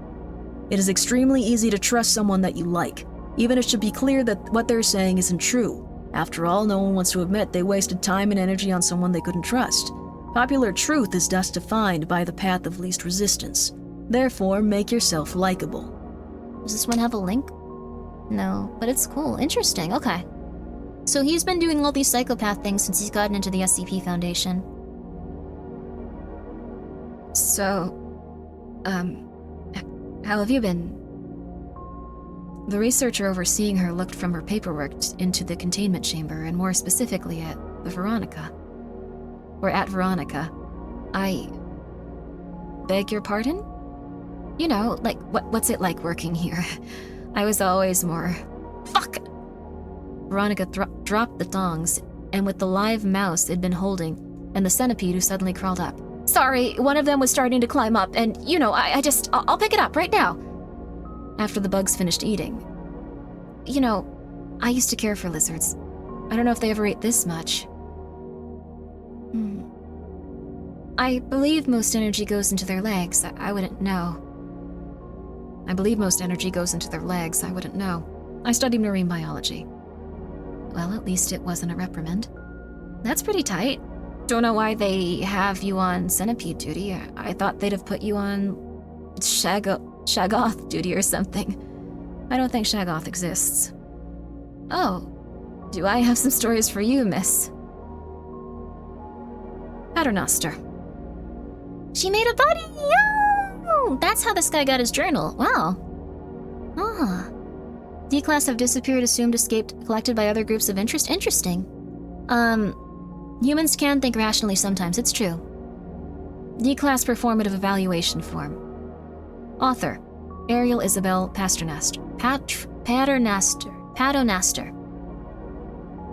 It is extremely easy to trust someone that you like, even if it should be clear that what they're saying isn't true. After all, no one wants to admit they wasted time and energy on someone they couldn't trust. Popular truth is thus defined by the path of least resistance. Therefore, make yourself likable. Does this one have a link? No, but it's cool. Interesting. Okay. So he's been doing all these psychopath things since he's gotten into the SCP Foundation. So, how have you been? The researcher overseeing her looked from her paperwork into the containment chamber, and more specifically at Veronica. I beg your pardon? You know, what's it like working here? I was always more... Fuck! Veronica dropped the thongs, and with the live mouse it'd been holding, and the centipede who suddenly crawled up, Sorry, one of them was starting to climb up, and, I'll pick it up right now. After the bugs finished eating. I used to care for lizards. I don't know if they ever ate this much. I believe most energy goes into their legs. I wouldn't know. I believe most energy goes into their legs. I wouldn't know. I studied marine biology. Well, at least it wasn't a reprimand. That's pretty tight. Don't know why they have you on centipede duty. I thought they'd have put you on Shaggoth duty or something. I don't think Shaggoth exists. Oh, do I have some stories for you, miss? Paternoster. She made a buddy! Oh, that's how this guy got his journal. Wow. Ah. D-class have disappeared, assumed, escaped, collected by other groups of interest. Interesting. Humans can think rationally sometimes, it's true. D-class performative evaluation form. Author, Ariel Isabel Paternoster. Paternoster.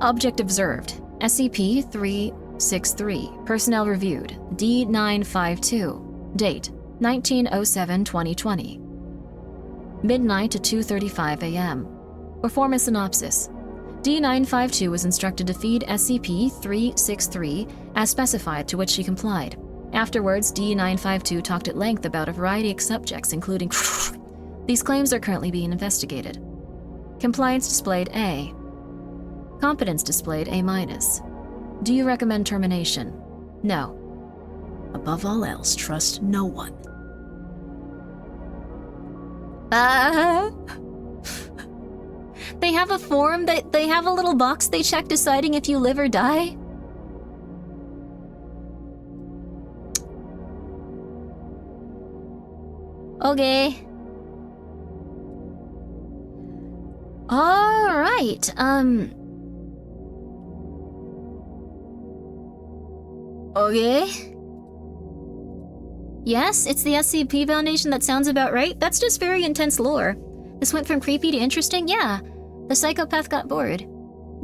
Object observed, SCP-363. Personnel reviewed, D952. Date, 19/07/2020. Midnight to 2:35 a.m. Performance synopsis. D952 was instructed to feed SCP-363 as specified, to which she complied. Afterwards, D952 talked at length about a variety of subjects, including These claims are currently being investigated. Compliance displayed A. Competence displayed A-. Do you recommend termination? No. Above all else, trust no one. They have a form that they have a little box they check deciding if you live or die. Okay. All right. Okay. Yes, it's the SCP Foundation. That sounds about right. That's just very intense lore. This went from creepy to interesting? Yeah. The psychopath got bored.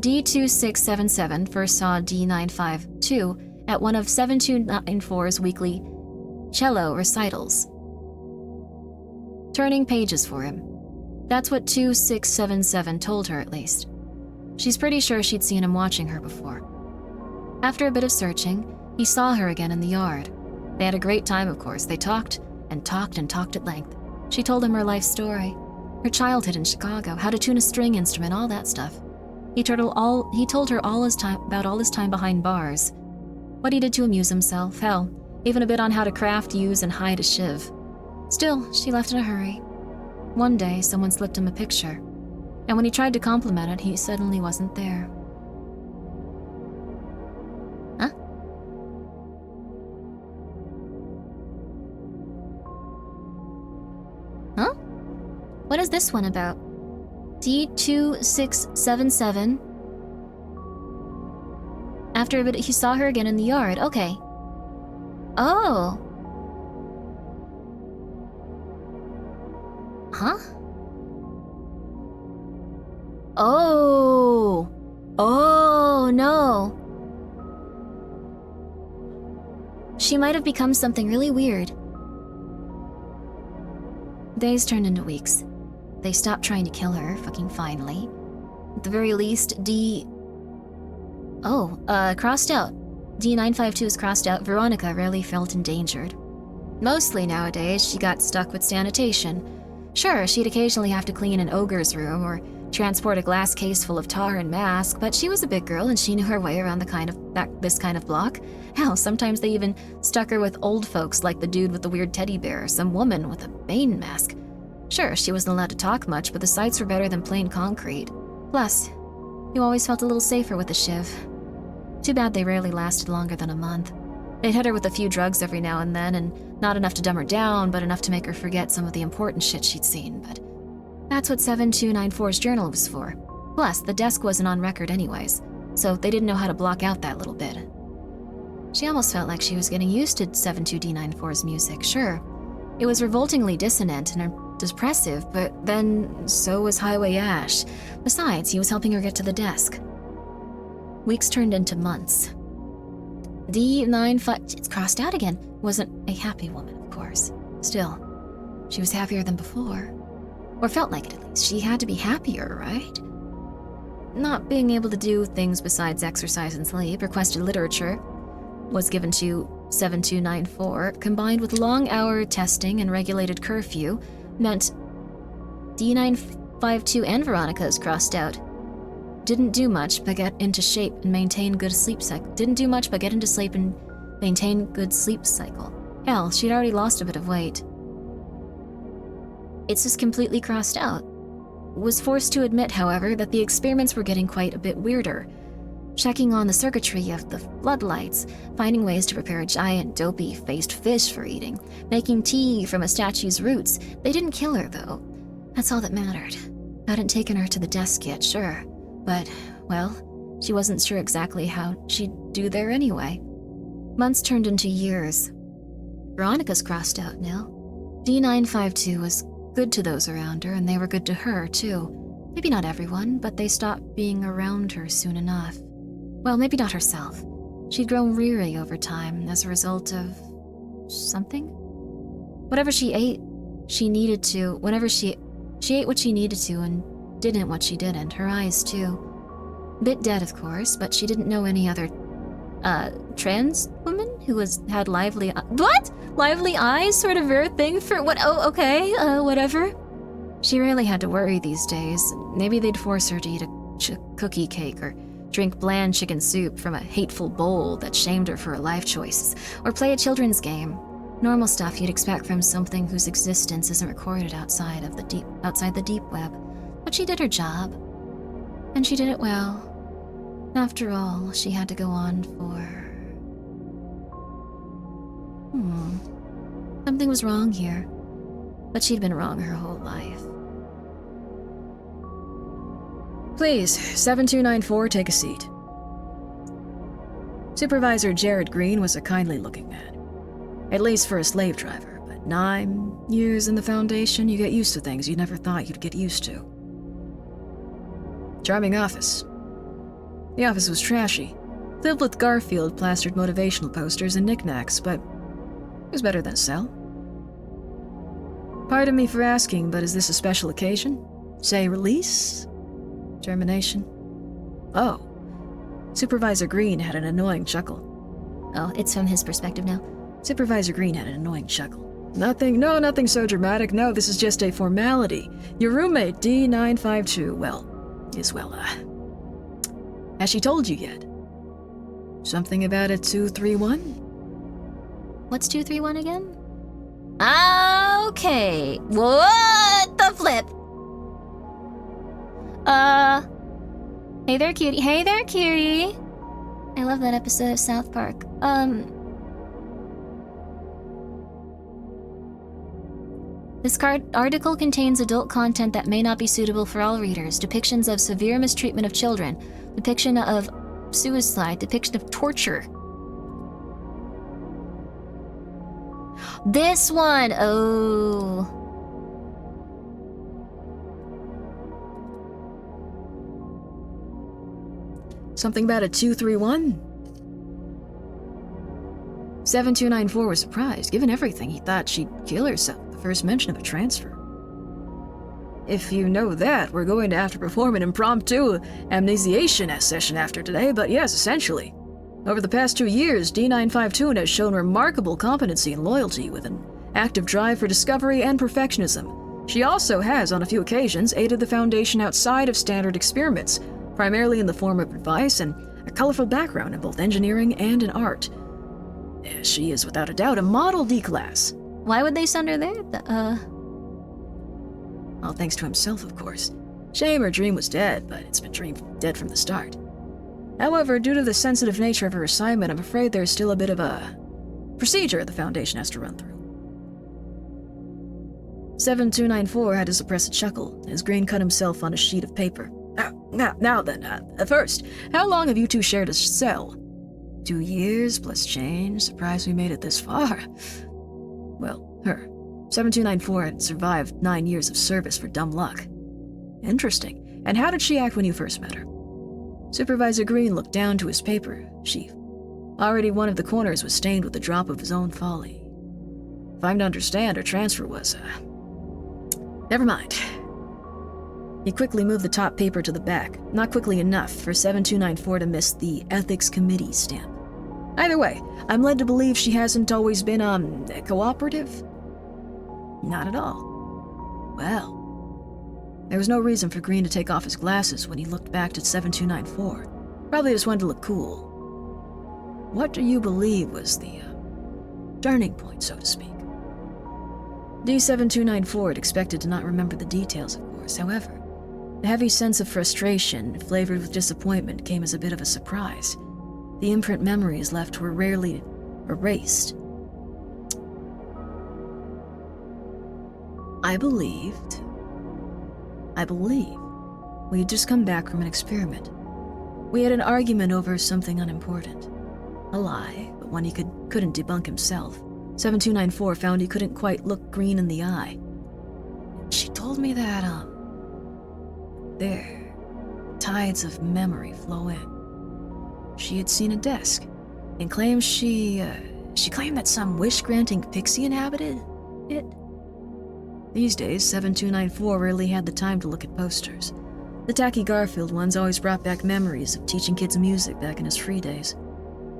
D2677 first saw D952 at one of 7294's weekly cello recitals. Turning pages for him. That's what 2677 told her, at least. She's pretty sure she'd seen him watching her before. After a bit of searching, he saw her again in the yard. They had a great time, of course. They talked and talked and talked at length. She told him her life story. Her childhood in Chicago, how to tune a string instrument, all that stuff. He told her all his time behind bars. What he did to amuse himself, hell, even a bit on how to craft, use, and hide a shiv. Still, she left in a hurry. One day, someone slipped him a picture, and when he tried to compliment it, he suddenly wasn't there. Huh? Huh? What is this one about? D2677. After a bit, he saw her again in the yard. Okay. Oh. Huh? Oh. Oh, no. She might have become something really weird. Days turned into weeks. They stopped trying to kill her, fucking finally. At the very least, crossed out. D952 is crossed out. Veronica rarely felt endangered. Mostly nowadays, she got stuck with sanitation. Sure, she'd occasionally have to clean an ogre's room or transport a glass case full of tar and mask, but she was a big girl and she knew her way around this kind of block. Hell, sometimes they even stuck her with old folks like the dude with the weird teddy bear or some woman with a Bane mask. Sure, she wasn't allowed to talk much, but the sights were better than plain concrete. Plus, you always felt a little safer with a shiv. Too bad they rarely lasted longer than a month. They'd hit her with a few drugs every now and then, and not enough to dumb her down, but enough to make her forget some of the important shit she'd seen. But that's what 7294's journal was for. Plus, the desk wasn't on record anyways, so they didn't know how to block out that little bit. She almost felt like she was getting used to 72D94's music, sure. It was revoltingly dissonant and depressive, but then so was Highway Ash. Besides, he was helping her get to the desk. Weeks turned into months. D95... It's crossed out again. Wasn't a happy woman, of course. Still, she was happier than before. Or felt like it, at least. She had to be happier, right? Not being able to do things besides exercise and sleep, requested literature was given to 7294, combined with long-hour testing and regulated curfew, meant D952 and Veronica's crossed out. Didn't do much but get into shape and maintain good sleep cycle. Hell, she'd already lost a bit of weight. It's just completely crossed out. Was forced to admit, however, that the experiments were getting quite a bit weirder. Checking on the circuitry of the floodlights, finding ways to prepare a giant dopey-faced fish for eating, making tea from a statue's roots. They didn't kill her, though. That's all that mattered. Hadn't taken her to the desk yet, sure. But, well, she wasn't sure exactly how she'd do there anyway. Months turned into years. Veronica's crossed out now. D952 was good to those around her, and they were good to her, too. Maybe not everyone, but they stopped being around her soon enough. Well, maybe not herself. She'd grown weary over time as a result of something? Whatever she ate, she needed to. Whenever she ate what she needed to and didn't what she didn't. Her eyes, too. Bit dead, of course, but she didn't know any other, trans woman who had lively... What? Lively eyes? Sort of rare thing for... What? Oh, okay, whatever. She rarely had to worry these days. Maybe they'd force her to eat a cookie cake or drink bland chicken soup from a hateful bowl that shamed her for her life choices, or play a children's game. Normal stuff you'd expect from something whose existence isn't recorded outside the deep web. But she did her job. And she did it well. After all, she had to go on for... Something was wrong here. But she'd been wrong her whole life. Please, 7294, take a seat. Supervisor Jared Green was a kindly-looking man. At least for a slave driver, but 9 years in the Foundation, you get used to things you never thought you'd get used to. Charming office. The office was trashy, filled with Garfield plastered motivational posters and knickknacks, but it was better than a cell. Pardon me for asking, but is this a special occasion? Say release? Termination? Oh. Supervisor Green had an annoying chuckle. Oh, it's from his perspective now. Supervisor Green had an annoying chuckle. Nothing so dramatic. No, this is just a formality. Your roommate, D952, has she told you yet? Something about a 231? What's 231 again? Okay. What the flip? Hey there, cutie. Hey there, cutie. I love that episode of South Park. This article contains adult content that may not be suitable for all readers. Depictions of severe mistreatment of children. Depiction of suicide. Depiction of torture. This one! Oh. Something about a 231? 7294 was surprised. Given everything, he thought she'd kill herself at the first mention of a transfer. If you know that, we're going to have to perform an impromptu amnesiation session after today, but yes, essentially. Over the past 2 years, D952 has shown remarkable competency and loyalty with an active drive for discovery and perfectionism. She also has, on a few occasions, aided the Foundation outside of standard experiments, primarily in the form of advice and a colorful background in both engineering and in art. She is, without a doubt, a model D-class. Why would they send her there? All thanks to himself, of course. Shame her dream was dead, but it's been dead from the start. However, due to the sensitive nature of her assignment, I'm afraid there's still a bit of a procedure the Foundation has to run through. 7294 had to suppress a chuckle as Green cut himself on a sheet of paper. Now then, first, how long have you two shared a cell? 2 years plus change. Surprised we made it this far. Well, her. 7294 had survived 9 years of service for dumb luck. Interesting. And how did she act when you first met her? Supervisor Green looked down to his paper. She Already one of the corners was stained with the drop of his own folly. If I'm to understand, her transfer was, Never mind. He quickly moved the top paper to the back, not quickly enough for 7294 to miss the Ethics Committee stamp. Either way, I'm led to believe she hasn't always been, cooperative? Not at all. Well, there was no reason for Green to take off his glasses when he looked back at 7294. Probably just wanted to look cool. What do you believe was the, turning point, so to speak? D7294 had expected to not remember the details, of course. However, the heavy sense of frustration, flavored with disappointment, came as a bit of a surprise. The imprint memories left were rarely erased. I believe we had just come back from an experiment. We had an argument over something unimportant. A lie, but one he couldn't debunk himself. 7294 found he couldn't quite look Green in the eye. She told me that, there, tides of memory flow in. She had seen a desk, and claims she claimed that some wish-granting pixie inhabited it. These days, 7294 rarely had the time to look at posters. The tacky Garfield ones always brought back memories of teaching kids music back in his free days.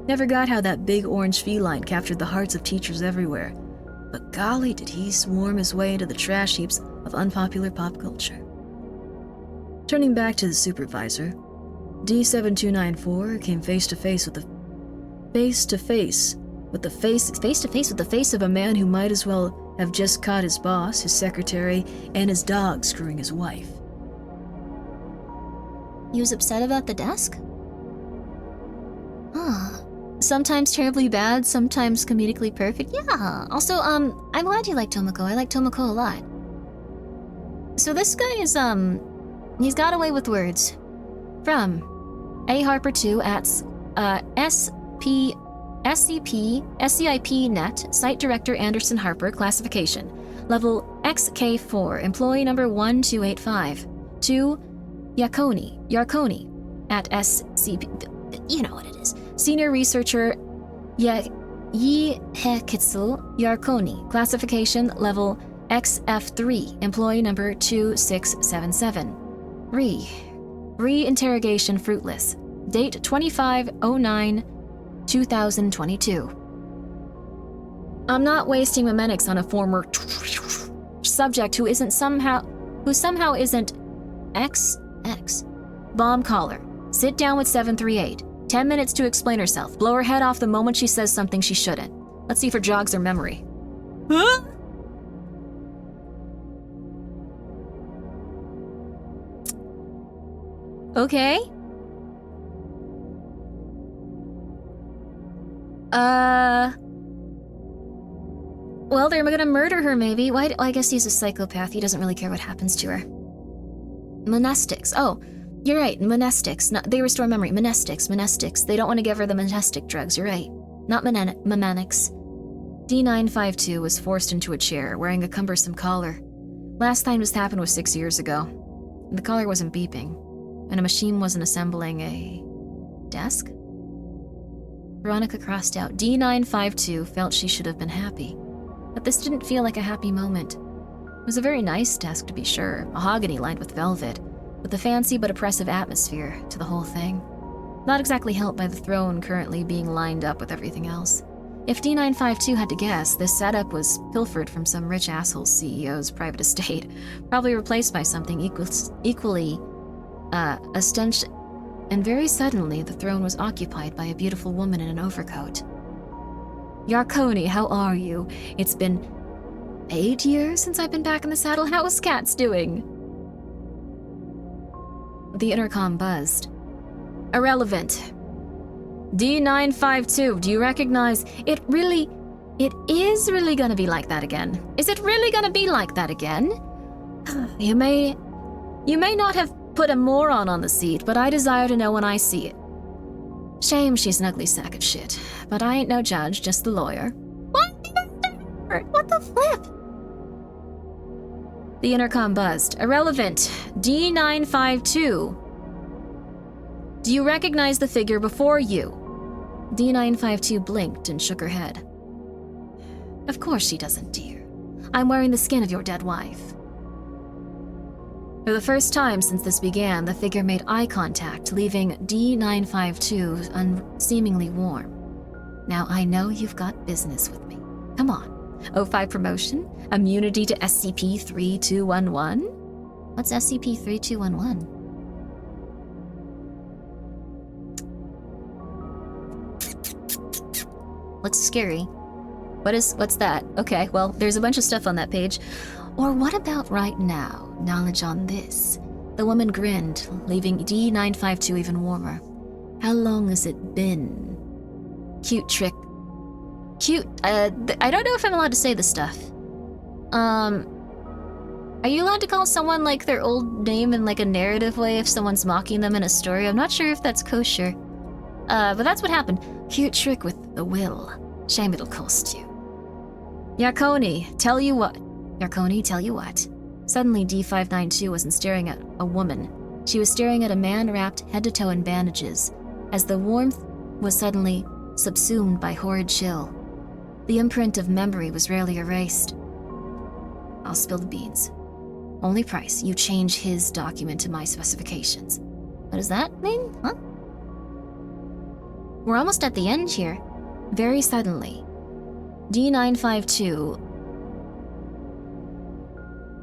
Never got how that big orange feline captured the hearts of teachers everywhere, but golly did he swarm his way into the trash heaps of unpopular pop culture. Turning back to the supervisor, D7294 came face to face with the face of a man who might as well have just caught his boss, his secretary, and his dog screwing his wife. He was upset about the desk? Sometimes terribly bad, sometimes comedically perfect. Yeah. Also, I'm glad you like Tomoko. I like Tomoko a lot. So this guy is, he's got away with words. From A. Harper 2 at SCP Net, Site Director Anderson Harper, Classification, Level XK4, Employee Number 1285, to Yarkoni, at SCP, you know what it is, Senior Researcher Yihekitsu Yarkoni, Classification, Level XF3, Employee Number 2677, Re-interrogation fruitless, Date 25/09/2022. I'm not wasting memetics on a former subject who somehow isn't XX. Bomb caller. Sit down with 738. 10 minutes to explain herself. Blow her head off the moment she says something she shouldn't. Let's see if her jogs her memory. Huh? Okay. Well, they're gonna murder her, maybe. Why? I guess he's a psychopath. He doesn't really care what happens to her. Monestics. Oh, you're right. Monestics. They restore memory. Monestics. They don't want to give her the monastic drugs. You're right. Not memanics. D952 was forced into a chair, wearing a cumbersome collar. Last time this happened was 6 years ago. The collar wasn't beeping, and a machine wasn't assembling a desk? Veronica crossed out. D952 felt she should have been happy, but this didn't feel like a happy moment. It was a very nice desk, to be sure, mahogany lined with velvet, with a fancy but oppressive atmosphere to the whole thing. Not exactly helped by the throne currently being lined up with everything else. If D952 had to guess, this setup was pilfered from some rich asshole CEO's private estate, probably replaced by something equally ostentatious. And very suddenly, the throne was occupied by a beautiful woman in an overcoat. Yarkoni, how are you? It's been 8 years since I've been back in the saddle. How is Katz doing? The intercom buzzed. Irrelevant. D952, do you recognize it is really gonna be like that again? Is it really gonna be like that again? You may not have put a moron on the seat, but I desire to know when I see it. Shame she's an ugly sack of shit, but I ain't no judge, just the lawyer. What the flip? The intercom buzzed. Irrelevant. D952. Do you recognize the figure before you? D952 blinked and shook her head. Of course she doesn't, dear. I'm wearing the skin of your dead wife. For the first time since this began, the figure made eye contact, leaving D952 seemingly warm. Now I know you've got business with me. Come on. O5 promotion? Immunity to SCP-3211? What's SCP-3211? Looks scary. What's that? Okay, well, there's a bunch of stuff on that page. Or what about right now? Knowledge on this. The woman grinned, leaving D952 even warmer. How long has it been? Cute trick. Cute, I don't know if I'm allowed to say this stuff. Are you allowed to call someone like their old name in like a narrative way if someone's mocking them in a story? I'm not sure if that's kosher. But that's what happened. Cute trick with the will. Shame it'll cost you. Yarkoni, tell you what. Suddenly D592 wasn't staring at a woman. She was staring at a man wrapped head to toe in bandages, as the warmth was suddenly subsumed by horrid chill. The imprint of memory was rarely erased. I'll spill the beans. Only price, you change his document to my specifications. What does that mean? Huh? We're almost at the end here. Very suddenly, D952,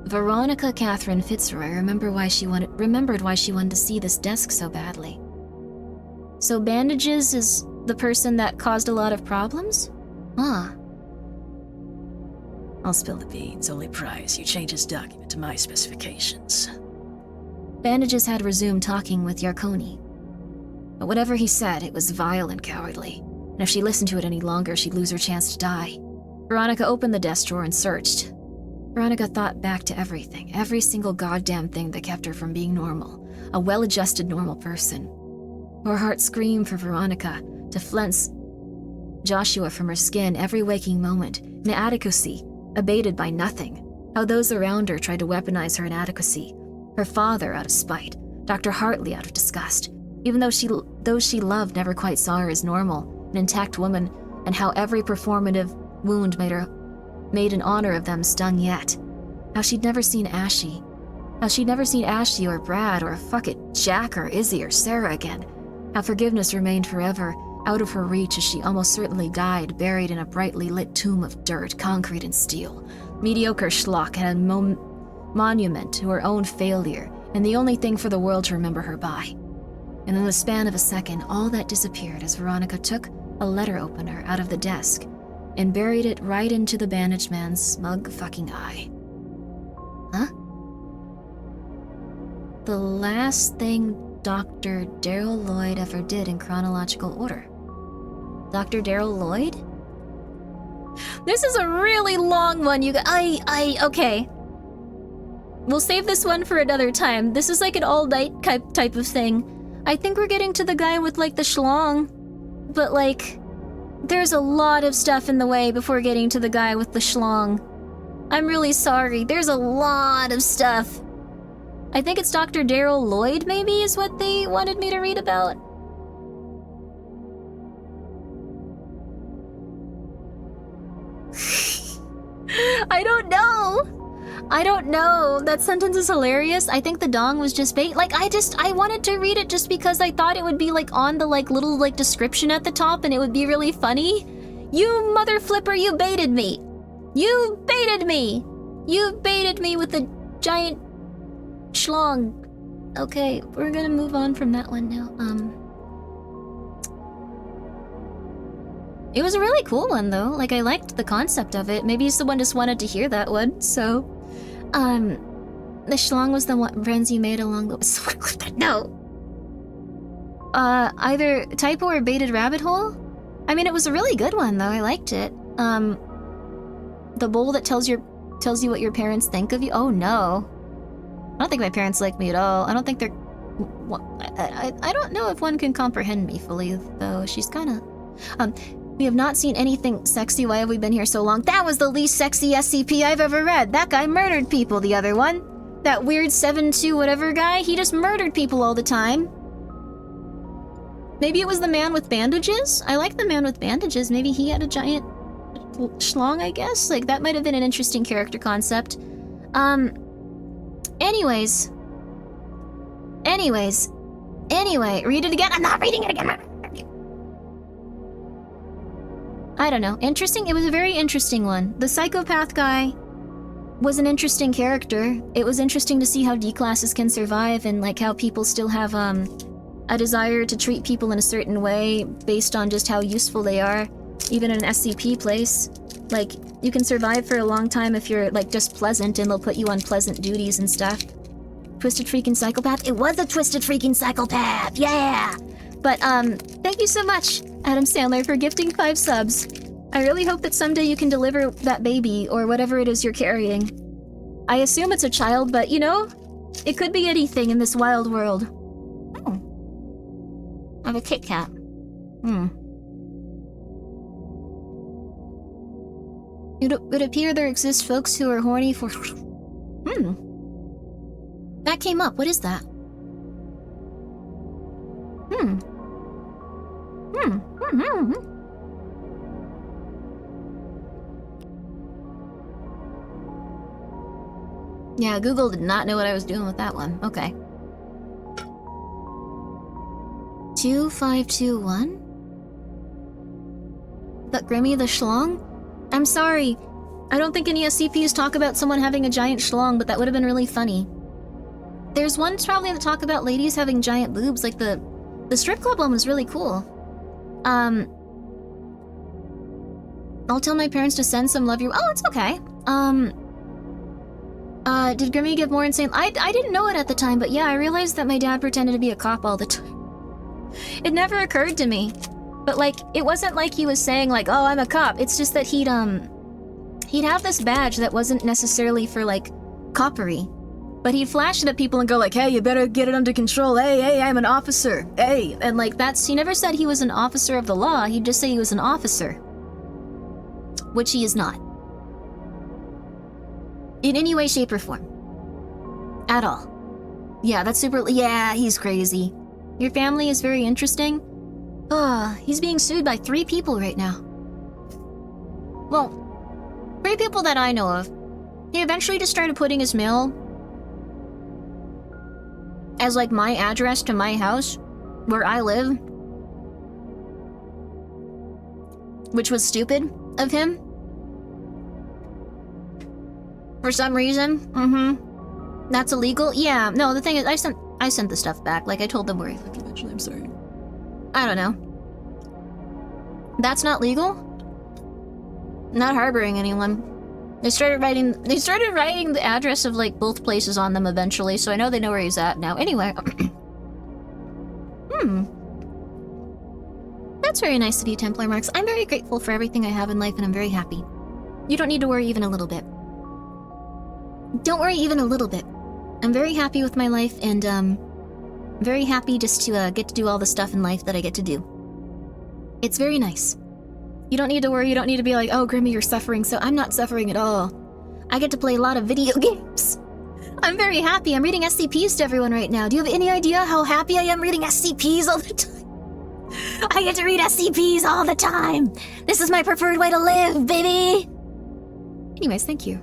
Veronica Catherine Fitzroy remembered why she wanted to see this desk so badly. So Bandages is the person that caused a lot of problems? Huh. I'll spill the beans. Only price, you change his document to my specifications. Bandages had resumed talking with Yarkoni. But whatever he said, it was vile and cowardly. And if she listened to it any longer, she'd lose her chance to die. Veronica opened the desk drawer and searched. Veronica thought back to everything, every single goddamn thing that kept her from being normal, a well-adjusted normal person. Her heart screamed for Veronica to fleece Joshua from her skin every waking moment, inadequacy, abated by nothing. How those around her tried to weaponize her inadequacy. Her father out of spite, Dr. Hartley out of disgust. Even though those she loved never quite saw her as normal, an intact woman, and how every performative wound made in honor of them stung yet. How she'd never seen Ashy. How she'd never seen Ashley or Brad or fuck it, Jack or Izzy or Sarah again. How forgiveness remained forever out of her reach as she almost certainly died, buried in a brightly lit tomb of dirt, concrete, and steel. Mediocre schlock had a monument to her own failure, and the only thing for the world to remember her by. And in the span of a second, all that disappeared as Veronica took a letter opener out of the desk and buried it right into the bandaged man's smug fucking eye. Huh? The last thing Dr. Daryl Lloyd ever did in chronological order. Dr. Daryl Lloyd? This is a really long one, you guys. Okay. We'll save this one for another time. This is like an all-night type of thing. I think we're getting to the guy with, like, the schlong. But, like, there's a lot of stuff in the way before getting to the guy with the schlong. I'm really sorry. There's a lot of stuff. I think it's Dr. Daryl Lloyd, maybe, is what they wanted me to read about. I don't know. That sentence is hilarious. I think the dong was just bait. Like, I wanted to read it just because I thought it would be, like, on the, like, little, like, description at the top and it would be really funny. You mother flipper, you baited me. You baited me with the giant schlong. Okay, we're gonna move on from that one now. It was a really cool one, though. Like, I liked the concept of it. Maybe someone just wanted to hear that one, so... The schlong was the one friends you made along the... No! Either typo or baited rabbit hole? I mean, it was a really good one, though. I liked it. The bowl that tells you what your parents think of you? Oh, no. I don't think my parents like me at all. I don't think they're... I don't know if one can comprehend me fully, though. She's kinda... We have not seen anything sexy. Why have we been here so long? That was the least sexy SCP I've ever read. That guy murdered people, the other one. That weird 7-2 whatever guy, he just murdered people all the time. Maybe it was the man with bandages? I like the man with bandages. Maybe he had a giant schlong, I guess? Like, that might have been an interesting character concept. Anyways. Anyway, read it again. I'm not reading it again. I don't know. Interesting? It was a very interesting one. The psychopath guy was an interesting character. It was interesting to see how D-classes can survive and, like, how people still have, a desire to treat people in a certain way based on just how useful they are, even in an SCP place. Like, you can survive for a long time if you're, like, just pleasant, and they'll put you on pleasant duties and stuff. Twisted freaking psychopath? It was a twisted freaking psychopath! Yeah! But, thank you so much, Adam Sandler, for gifting 5 subs. I really hope that someday you can deliver that baby, or whatever it is you're carrying. I assume it's a child, but, you know, it could be anything in this wild world. Oh. I have a Kit Kat. It would appear there exist folks who are horny for... That came up. What is that? Yeah, Google did not know what I was doing with that one. Okay. 2521? But Grimmi the Schlong? I'm sorry. I don't think any SCPs talk about someone having a giant schlong, but that would have been really funny. There's ones probably that talk about ladies having giant boobs, like the strip club one was really cool. I'll tell my parents to send some love you. Oh, it's okay. Did Grimmi give more insane? I didn't know it at the time, but yeah, I realized that my dad pretended to be a cop all the time. It never occurred to me. But, like, it wasn't like he was saying, like, oh, I'm a cop. It's just that he'd have this badge that wasn't necessarily for, like, coppery. But he'd flash it at people and go, like, hey, you better get it under control. Hey, I'm an officer. Hey. And, like, he never said he was an officer of the law. He'd just say he was an officer. Which he is not. In any way, shape, or form. At all. Yeah, that's super... Yeah, he's crazy. Your family is very interesting. He's being sued by 3 people right now. Well, 3 people that I know of. He eventually just started putting his mail as, like, my address to my house, where I live. Which was stupid of him. For some reason. That's illegal? Yeah, no, the thing is, I sent the stuff back. Like, I told them where he lived eventually, I'm sorry. I don't know. That's not legal? Not harboring anyone. They started writing the address of, like, both places on them eventually, so I know they know where he's at now. Anyway. That's very nice of you, Templar Marks. I'm very grateful for everything I have in life, and I'm very happy. You don't need to worry even a little bit. Don't worry even a little bit. I'm very happy with my life, and, very happy just to, get to do all the stuff in life that I get to do. It's very nice. You don't need to worry, you don't need to be like, oh, Grimmi, you're suffering, so I'm not suffering at all. I get to play a lot of video games. I'm very happy. I'm reading SCPs to everyone right now. Do you have any idea how happy I am reading SCPs all the time? I get to read SCPs all the time. This is my preferred way to live, baby. Anyways, thank you.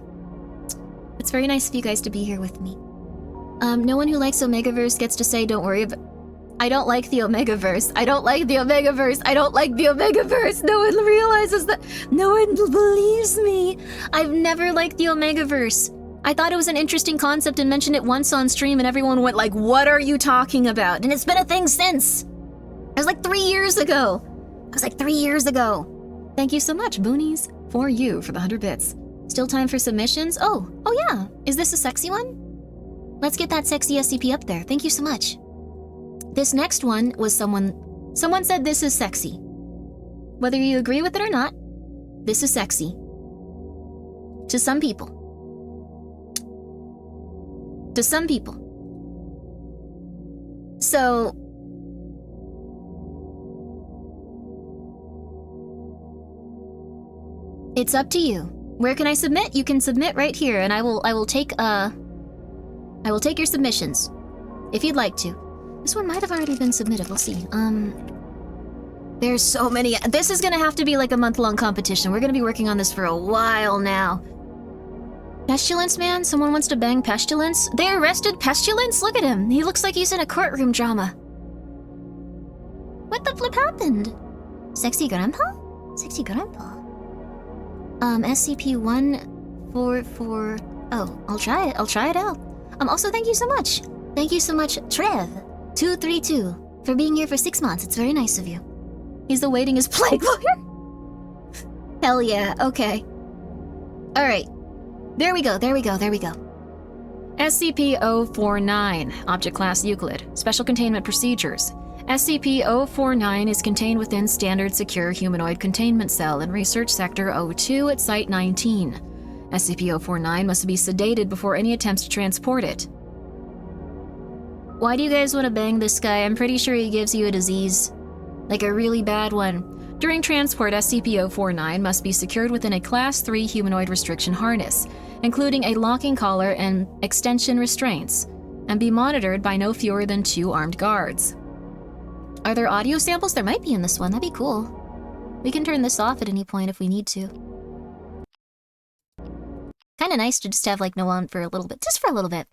It's very nice of you guys to be here with me. No one who likes Omegaverse gets to say, don't worry about... I don't like the Omegaverse. I don't like the Omegaverse. I don't like the Omegaverse. No one realizes that. No one believes me. I've never liked the Omegaverse. I thought it was an interesting concept and mentioned it once on stream, and everyone went like, what are you talking about? And it's been a thing since. It was like 3 years ago. Thank you so much, Boonies. For you, for the 100 bits. Still time for submissions? Oh yeah. Is this a sexy one? Let's get that sexy SCP up there. Thank you so much. This next one was someone said this is sexy. Whether you agree with it or not, this is sexy. To some people. So... it's up to you. Where can I submit? You can submit right here, and I will take your submissions. If you'd like to. This one might have already been submitted, we'll see. There's so many. This is gonna have to be like a month-long competition. We're gonna be working on this for a while now. Pestilence, man? Someone wants to bang Pestilence? They arrested Pestilence? Look at him. He looks like he's in a courtroom drama. What the flip happened? Sexy grandpa? Sexy grandpa. SCP-144... Oh, I'll try it. I'll try it out. Also, thank you so much. Thank you so much, Trev232, for being here for 6 months. It's very nice of you. He's awaiting his plague lawyer? Hell yeah, okay. Alright. There we go, there we go, there we go. SCP-049, Object Class Euclid, Special Containment Procedures. SCP-049 is contained within Standard Secure Humanoid Containment Cell in Research Sector 02 at Site 19. SCP-049 must be sedated before any attempts to transport it. Why do you guys want to bang this guy? I'm pretty sure he gives you a disease. Like a really bad one. During transport, SCP-049 must be secured within a Class 3 humanoid restriction harness, including a locking collar and extension restraints, and be monitored by no fewer than 2 armed guards. Are there audio samples? There might be in this one. That'd be cool. We can turn this off at any point if we need to. Kinda nice to just have like no one for a little bit. Just for a little bit.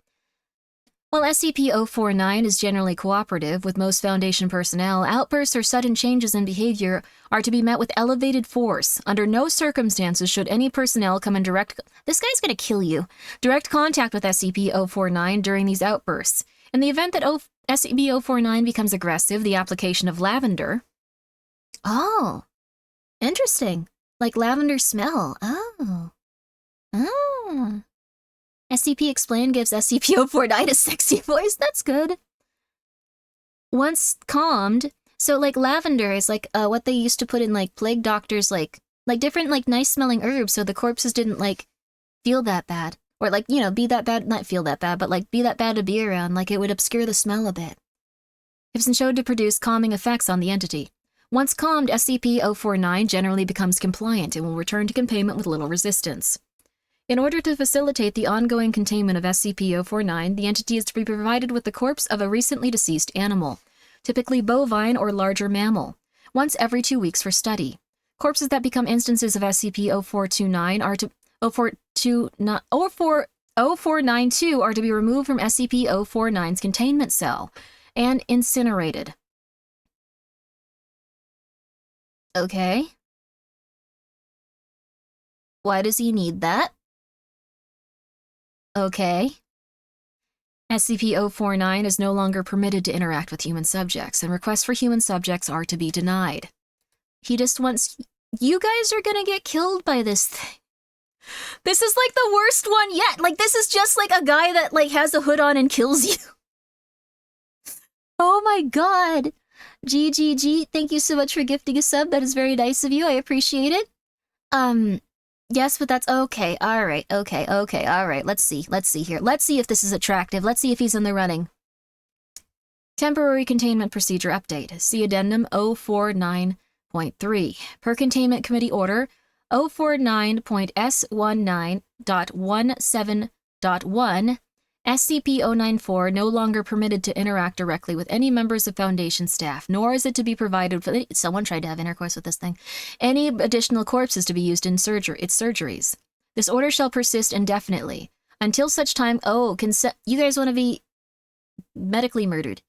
While SCP-049 is generally cooperative with most Foundation personnel, outbursts or sudden changes in behavior are to be met with elevated force. Under no circumstances should any personnel come in direct... This guy's gonna kill you. Direct contact with SCP-049 during these outbursts. In the event that SCP-049 becomes aggressive, the application of lavender... Oh. Interesting. Like lavender smell. Oh. Oh. SCP Explain gives SCP-049 a sexy voice. That's good. Once calmed, so like lavender is like what they used to put in like plague doctors, like different like nice smelling herbs, so the corpses didn't like feel that bad, or like, you know, be that bad, not feel that bad, but like be that bad to be around. Like it would obscure the smell a bit. It's been shown to produce calming effects on the entity. Once calmed, SCP-049 generally becomes compliant and will return to containment with little resistance. In order to facilitate the ongoing containment of SCP-049, the entity is to be provided with the corpse of a recently deceased animal, typically bovine or larger mammal, once every 2 weeks for study. Corpses that become instances of SCP-0429 are to 0492 are to be removed from SCP-049's containment cell and incinerated. Okay. Why does he need that? Okay. SCP-049 is no longer permitted to interact with human subjects, and requests for human subjects are to be denied. He just wants... You guys are gonna get killed by this thing. This is like the worst one yet! Like, this is just like a guy that like has a hood on and kills you. Oh my god. GGG, thank you so much for gifting a sub. That is very nice of you. I appreciate it. Yes, but that's okay. Alright, okay, alright. Let's see here. Let's see if this is attractive. Let's see if he's in the running. Temporary Containment Procedure Update. See Addendum 049.3. Per Containment Committee Order 049.S19.17.1, SCP-094 no longer permitted to interact directly with any members of Foundation staff, nor is it to be provided for... Someone tried to have intercourse with this thing. Any additional corpses to be used in its surgeries. This order shall persist indefinitely, until such time... Oh, you guys want to be medically murdered.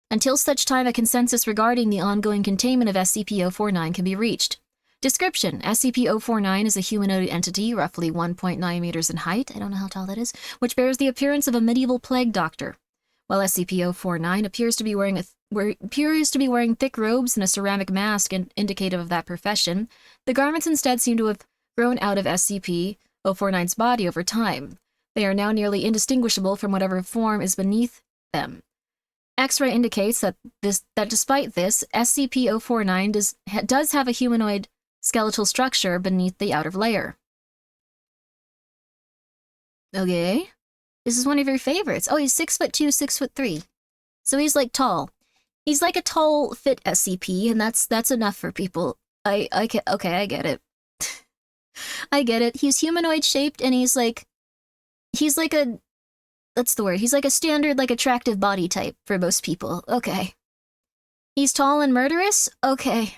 Until such time a consensus regarding the ongoing containment of SCP-049 can be reached. Description: SCP-049 is a humanoid entity, roughly 1.9 meters in height, I don't know how tall that is, which bears the appearance of a medieval plague doctor. While SCP-049 appears to be wearing thick robes and a ceramic mask indicative of that profession, the garments instead seem to have grown out of SCP-049's body over time. They are now nearly indistinguishable from whatever form is beneath them. X-ray indicates that despite this, SCP-049 does have a humanoid skeletal structure beneath the outer layer. Okay. This is one of your favorites. Oh, he's 6'2", 6'3". So he's like tall. He's like a tall, fit SCP, and that's enough for people. Okay, I get it. I get it. He's humanoid shaped, and he's like a... That's the word. He's like a standard, like, attractive body type for most people. Okay. He's tall and murderous? Okay.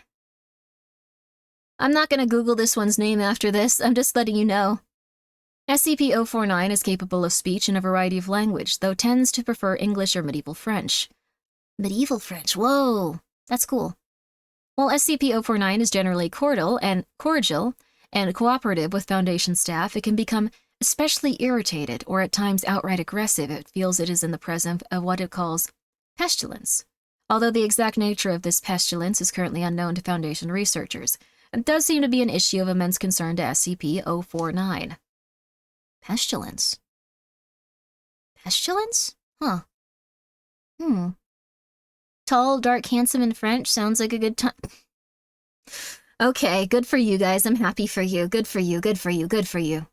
I'm not gonna Google this one's name after this, I'm just letting you know. SCP-049 is capable of speech in a variety of language, though tends to prefer English or medieval French. Medieval French, whoa, that's cool. While SCP-049 is generally cordial and cooperative with Foundation staff, it can become especially irritated or at times outright aggressive if it feels it is in the presence of what it calls pestilence. Although the exact nature of this pestilence is currently unknown to Foundation researchers, it does seem to be an issue of immense concern to SCP-049. Pestilence? Pestilence? Huh. Tall, dark, handsome, and French sounds like a good time. Okay, good for you guys. I'm happy for you. Good for you, good for you, good for you.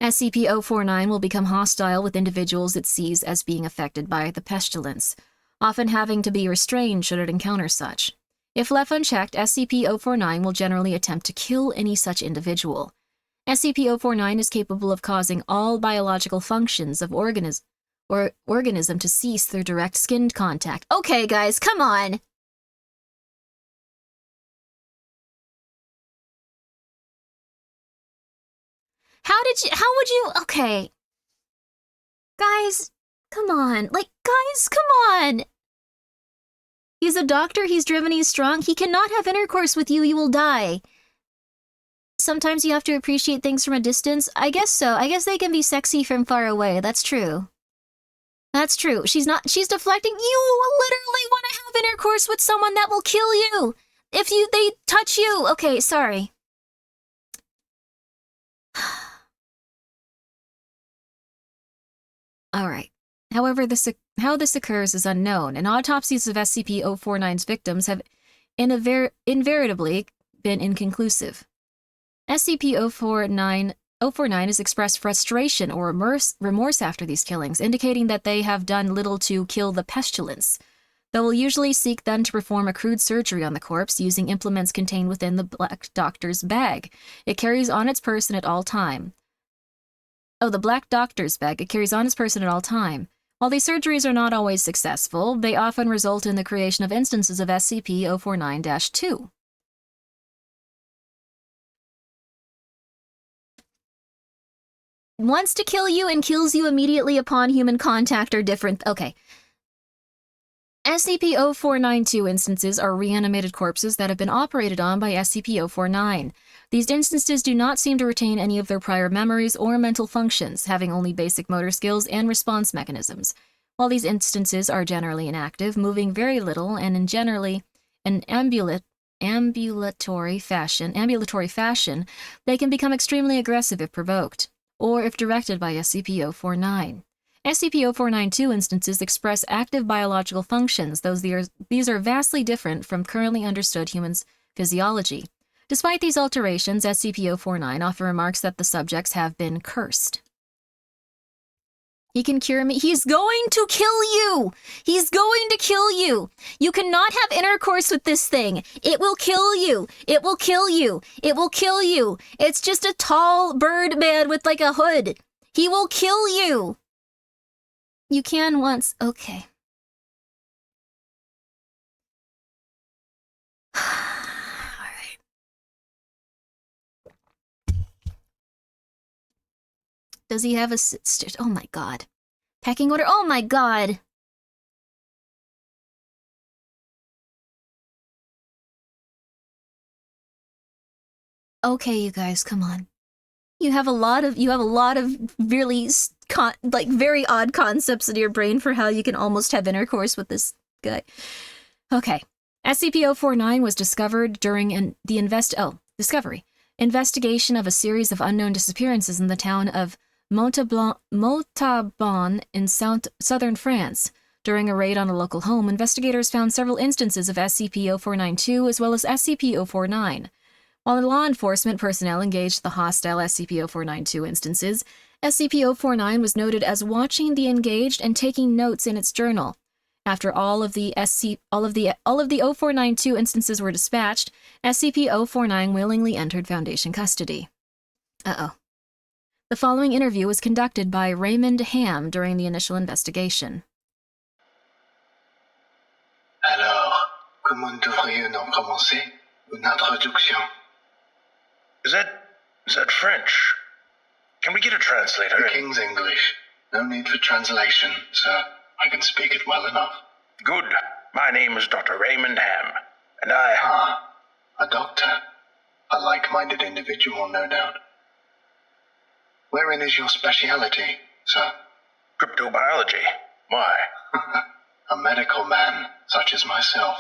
SCP-049 will become hostile with individuals it sees as being affected by the pestilence, often having to be restrained should it encounter such. If left unchecked, SCP-049 will generally attempt to kill any such individual. SCP-049 is capable of causing all biological functions of organism to cease through direct skin contact. Okay, guys, come on! Okay. Guys, come on. Guys, come on! He's a doctor, he's driven, he's strong. He cannot have intercourse with you, you will die. Sometimes you have to appreciate things from a distance. I guess so. I guess they can be sexy from far away. That's true. That's true. She's deflecting. You literally want to have intercourse with someone that will kill you. If they touch you. Okay, sorry. Alright. However, how this occurs is unknown, and autopsies of SCP-049's victims have invariably been inconclusive. SCP-049 has expressed frustration or remorse after these killings, indicating that they have done little to kill the pestilence. They will usually seek then to perform a crude surgery on the corpse using implements contained within the Black Doctor's bag. It carries on its person at all time. Oh, the Black Doctor's bag. It carries on its person at all time. While these surgeries are not always successful, they often result in the creation of instances of SCP-049-2. Wants to kill you and kills you immediately upon human contact are different. Okay. SCP-049-2 instances are reanimated corpses that have been operated on by SCP-049. These instances do not seem to retain any of their prior memories or mental functions, having only basic motor skills and response mechanisms. While these instances are generally inactive, moving very little, and in generally an ambulatory fashion, they can become extremely aggressive if provoked, or if directed by SCP-049. SCP-049-2 instances express active biological functions, though these are vastly different from currently understood human physiology. Despite these alterations, SCP-049 often remarks that the subjects have been cursed. He can cure me. He's going to kill you! He's going to kill you! You cannot have intercourse with this thing! It will kill you! It will kill you! It will kill you! It's just a tall bird man with like a hood! He will kill you! You can once... Okay. Alright. Does he have a... Oh my god. Pecking order? Oh my god! Okay, you guys, come on. You have a lot of really very odd concepts in your brain for how you can almost have intercourse with this guy. Okay. SCP-049 was discovered during the investigation of a series of unknown disappearances in the town of Montauban in southern France. During a raid on a local home, investigators found several instances of SCP-049-2 as well as SCP-049. While law enforcement personnel engaged the hostile SCP-049-2 instances, SCP-049 was noted as watching the engaged and taking notes in its journal. After all of the 049-2 instances were dispatched, SCP-049 willingly entered Foundation custody. Uh-oh. The following interview was conducted by Raymond Ham during the initial investigation. Alors, comment devrions-nous commencer une introduction? Is that French? Can we get a translator? The King's English. No need for translation, sir. I can speak it well enough. Good. My name is Dr. Raymond Ham, and I... Ah, a doctor. A like-minded individual, no doubt. Wherein is your speciality, sir? Cryptobiology. Why? A medical man, such as myself.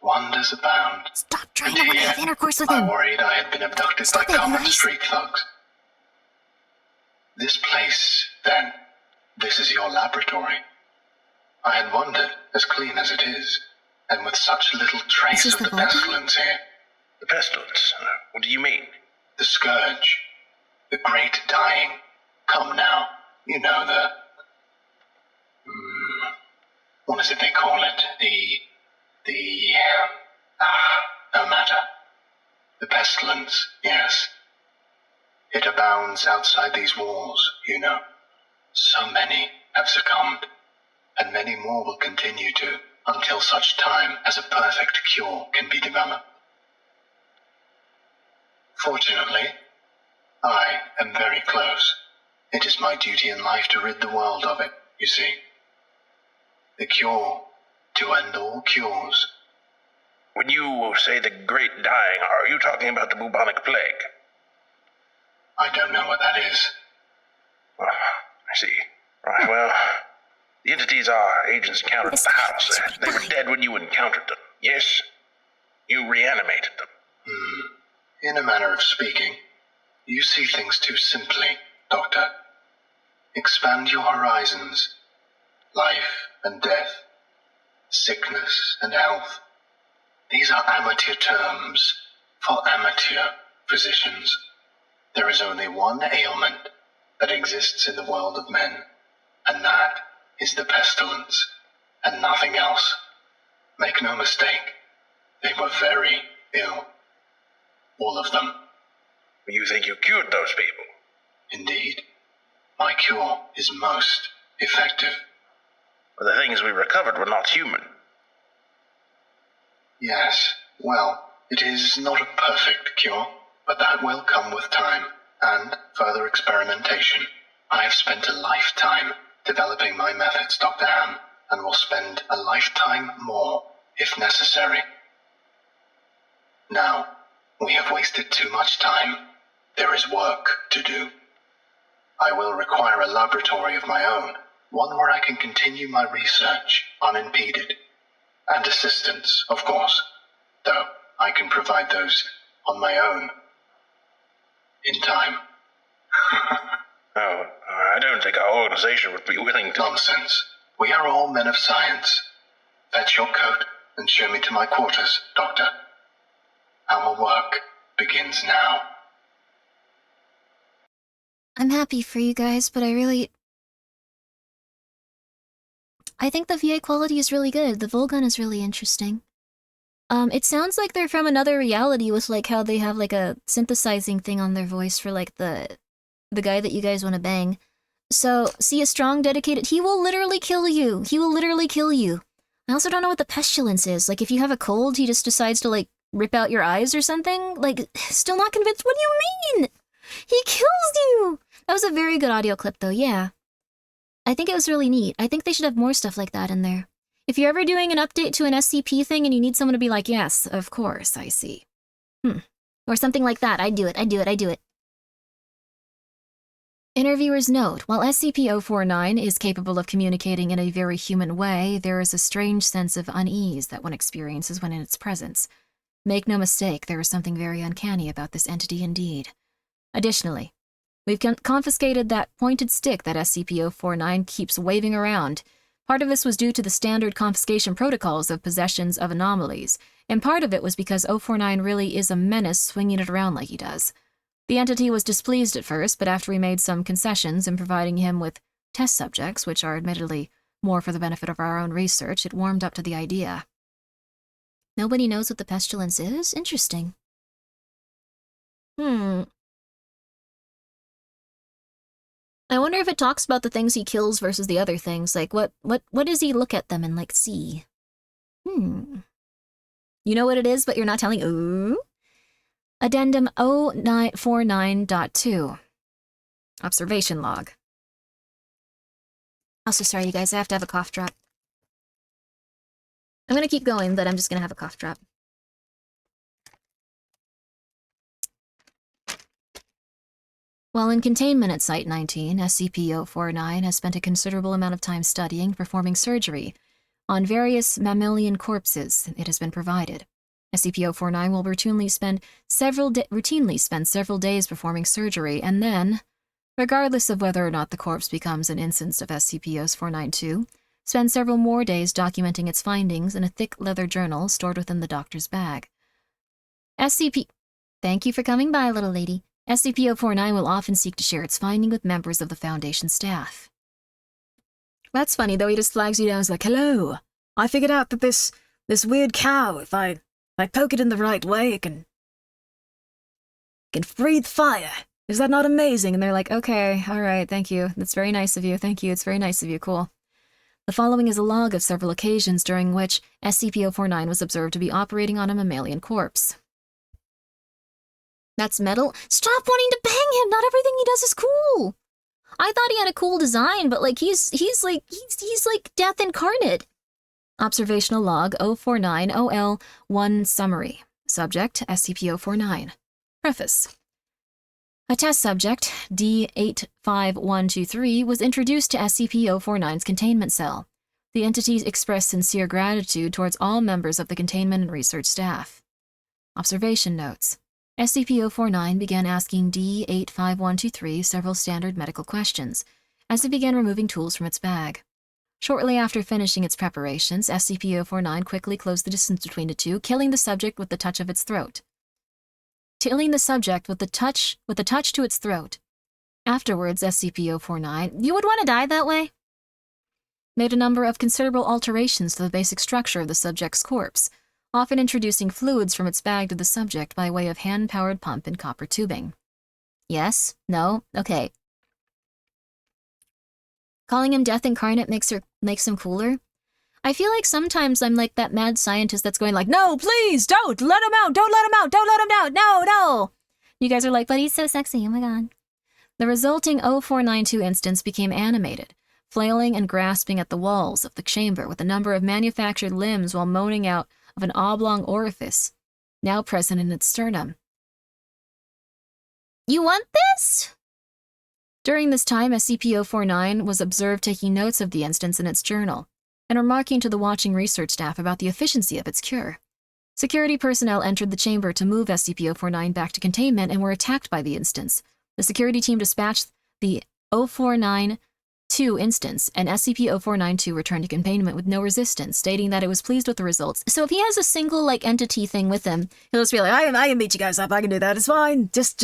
Wonders abound. Stop trying to have intercourse with I him. worried I had been abducted Stop by it, common guys. street thugs. This place, then, this is your laboratory. I had wondered, as clean as it is, and with such little trace This is of the the vault? pestilence here. The pestilence? What do you mean? The scourge. The great dying. Come now. You know the... what is it they call it? No matter. The pestilence, yes. It abounds outside these walls, you know. So many have succumbed, and many more will continue to, until such time as a perfect cure can be developed. Fortunately, I am very close. It is my duty in life to rid the world of it, you see. The cure to end all cures. When you say the great dying, are you talking about the bubonic plague? I don't know what that is. I see. Right, well, the entities our agents encountered at the house, they were dead when you encountered them, yes? You reanimated them. In a manner of speaking, you see things too simply, Doctor. Expand your horizons. Life and death. Sickness and health. These are amateur terms for amateur physicians. There is only one ailment that exists in the world of men, and that is the pestilence, and nothing else. Make no mistake, they were very ill. All of them. You think you cured those people? Indeed. My cure is most effective. But the things we recovered were not human. Yes, well, it is not a perfect cure, but that will come with time and further experimentation. I have spent a lifetime developing my methods, Dr. Ham, and will spend a lifetime more if necessary. Now, we have wasted too much time. There is work to do. I will require a laboratory of my own, one where I can continue my research unimpeded. And assistance, of course, though I can provide those on my own. In time. Oh, I don't think our organization would be willing to... Nonsense. We are all men of science. Fetch your coat and show me to my quarters, Doctor. Our work begins now. I'm happy for you guys, but I think the VA quality is really good. The Volgun is really interesting. It sounds like they're from another reality with like how they have like a synthesizing thing on their voice for like the guy that you guys want to bang. So, see a strong, dedicated... He will literally kill you. He will literally kill you. I also don't know what the pestilence is. Like, if you have a cold, he just decides to, like, rip out your eyes or something? Like, still not convinced. What do you mean? He kills you! That was a very good audio clip, though, yeah. I think it was really neat. I think they should have more stuff like that in there. If you're ever doing an update to an SCP thing and you need someone to be like, yes, of course, I see. Or something like that. I'd do it. Interviewer's note, while SCP-049 is capable of communicating in a very human way, there is a strange sense of unease that one experiences when in its presence. Make no mistake, there is something very uncanny about this entity indeed. Additionally, we've confiscated that pointed stick that SCP-049 keeps waving around. Part of this was due to the standard confiscation protocols of possessions of anomalies, and part of it was because 049 really is a menace swinging it around like he does. The entity was displeased at first, but after we made some concessions in providing him with test subjects, which are admittedly more for the benefit of our own research, it warmed up to the idea. Nobody knows what the pestilence is? Interesting. I wonder if it talks about the things he kills versus the other things. Like, what does he look at them and, like, see? You know what it is, but you're not telling? Ooh. Addendum 0949.2. Observation log. Also, sorry, you guys, I have to have a cough drop. I'm gonna keep going, but I'm just gonna have a cough drop. While in containment at Site 19, SCP-049 has spent a considerable amount of time studying, performing surgery on various mammalian corpses it has been provided. SCP-049 will routinely spend several days performing surgery, and then, regardless of whether or not the corpse becomes an instance of SCP-049-2, spend several more days documenting its findings in a thick leather journal stored within the doctor's bag. Thank you for coming by, little lady. SCP-049 will often seek to share its finding with members of the Foundation staff. That's funny, though. He just flags you down as like, hello, I figured out that this weird cow, if I poke it in the right way, it can breathe fire. Is that not amazing? And they're like, okay, all right, thank you. That's very nice of you. Thank you. It's very nice of you. Cool. The following is a log of several occasions during which SCP-049 was observed to be operating on a mammalian corpse. That's metal. Stop wanting to bang him! Not everything he does is cool! I thought he had a cool design, but like he's like death incarnate. Observational log 049-OL-1 summary. Subject SCP-049. Preface. A test subject, D85123, was introduced to SCP-049's containment cell. The entity expressed sincere gratitude towards all members of the containment and research staff. Observation notes. SCP-049 began asking D85123 several standard medical questions as it began removing tools from its bag. Shortly after finishing its preparations, SCP-049 quickly closed the distance between the two, killing the subject with the touch of its throat. To its throat. Afterwards, SCP-049, you would want to die that way? Made a number of considerable alterations to the basic structure of the subject's corpse, often introducing fluids from its bag to the subject by way of hand-powered pump and copper tubing. Yes? No? Okay. Calling him Death Incarnate makes him cooler? I feel like sometimes I'm like that mad scientist that's going like, no, please, don't let him out, don't let him out, don't let him out, no. You guys are like, but he's so sexy, oh my god. The resulting 0492 instance became animated, flailing and grasping at the walls of the chamber with a number of manufactured limbs while moaning out of an oblong orifice, now present in its sternum. You want this? During this time, SCP-049 was observed taking notes of the instance in its journal, and remarking to the watching research staff about the efficiency of its cure. Security personnel entered the chamber to move SCP-049 back to containment and were attacked by the instance. The security team dispatched the 0492 instance, and SCP-0492 returned to containment with no resistance, stating that it was pleased with the results. So if he has a single, like, entity thing with him, he'll just be like, I can beat you guys up, I can do that, it's fine. Just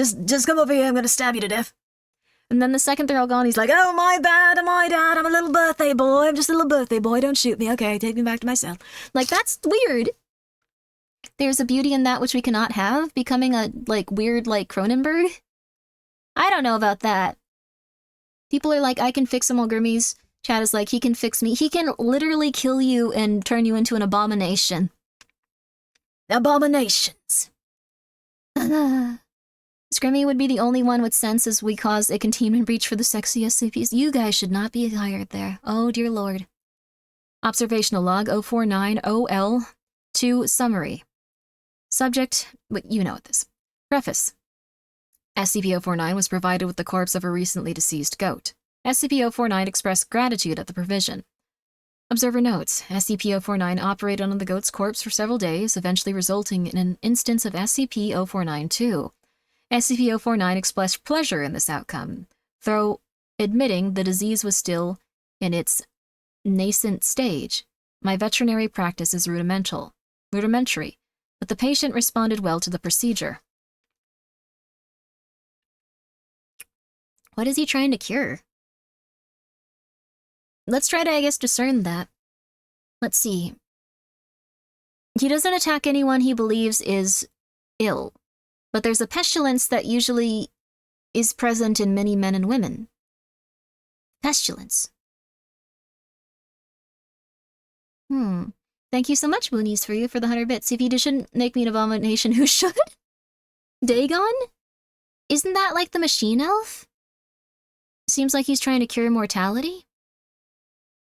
come over here, I'm gonna stab you to death. And then the second they're all gone, he's like, oh, my bad, I'm a little birthday boy, I'm just a little birthday boy, don't shoot me, okay, take me back to my cell. Like, that's weird. There's a beauty in that which we cannot have, becoming a, like, weird, like, Cronenberg. I don't know about that. People are like, I can fix him, while Grimmi's chat is like, he can fix me. He can literally kill you and turn you into an abomination. Abominations. Grimmi would be the only one with sense as we cause a containment breach for the sexy SCPs. You guys should not be hired there. Oh, dear lord. Observational log 049-OL-2 summary. Subject, you know this. Preface. SCP-049 was provided with the corpse of a recently deceased goat. SCP-049 expressed gratitude at the provision. Observer notes, SCP-049 operated on the goat's corpse for several days, eventually resulting in an instance of SCP-049-2. SCP-049 expressed pleasure in this outcome, though admitting the disease was still in its nascent stage. My veterinary practice is rudimentary, but the patient responded well to the procedure. What is he trying to cure? Let's try to, I guess, discern that. Let's see. He doesn't attack anyone he believes is ill, but there's a pestilence that usually is present in many men and women. Pestilence. Thank you so much, Boonies, for the 100 bits. If you shouldn't make me an abomination, who should? Dagon? Isn't that like the machine elf? Seems like he's trying to cure mortality?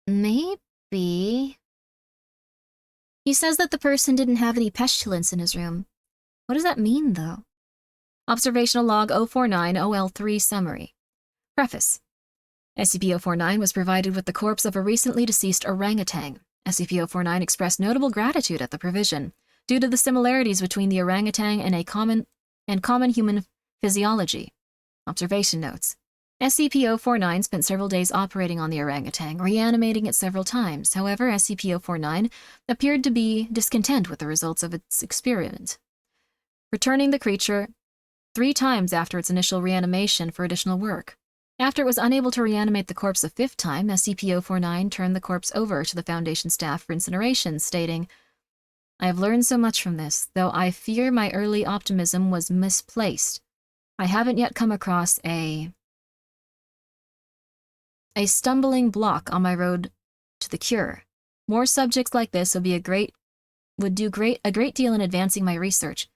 Maybe. He says that the person didn't have any pestilence in his room. What does that mean, though? Observational Log 049-OL3 Summary. Preface. SCP-049 was provided with the corpse of a recently deceased orangutan. SCP-049 expressed notable gratitude at the provision, due to the similarities between the orangutan and common human physiology. Observation notes. SCP-049 spent several days operating on the orangutan, reanimating it several times. However, SCP-049 appeared to be discontent with the results of its experiment, returning the creature 3 times after its initial reanimation for additional work. After it was unable to reanimate the corpse a 5th time, SCP-049 turned the corpse over to the Foundation staff for incineration, stating, "I have learned so much from this, though I fear my early optimism was misplaced. I haven't yet come across a stumbling block on my road to the cure. More subjects like this would do a great deal in advancing my research."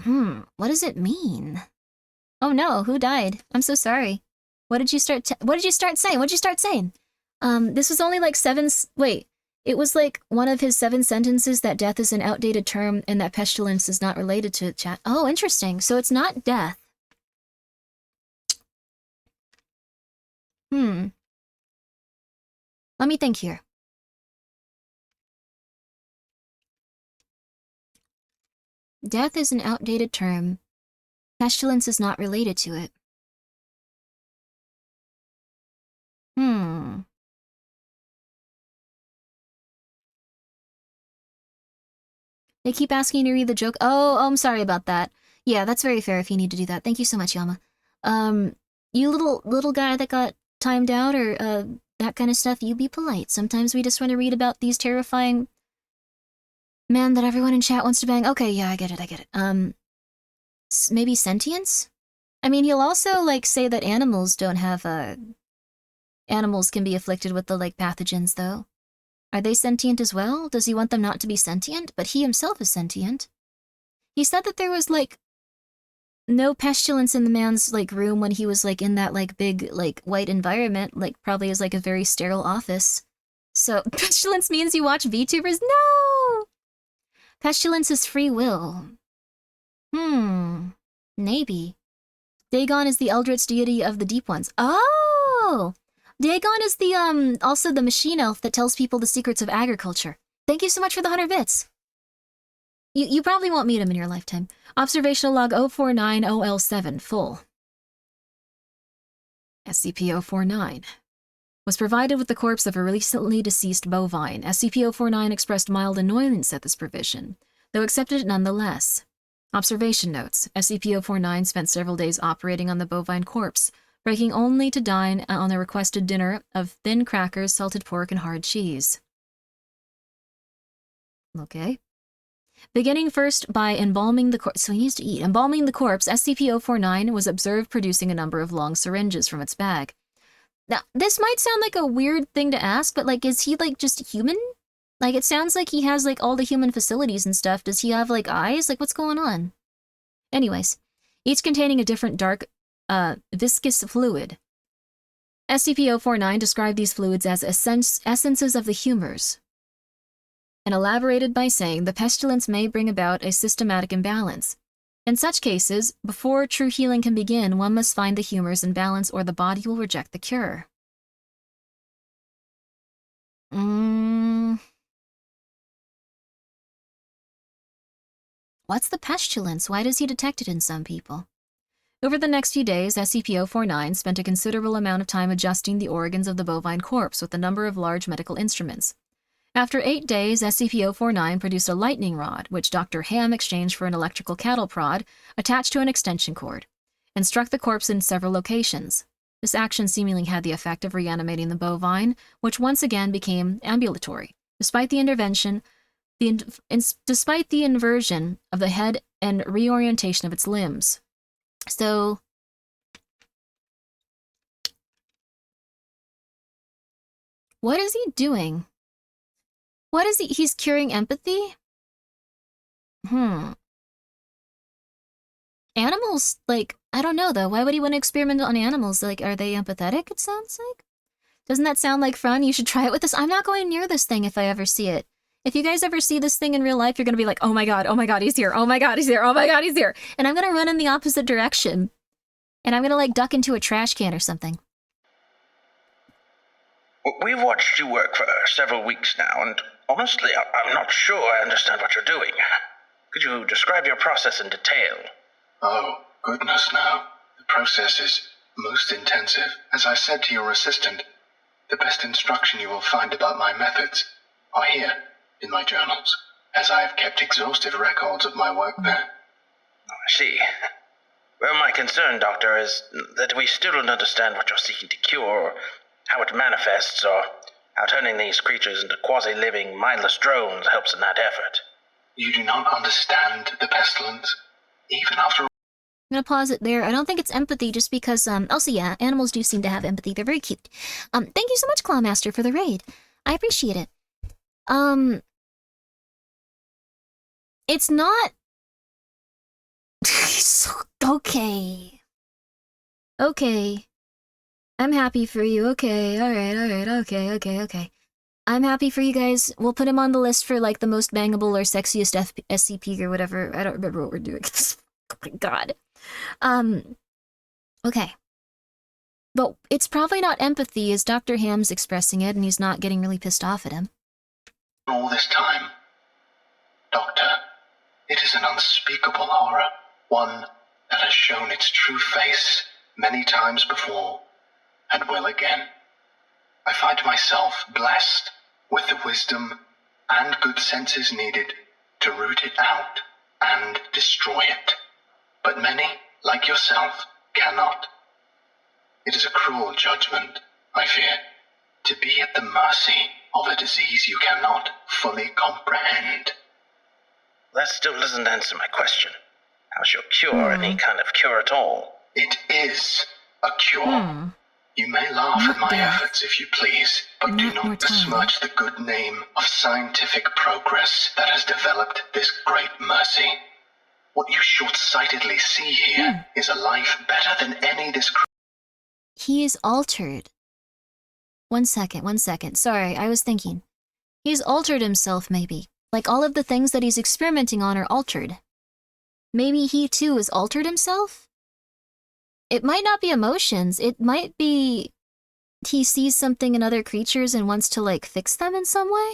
What does it mean? Oh no, who died? I'm so sorry. What did you start saying? This was only like it was like one of his 7 sentences that death is an outdated term and that pestilence is not related to it, chat. Oh, interesting. So it's not death. Let me think here. Death is an outdated term. Pestilence is not related to it. They keep asking you to read the joke. Oh, I'm sorry about that. Yeah, that's very fair if you need to do that. Thank you so much, Yama. You little guy that got timed out or that kind of stuff, you be polite. Sometimes we just want to read about these terrifying men that everyone in chat wants to bang. Okay, yeah, I get it. Maybe sentience? I mean, he'll also, like, say that animals don't have, animals can be afflicted with the, like, pathogens, though. Are they sentient as well? Does he want them not to be sentient? But he himself is sentient. He said that there was, like, no pestilence in the man's, like, room when he was, like, in that, like, big, like, white environment, like, probably is, like, a very sterile office. So, pestilence means you watch VTubers? No! Pestilence is free will. Maybe. Dagon is the eldritch deity of the deep ones. Oh! Dagon is the, also the machine elf that tells people the secrets of agriculture. Thank you so much for the 100 bits. You probably won't meet him in your lifetime. Observational Log 049-OL7, full. SCP-049 was provided with the corpse of a recently deceased bovine. SCP-049 expressed mild annoyance at this provision, though accepted it nonetheless. Observation notes. SCP-049 spent several days operating on the bovine corpse, breaking only to dine on the requested dinner of thin crackers, salted pork, and hard cheese. Okay. Beginning first by embalming the corpse, so he needs to eat. Embalming the corpse, SCP-049 was observed producing a number of long syringes from its bag. Now, this might sound like a weird thing to ask, but, like, is he, like, just human? Like, it sounds like he has, like, all the human facilities and stuff. Does he have, like, eyes? Like, what's going on? Anyways, each containing a different dark, viscous fluid. SCP-049 described these fluids as essences of the humors, and elaborated by saying the pestilence may bring about a systematic imbalance. In such cases, before true healing can begin, one must find the humors in balance or the body will reject the cure. What's the pestilence? Why does he detect it in some people? Over the next few days, SCP-049 spent a considerable amount of time adjusting the organs of the bovine corpse with a number of large medical instruments. After 8 days, SCP-049 produced a lightning rod, which Dr. Ham exchanged for an electrical cattle prod attached to an extension cord, and struck the corpse in several locations. This action seemingly had the effect of reanimating the bovine, which once again became ambulatory, despite the inversion of the head and reorientation of its limbs. So, what is he doing? What is he? He's curing empathy? Animals, like, I don't know though. Why would he want to experiment on animals? Like, are they empathetic, it sounds like? Doesn't that sound like fun? You should try it with this. I'm not going near this thing if I ever see it. If you guys ever see this thing in real life, you're gonna be like, oh my god, he's here, oh my god, he's here, oh my god, he's here. And I'm gonna run in the opposite direction. And I'm gonna, like, duck into a trash can or something. We've watched you work for several weeks now, and honestly, I'm not sure I understand what you're doing. Could you describe your process in detail? Oh, goodness no. The process is most intensive. As I said to your assistant, the best instruction you will find about my methods are here in my journals, as I have kept exhaustive records of my work there. I see. Well, my concern, Doctor, is that we still don't understand what you're seeking to cure, or how it manifests, or how turning these creatures into quasi-living, mindless drones helps in that effort. You do not understand the pestilence? Even after... I'm gonna pause it there. I don't think it's empathy just because, also yeah, animals do seem to have empathy. They're very cute. Thank you so much, Clawmaster, for the raid. I appreciate it. It's not... Okay. Okay. I'm happy for you. Okay, alright, okay. I'm happy for you guys. We'll put him on the list for, like, the most bangable or sexiest SCP or whatever. I don't remember what we're doing. Oh my god. Okay. But it's probably not empathy, as Dr. Ham's expressing it, and he's not getting really pissed off at him. All this time, Doctor, it is an unspeakable horror, one that has shown its true face many times before, and will again. I find myself blessed with the wisdom and good senses needed to root it out and destroy it. But many, like yourself, cannot. It is a cruel judgment, I fear, to be at the mercy of a disease you cannot fully comprehend. That still doesn't answer my question. How's your cure any kind of cure at all? It is a cure. You may laugh at my efforts if you please, but do not besmirch the good name of scientific progress that has developed this great mercy. What you short-sightedly see here is a life better than any this... He is altered. One second. Sorry, I was thinking. He's altered himself, maybe. Like, all of the things that he's experimenting on are altered. Maybe he, too, has altered himself? It might not be emotions. It might be... he sees something in other creatures and wants to, like, fix them in some way?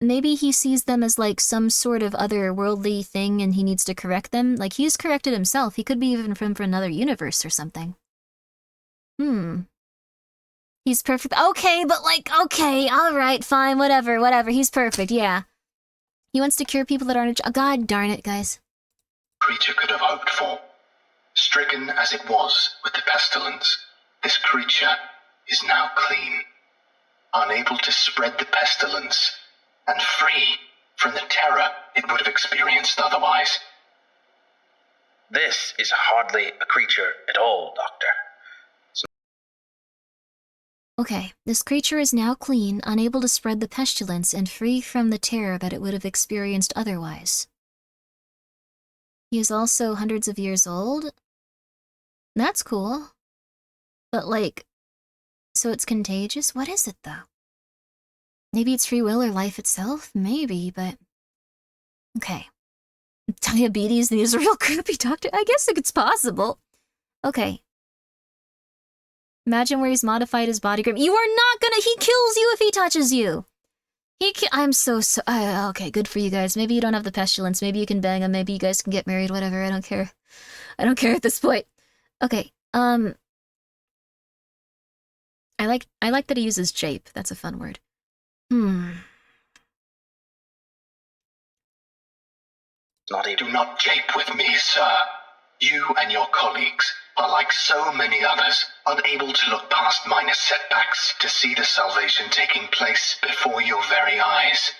Maybe he sees them as, like, some sort of otherworldly thing and he needs to correct them. Like, he's corrected himself. He could be even from another universe or something. He's perfect. Okay, but, like, okay, alright, fine, whatever. He's perfect, yeah. He wants to cure people that aren't... God darn it, guys. Creature could have hoped for. Stricken as it was with the pestilence, this creature is now clean. Unable to spread the pestilence, and free from the terror it would have experienced otherwise. This is hardly a creature at all, Doctor. Okay, this creature is now clean, unable to spread the pestilence, and free from the terror that it would have experienced otherwise. He is also hundreds of years old. That's cool. But, like, so it's contagious? What is it, though? Maybe it's free will or life itself? Maybe, but... Okay. Diabetes needs a real crappy doctor? I guess it's possible. Okay. Imagine where he's modified his body. You are not gonna... He kills you if he touches you! I'm so... okay, good for you guys. Maybe you don't have the pestilence. Maybe you can bang him. Maybe you guys can get married. Whatever, I don't care. I don't care at this point. Okay, I like that he uses jape. That's a fun word. Do not jape with me, sir. You and your colleagues are like so many others, unable to look past minor setbacks to see the salvation taking place before your very eyes.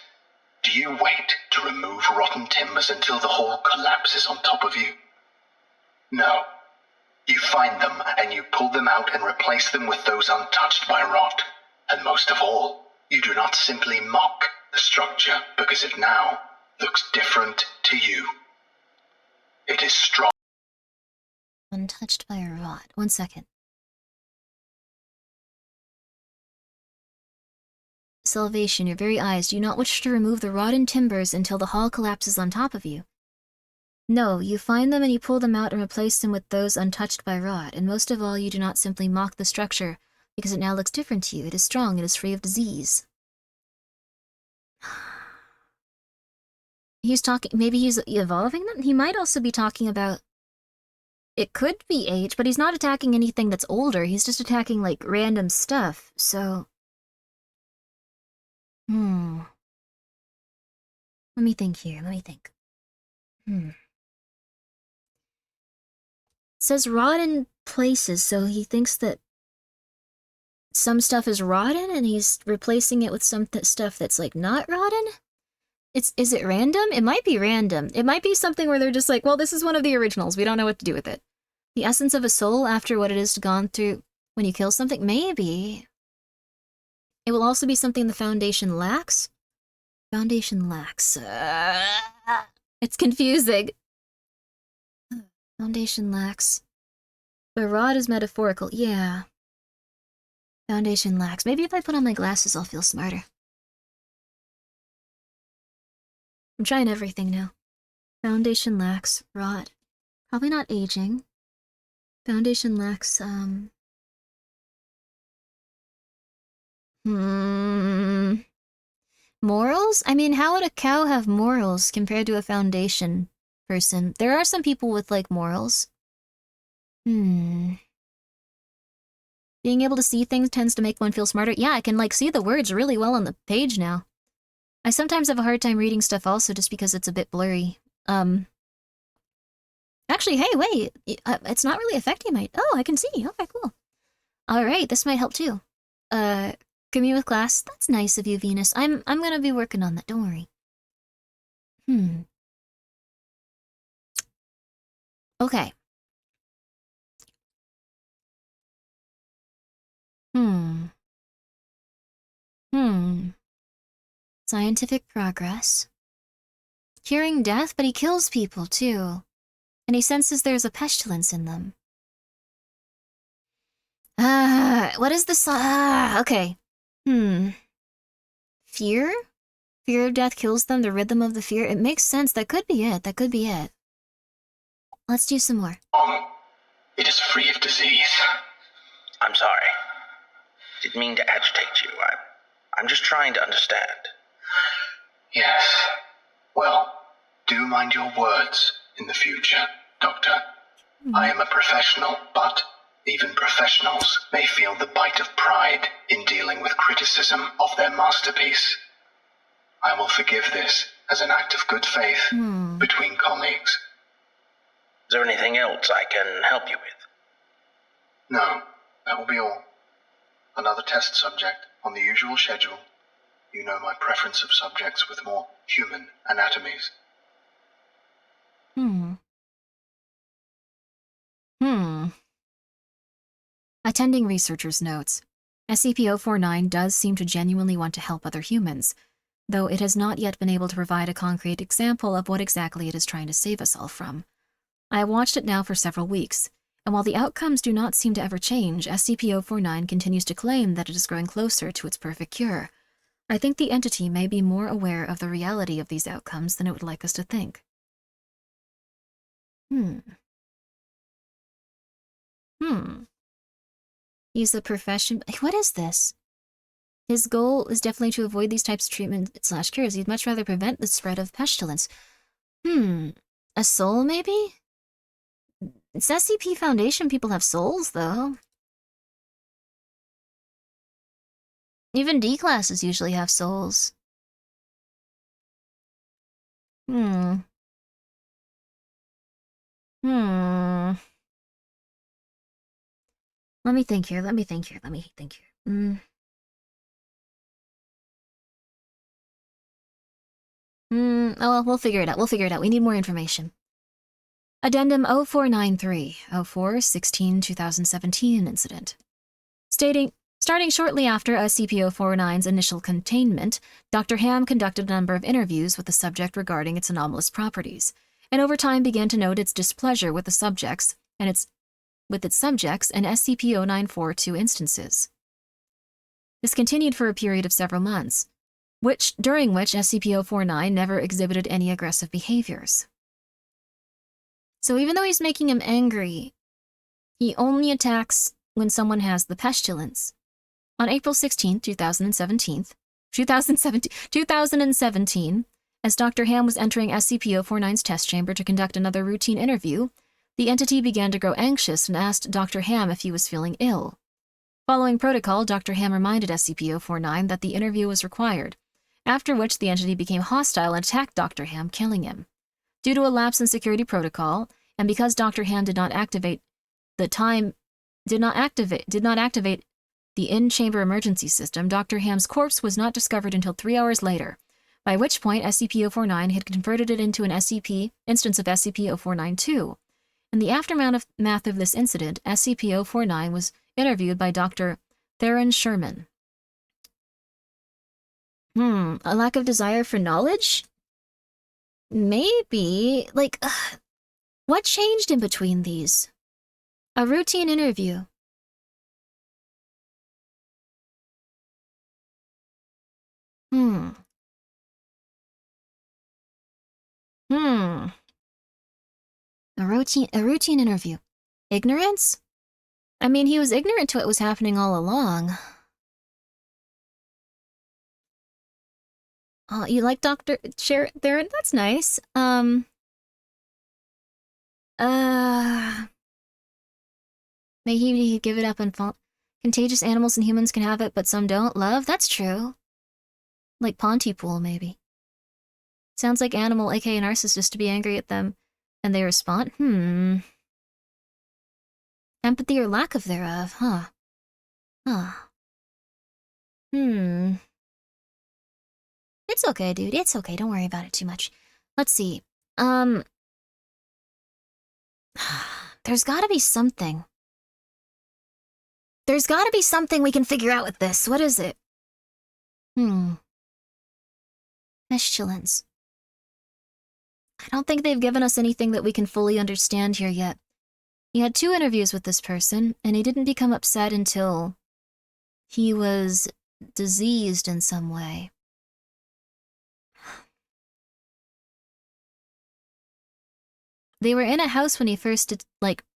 Do you wait to remove rotten timbers until the whole collapses on top of you? No. You find them and you pull them out and replace them with those untouched by rot. And most of all, you do not simply mock the structure because it now looks different to you. It is strong. Untouched by a rod. 1 second. Salvation, your very eyes. Do you not wish to remove the rod and timbers until the hall collapses on top of you? No, you find them and you pull them out and replace them with those untouched by rot. And most of all, you do not simply mock the structure, because it now looks different to you. It is strong, it is free of disease. He's talking, maybe he's evolving them? He might also be talking about, it could be age, but he's not attacking anything that's older. He's just attacking, like, random stuff, so... Let me think here, let me think. It says rotten places, so he thinks that some stuff is rotten and he's replacing it with some stuff that's, like, not rotten? Is it random? It might be random. It might be something where they're just like, well, this is one of the originals. We don't know what to do with it. The essence of a soul after what it has gone through when you kill something? Maybe. It will also be something the Foundation lacks. Foundation lacks. It's confusing. Foundation lacks. The rod is metaphorical. Yeah. Foundation lacks. Maybe if I put on my glasses, I'll feel smarter. I'm trying everything now. Foundation lacks. Rot. Probably not aging. Foundation lacks, morals? I mean, how would a cow have morals compared to a Foundation person? There are some people with, like, morals. Being able to see things tends to make one feel smarter. Yeah, I can, like, see the words really well on the page now. I sometimes have a hard time reading stuff also just because it's a bit blurry. Actually, hey, wait. It's not really affecting my... Oh, I can see. Okay, cool. Alright, this might help too. Grimmi with glass. That's nice of you, Venus. I'm gonna be working on that, don't worry. Okay. Scientific progress. Curing death, but he kills people, too. And he senses there's a pestilence in them. What is this? Okay. Fear? Fear of death kills them, the rhythm of the fear. It makes sense. That could be it. That could be it. Let's do some more. It is free of disease. I'm sorry. Didn't mean to agitate you. I'm just trying to understand. Yes. Well, do mind your words in the future, Doctor. I am a professional, but even professionals may feel the bite of pride in dealing with criticism of their masterpiece. I will forgive this as an act of good faith between colleagues. Is there anything else I can help you with? No, that will be all. Another test subject on the usual schedule. You know my preference of subjects with more human anatomies. Attending researchers' notes. SCP-049 does seem to genuinely want to help other humans, though it has not yet been able to provide a concrete example of what exactly it is trying to save us all from. I have watched it now for several weeks, and while the outcomes do not seem to ever change, SCP-049 continues to claim that it is growing closer to its perfect cure. I think the entity may be more aware of the reality of these outcomes than it would like us to think. He's a profession... What is this? His goal is definitely to avoid these types of treatment/cures. He'd much rather prevent the spread of pestilence. A soul, maybe? It's SCP Foundation people have souls, though. Even D-classes usually have souls. Let me think here. Oh, well, we'll figure it out. We need more information. Addendum 0493, 04/16/2017 incident. Starting shortly after SCP-049's initial containment, Dr. Ham conducted a number of interviews with the subject regarding its anomalous properties. and over time began to note its displeasure with the subjects and SCP-0942 instances. This continued for a period of several months, during which SCP-049 never exhibited any aggressive behaviors. So even though he's making him angry, he only attacks when someone has the pestilence. On April 16, 2017, as Dr. Ham was entering SCP-049's test chamber to conduct another routine interview, the entity began to grow anxious and asked Dr. Ham if he was feeling ill. Following protocol, Dr. Ham reminded SCP-049 that the interview was required, after which the entity became hostile and attacked Dr. Ham, killing him. Due to a lapse in security protocol, and because Dr. Ham did not activate the in-chamber emergency system, Dr. Ham's corpse was not discovered until 3 hours later, by which point SCP-049 had converted it into an instance of SCP-049-2. In the aftermath of this incident, SCP-049 was interviewed by Dr. Theron Sherman. A lack of desire for knowledge? Maybe. What changed in between these? A routine interview. A routine interview. Ignorance? I mean, he was ignorant to what was happening all along. Oh, you like Dr. Theron? That's nice. May he give it up and fall. Contagious animals and humans can have it, but some don't. Love? That's true. Like Pontypool, maybe. Sounds like animal, aka narcissist, to be angry at them, and they respond? Empathy or lack of thereof, huh? It's okay, dude. It's okay. Don't worry about it too much. Let's see. There's gotta be something. There's gotta be something we can figure out with this. What is it? Pestilence. I don't think they've given us anything that we can fully understand here yet. He had 2 interviews with this person, and he didn't become upset until he was diseased in some way. They were in a house when he first,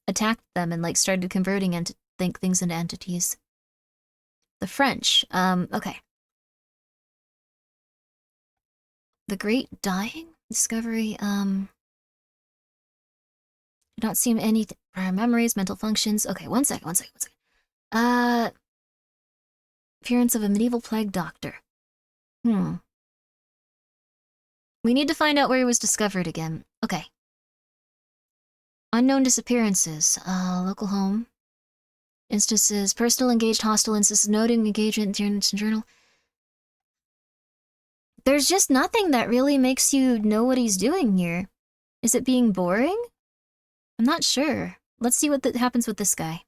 attacked them and, started converting things into entities. The French, okay. The Great Dying? Discovery, did not seem any prior memories, mental functions. Okay, one second. Appearance of a medieval plague doctor. We need to find out where he was discovered again. Okay. Unknown disappearances. Local home. Instances. Personal engaged hostile instances. Noting engagement in journal. There's just nothing that really makes you know what he's doing here. Is it being boring? I'm not sure. Let's see what happens with this guy.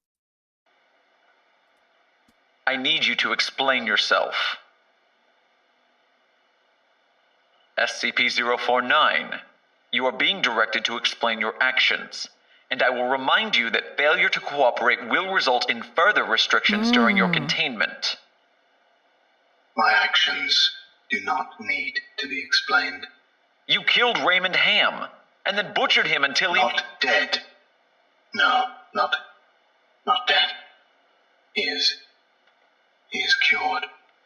I need you to explain yourself. SCP-049, you are being directed to explain your actions, and I will remind you that failure to cooperate will result in further restrictions during your containment. My actions do not need to be explained. You killed Raymond Ham, and then butchered him until he... Not dead. No, not dead. He is cured.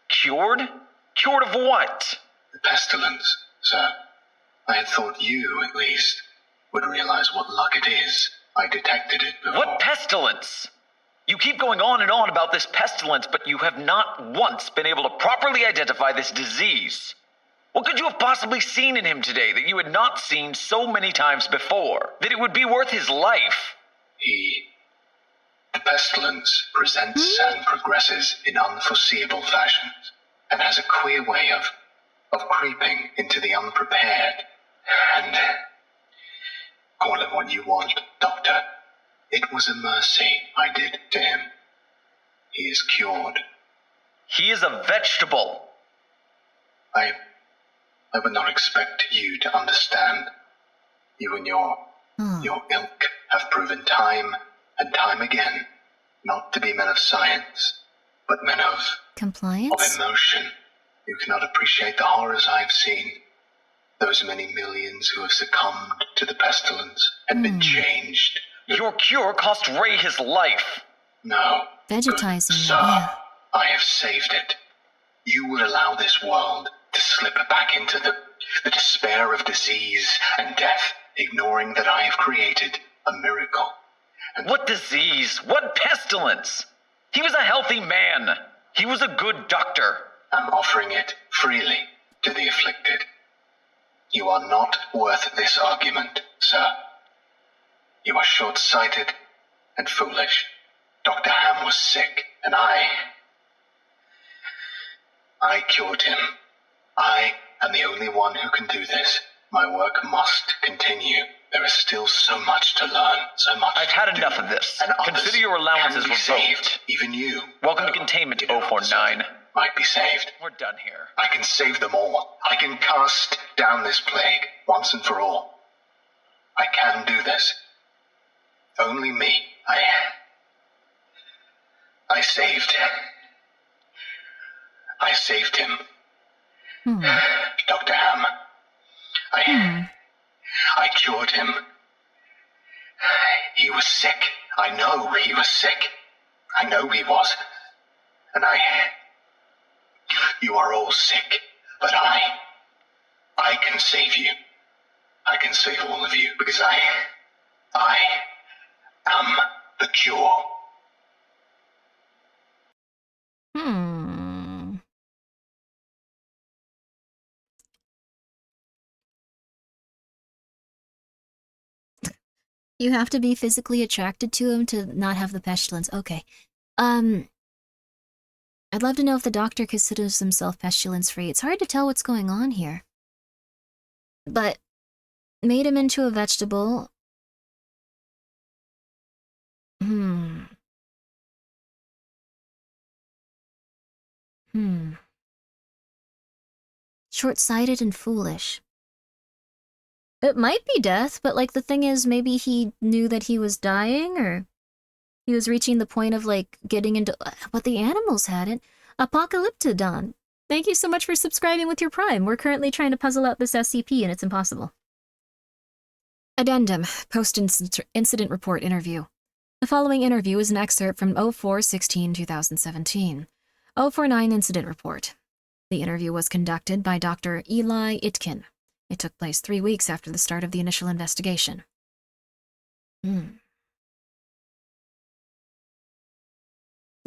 Cured? Cured of what? The pestilence, sir. I had thought you, at least, would realize what luck it is. I detected it before. What pestilence? You keep going on and on about this pestilence, but you have not once been able to properly identify this disease. What could you have possibly seen in him today that you had not seen so many times before, that it would be worth his life? The pestilence presents and progresses in unforeseeable fashions, and has a queer way of creeping into the unprepared. And call it what you want, Doctor. It was a mercy I did to him. He is cured. He is a vegetable. I would not expect you to understand. You and your ilk have proven time and time again not to be men of science, but men of Compliance? emotion. You cannot appreciate the horrors I have seen. Those many millions who have succumbed to the pestilence and been changed. Your cure cost Ray his life. No. Vegetizing, Good sir, yeah. I have saved it. You would allow this world to slip back into the despair of disease and death, ignoring that I have created a miracle. And What disease? What pestilence? He was a healthy man. He was a good doctor. I'm offering it freely to the afflicted. You are not worth this argument, sir. You are short-sighted and foolish. Dr. Ham was sick, and I cured him. I am the only one who can do this. My work must continue. There is still so much to learn, so much I've to had do, enough of this. and others Consider your allowances can be revoked. saved. Even you. Welcome to containment, You know, 049. might be saved. We're done here. I can save them all. I can cast down this plague once and for all. I can do this. Only me. I saved him. Dr. Ham. I cured him. He was sick. I know he was sick. I know he was. And you are all sick, but I can save you. I can save all of you because I am the cure. You have to be physically attracted to him to not have the pestilence. Okay. I'd love to know if the doctor considers himself pestilence-free. It's hard to tell what's going on here. But made him into a vegetable. Short-sighted and foolish. It might be death, but like the thing is maybe he knew that he was dying, or he was reaching the point of like getting into but the animals hadn't. Apocalyptodon. Thank you so much for subscribing with your Prime. We're currently trying to puzzle out this SCP and it's impossible. Addendum, post-incident report interview. The following interview is an excerpt from 04/16/2017. 049 incident report. The interview was conducted by Dr. Eli Itkin. It took place 3 weeks after the start of the initial investigation. The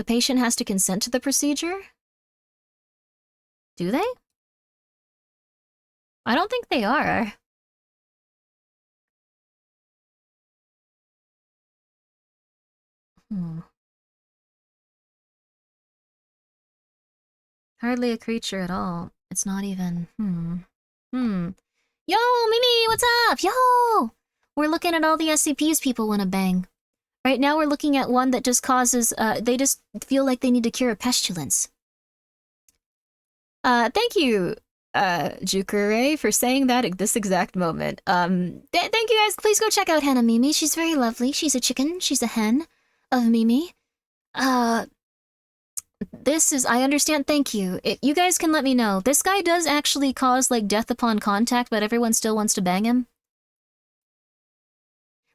patient has to consent to the procedure? Do they? I don't think they are. Hardly a creature at all. It's not even... Yo, Mimi, what's up? Yo! We're looking at all the SCPs people want to bang. Right now we're looking at one that just causes, they just feel like they need to cure a pestilence. Thank you, Jukure, for saying that at this exact moment. Thank you guys. Please go check out Hannah Mimi. She's very lovely. She's a chicken. She's a hen of Mimi. This is, I understand, thank you. You guys can let me know. This guy does actually cause, like, death upon contact, but everyone still wants to bang him.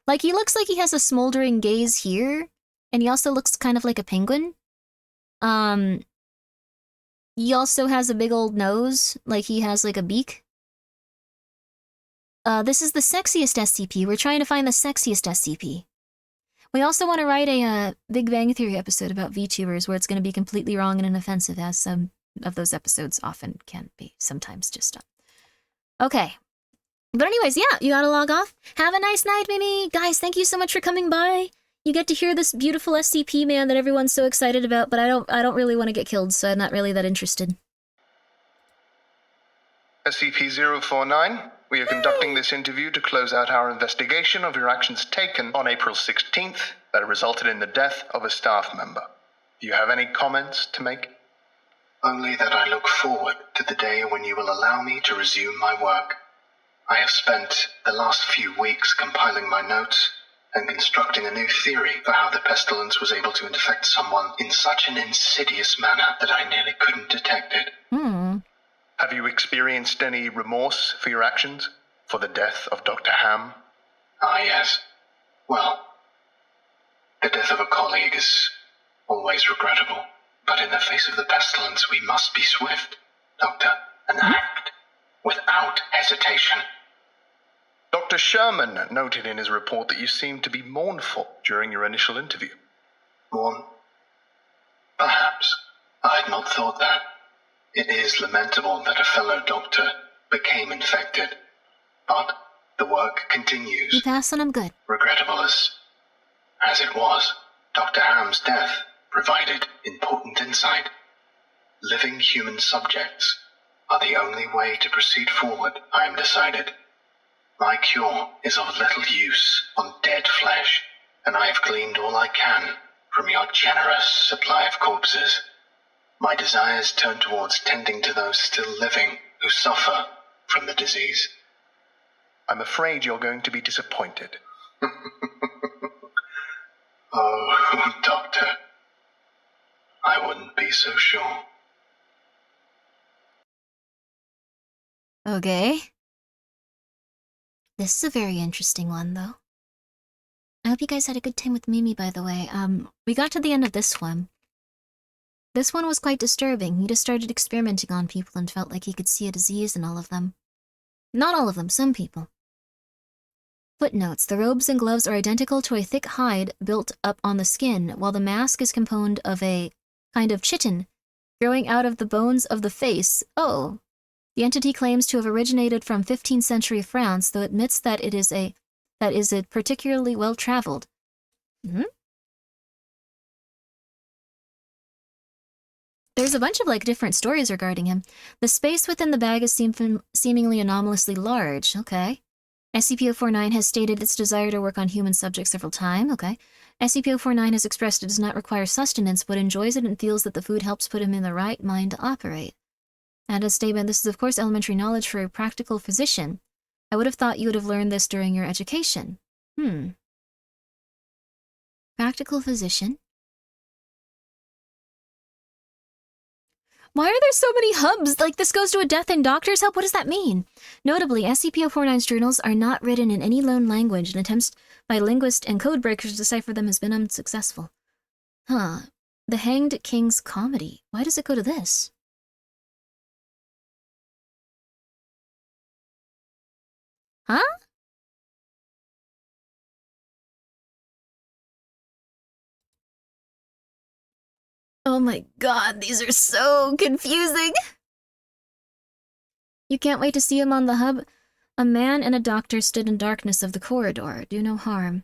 Like, he looks like he has a smoldering gaze here, and he also looks kind of like a penguin. He also has a big old nose, like he has, like, a beak. This is the sexiest SCP. We're trying to find the sexiest SCP. We also want to write a Big Bang Theory episode about VTubers where it's going to be completely wrong and inoffensive, as some of those episodes often can be, sometimes just Okay. But anyways, yeah, you gotta log off. Have a nice night, Mimi. Guys, thank you so much for coming by. You get to hear this beautiful SCP, man, that everyone's so excited about, but I don't really want to get killed, so I'm not really that interested. SCP-049, we are conducting this interview to close out our investigation of your actions taken on April 16th that resulted in the death of a staff member. Do you have any comments to make? Only that I look forward to the day when you will allow me to resume my work. I have spent the last few weeks compiling my notes and constructing a new theory for how the pestilence was able to infect someone in such an insidious manner that I nearly couldn't detect it. Have you experienced any remorse for your actions? For the death of Dr. Ham? Ah, yes. Well, the death of a colleague is always regrettable. But in the face of the pestilence, we must be swift, Doctor, and act without hesitation. Dr. Sherman noted in his report that you seemed to be mournful during your initial interview. Mourn? Perhaps. I had not thought that. It is lamentable that a fellow doctor became infected. But the work continues. You pass and I'm good. Regrettable as it was, Dr. Ham's death provided important insight. Living human subjects are the only way to proceed forward, I am decided. My cure is of little use on dead flesh, and I have gleaned all I can from your generous supply of corpses. My desires turn towards tending to those still living who suffer from the disease. I'm afraid you're going to be disappointed. Oh, Doctor, I wouldn't be so sure. Okay. This is a very interesting one, though. I hope you guys had a good time with Mimi, by the way. We got to the end of this one. This one was quite disturbing. He just started experimenting on people and felt like he could see a disease in all of them. Not all of them, some people. Footnotes. The robes and gloves are identical to a thick hide built up on the skin, while the mask is composed of a kind of chitin growing out of the bones of the face. Oh. The entity claims to have originated from 15th century France, though admits that it is particularly well-traveled. There's a bunch of, different stories regarding him. The space within the bag is seemingly anomalously large. Okay. SCP-049 has stated its desire to work on human subjects several times. Okay. SCP-049 has expressed it does not require sustenance, but enjoys it and feels that the food helps put him in the right mind to operate. And a statement, this is of course elementary knowledge for a practical physician. I would have thought you would have learned this during your education. Practical physician? Why are there so many hubs? This goes to a death in doctor's help? What does that mean? Notably, SCP-049's journals are not written in any known language, and attempts by linguists and codebreakers to decipher them has been unsuccessful. The Hanged King's Comedy. Why does it go to this? Huh? Oh my god, these are so confusing! You can't wait to see him on the hub? A man and a doctor stood in darkness of the corridor. Do no harm.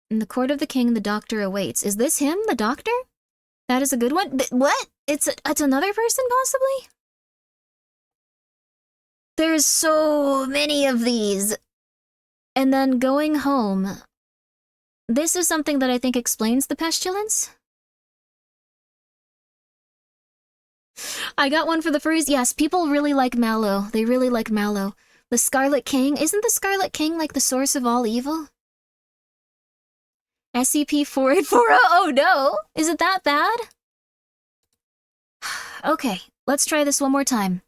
In the court of the king, the doctor awaits. Is this him, the doctor? That is a good one? What? It's another person, possibly? There's so many of these. And then going home. This is something that I think explains the pestilence. I got one for the furries. Yes, people really like Mallow. They really like Mallow. The Scarlet King. Isn't the Scarlet King the source of all evil? SCP-4840? Oh no! Is it that bad? Okay, let's try this one more time.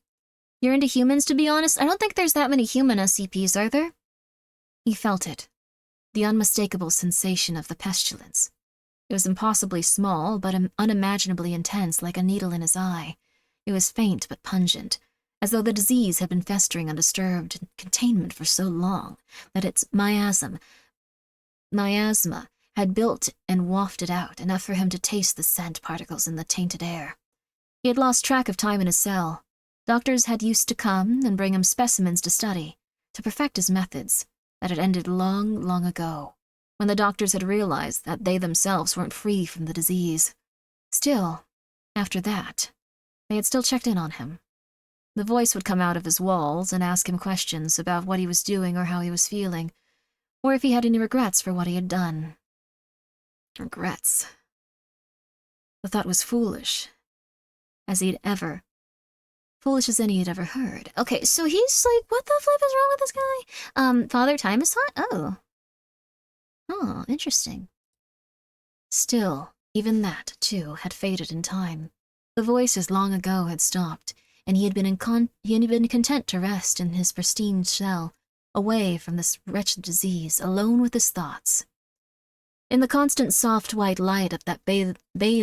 You're into humans, to be honest? I don't think there's that many human SCPs, are there? He felt it. The unmistakable sensation of the pestilence. It was impossibly small, but unimaginably intense, like a needle in his eye. It was faint but pungent, as though the disease had been festering undisturbed in containment for so long that its miasma had built and wafted out, enough for him to taste the scent particles in the tainted air. He had lost track of time in his cell. Doctors had used to come and bring him specimens to study, to perfect his methods. That had ended long, long ago, when the doctors had realized that they themselves weren't free from the disease. Still, after that, they had still checked in on him. The voice would come out of his walls and ask him questions about what he was doing or how he was feeling, or if he had any regrets for what he had done. Regrets. The thought was foolish. as he'd ever foolish as any he'd ever heard. Okay, so he's like, what the flip is wrong with this guy? Father Time is hot? Oh. Oh, interesting. Still, even that, too, had faded in time. The voices long ago had stopped, and he had been content to rest in his pristine cell, away from this wretched disease, alone with his thoughts. In the constant soft white light of that bathed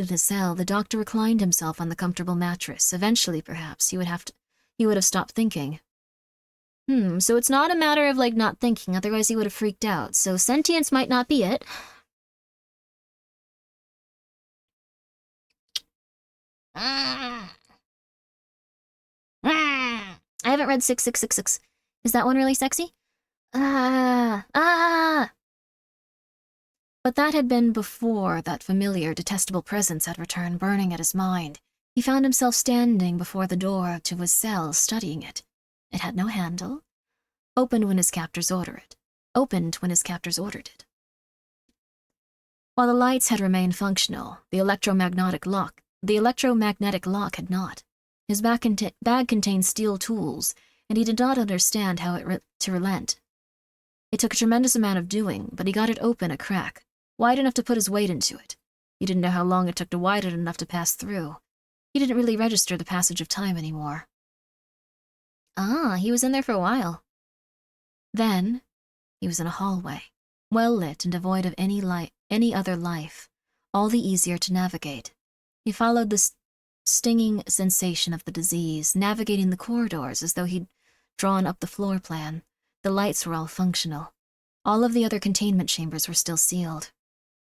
his cell, the doctor reclined himself on the comfortable mattress. Eventually, perhaps, he would have stopped thinking. So it's not a matter of, like, not thinking, otherwise he would have freaked out. So sentience might not be it. I haven't read 6666. Is that one really sexy? But that had been before that familiar, detestable presence had returned, burning at his mind. He found himself standing before the door to his cell, studying it. It had no handle. Opened when his captors ordered it. While the lights had remained functional, the electromagnetic lock had not. His bag contained steel tools, and he did not understand how to relent. It took a tremendous amount of doing, but he got it open a crack, wide enough to put his weight into it. He didn't know how long it took to widen it enough to pass through. He didn't really register the passage of time anymore. He was in there for a while. Then, he was in a hallway, well lit and devoid of any other life, all the easier to navigate. He followed the stinging sensation of the disease, navigating the corridors as though he'd drawn up the floor plan. The lights were all functional. All of the other containment chambers were still sealed.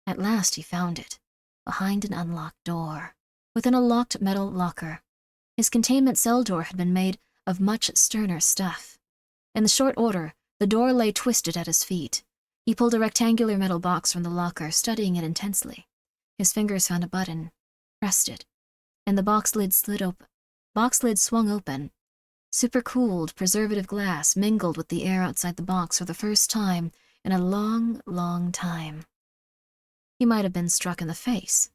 At last he found it, behind an unlocked door, within a locked metal locker. His containment cell door had been made of much sterner stuff. In the short order, the door lay twisted at his feet. He pulled a rectangular metal box from the locker, studying it intensely. His fingers found a button, pressed it, and the box lid swung open. Supercooled preservative glass mingled with the air outside the box for the first time in a long, long time. He might have been struck in the face.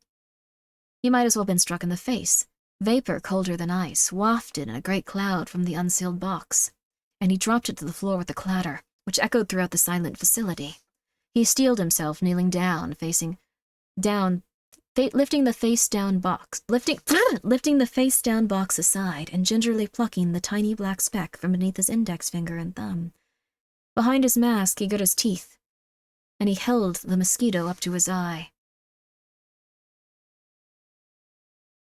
He might as well have been struck in the face. Vapor colder than ice wafted in a great cloud from the unsealed box, and he dropped it to the floor with a clatter, which echoed throughout the silent facility. He steeled himself, kneeling down, lifting the face down box aside and gingerly plucking the tiny black speck from beneath his index finger and thumb. Behind his mask, he got his teeth, and he held the mosquito up to his eye.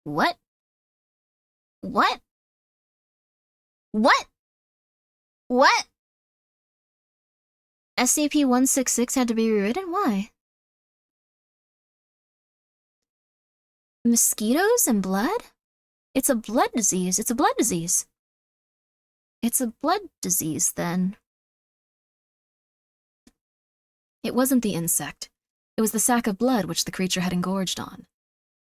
What? What? What? What? SCP-166 had to be rewritten? Why? Mosquitoes and blood? It's a blood disease. It's a blood disease. It's a blood disease, then. It wasn't the insect. It was the sack of blood which the creature had engorged on.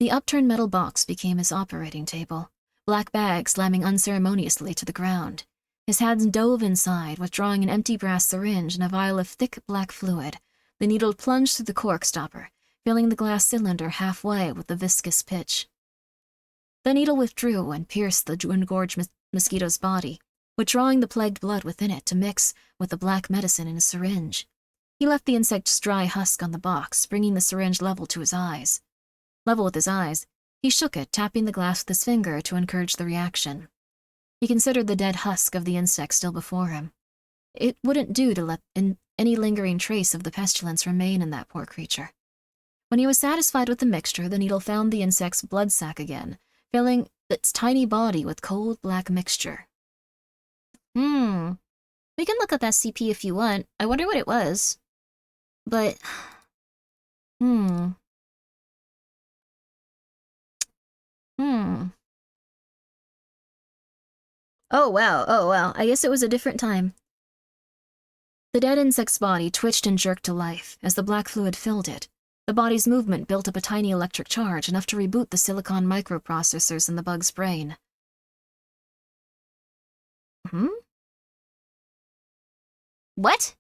The upturned metal box became his operating table, black bag slamming unceremoniously to the ground. His hands dove inside, withdrawing an empty brass syringe and a vial of thick black fluid. The needle plunged through the cork stopper, filling the glass cylinder halfway with the viscous pitch. The needle withdrew and pierced the engorged mosquito's body, withdrawing the plagued blood within it to mix with the black medicine in a syringe. He left the insect's dry husk on the box, bringing the syringe level with his eyes. He shook it, tapping the glass with his finger to encourage the reaction. He considered the dead husk of the insect still before him. It wouldn't do to let any lingering trace of the pestilence remain in that poor creature. When he was satisfied with the mixture, the needle found the insect's blood sac again, filling its tiny body with cold black mixture. We can look up SCP if you want. I wonder what it was. But... Oh wow. I guess it was a different time. The dead insect's body twitched and jerked to life as the black fluid filled it. The body's movement built up a tiny electric charge, enough to reboot the silicon microprocessors in the bug's brain. What?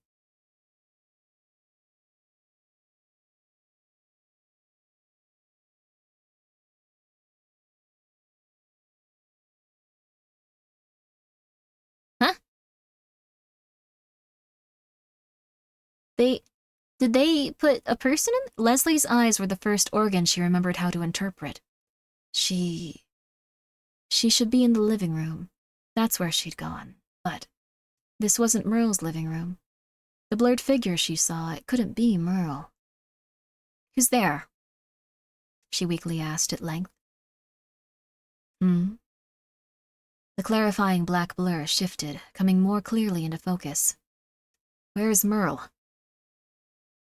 Did they put a person in? Leslie's eyes were the first organ she remembered how to interpret. She should be in the living room. That's where she'd gone. But this wasn't Merle's living room. The blurred figure she saw, it couldn't be Merle. Who's there? She weakly asked at length. The clarifying black blur shifted, coming more clearly into focus. Where's Merle?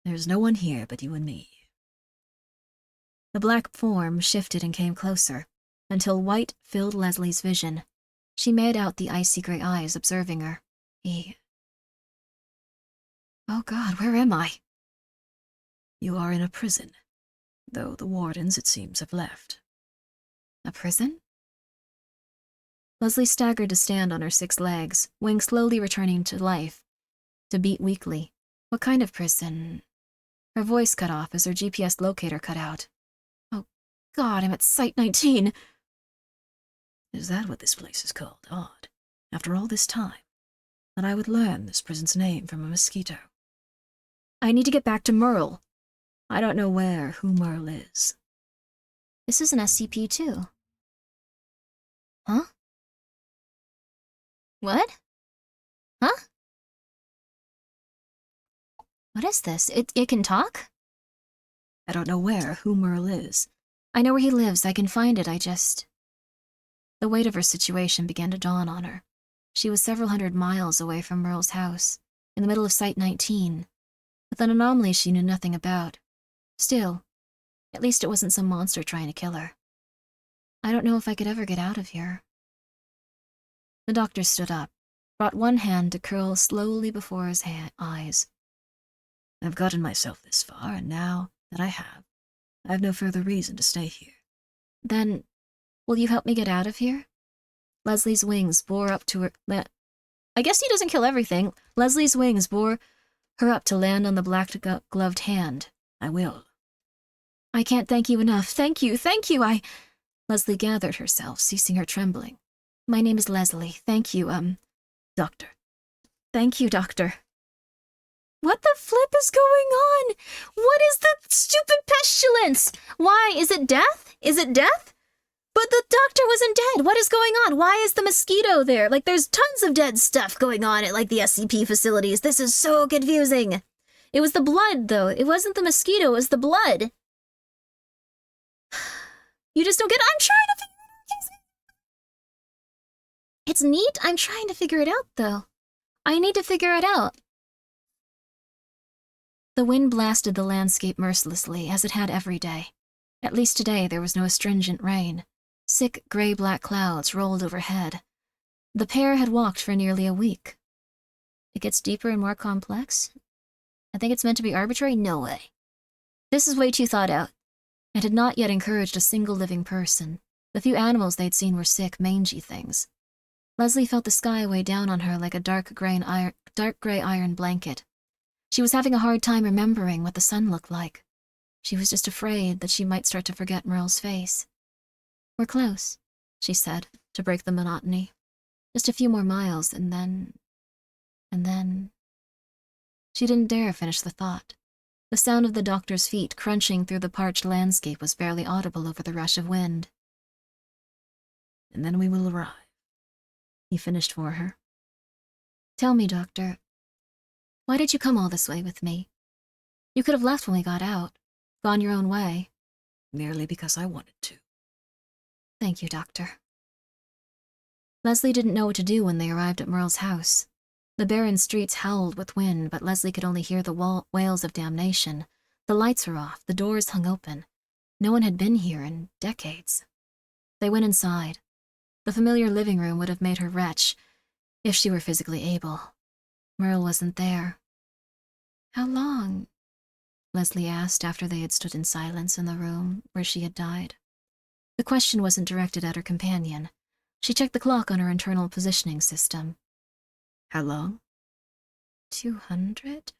There's no one here but you and me. The black form shifted and came closer, until white filled Leslie's vision. She made out the icy gray eyes observing her. Oh God, where am I? You are in a prison, though the wardens, it seems, have left. A prison? Leslie staggered to stand on her 6 legs, wings slowly returning to life, to beat weakly. What kind of prison? Her voice cut off as her GPS locator cut out. Oh God, I'm at Site 19. Is that what this place is called? Odd. After all this time, that I would learn this prison's name from a mosquito. I need to get back to Merle. I don't know who Merle is. This is an SCP too. Huh? What? Huh? What is this? It can talk? I don't know who Merle is. I know where he lives. I can find it. The weight of her situation began to dawn on her. She was several hundred miles away from Merle's house, in the middle of Site 19, with an anomaly she knew nothing about. Still, at least it wasn't some monster trying to kill her. I don't know if I could ever get out of here. The doctor stood up, brought one hand to curl slowly before his eyes. I've gotten myself this far, and now that I have no further reason to stay here. Then, will you help me get out of here? Leslie's wings bore up to her... I guess he doesn't kill everything. Leslie's wings bore her up to land on the black-gloved hand. I will. I can't thank you enough. Thank you. Leslie gathered herself, ceasing her trembling. My name is Leslie. Thank you, Doctor. Thank you, Doctor. What the flip is going on? What is the stupid pestilence? Why? Is it death? But the doctor wasn't dead. What is going on? Why is the mosquito there? There's tons of dead stuff going on at, the SCP facilities. This is so confusing. It was the blood, though. It wasn't the mosquito. It was the blood. You just don't get it. I'm trying to figure it out. It's neat. I'm trying to figure it out, though. I need to figure it out. The wind blasted the landscape mercilessly, as it had every day. At least today there was no astringent rain. Sick gray-black clouds rolled overhead. The pair had walked for nearly a week. It gets deeper and more complex? I think it's meant to be arbitrary? No way. This is way too thought out. It had not yet encouraged a single living person. The few animals they'd seen were sick, mangy things. Leslie felt the sky weigh down on her like a dark gray iron blanket. She was having a hard time remembering what the sun looked like. She was just afraid that she might start to forget Merle's face. We're close, she said, to break the monotony. Just a few more miles, and then... She didn't dare finish the thought. The sound of the doctor's feet crunching through the parched landscape was barely audible over the rush of wind. And then we will arrive, he finished for her. Tell me, Doctor, why did you come all this way with me? You could have left when we got out, gone your own way. Merely because I wanted to. Thank you, Doctor. Leslie didn't know what to do when they arrived at Merle's house. The barren streets howled with wind, but Leslie could only hear the wails of damnation. The lights were off, the doors hung open. No one had been here in decades. They went inside. The familiar living room would have made her retch, if she were physically able. Merle wasn't there. How long? Leslie asked after they had stood in silence in the room where she had died. The question wasn't directed at her companion. She checked the clock on her internal positioning system. How long? 200?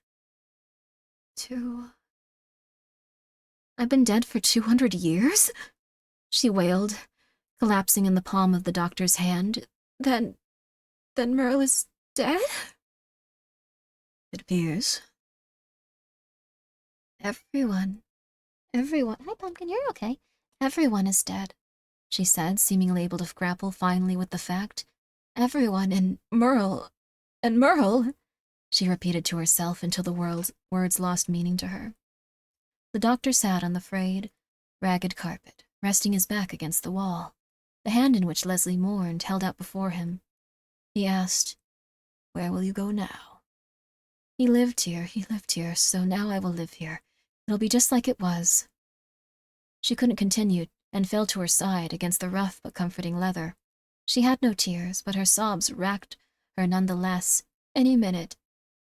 I've been dead for 200 years? She wailed, collapsing in the palm of the doctor's hand. Then Merle is dead? It appears. Everyone. Everyone. Hi, Pumpkin, you're okay. Everyone is dead, she said, seemingly able to grapple finally with the fact. Everyone, and Merle, she repeated to herself until the words lost meaning to her. The doctor sat on the frayed, ragged carpet, resting his back against the wall, the hand in which Leslie mourned held out before him. He asked, "Where will you go now?" He lived here, so now I will live here. It'll be just like it was." She couldn't continue and fell to her side against the rough but comforting leather. She had no tears, but her sobs racked her nonetheless. Any minute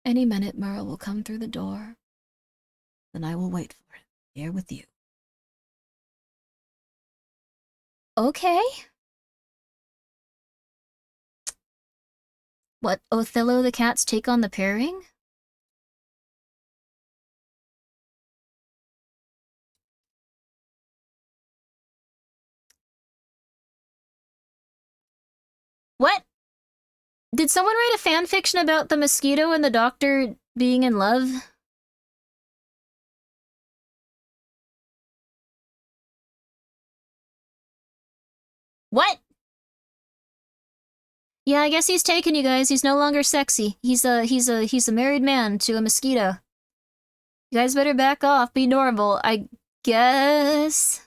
Merle will come through the door. Then I will wait for him, here with you. Okay. What, Othello the cat's take on the pairing? What? Did someone write a fan fiction about the mosquito and the doctor being in love? What? Yeah, I guess he's taken, you guys. He's no longer sexy. He's a married man to a mosquito. You guys better back off, be normal, I guess.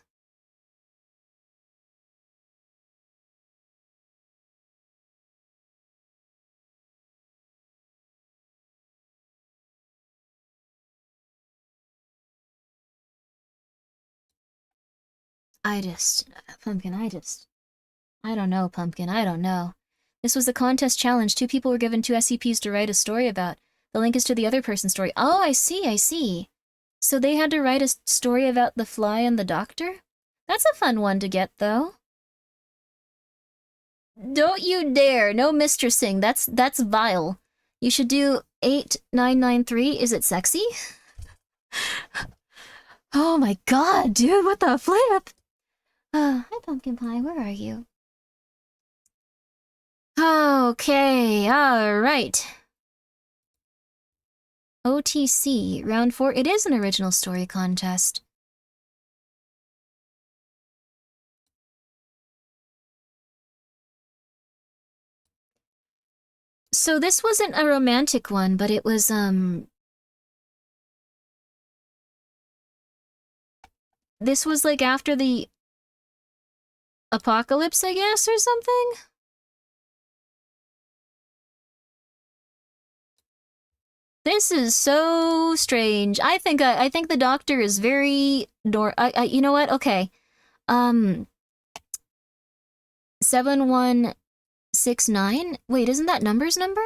Pumpkin, I don't know, Pumpkin, I don't know. This was a contest challenge. 2 people were given 2 SCPs to write a story about. The link is to the other person's story. Oh, I see. So they had to write a story about the fly and the doctor? That's a fun one to get, though. Don't you dare, no mistressing, that's vile. You should do 8993, is it sexy? Oh my god, dude, what the flip? Hi, Pumpkin Pie, where are you? Okay, alright. OTC, round 4. It is an original story contest. So this wasn't a romantic one, but it was, this was like after the apocalypse, I guess, or something? This is so strange. I think the doctor is very you know what? Okay. 7169? Wait, isn't that number's number?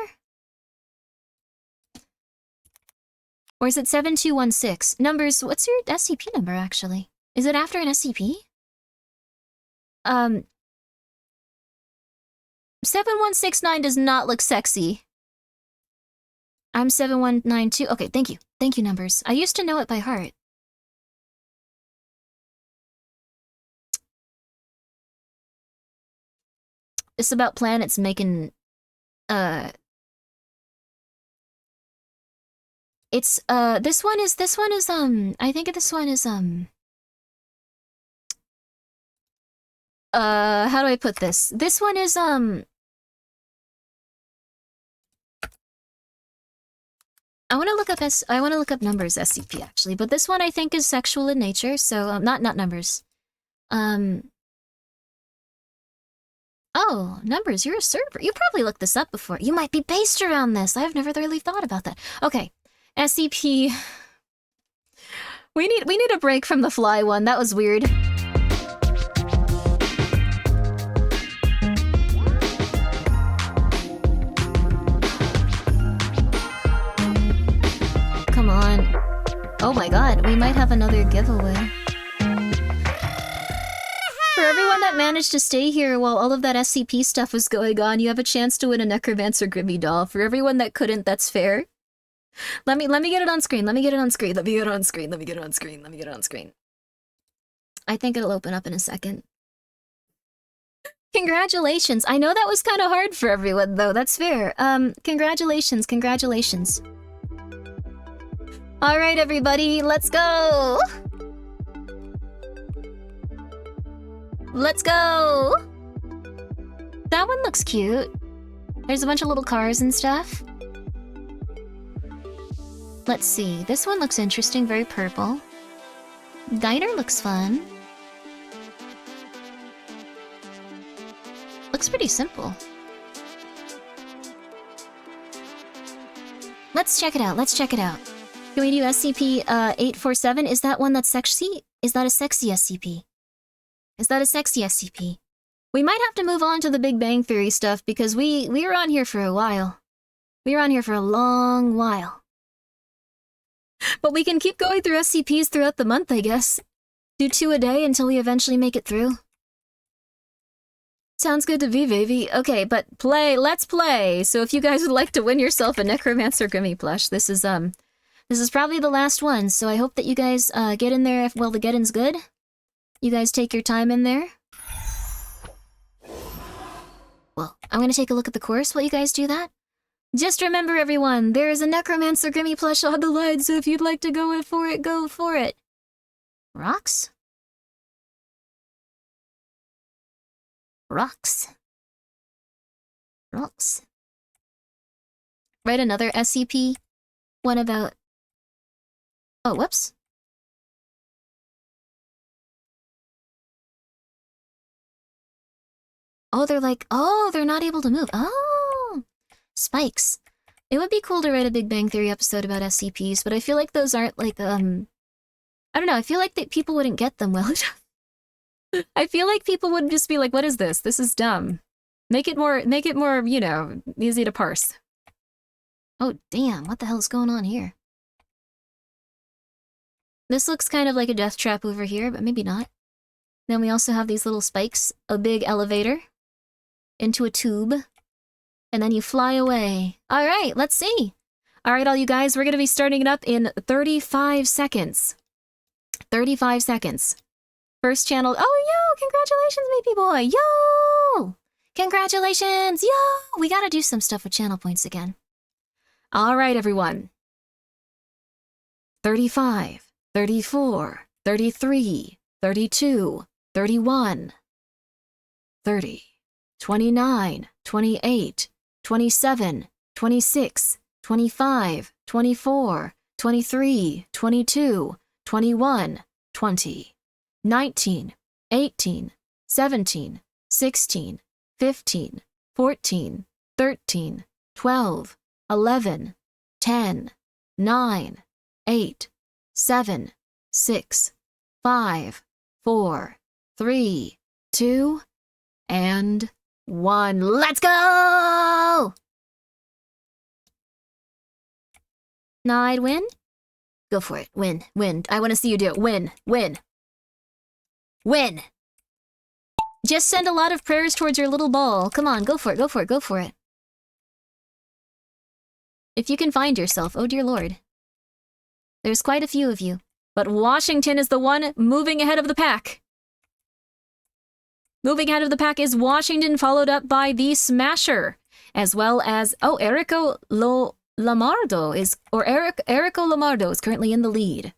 Or is it 7216? Numbers, what's your SCP number actually? Is it after an SCP? 7169 does not look sexy. I'm 7192. Okay, thank you. Thank you, numbers. I used to know it by heart. It's about planets making, it's, this one is, I think this one is, how do I put this? This one is, I want to look up numbers SCP actually, but this one I think is sexual in nature, so not numbers. Oh, numbers, you're a server. You probably looked this up before. You might be based around this. I've never really thought about that. Okay, SCP. We need a break from the fly one. That was weird. Come on. Oh my god, we might have another giveaway. For everyone that managed to stay here while all of that SCP stuff was going on, you have a chance to win a Necromancer Grimmi doll. For everyone that couldn't, that's fair. Let me get it on screen. Let me get it on screen. I think it'll open up in a second. Congratulations. I know that was kind of hard for everyone though. That's fair. Congratulations. All right, everybody, let's go. Let's go. That one looks cute. There's a bunch of little cars and stuff. Let's see. This one looks interesting, very purple. Diner looks fun. Looks pretty simple. Let's check it out. Let's check it out. Can we do SCP-847? Is that one that's sexy? Is that a sexy SCP? Is that a sexy SCP? We might have to move on to the Big Bang Theory stuff because we were on here for a while. We were on here for a long while. But we can keep going through SCPs throughout the month, I guess. Do 2 a day until we eventually make it through. Sounds good to me, baby. Okay, but let's play. So if you guys would like to win yourself a Necromancer Grimmi plush, this is probably the last one, so I hope that you guys get in there while the get-in's good. You guys take your time in there. Well, I'm gonna take a look at the course while you guys do that. Just remember, everyone, there is a Necromancer Grimmi plush on the line, so if you'd like to go in for it, go for it. Rocks? Rocks. Rocks. Write another SCP. One about... Oh, whoops. Oh, they're not able to move. Oh! Spikes. It would be cool to write a Big Bang Theory episode about SCPs, but I feel like those aren't like, I don't know, I feel like that people wouldn't get them well enough. I feel like people would just be like, what is this? This is dumb. Make it more, you know, easy to parse. Oh, damn, what the hell is going on here? This looks kind of like a death trap over here, but maybe not. Then we also have these little spikes, a big elevator, into a tube, and then you fly away. All right, let's see. All right, all you guys, we're going to be starting it up in 35 seconds. 35 seconds. First channel. Oh, yo, congratulations, Meepy Boy. Yo! Congratulations. Yo! We got to do some stuff with channel points again. All right, everyone. 35, 34, 33, 32, 31, 30, 29, 28, 27, 26, 25, 24, 23, 22, 21, 20, 19, 18, 17, 16, 15, 14, 13, 12, 11, 10, 9, 8, 7, 6, 5, 4, 3, 2, and 1. Let's go! Nah, I'd win? Go for it. Win. Win. I want to see you do it. Win. Win. Win! Just send a lot of prayers towards your little ball. Come on, go for it, go for it, go for it. If you can find yourself, oh dear lord. There's quite a few of you. But Washington is the one moving ahead of the pack. Moving ahead of the pack is Washington, followed up by the Smasher. As well as, oh, Erico Lamardo is currently in the lead.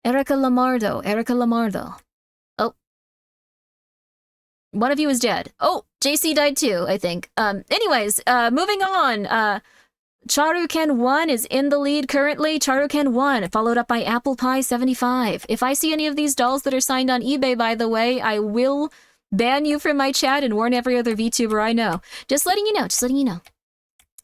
Erica Lamardo. Oh. One of you is dead. Oh, JC died too, I think. Anyways, moving on. Charuken 1 is in the lead currently. Charuken 1, followed up by Apple Pie 75. If I see any of these dolls that are signed on eBay, by the way, I will ban you from my chat and warn every other VTuber I know. Just letting you know, just letting you know.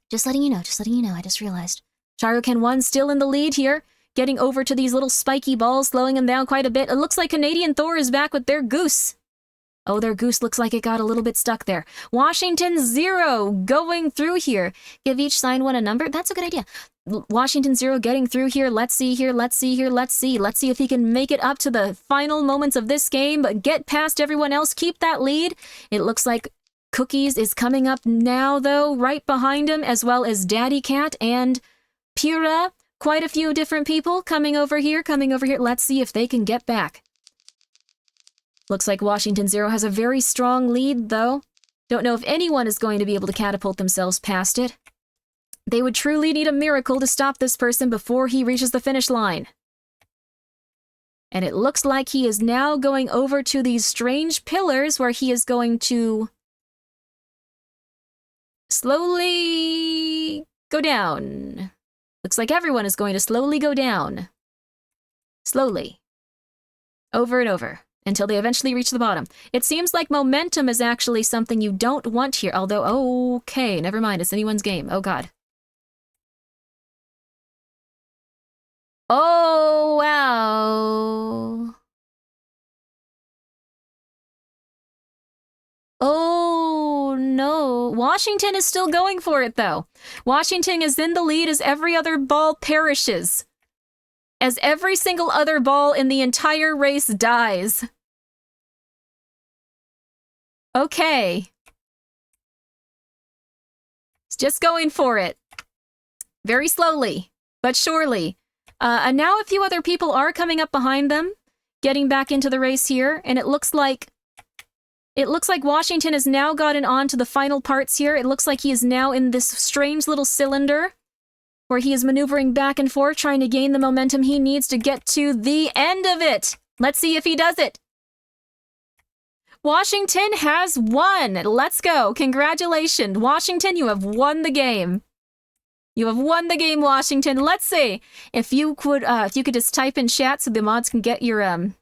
Just letting you know, just letting you know, I just realized. Charuken 1 still in the lead here, getting over to these little spiky balls, slowing them down quite a bit. It looks like Canadian Thor is back with their goose. Oh, their goose looks like it got a little bit stuck there. Washington 0 going through here. Give each sign one a number. That's a good idea. Washington 0 getting through here. Let's see here. Let's see here. Let's see. Let's see if he can make it up to the final moments of this game. But get past everyone else. Keep that lead. It looks like Cookies is coming up now, though, right behind him, as well as Daddy Cat and Pura. Quite a few different people coming over here. Let's see if they can get back. Looks like Washington 0 has a very strong lead, though. Don't know if anyone is going to be able to catapult themselves past it. They would truly need a miracle to stop this person before he reaches the finish line. And it looks like he is now going over to these strange pillars where he is going to slowly go down. Looks like everyone is going to slowly go down. Slowly. Over and over. Until they eventually reach the bottom. It seems like momentum is actually something you don't want here. Although, okay, never mind. It's anyone's game. Oh, God. Oh, wow. Oh, no. Washington is still going for it, though. Washington is in the lead as every other ball perishes. As every single other ball in the entire race dies. Okay. It's just going for it. Very slowly, but surely. And now a few other people are coming up behind them, getting back into the race here, and it looks like Washington has now gotten on to the final parts here. It looks like he is now in this strange little cylinder where he is maneuvering back and forth, trying to gain the momentum he needs to get to the end of it. Let's see if he does it. Washington has won. Let's go. Congratulations. Washington, you have won the game. You have won the game, Washington. Let's see if you could just type in chat so the mods can get your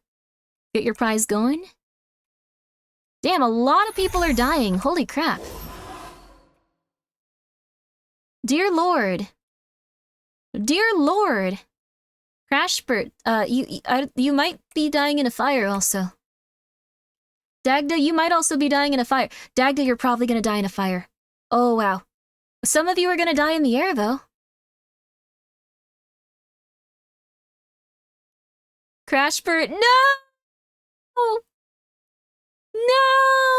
prize going. Damn, a lot of people are dying. Holy crap. Dear Lord. Dear Lord. Crashbert, you might be dying in a fire also. Dagda, you might also be dying in a fire. Dagda, you're probably gonna die in a fire. Oh, wow. Some of you are gonna die in the air, though. Crashbert, no! No!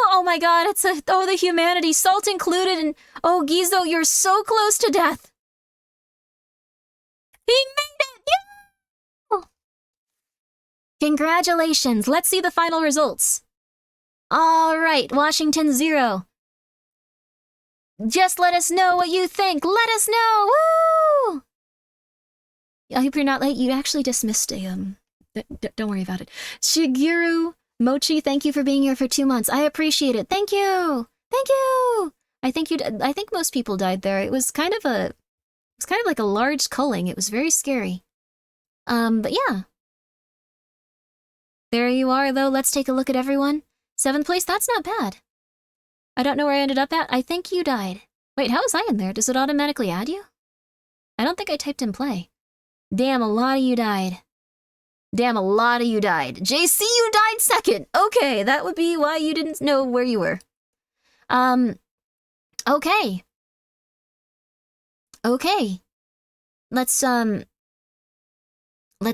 Oh my god, the humanity, Salt included, and oh, Gizo, you're so close to death. He made it! Yeah! Congratulations, let's see the final results. Alright, Washington 0. Just let us know what you think. Let us know! Woo! I hope you're not late. You actually dismissed a, don't worry about it. Shigeru Mochi, thank you for being here for 2 months. I appreciate it. Thank you! Thank you! I think most people died there. It was kind of like a large culling. It was very scary. But yeah. There you are, though. Let's take a look at everyone. 7th place, that's not bad. I don't know where I ended up at. I think you died. Wait, how was I in there? Does it automatically add you? I don't think I typed in play. Damn, a lot of you died. Damn, a lot of you died. JC, you died 2nd. Okay, that would be why you didn't know where you were. Okay. Okay. Let's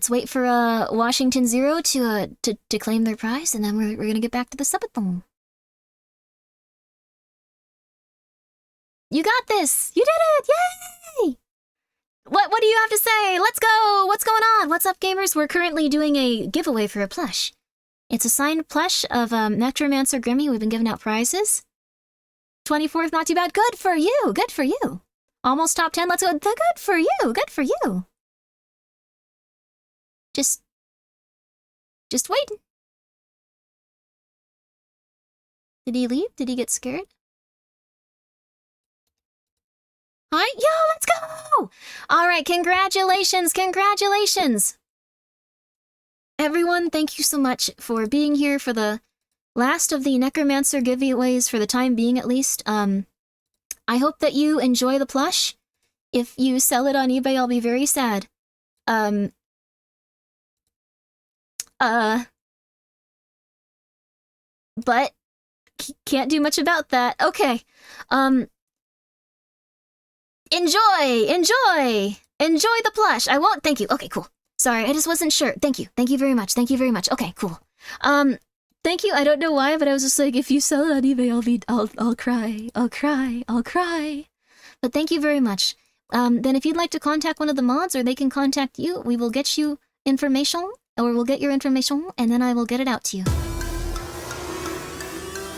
wait for Washington 0 to claim their prize, and then we're gonna get back to the subathon. You got this! You did it! Yay! What do you have to say? Let's go! What's going on? What's up, gamers? We're currently doing a giveaway for a plush. It's a signed plush of Necromancer Grimmi. We've been giving out prizes. 24th, not too bad. Good for you! Good for you! Almost top 10. Let's go. Good for you! Good for you! Just waiting. Did he leave? Did he get scared? Hi, yo, let's go! All right, congratulations, congratulations! Everyone, thank you so much for being here for the last of the Necromancer giveaways, for the time being at least. I hope that you enjoy the plush. If you sell it on eBay, I'll be very sad. But can't do much about that. Okay. Enjoy the plush. I won't. Thank you. Okay, cool. Sorry, I just wasn't sure. Thank you. Thank you very much. Thank you very much. Okay, cool. Thank you. I don't know why, but I was just like, if you sell it on eBay, I'll cry. I'll cry. I'll cry. But thank you very much. Then if you'd like to contact one of the mods, or they can contact you, we will get you information, or we'll get your information, and then I will get it out to you.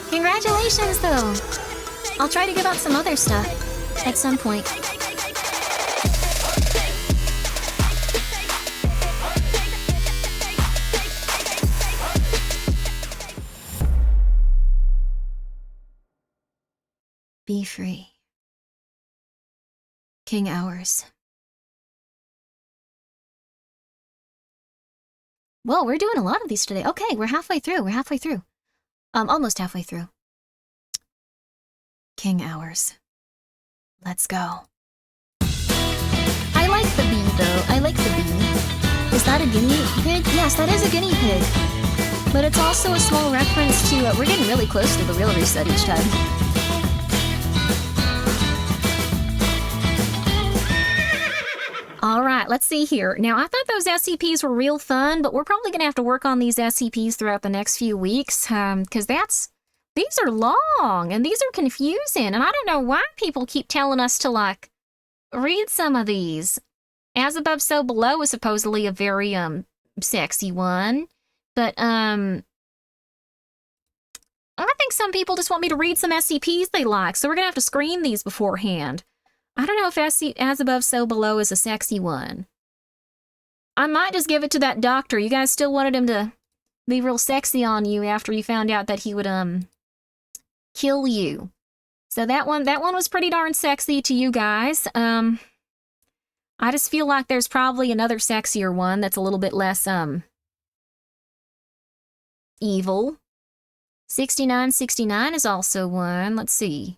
Congratulations, though. I'll try to give out some other stuff at some point. Be free. King hours. Well, we're doing a lot of these today. Okay, we're halfway through. We're halfway through. Almost halfway through. King hours. Let's go. I like the bee, though. I like the bee. Is that a guinea pig? Yes, that is a guinea pig. But it's also a small reference to, we're getting really close to the real reset each time. All right, let's see here. Now, I thought those SCPs were real fun, but we're probably going to have to work on these SCPs throughout the next few weeks, because these are long, and these are confusing, and I don't know why people keep telling us to, like, read some of these. As Above, So Below is supposedly a very, sexy one, but, I think some people just want me to read some SCPs they like, so we're gonna have to screen these beforehand. I don't know if As Above, So Below is a sexy one. I might just give it to that doctor. You guys still wanted him to be real sexy on you after you found out that he would, kill you. So that one was pretty darn sexy to you guys. I just feel like there's probably another sexier one that's a little bit less, evil. 6969 is also one. Let's see.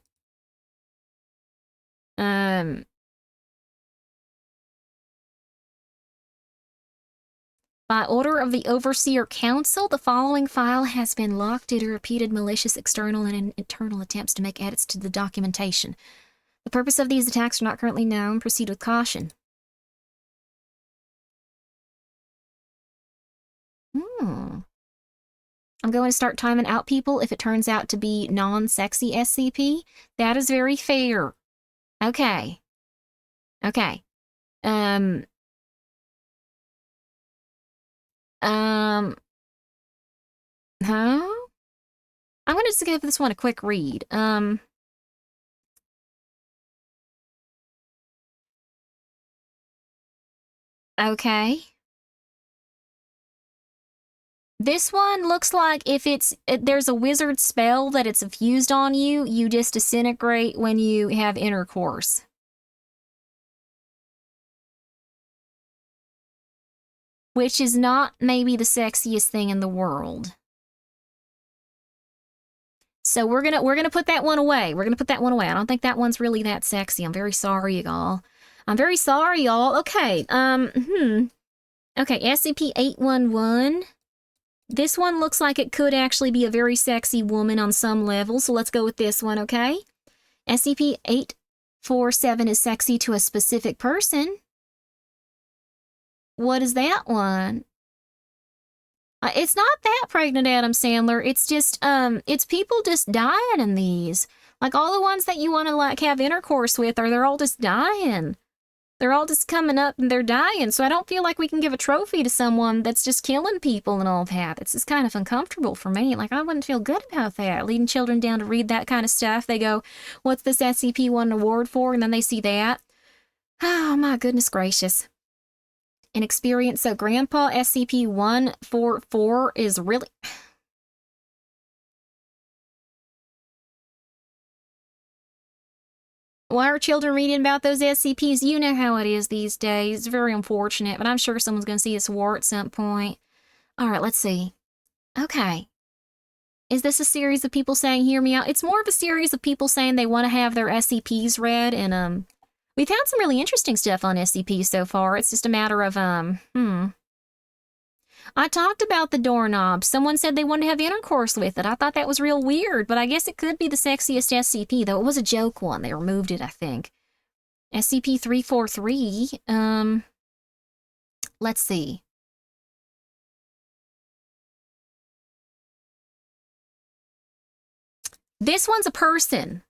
By order of the Overseer Council, the following file has been locked due to repeated malicious external and internal attempts to make edits to the documentation. The purpose of these attacks are not currently known. Proceed with caution. I'm going to start timing out people if it turns out to be non-sexy SCP. That is very fair. Okay. Okay. Huh? I'm gonna just give this one a quick read. Okay. This one looks like if there's a wizard spell that it's infused on you, you just disintegrate when you have intercourse. Which is not maybe the sexiest thing in the world. So we're gonna put that one away. We're gonna put that one away. I don't think that one's really that sexy. I'm very sorry, y'all. I'm very sorry, y'all. Okay, Okay, SCP-811. This one looks like it could actually be a very sexy woman on some level, so let's go with this one, okay? SCP-847 is sexy to a specific person. What is that one? It's not that pregnant, Adam Sandler. It's just, it's people just dying in these. Like, all the ones that you want to, like, have intercourse with, they're all just dying. They're all just coming up and they're dying. So I don't feel like we can give a trophy to someone that's just killing people and all that. It's just kind of uncomfortable for me. Like, I wouldn't feel good about that. Leading children down to read that kind of stuff. They go, what's this SCP won an award for? And then they see that. Oh, my goodness gracious. An experience. So Grandpa SCP-144 is really... Why are children reading about those SCPs? You know how it is these days. It's very unfortunate, but I'm sure someone's going to see this war at some point. All right, let's see. Okay. Is this a series of people saying, hear me out? It's more of a series of people saying they want to have their SCPs read, and, we found some really interesting stuff on SCPs so far. It's just a matter of, I talked about the doorknob. Someone said they wanted to have intercourse with it. I thought that was real weird, but I guess it could be the sexiest SCP, though it was a joke one. They removed it, I think. SCP-343, let's see. This one's a person.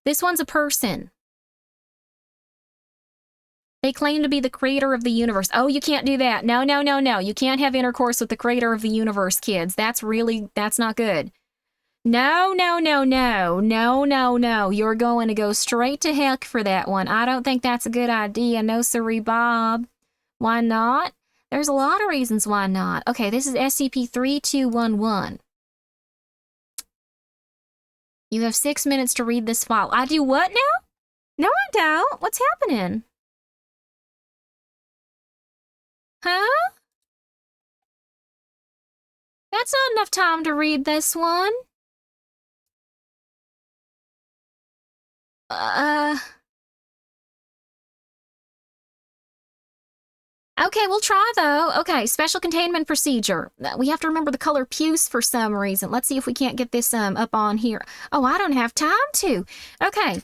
This one's a person. They claim to be the creator of the universe. Oh, you can't do that. No, no, no, no. You can't have intercourse with the creator of the universe, kids. That's not good. No, no, no, no. No, no, no. You're going to go straight to heck for that one. I don't think that's a good idea. No, sirree, Bob. Why not? There's a lot of reasons why not. Okay, this is SCP-3211. You have 6 minutes to read this file. I do what now? No, I don't. What's happening? Huh? That's not enough time to read this one. Okay, we'll try though. Okay, special containment procedure. We have to remember the color puce for some reason. Let's see if we can't get this up on here. Oh, I don't have time to. Okay.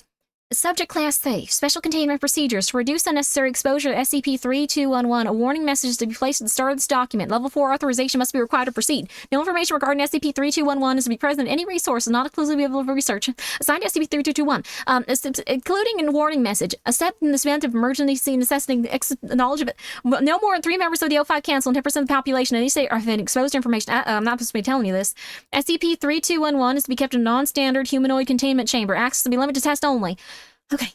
Subject class safe. Special containment procedures. To reduce unnecessary exposure to SCP-3211, a warning message is to be placed at the start of this document. Level 4 authorization must be required to proceed. No information regarding SCP-3211 is to be present in any resource not exclusively available for research. Assigned to SCP-3221, including a warning message. Except in the event of emergency necessitating knowledge of it. No more than 3 members of the O5 Council and 10% of the population in any state are exposed to information. I'm not supposed to be telling you this. SCP-3211 is to be kept in a non-standard humanoid containment chamber. Access to be limited to test only. Okay.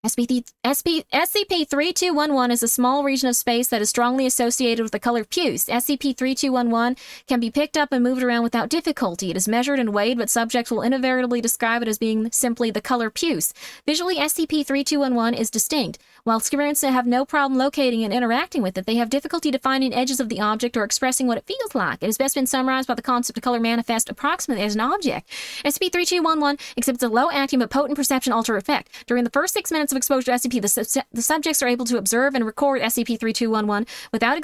SCP-3211 is a small region of space that is strongly associated with the color puce. SCP-3211 can be picked up and moved around without difficulty. It is measured and weighed, but subjects will invariably describe it as being simply the color puce. Visually, SCP-3211 is distinct. While experienced have no problem locating and interacting with it, they have difficulty defining edges of the object or expressing what it feels like. It has best been summarized by the concept of color manifest approximately as an object. SCP-3211 exhibits a low-acting but potent perception alter effect. During the first 6 minutes of exposure to SCP, the subjects are able to observe and record SCP-3211 without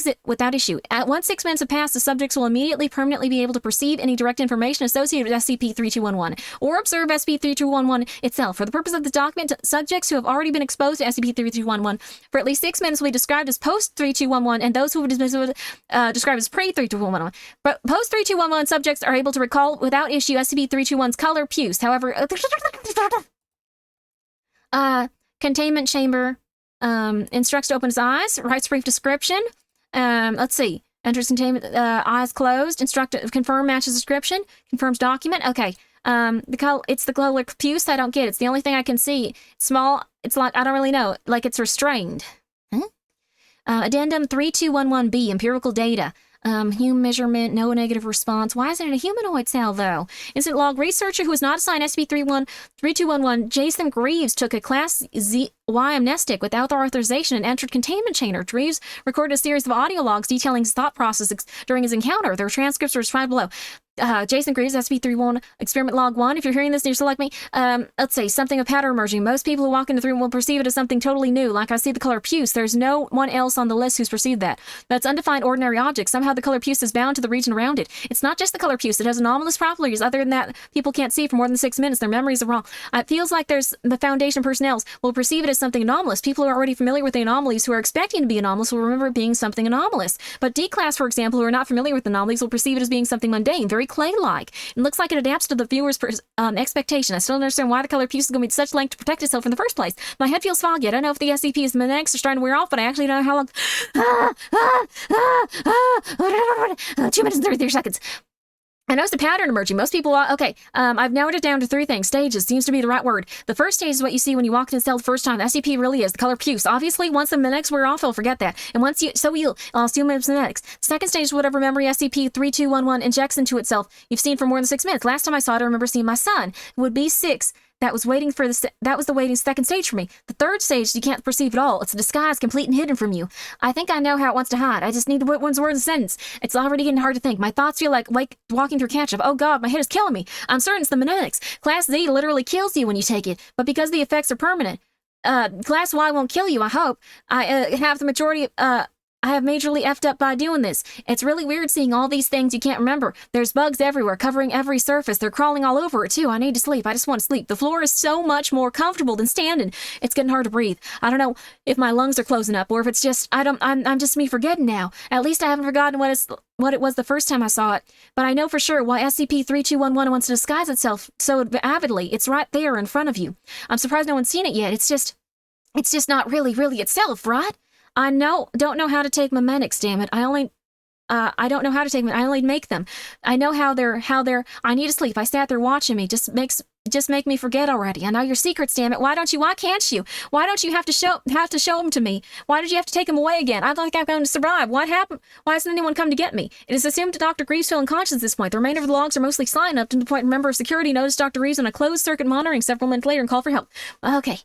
issue. Once 6 minutes have passed, the subjects will immediately permanently be able to perceive any direct information associated with SCP-3211 or observe SCP-3211 itself. For the purpose of this document, subjects who have already been exposed to SCP-3211 for at least 6 minutes will be described as post-3211, and those who would be described as pre-3211. But post-3211 subjects are able to recall without issue SCP-321's color puce. However, containment chamber instructs to open his eyes, writes brief description. Let's see. Enters containment, eyes closed. Confirm matches description. Confirms document. Okay. It's the color puce. I don't get it. It's the only thing I can see. Small. It's like, I don't really know. Like it's restrained. Huh? Addendum 3211B, empirical data. Human measurement, no negative response. Why isn't it a humanoid cell, though? Incident log. Researcher who was not assigned SCP-3211, Jason Greaves, took a Class Y amnestic without authorization and entered containment chamber. Greaves recorded a series of audio logs detailing his thought process during his encounter. Their transcripts are described below. Jason Greaves, SCP-31, Experiment Log 1. If you're hearing this and you're still like me, let's say something of pattern emerging. Most people who walk into the room will perceive it as something totally new. Like I see the color puce. There's no one else on the list who's perceived that. That's undefined ordinary object. Somehow the color puce is bound to the region around it. It's not just the color puce. It has anomalous properties. Other than that, people can't see for more than 6 minutes. Their memories are wrong. It feels like there's the Foundation personnel will perceive it as something anomalous. People who are already familiar with the anomalies, who are expecting to be anomalous, will remember it being something anomalous. But D-Class, for example, who are not familiar with anomalies, will perceive it as being something mundane, very clay-like. It looks like it adapts to the viewer's expectation. I still don't understand why the color puce is going to be such length to protect itself in the first place. My head feels foggy. I don't know if the SCP's mnemonics are starting to wear off, but I actually don't know how long. 2 minutes and 33 seconds. I noticed a pattern emerging. Most people, I've narrowed it down to 3 things. Stages seems to be the right word. The first stage is what you see when you walk into the cell the first time. The SCP really is the color puce. Obviously, once the mnemonics wear off, I'll forget that. And once I'll assume it's mnemonics. Second stage is whatever memory SCP-3211 injects into itself. You've seen for more than 6 minutes. Last time I saw it, I remember seeing my son, who would be 6. That was the waiting second stage for me. The third stage, you can't perceive at all. It's a disguise, complete and hidden from you. I think I know how it wants to hide. I just need the one's word in the sentence. It's already getting hard to think. My thoughts feel like walking through ketchup. Oh God, my head is killing me. I'm certain it's the mnemonics. Class Z literally kills you when you take it, but because the effects are permanent. Class Y won't kill you, I hope. I have majorly effed up by doing this. It's really weird seeing all these things you can't remember. There's bugs everywhere, covering every surface. They're crawling all over it, too. I need to sleep. I just want to sleep. The floor is so much more comfortable than standing. It's getting hard to breathe. I don't know if my lungs are closing up or if it's just, I'm just me forgetting now. At least I haven't forgotten what it was the first time I saw it. But I know for sure why SCP-3211 wants to disguise itself so avidly. It's right there in front of you. I'm surprised no one's seen it yet. It's just not really itself, right? I don't know how to take mnemonics, damn it. I only I don't know how to take them. I only make them. I know how they're, I need to sleep. I sat there watching me. Just make me forget already. I know your secrets, damn it. Why can't you? Why don't you have to show them to me? Why did you have to take them away again? I don't think I'm going to survive. What happened? Why hasn't anyone come to get me? It is assumed that Dr. Greaves fell unconscious at this point. The remainder of the logs are mostly silent up to the point a member of security noticed Dr. Greaves on a closed circuit monitoring several minutes later and called for help. Okay.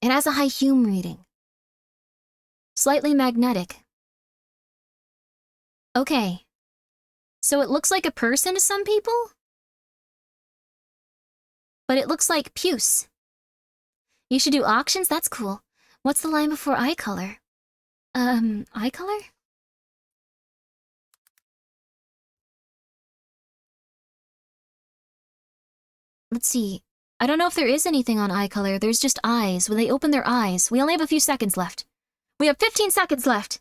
It has a high Hume reading. Slightly magnetic. Okay. So it looks like a person to some people? But it looks like puce. You should do auctions? That's cool. What's the line before eye color? Eye color? Let's see. I don't know if there is anything on eye color. There's just eyes. When they open their eyes. We only have a few seconds left. We have 15 seconds left.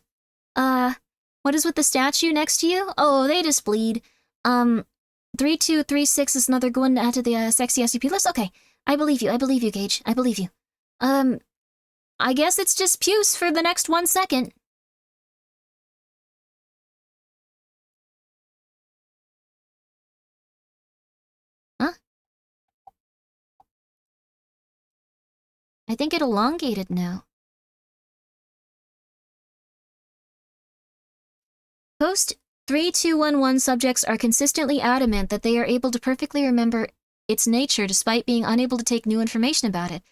What is with the statue next to you? Oh, they just bleed. 3236 is another going to add to the sexy SCP list. Okay, I believe you, Gage. I believe you. I guess it's just puce for the next 1 second. Huh? I think it elongated now. Post-3211 subjects are consistently adamant that they are able to perfectly remember its nature despite being unable to take new information about it.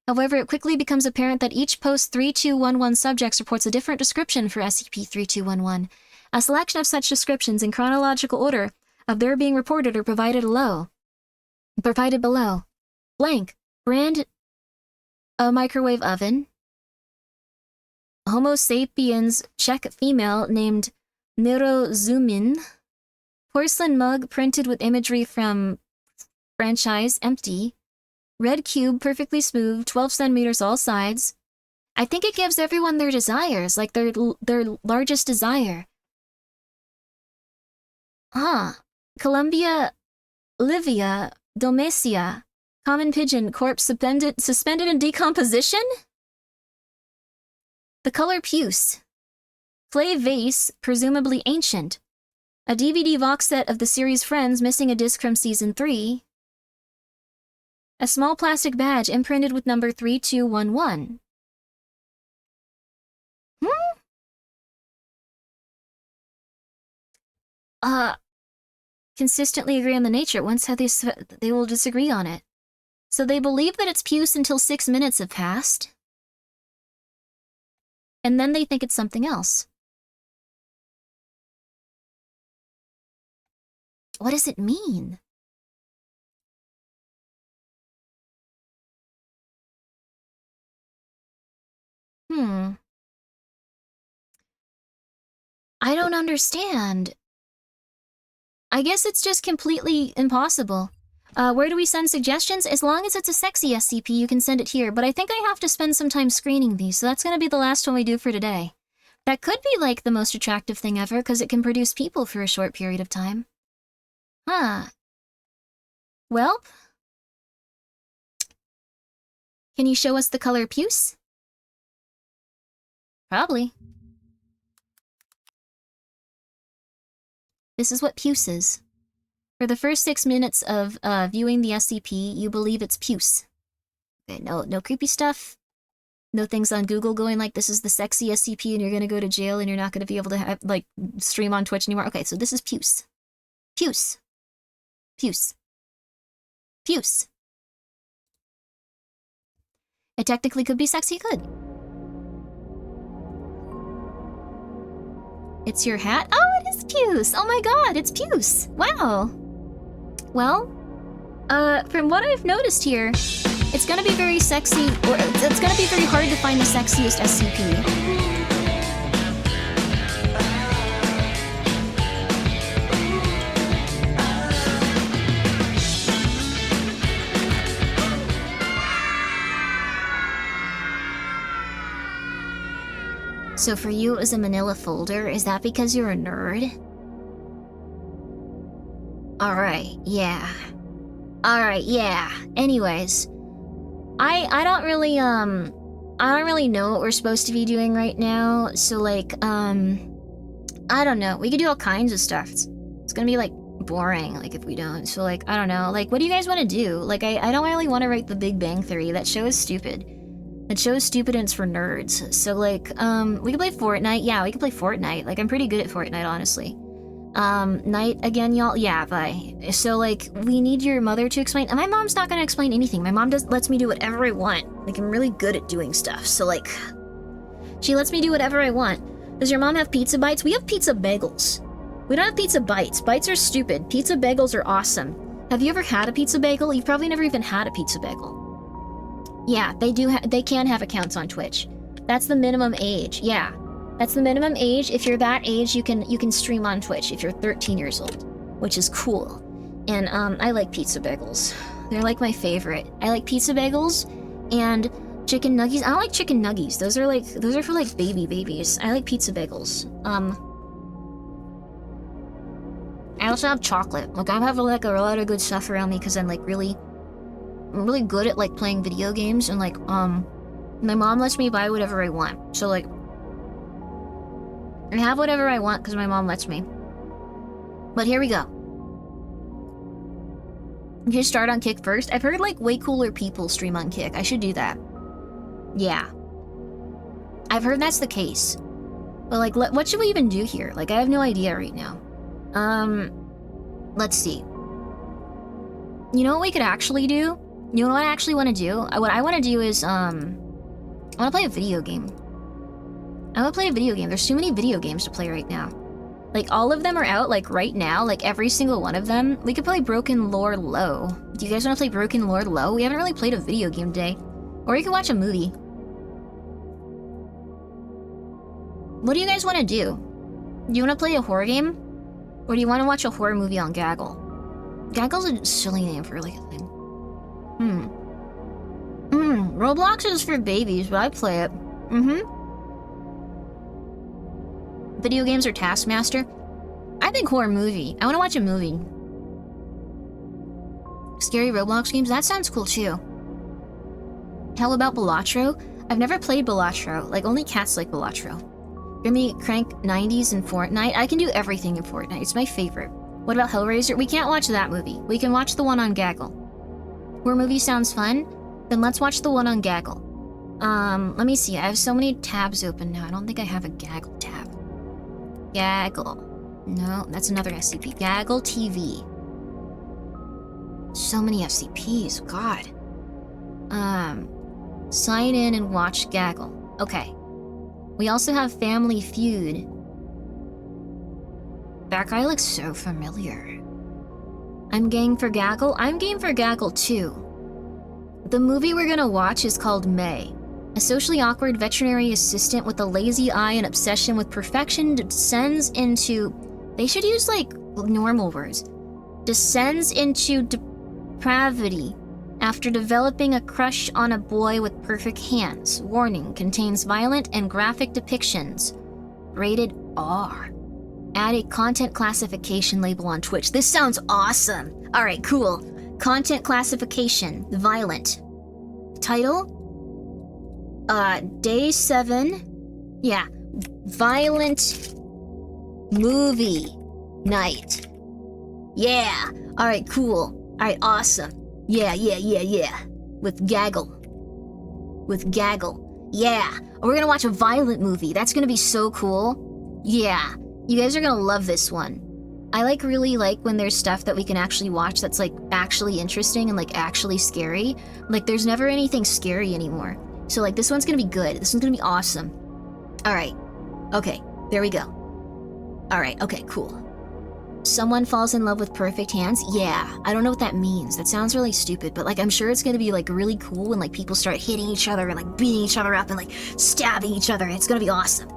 However, it quickly becomes apparent that each post-3211 subject reports a different description for SCP-3211. A selection of such descriptions in chronological order of their being reported are provided below. Blank. Brand a microwave oven. Homo sapiens Czech female named Nerozumin. Porcelain mug printed with imagery from franchise empty. Red cube perfectly smooth, 12 centimeters all sides. I think it gives everyone their desires, like their largest desire. Columbia Livia Domecia. Common pigeon, corpse suspended in decomposition? The color puce. Clay vase, presumably ancient. A DVD box set of the series Friends missing a disc from Season 3. A small plastic badge imprinted with number 3211. Consistently agree on the nature. Once they will disagree on it. So they believe that it's puce until 6 minutes have passed. And then they think it's something else. What does it mean? I don't understand. I guess it's just completely impossible. Where do we send suggestions? As long as it's a sexy SCP, you can send it here, but I think I have to spend some time screening these, so that's gonna be the last one we do for today. That could be like the most attractive thing ever, because it can produce people for a short period of time. Well, can you show us the color puce? Probably. This is what puce is. For the first 6 minutes of viewing the SCP, you believe it's puce. Okay, no creepy stuff. No things on Google going like, this is the sexy SCP and you're gonna go to jail and you're not gonna be able to have, like, stream on Twitch anymore. Okay, so this is puce. Puce. Puce. Puce. It technically could be sexy good. It's your hat? Oh, it is puce! Oh my god, it's puce! Wow! Well, from what I've noticed here, it's gonna be very sexy, or it's gonna be very hard to find the sexiest SCP. So for you, it was a manila folder. Is that because you're a nerd? Alright, yeah. Anyways, I don't really know what we're supposed to be doing right now. So like, I don't know. We could do all kinds of stuff. It's gonna be like boring, like if we don't. So like, I don't know. Like, what do you guys want to do? Like, I don't really want to write the Big Bang Theory. That show is stupid. That show is stupid and it's for nerds. So like, we could play Fortnite. Yeah, we could play Fortnite. Like, I'm pretty good at Fortnite, honestly. Night again, y'all. Yeah, bye. So like, we need your mother to explain. And my mom's not gonna explain anything. My mom lets me do whatever I want. Like, I'm really good at doing stuff. So like, she lets me do whatever I want. Does your mom have pizza bites? We have pizza bagels. We don't have pizza bites. Bites are stupid. Pizza bagels are awesome. Have you ever had a pizza bagel? You've probably never even had a pizza bagel. Yeah, they do. They can have accounts on Twitch. That's the minimum age. Yeah, that's the minimum age. If you're that age, you can stream on Twitch. If you're 13 years old, which is cool. And I like pizza bagels. They're like my favorite. I like pizza bagels and chicken nuggies. I don't like chicken nuggies. Those are for like babies. I like pizza bagels. I also have chocolate. Like, I have like a lot of good stuff around me because I'm really good at like playing video games, and like my mom lets me buy whatever I want. So like, I have whatever I want because my mom lets me. But here we go. You should start on Kick first. I've heard like way cooler people stream on Kick. I should do that. Yeah, I've heard that's the case. But like, what should we even do here? Like, I have no idea right now. Let's see. You know what we could actually do? You know what I actually want to do? What I want to do is, I want to play a video game. I want to play a video game. There's too many video games to play right now. Like, all of them are out, like, right now. Like, every single one of them. We could play Broken Lore Low. Do you guys want to play Broken Lore Low? We haven't really played a video game today. Or you can watch a movie. What do you guys want to do? Do you want to play a horror game? Or do you want to watch a horror movie on Gaggle? Gaggle's a silly name for, like, a thing. Roblox is for babies, but I play it. Video games or Taskmaster? I think horror movie. I want to watch a movie. Scary Roblox games? That sounds cool, too. How about Balatro? I've never played Balatro. Like, only cats like Balatro. Grimmi crank 90s in Fortnite. I can do everything in Fortnite. It's my favorite. What about Hellraiser? We can't watch that movie. We can watch the one on Gaggle. Horror movie sounds fun? Then let's watch the one on Gaggle. Let me see. I have so many tabs open now. I don't think I have a Gaggle tab. Gaggle. No, that's another SCP. Gaggle TV. So many SCPs. God. Sign in and watch Gaggle. Okay. We also have Family Feud. That guy looks so familiar. I'm game for Gaggle. I'm game for Gaggle too. The movie we're gonna watch is called May. A socially awkward veterinary assistant with a lazy eye and obsession with perfection descends into... They should use like normal words. Descends into depravity after developing a crush on a boy with perfect hands. Warning, contains violent and graphic depictions. Rated R. Add a content classification label on Twitch. This sounds awesome. All right, cool. Content classification, violent. Title? Day 7. Yeah, violent movie night. Yeah. All right, cool. All right, awesome. Yeah. With Gaggle. Yeah. We're gonna watch a violent movie. That's gonna be so cool. Yeah. You guys are gonna love this one. I really like when there's stuff that we can actually watch that's like actually interesting and like actually scary. Like, there's never anything scary anymore. So like, this one's gonna be good. This one's gonna be awesome. All right. Okay, there we go. All right, okay, cool. Someone falls in love with perfect hands? Yeah, I don't know what that means. That sounds really stupid, but like, I'm sure it's gonna be like really cool when like people start hitting each other and like beating each other up and like stabbing each other. It's gonna be awesome.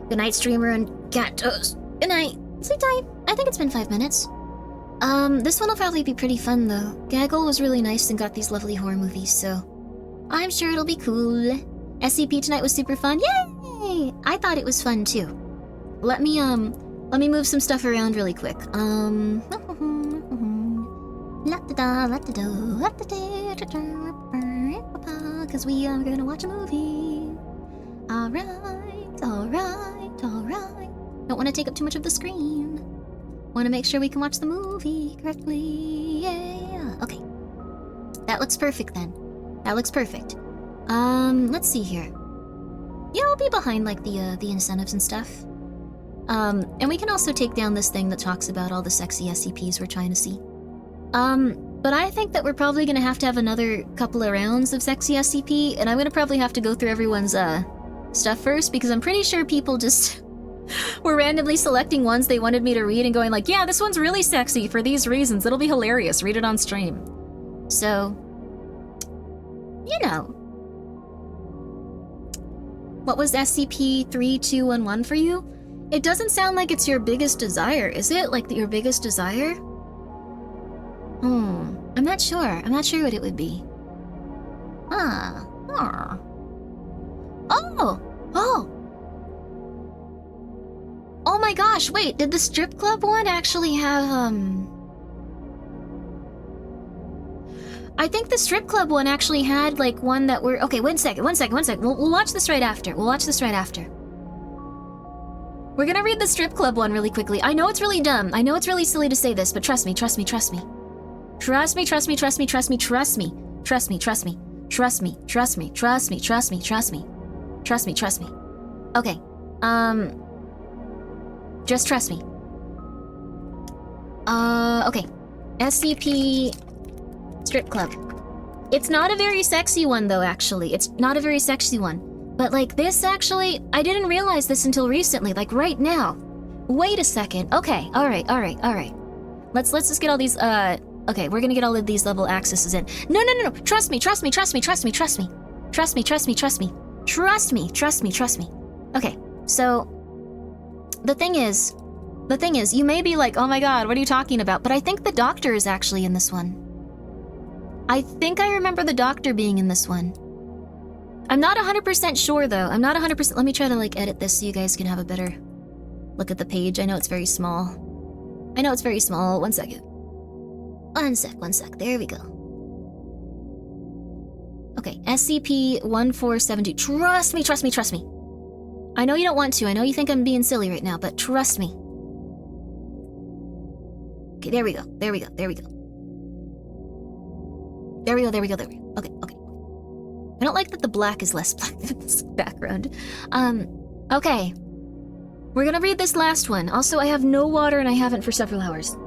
Good night, streamer and cat toes. Good night. Sleep tight. I think it's been 5 minutes. This one will probably be pretty fun though. Gaggle was really nice and got these lovely horror movies, so I'm sure it'll be cool. SCP tonight was super fun. Yay! I thought it was fun too. Let me move some stuff around really quick. because we are gonna watch a movie. Alright, alright, alright. Don't want to take up too much of the screen. Want to make sure we can watch the movie correctly. Yeah. Okay. That looks perfect then. That looks perfect. Let's see here. Yeah, I'll be behind like the incentives and stuff. And we can also take down this thing that talks about all the sexy SCPs we're trying to see. But I think that we're probably gonna have to have another couple of rounds of sexy SCP, and I'm gonna probably have to go through everyone's stuff first, because I'm pretty sure people just were randomly selecting ones they wanted me to read and going like, yeah, this one's really sexy for these reasons. It'll be hilarious. Read it on stream. So, you know. What was SCP-3211 for you? It doesn't sound like it's your biggest desire, is it? Like your biggest desire? I'm not sure. I'm not sure what it would be. Oh my gosh, wait, did the strip club one actually have, I think the strip club one actually had, like, one that we're... Okay, one second. We'll watch this right after. We're gonna read the strip club one really quickly. I know it's really dumb. I know it's really silly to say this, but trust me. Okay. Just trust me. Okay. SCP... Strip club. It's not a very sexy one, though, actually. It's not a very sexy one. But, like, this, actually, I didn't realize this until recently, like, right now. Wait a second. Okay, alright. Let's just get all these, okay, we're gonna get all of these level accesses in. No. Trust me. Okay, so... The thing is, you may be like, oh my god, what are you talking about? But I think the doctor is actually in this one. I think I remember the doctor being in this one. I'm not 100% sure, though. I'm not 100%... Let me try to, like, edit this so you guys can have a better look at the page. I know it's very small. One second. One sec. There we go. Okay, SCP-1472. Trust me. I know you don't want to. I know you think I'm being silly right now, but trust me. Okay, there we go. Okay. I don't like that the black is less black than this background. Okay. We're gonna read this last one. Also, I have no water and I haven't for several hours.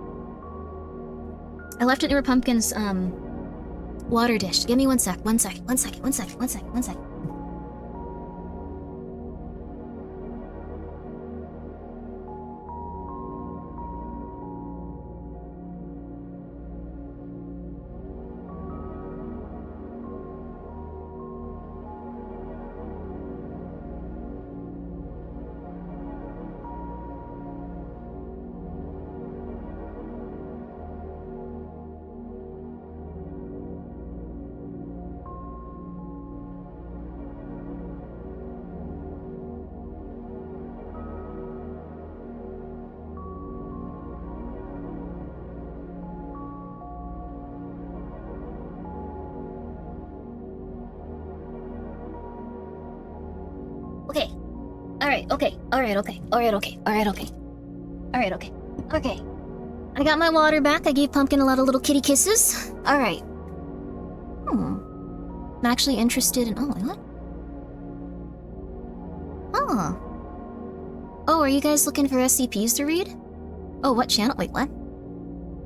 I left it near Pumpkin's, water dish. Give me one sec. Okay. I got my water back. I gave Pumpkin a lot of little kitty kisses. Alright. I'm actually interested in... Oh, what? Oh, are you guys looking for SCPs to read? Oh, what channel? Wait, what?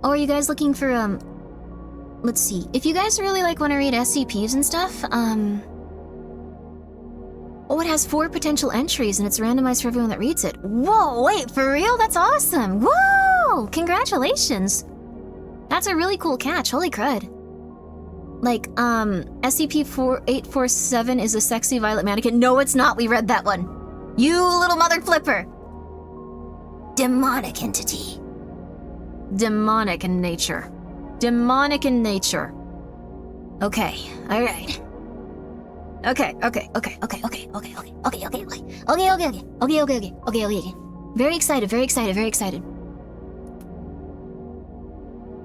Oh, are you guys looking for, Let's see. If you guys really, like, want to read SCPs and stuff, Oh, it has 4 potential entries, and it's randomized for everyone that reads it. Whoa, wait, for real? That's awesome! Whoa! Congratulations! That's a really cool catch, holy crud. Like, SCP-4847 is a sexy violet mannequin. No, it's not, we read that one. You little mother flipper! Demonic entity. Demonic in nature. Okay, alright. Okay. Very excited.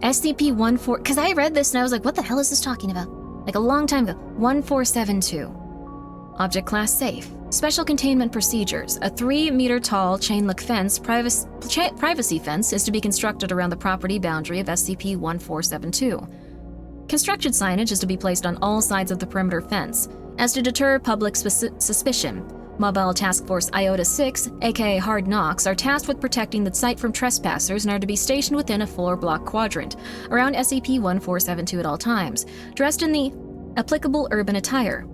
SCP-14... Because I read this and I was like, what the hell is this talking about? Like a long time ago. 1472. Object class safe. Special containment procedures. A 3-meter-tall chain-link fence, privacy fence, is to be constructed around the property boundary of SCP-1472. Construction signage is to be placed on all sides of the perimeter fence, as to deter public suspicion. Mobile Task Force Iota-6, aka Hard Knocks, are tasked with protecting the site from trespassers and are to be stationed within a 4-block quadrant around SCP-1472 at all times, dressed in the applicable urban attire.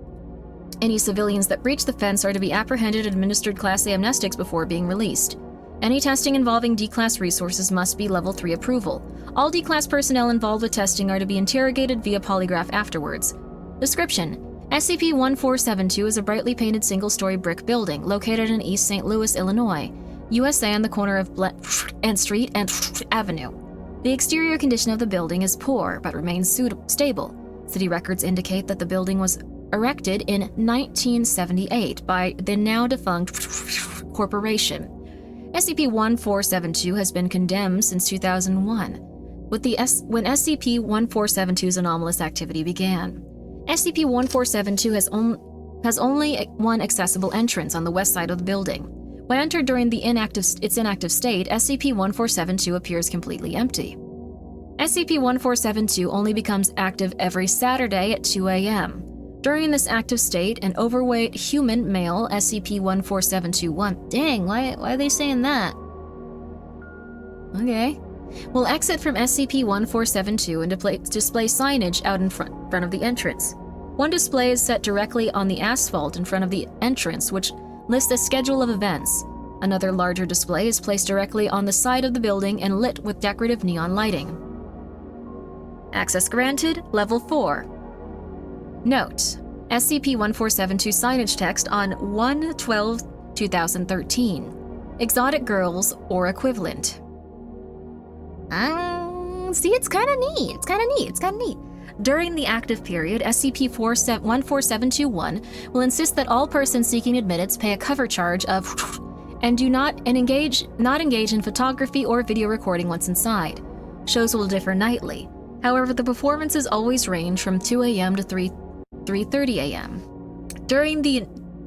Any civilians that breach the fence are to be apprehended and administered Class A amnestics before being released. Any testing involving D-Class resources must be Level 3 approval. All D-Class personnel involved with testing are to be interrogated via polygraph afterwards. Description: SCP-1472 is a brightly painted single-story brick building located in East St. Louis, Illinois, USA on the corner of Street and Avenue. The exterior condition of the building is poor but remains stable. City records indicate that the building was erected in 1978 by the now-defunct corporation. SCP-1472 has been condemned since 2001, when SCP-1472's anomalous activity began. SCP-1472 has only one accessible entrance on the west side of the building. When entered during its inactive state, SCP-1472 appears completely empty. SCP-1472 only becomes active every Saturday at 2 a.m. During this active state, an overweight human male, SCP-14721, dang, why are they saying that? Okay. Will exit from SCP-1472 and display signage out in front of the entrance. One display is set directly on the asphalt in front of the entrance, which lists a schedule of events. Another larger display is placed directly on the side of the building and lit with decorative neon lighting. Access granted, Level 4. Note: SCP-1472 signage text on 1/12/2013. Exotic girls or equivalent. See, it's kind of neat. It's kind of neat. During the active period, SCP-14721 will insist that all persons seeking admittance pay a cover charge of and not engage in photography or video recording once inside. Shows will differ nightly. However, the performances always range from 2 a.m. to 3:30 a.m. During the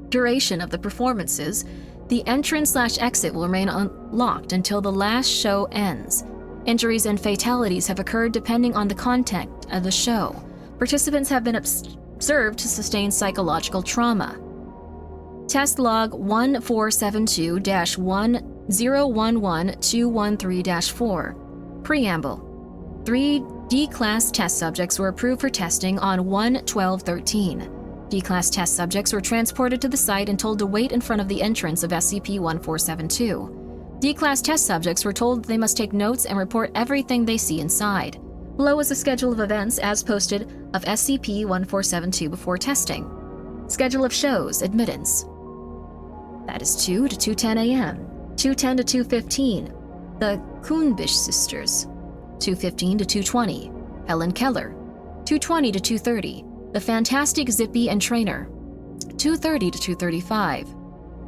duration of the performances, the entrance/exit will remain unlocked until the last show ends. Injuries and fatalities have occurred depending on the content of the show. Participants have been observed to sustain psychological trauma. Test log 1472-1011-213-4. Preamble. 3 D-Class test subjects were approved for testing on 1/12/13. D-Class test subjects were transported to the site and told to wait in front of the entrance of SCP-1472. D-Class test subjects were told they must take notes and report everything they see inside. Below is a schedule of events as posted of SCP-1472 before testing. Schedule of shows, admittance. That is 2 to 2:10 a.m., 2:10 to 2:15, the Kuhnbisch sisters, 2:15 to 2:20, Helen Keller, 2:20 to 2:30, the Fantastic Zippy and Trainer, 2:30 to 2:35,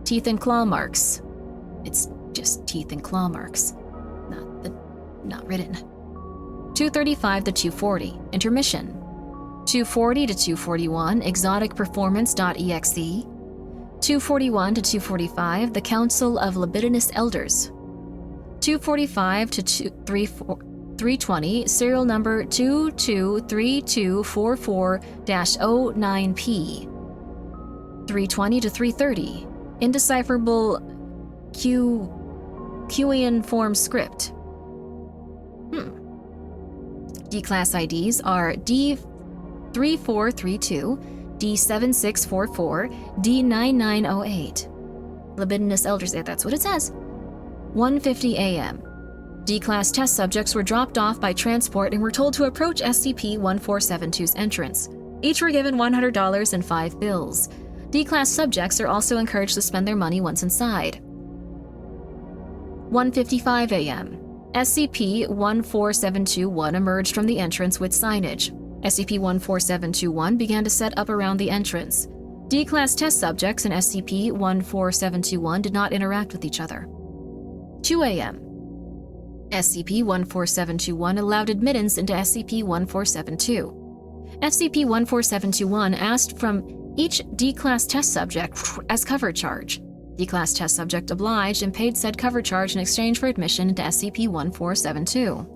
Teeth and Claw Marks. It's just teeth and claw marks, not written. 2:35 to 2:40, intermission. 2:40 to 2:41, exoticperformance.exe. 2:41 to 2:45, the Council of Libidinous Elders. 2:45 to 3:20, serial number 223244-09P. 3:20 to 3:30, indecipherable Qian form script. D-Class IDs are D3432, D7644, D9908. Libidinous Elders, that's what it says. 1:50 a.m. D-Class test subjects were dropped off by transport and were told to approach SCP-1472's entrance. Each were given $100 and 5 bills. D-Class subjects are also encouraged to spend their money once inside. 1:55 a.m. SCP-14721 emerged from the entrance with signage. SCP-14721 began to set up around the entrance. D-Class test subjects and SCP-14721 did not interact with each other. 2 a.m. SCP-14721 allowed admittance into SCP-1472. SCP-14721 asked from each D-Class test subject as cover charge. D-Class test subject obliged and paid said cover charge in exchange for admission into SCP-1472.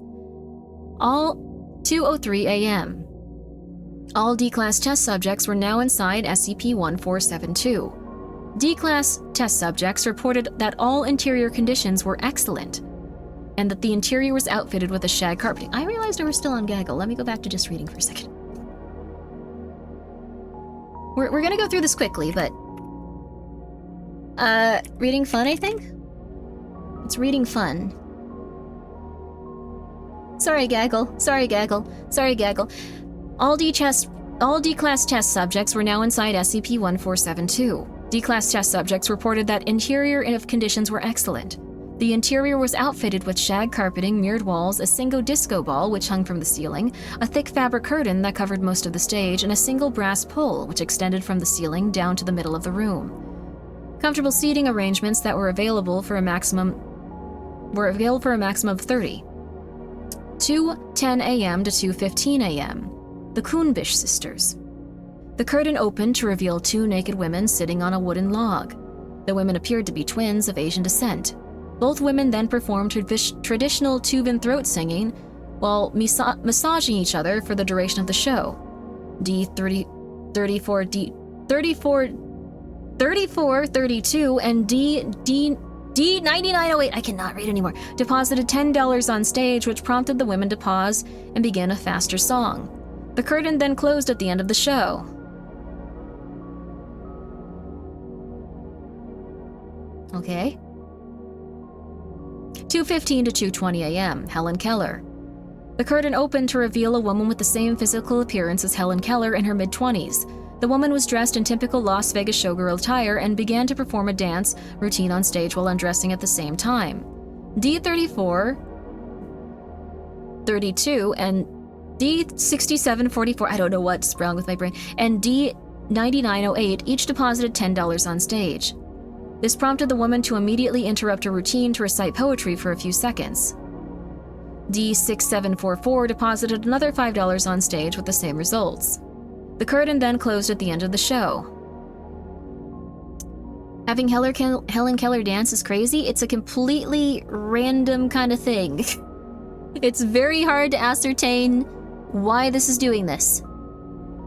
All 2:03 a.m. All D-Class test subjects were now inside SCP-1472. D-Class test subjects reported that all interior conditions were excellent, and that the interior was outfitted with a shag carpeting. I realized I was still on Gaggle. Let me go back to just reading for a second. We're gonna go through this quickly, but... reading fun, I think? It's reading fun. Sorry, Gaggle. All D-Class test subjects were now inside SCP-1472. D-Class test subjects reported that interior conditions were excellent. The interior was outfitted with shag carpeting, mirrored walls, a single disco ball which hung from the ceiling, a thick fabric curtain that covered most of the stage, and a single brass pole which extended from the ceiling down to the middle of the room. Comfortable seating arrangements that were available for a maximum of 30. 2:10 a.m. to 2:15 a.m. The Kuhnbisch sisters. The curtain opened to reveal two naked women sitting on a wooden log. The women appeared to be twins of Asian descent. Both women then performed traditional tube and throat singing while massaging each other for the duration of the show. D3432 and D9908, I cannot read anymore, deposited $10 on stage, which prompted the women to pause and begin a faster song. The curtain then closed at the end of the show. Okay. 2:15 to 2:20 a.m., Helen Keller. The curtain opened to reveal a woman with the same physical appearance as Helen Keller in her mid-20s. The woman was dressed in typical Las Vegas showgirl attire and began to perform a dance routine on stage while undressing at the same time. D3432 and D6744, I don't know what's wrong with my brain, and D9908 each deposited $10 on stage. This prompted the woman to immediately interrupt her routine to recite poetry for a few seconds. D6744 deposited another $5 on stage with the same results. The curtain then closed at the end of the show. Having Helen Keller dance is crazy. It's a completely random kind of thing. It's very hard to ascertain why this is doing this.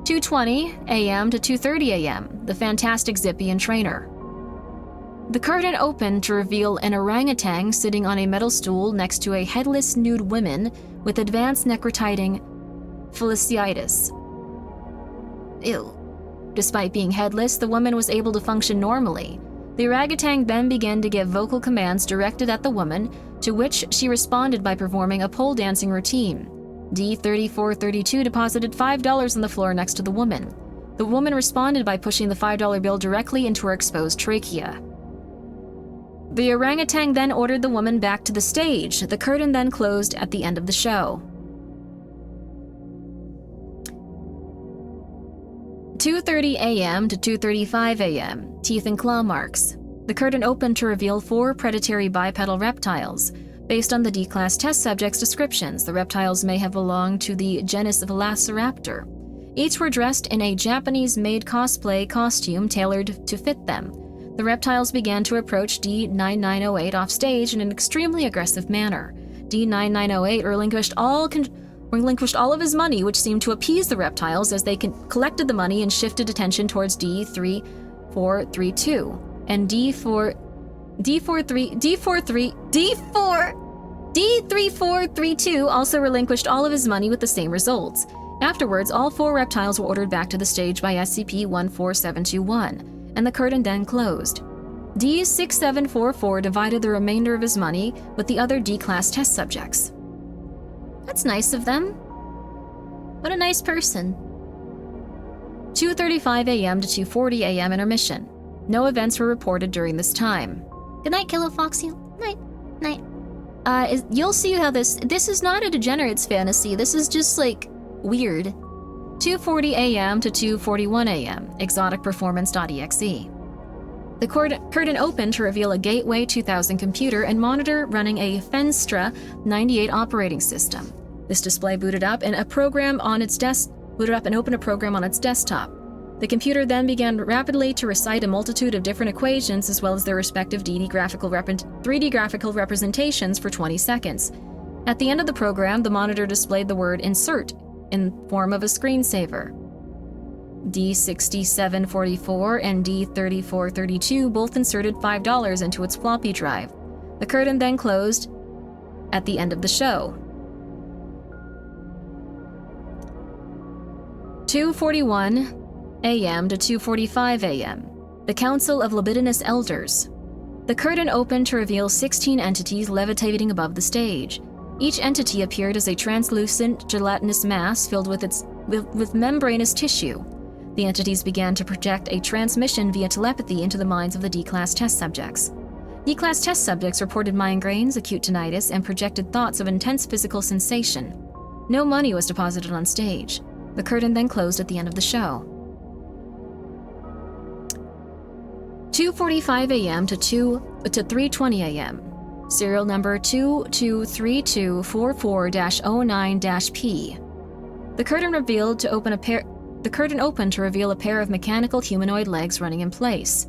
2:20 a.m. to 2:30 a.m., the Fantastic Zippy and Trainer. The curtain opened to reveal an orangutan sitting on a metal stool next to a headless nude woman with advanced necrotiting fasciitis. Ew. Despite being headless, the woman was able to function normally. The orangutan then began to give vocal commands directed at the woman, to which she responded by performing a pole dancing routine. D3432 deposited $5 on the floor next to the woman. The woman responded by pushing the $5 bill directly into her exposed trachea. The orangutan then ordered the woman back to the stage. The curtain then closed at the end of the show. 2:30 a.m. to 2:35 a.m., Teeth and claw marks. The curtain opened to reveal 4 predatory bipedal reptiles. Based on the D-Class test subjects' descriptions, the reptiles may have belonged to the genus Velociraptor. Each were dressed in a Japanese-made cosplay costume tailored to fit them. The reptiles began to approach D9908 off stage in an extremely aggressive manner. D9908 relinquished all of his money, which seemed to appease the reptiles as they collected the money and shifted attention towards D3432 and D3432 also relinquished all of his money with the same results. Afterwards, all 4 reptiles were ordered back to the stage by SCP-14721, and the curtain then closed. D6744 divided the remainder of his money with the other D-Class test subjects. That's nice of them. What a nice person. 2:35 a.m. to 2:40 a.m. intermission. No events were reported during this time. Good night, Kilofoxy. Night. You'll see how this is not a degenerate's fantasy. This is just, like, weird. 2:40 a.m. to 2:41 a.m. exoticperformance.exe. The curtain opened to reveal a Gateway 2000 computer and monitor running a Fenstra 98 operating system. This display booted up, and a program on its desk booted up and opened a program on its desktop. The computer then began rapidly to recite a multitude of different equations as well as their respective 3D graphical representations for 20 seconds. At the end of the program, the monitor displayed the word insert in form of a screensaver. D6744 and D3432 both inserted $5 into its floppy drive. The curtain then closed at the end of the show. 2:41 a.m. to 2:45 a.m. The Council of Libidinous Elders. The curtain opened to reveal 16 entities levitating above the stage. Each entity appeared as a translucent, gelatinous mass filled with membranous tissue. The entities began to project a transmission via telepathy into the minds of the D-Class test subjects. D-Class test subjects reported migraines, acute tinnitus, and projected thoughts of intense physical sensation. No money was deposited on stage. The curtain then closed at the end of the show. 2:45 a.m. to 3:20 a.m. Serial number 223244-09-P. The curtain opened to reveal a pair of mechanical humanoid legs running in place.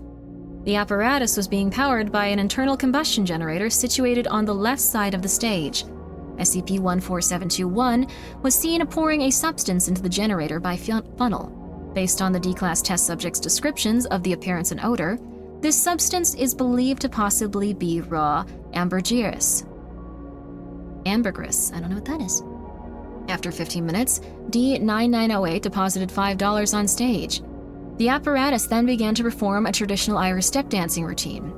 The apparatus was being powered by an internal combustion generator situated on the left side of the stage. SCP-14721 was seen pouring a substance into the generator by funnel. Based on the D-Class test subjects' descriptions of the appearance and odor, this substance is believed to possibly be raw ambergris. Ambergris, I don't know what that is. After 15 minutes, D9908 deposited $5 on stage. The apparatus then began to perform a traditional Irish step dancing routine.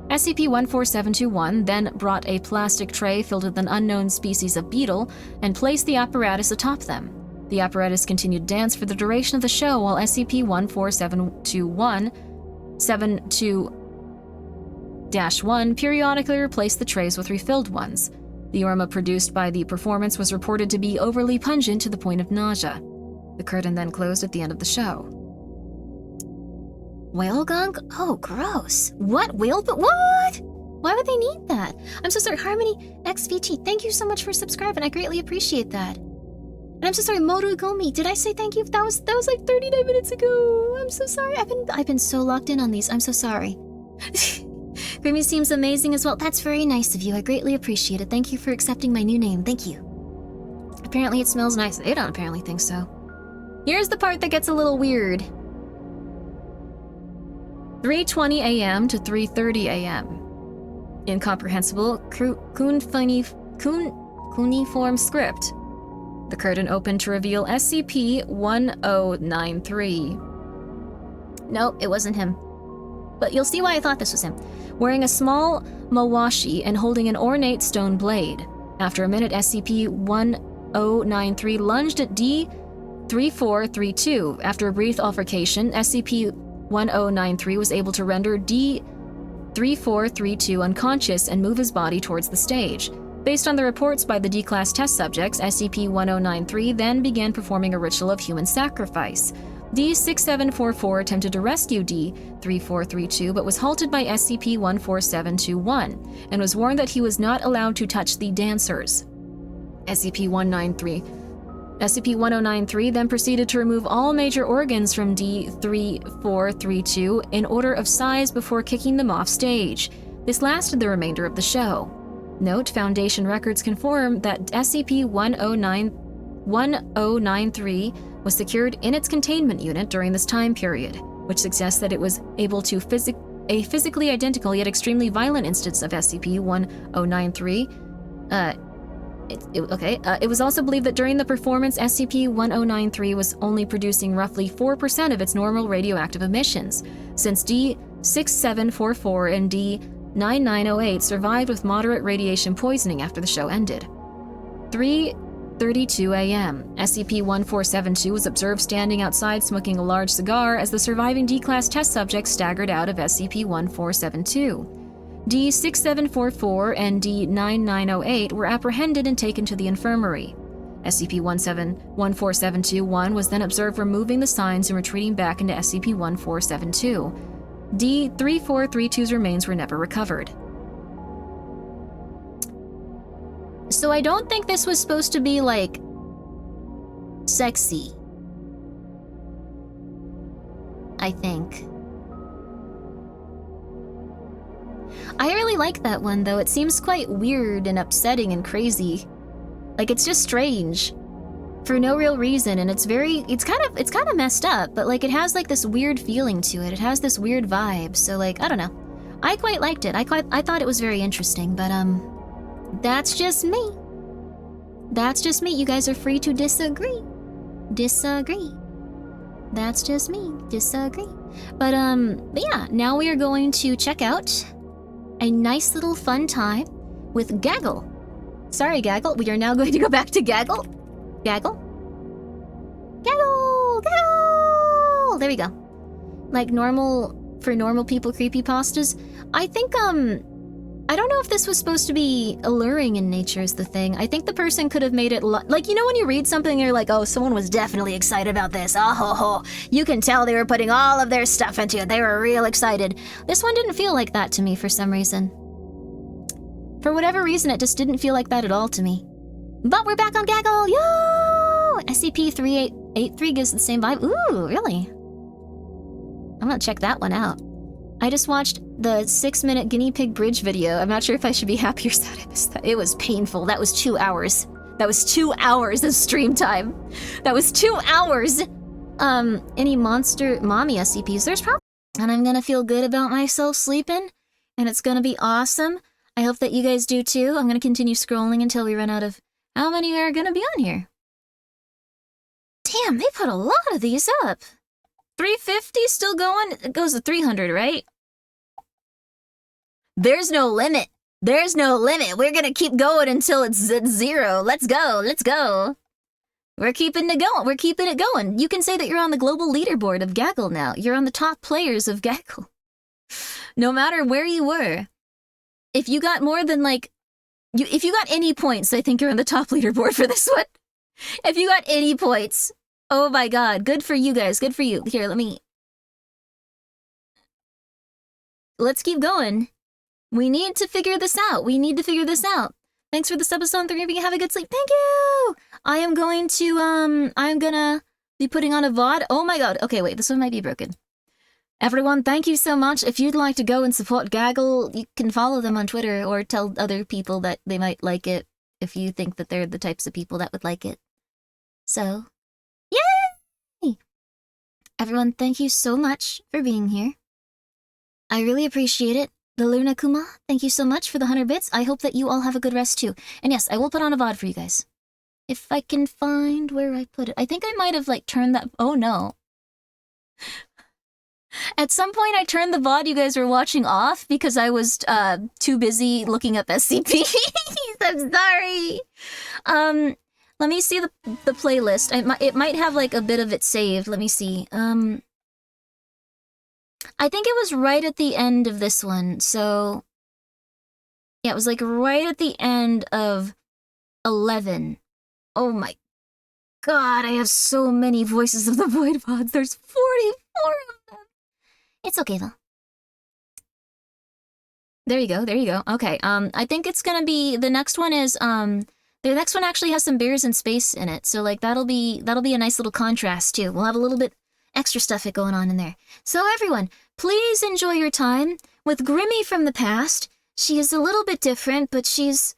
SCP-14721 then brought a plastic tray filled with an unknown species of beetle and placed the apparatus atop them. The apparatus continued to dance for the duration of the show while SCP-14721 72-1 periodically replaced the trays with refilled ones. The aroma produced by the performance was reported to be overly pungent to the point of nausea. The curtain then closed at the end of the show. Whale gunk? Oh, gross. What? Whale? But what? Why would they need that? I'm so sorry. Harmony XVT, thank you so much for subscribing. I greatly appreciate that. And I'm so sorry, Morugomi. Did I say thank you? That was like 39 minutes ago. I'm so sorry. I've been so locked in on these. I'm so sorry. Grimmi seems amazing as well. That's very nice of you. I greatly appreciate it. Thank you for accepting my new name. Thank you. Apparently it smells nice. They don't apparently think so. Here's the part that gets a little weird. 3:20 a.m. to 3:30 a.m. Incomprehensible cuneiform script. The curtain opened to reveal SCP-1093. Nope, it wasn't him. But you'll see why I thought this was him. Wearing a small mawashi and holding an ornate stone blade. After a minute, SCP-1093 lunged at D-3432. After a brief altercation, SCP-1093 was able to render D-3432 unconscious and move his body towards the stage. Based on the reports by the D-Class test subjects, SCP-1093 then began performing a ritual of human sacrifice. D-6744 attempted to rescue D-3432 but was halted by SCP-14721 and was warned that he was not allowed to touch the dancers. SCP-1093 then proceeded to remove all major organs from D-3432 in order of size before kicking them off stage. This lasted the remainder of the show. Note, Foundation records confirm that SCP-1093 was secured in its containment unit during this time period, which suggests that it was able to a physically identical yet extremely violent instance of SCP-1093. It was also believed that during the performance, SCP-1093 was only producing roughly 4% of its normal radioactive emissions, since D-6744 and D-9908 survived with moderate radiation poisoning after the show ended. 3:32 a.m. SCP-1472 was observed standing outside smoking a large cigar as the surviving D-Class test subjects staggered out of SCP-1472. D-6744 and D-9908 were apprehended and taken to the infirmary. SCP-14721 was then observed removing the signs and retreating back into SCP-1472. D-3432's remains were never recovered. So I don't think this was supposed to be, like, sexy. I think. I really like that one, though. It seems quite weird and upsetting and crazy. Like, it's just strange. For no real reason, and it's kind of messed up, but like it has like this weird feeling to it. It has this weird vibe, so like, I don't know. I quite liked it. I thought it was very interesting, but that's just me. That's just me. You guys are free to disagree. Disagree. That's just me. Disagree. But yeah, now we are going to check out a nice little fun time with Gaggle. Sorry, Gaggle. We are now going to go back to Gaggle. Gaggle? Gaggle! Gaggle! There we go. Like normal, for normal people creepypastas. I think, I don't know if this was supposed to be alluring in nature is the thing. I think the person could have made it, like, you know when you read something and you're like, oh, someone was definitely excited about this. Oh, ho, ho. You can tell they were putting all of their stuff into it. They were real excited. This one didn't feel like that to me for some reason. For whatever reason, it just didn't feel like that at all to me. But we're back on Gaggle! Yo! SCP-3883 gives the same vibe. Ooh, really? I'm gonna check that one out. I just watched the 6-minute guinea pig bridge video. I'm not sure if I should be happy or sad I missed that. It was painful. That was 2 hours. That was 2 hours of stream time. That was 2 hours! Any monster mommy SCPs? There's probably... And I'm gonna feel good about myself sleeping. And it's gonna be awesome. I hope that you guys do too. I'm gonna continue scrolling until we run out of... How many are gonna be on here? Damn, they put a lot of these up. 350 still going? It goes to 300, right? There's no limit. There's no limit. We're gonna keep going until it's at 0. Let's go. Let's go. We're keeping it going. We're keeping it going. You can say that you're on the global leaderboard of Gaggle now. You're on the top players of Gaggle. No matter where you were. If you got more than like... If you got any points, I think you're on the top leaderboard for this one. If you got any points. Oh my god. Good for you guys. Good for you. Here, let's keep going. We need to figure this out. We need to figure this out. Thanks for the Subathon 3. Have a good sleep. Thank you! I am going to, I'm gonna be putting on a VOD. Oh my god. Okay, wait. This one might be broken. Everyone, thank you so much. If you'd like to go and support Gaggle, you can follow them on Twitter or tell other people that they might like it if you think that they're the types of people that would like it. So, yay! Everyone, thank you so much for being here. I really appreciate it. The Luna Kuma, thank you so much for the 100 bits. I hope that you all have a good rest too. And yes, I will put on a VOD for you guys. If I can find where I put it. I think I might have like turned that... Oh no. At some point, I turned the VOD you guys were watching off because I was too busy looking up SCPs. I'm sorry. Let me see the playlist. It might have like a bit of it saved. Let me see. I think it was right at the end of this one. So yeah, it was like right at the end of 11. Oh my god, I have so many Voices of the Void VODs. There's 44 of them. It's okay though. There you go, there you go. Okay, I think it's gonna be, the next one is, the next one actually has some bears in space in it, so like that'll be a nice little contrast too. We'll have a little bit extra stuff going on in there. So everyone, please enjoy your time with Grimmi from the past. She is a little bit different, but she's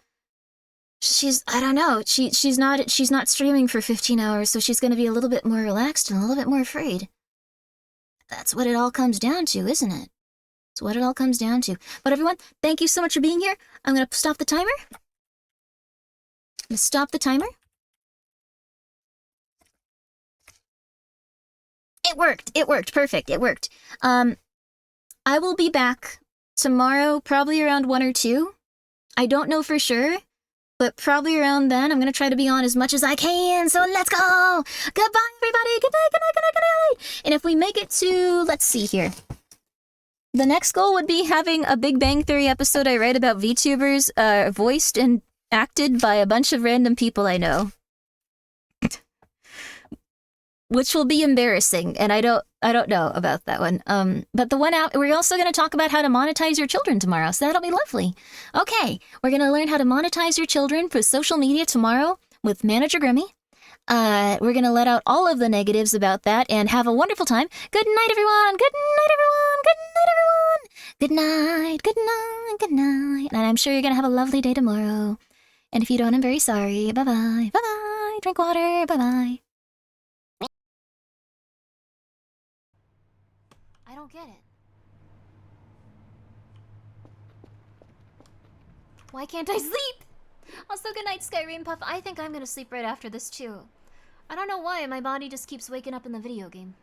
I don't know, she's not streaming for 15 hours, so she's gonna be a little bit more relaxed and a little bit more afraid. That's what it all comes down to, isn't it? That's what it all comes down to. But everyone, thank you so much for being here. I'm gonna stop the timer. Stop the timer. It worked. It worked. Perfect. It worked. I will be back tomorrow, probably around 1 or 2. I don't know for sure, but probably around then. I'm going to try to be on as much as I can, so let's go! Goodbye, everybody! Good night, good night, good night, good night! And if we make it to, let's see here. The next goal would be having a Big Bang Theory episode I write about VTubers, voiced and acted by a bunch of random people I know. Which will be embarrassing, and I don't know about that one. But the one out, we're also going to talk about how to monetize your children tomorrow, so that'll be lovely. Okay, we're going to learn how to monetize your children for social media tomorrow with Manager Grimmi. we're gonna let out all of the negatives about that and have a wonderful time. Good night, everyone. Good night, everyone. Good night, everyone. Good night. Good night. Good night. And I'm sure you're gonna have a lovely day tomorrow. And if you don't, I'm very sorry. Bye bye. Bye bye. Drink water. Bye bye. I don't get it. Why can't I sleep? Also, good night, Skyrim Puff. I think I'm gonna sleep right after this too. I don't know why, my body just keeps waking up in the video game.